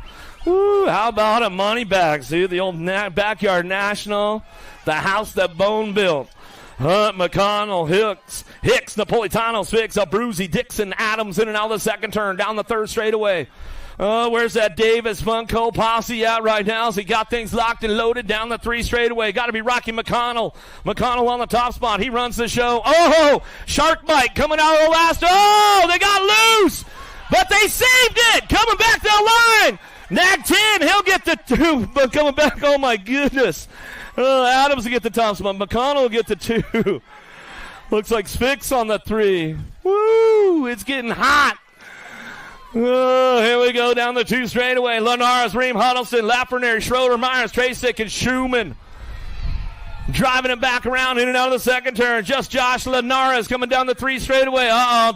Woo, how about a Money Bags, dude? The old Backyard National, the house that Bone built. Hunt, McConnell, Hicks, Napolitano, Fix, Abruzzi, Dixon, Adams in and out of the second turn, down the 3rd straightaway. Where's that Davis Funko posse at right now as he got things locked and loaded down the 3 straightaway? Got to be Rocky McConnell. McConnell on the top spot. He runs the show. Oh, Shark Bite coming out of the last. Oh, they got loose, but they saved it. Coming back to the line. Nag 10, he'll get the 2, but coming back, oh my goodness. Adams will get the top spot. McConnell will get the 2. Looks like Fix on the 3. Woo, it's getting hot. Oh, here we go down the 2 straightaway. Linares, Ream, Huddleston, Lafreniere, Schroeder, Myers, Tracek, and Schumann. Driving it back around in and out of the second turn. Just Josh Linares coming down the 3 straightaway.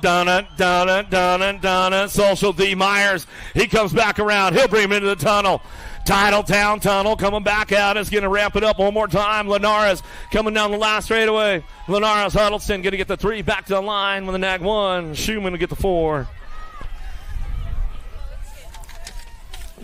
Done it. Social D. Myers. He comes back around. He'll bring him into the tunnel. Titletown Tunnel coming back out. Is going to ramp it up one more time. Linares coming down the last straightaway. Linares, Huddleston going to get the 3 back to the line with a Nag 1. Schumann will get the 4.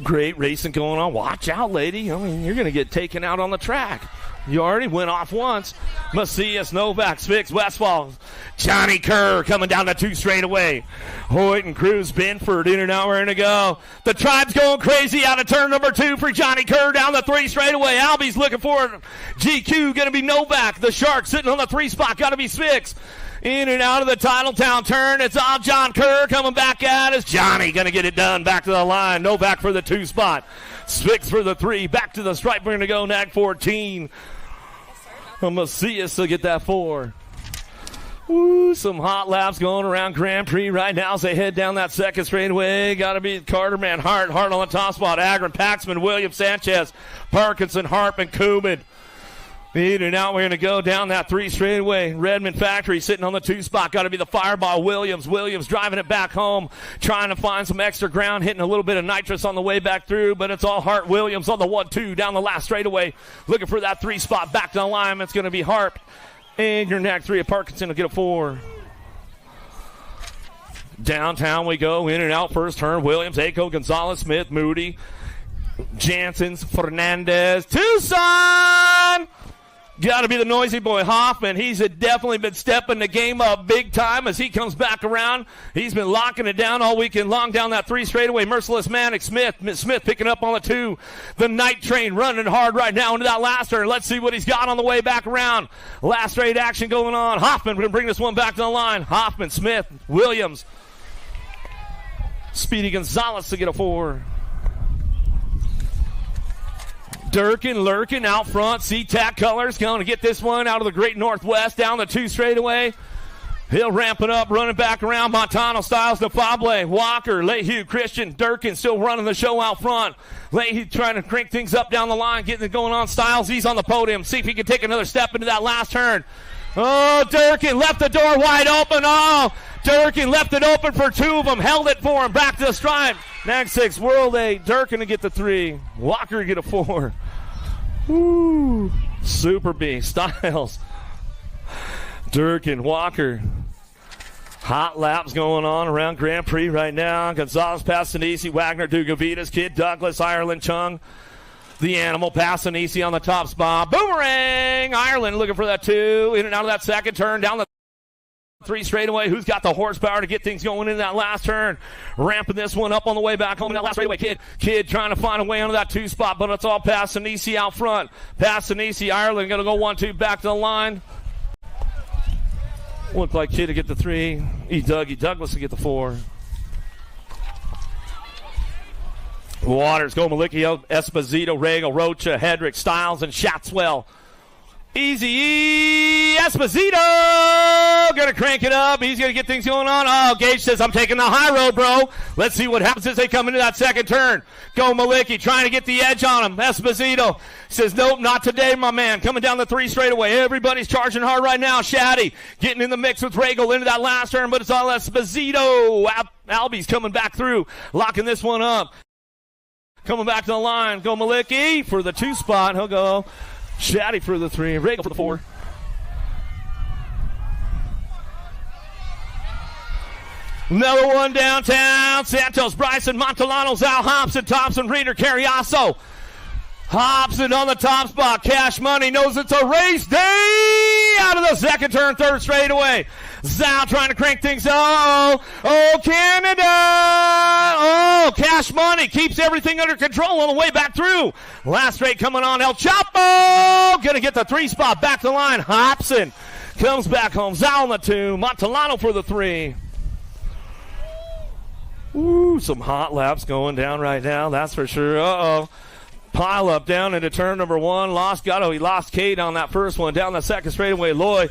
Great racing going on. Watch out, lady. I mean, you're going to get taken out on the track. You already went off once. Macias, Novak, Spix, Westfall. Johnny Kerr coming down the 2 straightaway. Hoyt and Cruz, Benford in and out. We're going to go. The tribe's going crazy out of turn number 2 for Johnny Kerr down the 3 straightaway. Albie's looking for it. GQ going to be Novak. The Shark sitting on the 3 spot. Got to be Spix. In and out of the Titletown turn. It's all John Kerr coming back at us. Johnny going to get it done. Back to the line. Novak for the 2 spot. Spix for the 3. Back to the stripe. We're going to go Nag 14. Macias will get that 4. Ooh, some hot laps going around Grand Prix right now as they head down that second straightaway. Got to be Carter, man. Hart on the top spot. Agron, Paxman, Williams, Sanchez, Parkinson, Hartman, Kubin. In and out, we're going to go down that 3 straightaway. Redman Factory sitting on the 2 spot. Got to be the Fireball. Williams driving it back home, trying to find some extra ground, hitting a little bit of nitrous on the way back through, but it's all Hart. Williams on the 1-2 down the last straightaway. Looking for that 3 spot back to the line. It's going to be Hart. And your neck 3 of Parkinson will get a 4. Downtown we go, in and out first turn. Williams, Aco, Gonzalez, Smith, Moody, Janssens, Fernandez, Tucson. Got to be the noisy boy Hoffman. He's definitely been stepping the game up big time as he comes back around. He's been locking it down all weekend long down that 3 straightaway. Merciless Manic, Smith picking up on the 2. The Night Train running hard right now into that last turn. Let's see what he's got on the way back around. Last straight action going on. Hoffman going to bring this one back to the line. Hoffman, Smith, Williams. Speedy Gonzalez to get a 4. Durkin lurking out front. SeaTac colors going to get this one out of the Great Northwest down the 2 straightaway. He'll ramp it up, running back around. Montano, Styles, DeFable, Walker, Lehue, Christian, Durkin still running the show out front. Lehue trying to crank things up down the line, getting it going on. Styles, he's on the podium. See if he can take another step into that last turn. Oh, Durkin left the door wide open. Oh, Durkin left it open for 2 of them. Held it for him. Back to the stripe. Next 6, World 8. Durkin to get the 3. Walker to get a 4. Woo. Super B. Styles. Durkin, Walker. Hot laps going on around Grand Prix right now. Gonzalez, Passanisi, Wagner, Dugavitas, Kid Douglas, Ireland, Chung. The Animal, Passanisi on the top spot. Boomerang! Ireland looking for that 2. In and out of that second turn. Down the 3 straightaway. Who's got the horsepower to get things going in that last turn? Ramping this one up on the way back home in that last straightaway. Kid trying to find a way onto that 2 spot, but it's all Passanisi out front. Passanisi, Ireland going to go 1-2 back to the line. Looked like Kid to get the 3. Dougie Douglas to get the 4. Waters, Go Malicchio, Esposito, Regal, Rocha, Hedrick, Styles, and Shatswell. Easy Esposito gonna crank it up. He's gonna get things going on. Oh, Gage says, I'm taking the high road, bro. Let's see what happens as they come into that second turn. Go Malicki trying to get the edge on him. Esposito says, nope, not today, my man. Coming down the 3 straightaway. Everybody's charging hard right now. Shaddy getting in the mix with Regal into that last turn, but it's all Esposito. Albie's coming back through, locking this one up. Coming back to the line. Go Malicki for the 2 spot. He'll go Shaddy for the 3, Regal for the 4. Another one downtown. Santos, Bryson, Montalano, Zal, Hobson, Thompson, Reeder, Carriasso. Hobson on the top spot. Cash Money knows it's a race day out of the second turn, 3rd straightaway. Zal trying to crank things up. Oh, Canada. Oh, Cash Money keeps everything under control on the way back through. Last straight coming on. El Chapo going to get the 3 spot back to the line. Hobson comes back home. Zal on the 2. Montalano for the 3. Ooh, some hot laps going down right now. That's for sure. Uh-oh. Pile up down into turn number 1. He lost Cade on that first one. Down the second straightaway, Loy.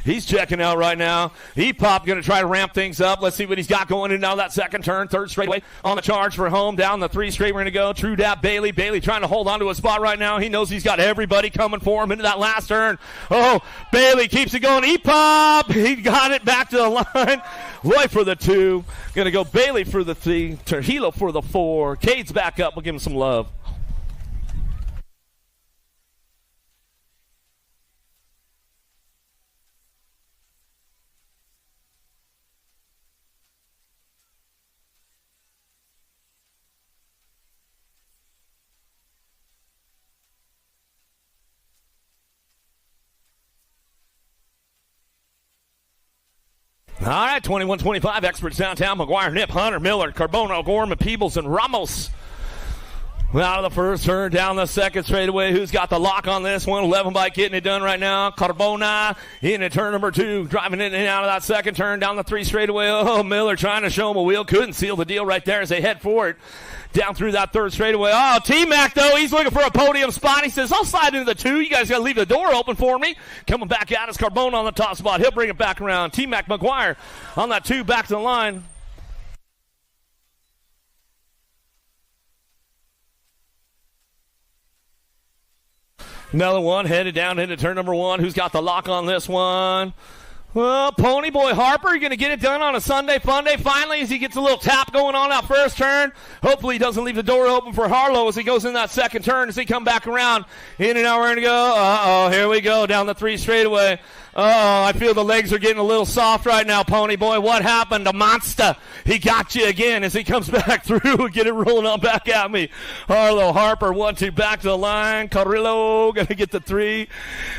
He's checking out right now. Pop going to try to ramp things up. Let's see what he's got going in now that second turn. 3rd straightaway on the charge for home. Down the 3 straight we're going to go. True Dap, Bailey. Bailey trying to hold on to a spot right now. He knows he's got everybody coming for him into that last turn. Oh, Bailey keeps it going. Pop. He got it back to the line. Loy for the 2. Going to go Bailey for the 3. Trujillo for the 4. Cade's back up. We'll give him some love. All right, 21-25, experts downtown. McGuire, Nip, Hunter, Miller, Carbono, Gorman, Peebles, and Ramos. Out of the first turn, down the second straightaway. Who's got the lock on this one? 11 bike getting it done right now. Carbona into turn number 2, driving in and out of that second turn, down the 3 straightaway. Oh, Miller trying to show him a wheel. Couldn't seal the deal right there as they head for it. Down through that 3rd straightaway. Oh, T-Mac, though, he's looking for a podium spot. He says, I'll slide into the 2. You guys got to leave the door open for me. Coming back out is Carbona on the top spot. He'll bring it back around. T-Mac McGuire on that 2 back to the line. Another one headed down into turn number 1. Who's got the lock on this one? Well, Pony Boy Harper, you're going to get it done on a Sunday fun day finally as he gets a little tap going on that first turn. Hopefully he doesn't leave the door open for Harlow as he goes in that second turn as he come back around. In and out, we're going to go. Uh-oh, here we go down the 3 straightaway. Uh-oh, I feel the legs are getting a little soft right now, Pony Boy. What happened? The monster. He got you again as he comes back through and get it rolling on back at me. Harlow, Harper, 1-2 back to the line. Carrillo going to get the 3.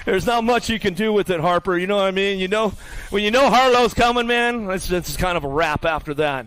There's not much you can do with it, Harper. You know what I mean? You know, when you know Harlow's coming, man, it's kind of a wrap after that.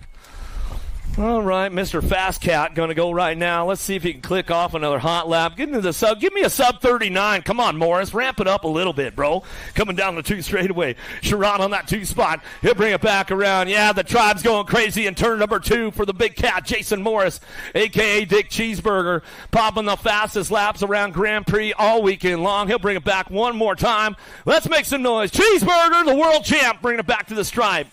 All right, Mr. Fast Cat going to go right now. Let's see if he can click off another hot lap. Get into the sub. Give me a sub 39. Come on, Morris. Ramp it up a little bit, bro. Coming down the 2 straightaway. Sherrod on that 2 spot. He'll bring it back around. Yeah, the tribe's going crazy in turn number 2 for the big cat, Jason Morris, a.k.a. Dick Cheeseburger, popping the fastest laps around Grand Prix all weekend long. He'll bring it back one more time. Let's make some noise. Cheeseburger, the world champ, bringing it back to the stripe.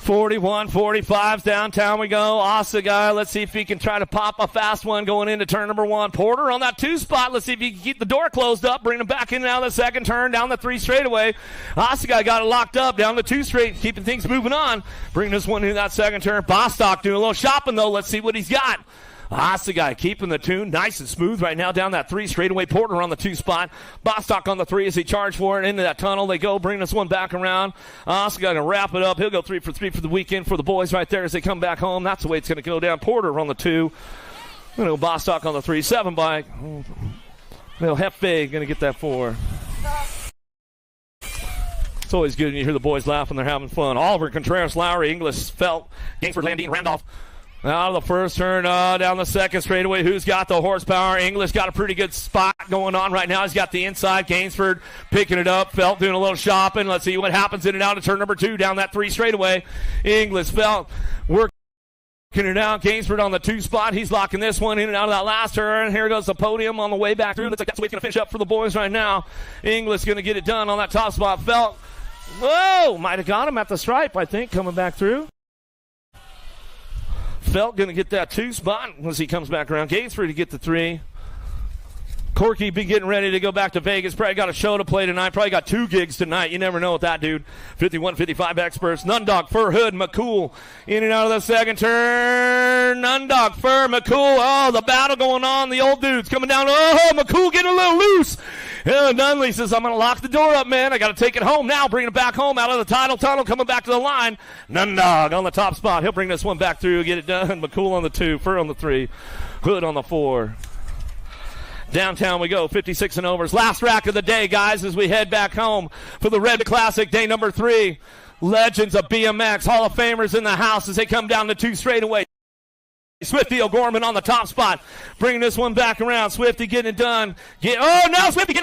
41-45s downtown we go. Osagai, let's see if he can try to pop a fast one going into turn number 1. Porter on that 2 spot. Let's see if he can keep the door closed up, bring him back in and out of the second turn, down the 3 straightaway. Osagai got it locked up down the 2 straight, keeping things moving on. Bring this one into that second turn. Bostock doing a little shopping, though. Let's see what he's got. Osagai keeping the tune nice and smooth right now down that 3 straightaway. Porter on the 2 spot. Bostock on the 3 as he charged for it. Into that tunnel they go. Bring this one back around. Osagai going to wrap it up. He'll go 3 for 3 for the weekend for the boys right there as they come back home. That's the way it's going to go down. Porter on the 2. You know, Bostock on the 3. 7 bike. Little Hefe going to get that 4. It's always good when you hear the boys laughing. They're having fun. Oliver, Contreras, Lowry, Inglis, Felt, Gainsford, Landine, Randolph. Out of the first turn, down the second straightaway. Who's got the horsepower? English got a pretty good spot going on right now. He's got the inside. Gainsford picking it up. Felt doing a little shopping. Let's see what happens in and out of turn number 2 down that 3 straightaway. English, Felt working it out. Gainsford on the 2 spot. He's locking this one in and out of that last turn. Here goes the podium on the way back through. Looks like that's the way it's going to finish up for the boys right now. English going to get it done on that top spot. Felt, whoa, might have got him at the stripe, I think, coming back through. Felt going to get that 2 spot as he comes back around. Gainsford to get the 3. Corky be getting ready to go back to Vegas. Probably got a show to play tonight. Probably got 2 gigs tonight. You never know with that dude. 51-55 experts. Nundog, Fur Hood, McCool. In and out of the second turn. Nundog, Fur, McCool. Oh, the battle going on. The old dudes coming down. Oh, McCool getting a little loose. Nunley says, I'm going to lock the door up, man. I got to take it home now. Bring it back home out of the tidal tunnel. Coming back to the line. Nundog on the top spot. He'll bring this one back through. Get it done. McCool on the 2. Fur on the 3. Hood on the 4. Downtown we go, 56 and overs. Last rack of the day, guys, as we head back home for the Red Classic, day number 3. Legends of BMX, Hall of Famers in the house as they come down the 2 straightaway. Swifty O'Gorman on the top spot, bringing this one back around. Swifty getting it done. Now Swifty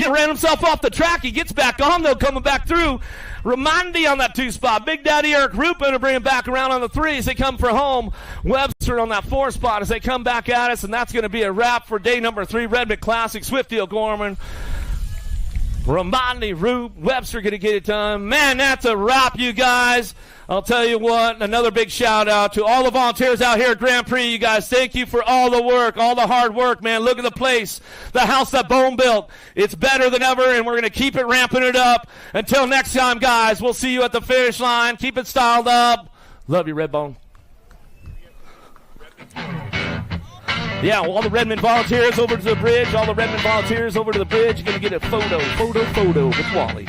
ran himself off the track. He gets back on, though, coming back through. Ramondi on that 2 spot. Big Daddy Eric Rupin to bring him back around on the 3 as they come for home. Webster on that 4 spot as they come back at us, and that's going to be a wrap for day number 3, Redman Classic. Swifty O'Gorman, Ramondi, Roop, Webster going to get it done. Man, that's a wrap, you guys. I'll tell you what, another big shout out to all the volunteers out here at Grand Prix, you guys. Thank you for all the work, all the hard work, man. Look at the place, the house that Bone built. It's better than ever, and we're going to keep it ramping it up. Until next time, guys, we'll see you at the finish line. Keep it styled up. Love you, Redbone. Yeah, all the Redman volunteers over to the bridge. All the Redman volunteers over to the bridge. You're going to get a photo with Wally.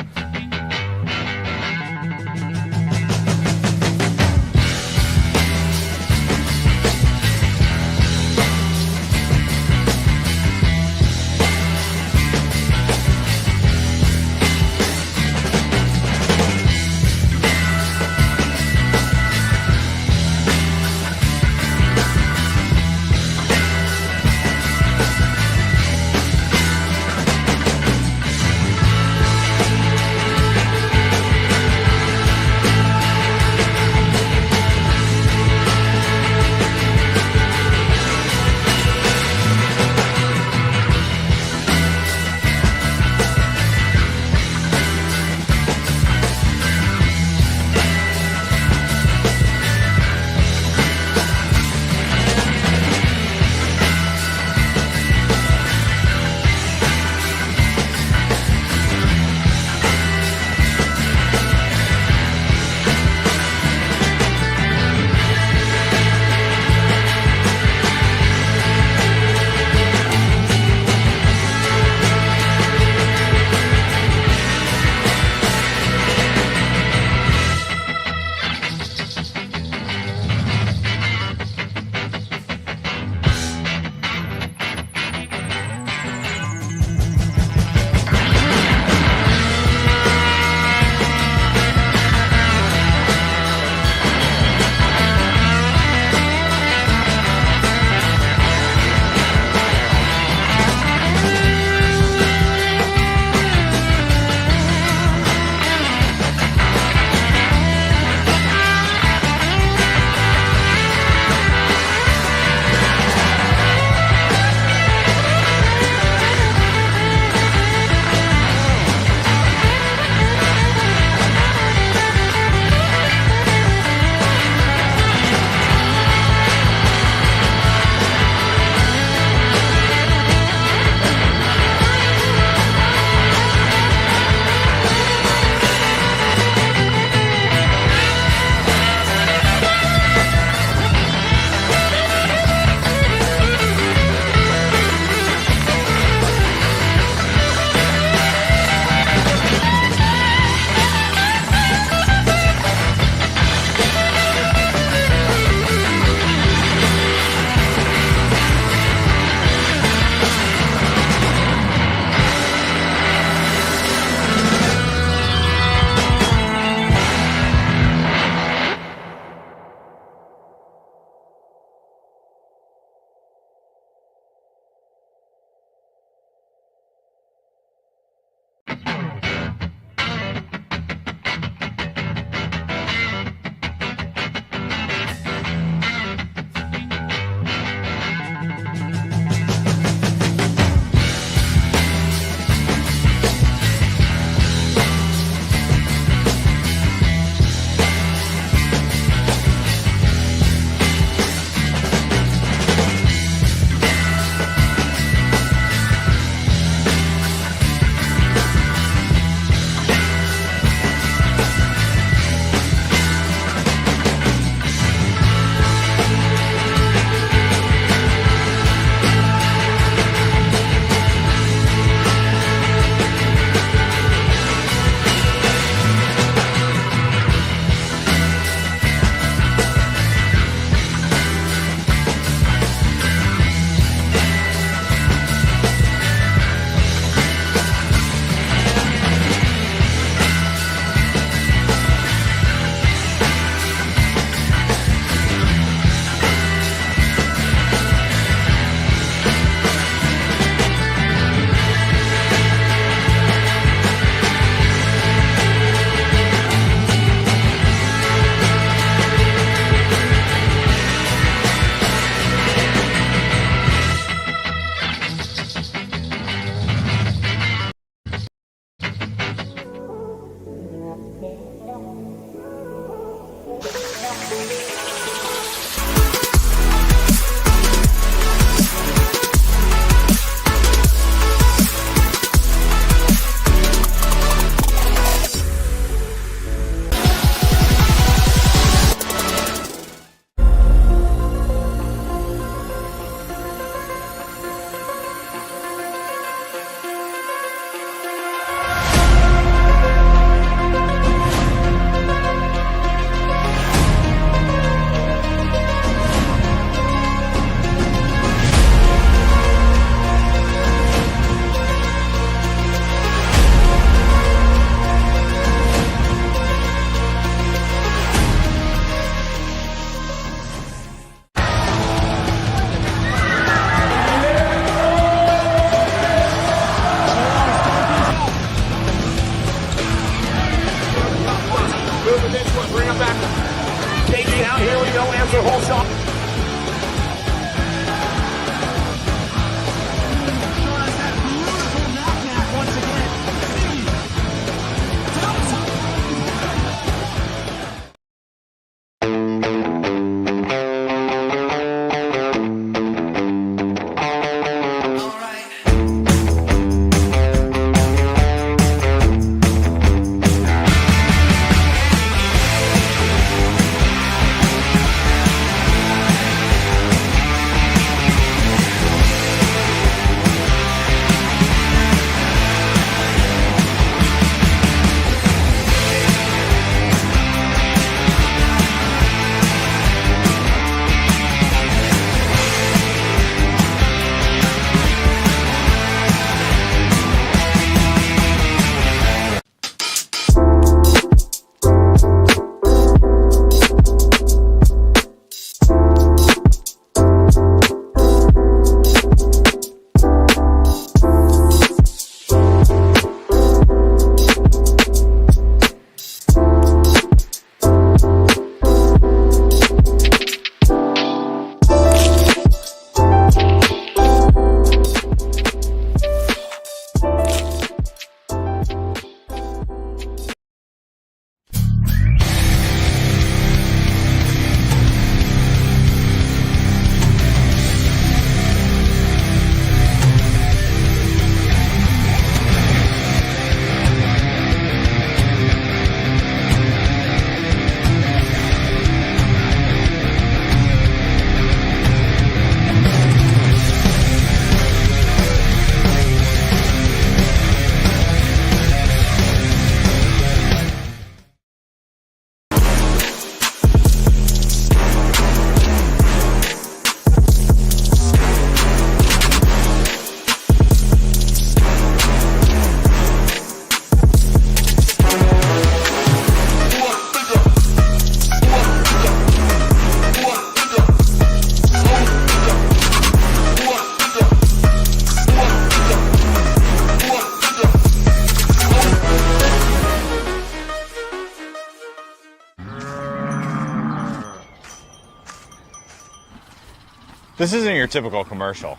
This isn't your typical commercial.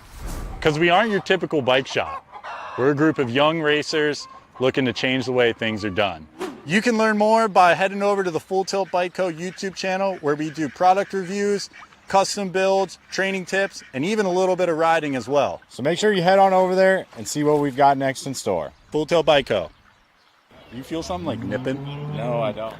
Because we aren't your typical bike shop. We're a group of young racers looking to change the way things are done. You can learn more by heading over to the Full Tilt Bike Co. YouTube channel where we do product reviews, custom builds, training tips, and even a little bit of riding as well. So make sure you head on over there and see what we've got next in store. Full Tilt Bike Co. You feel something like nipping? No, I don't.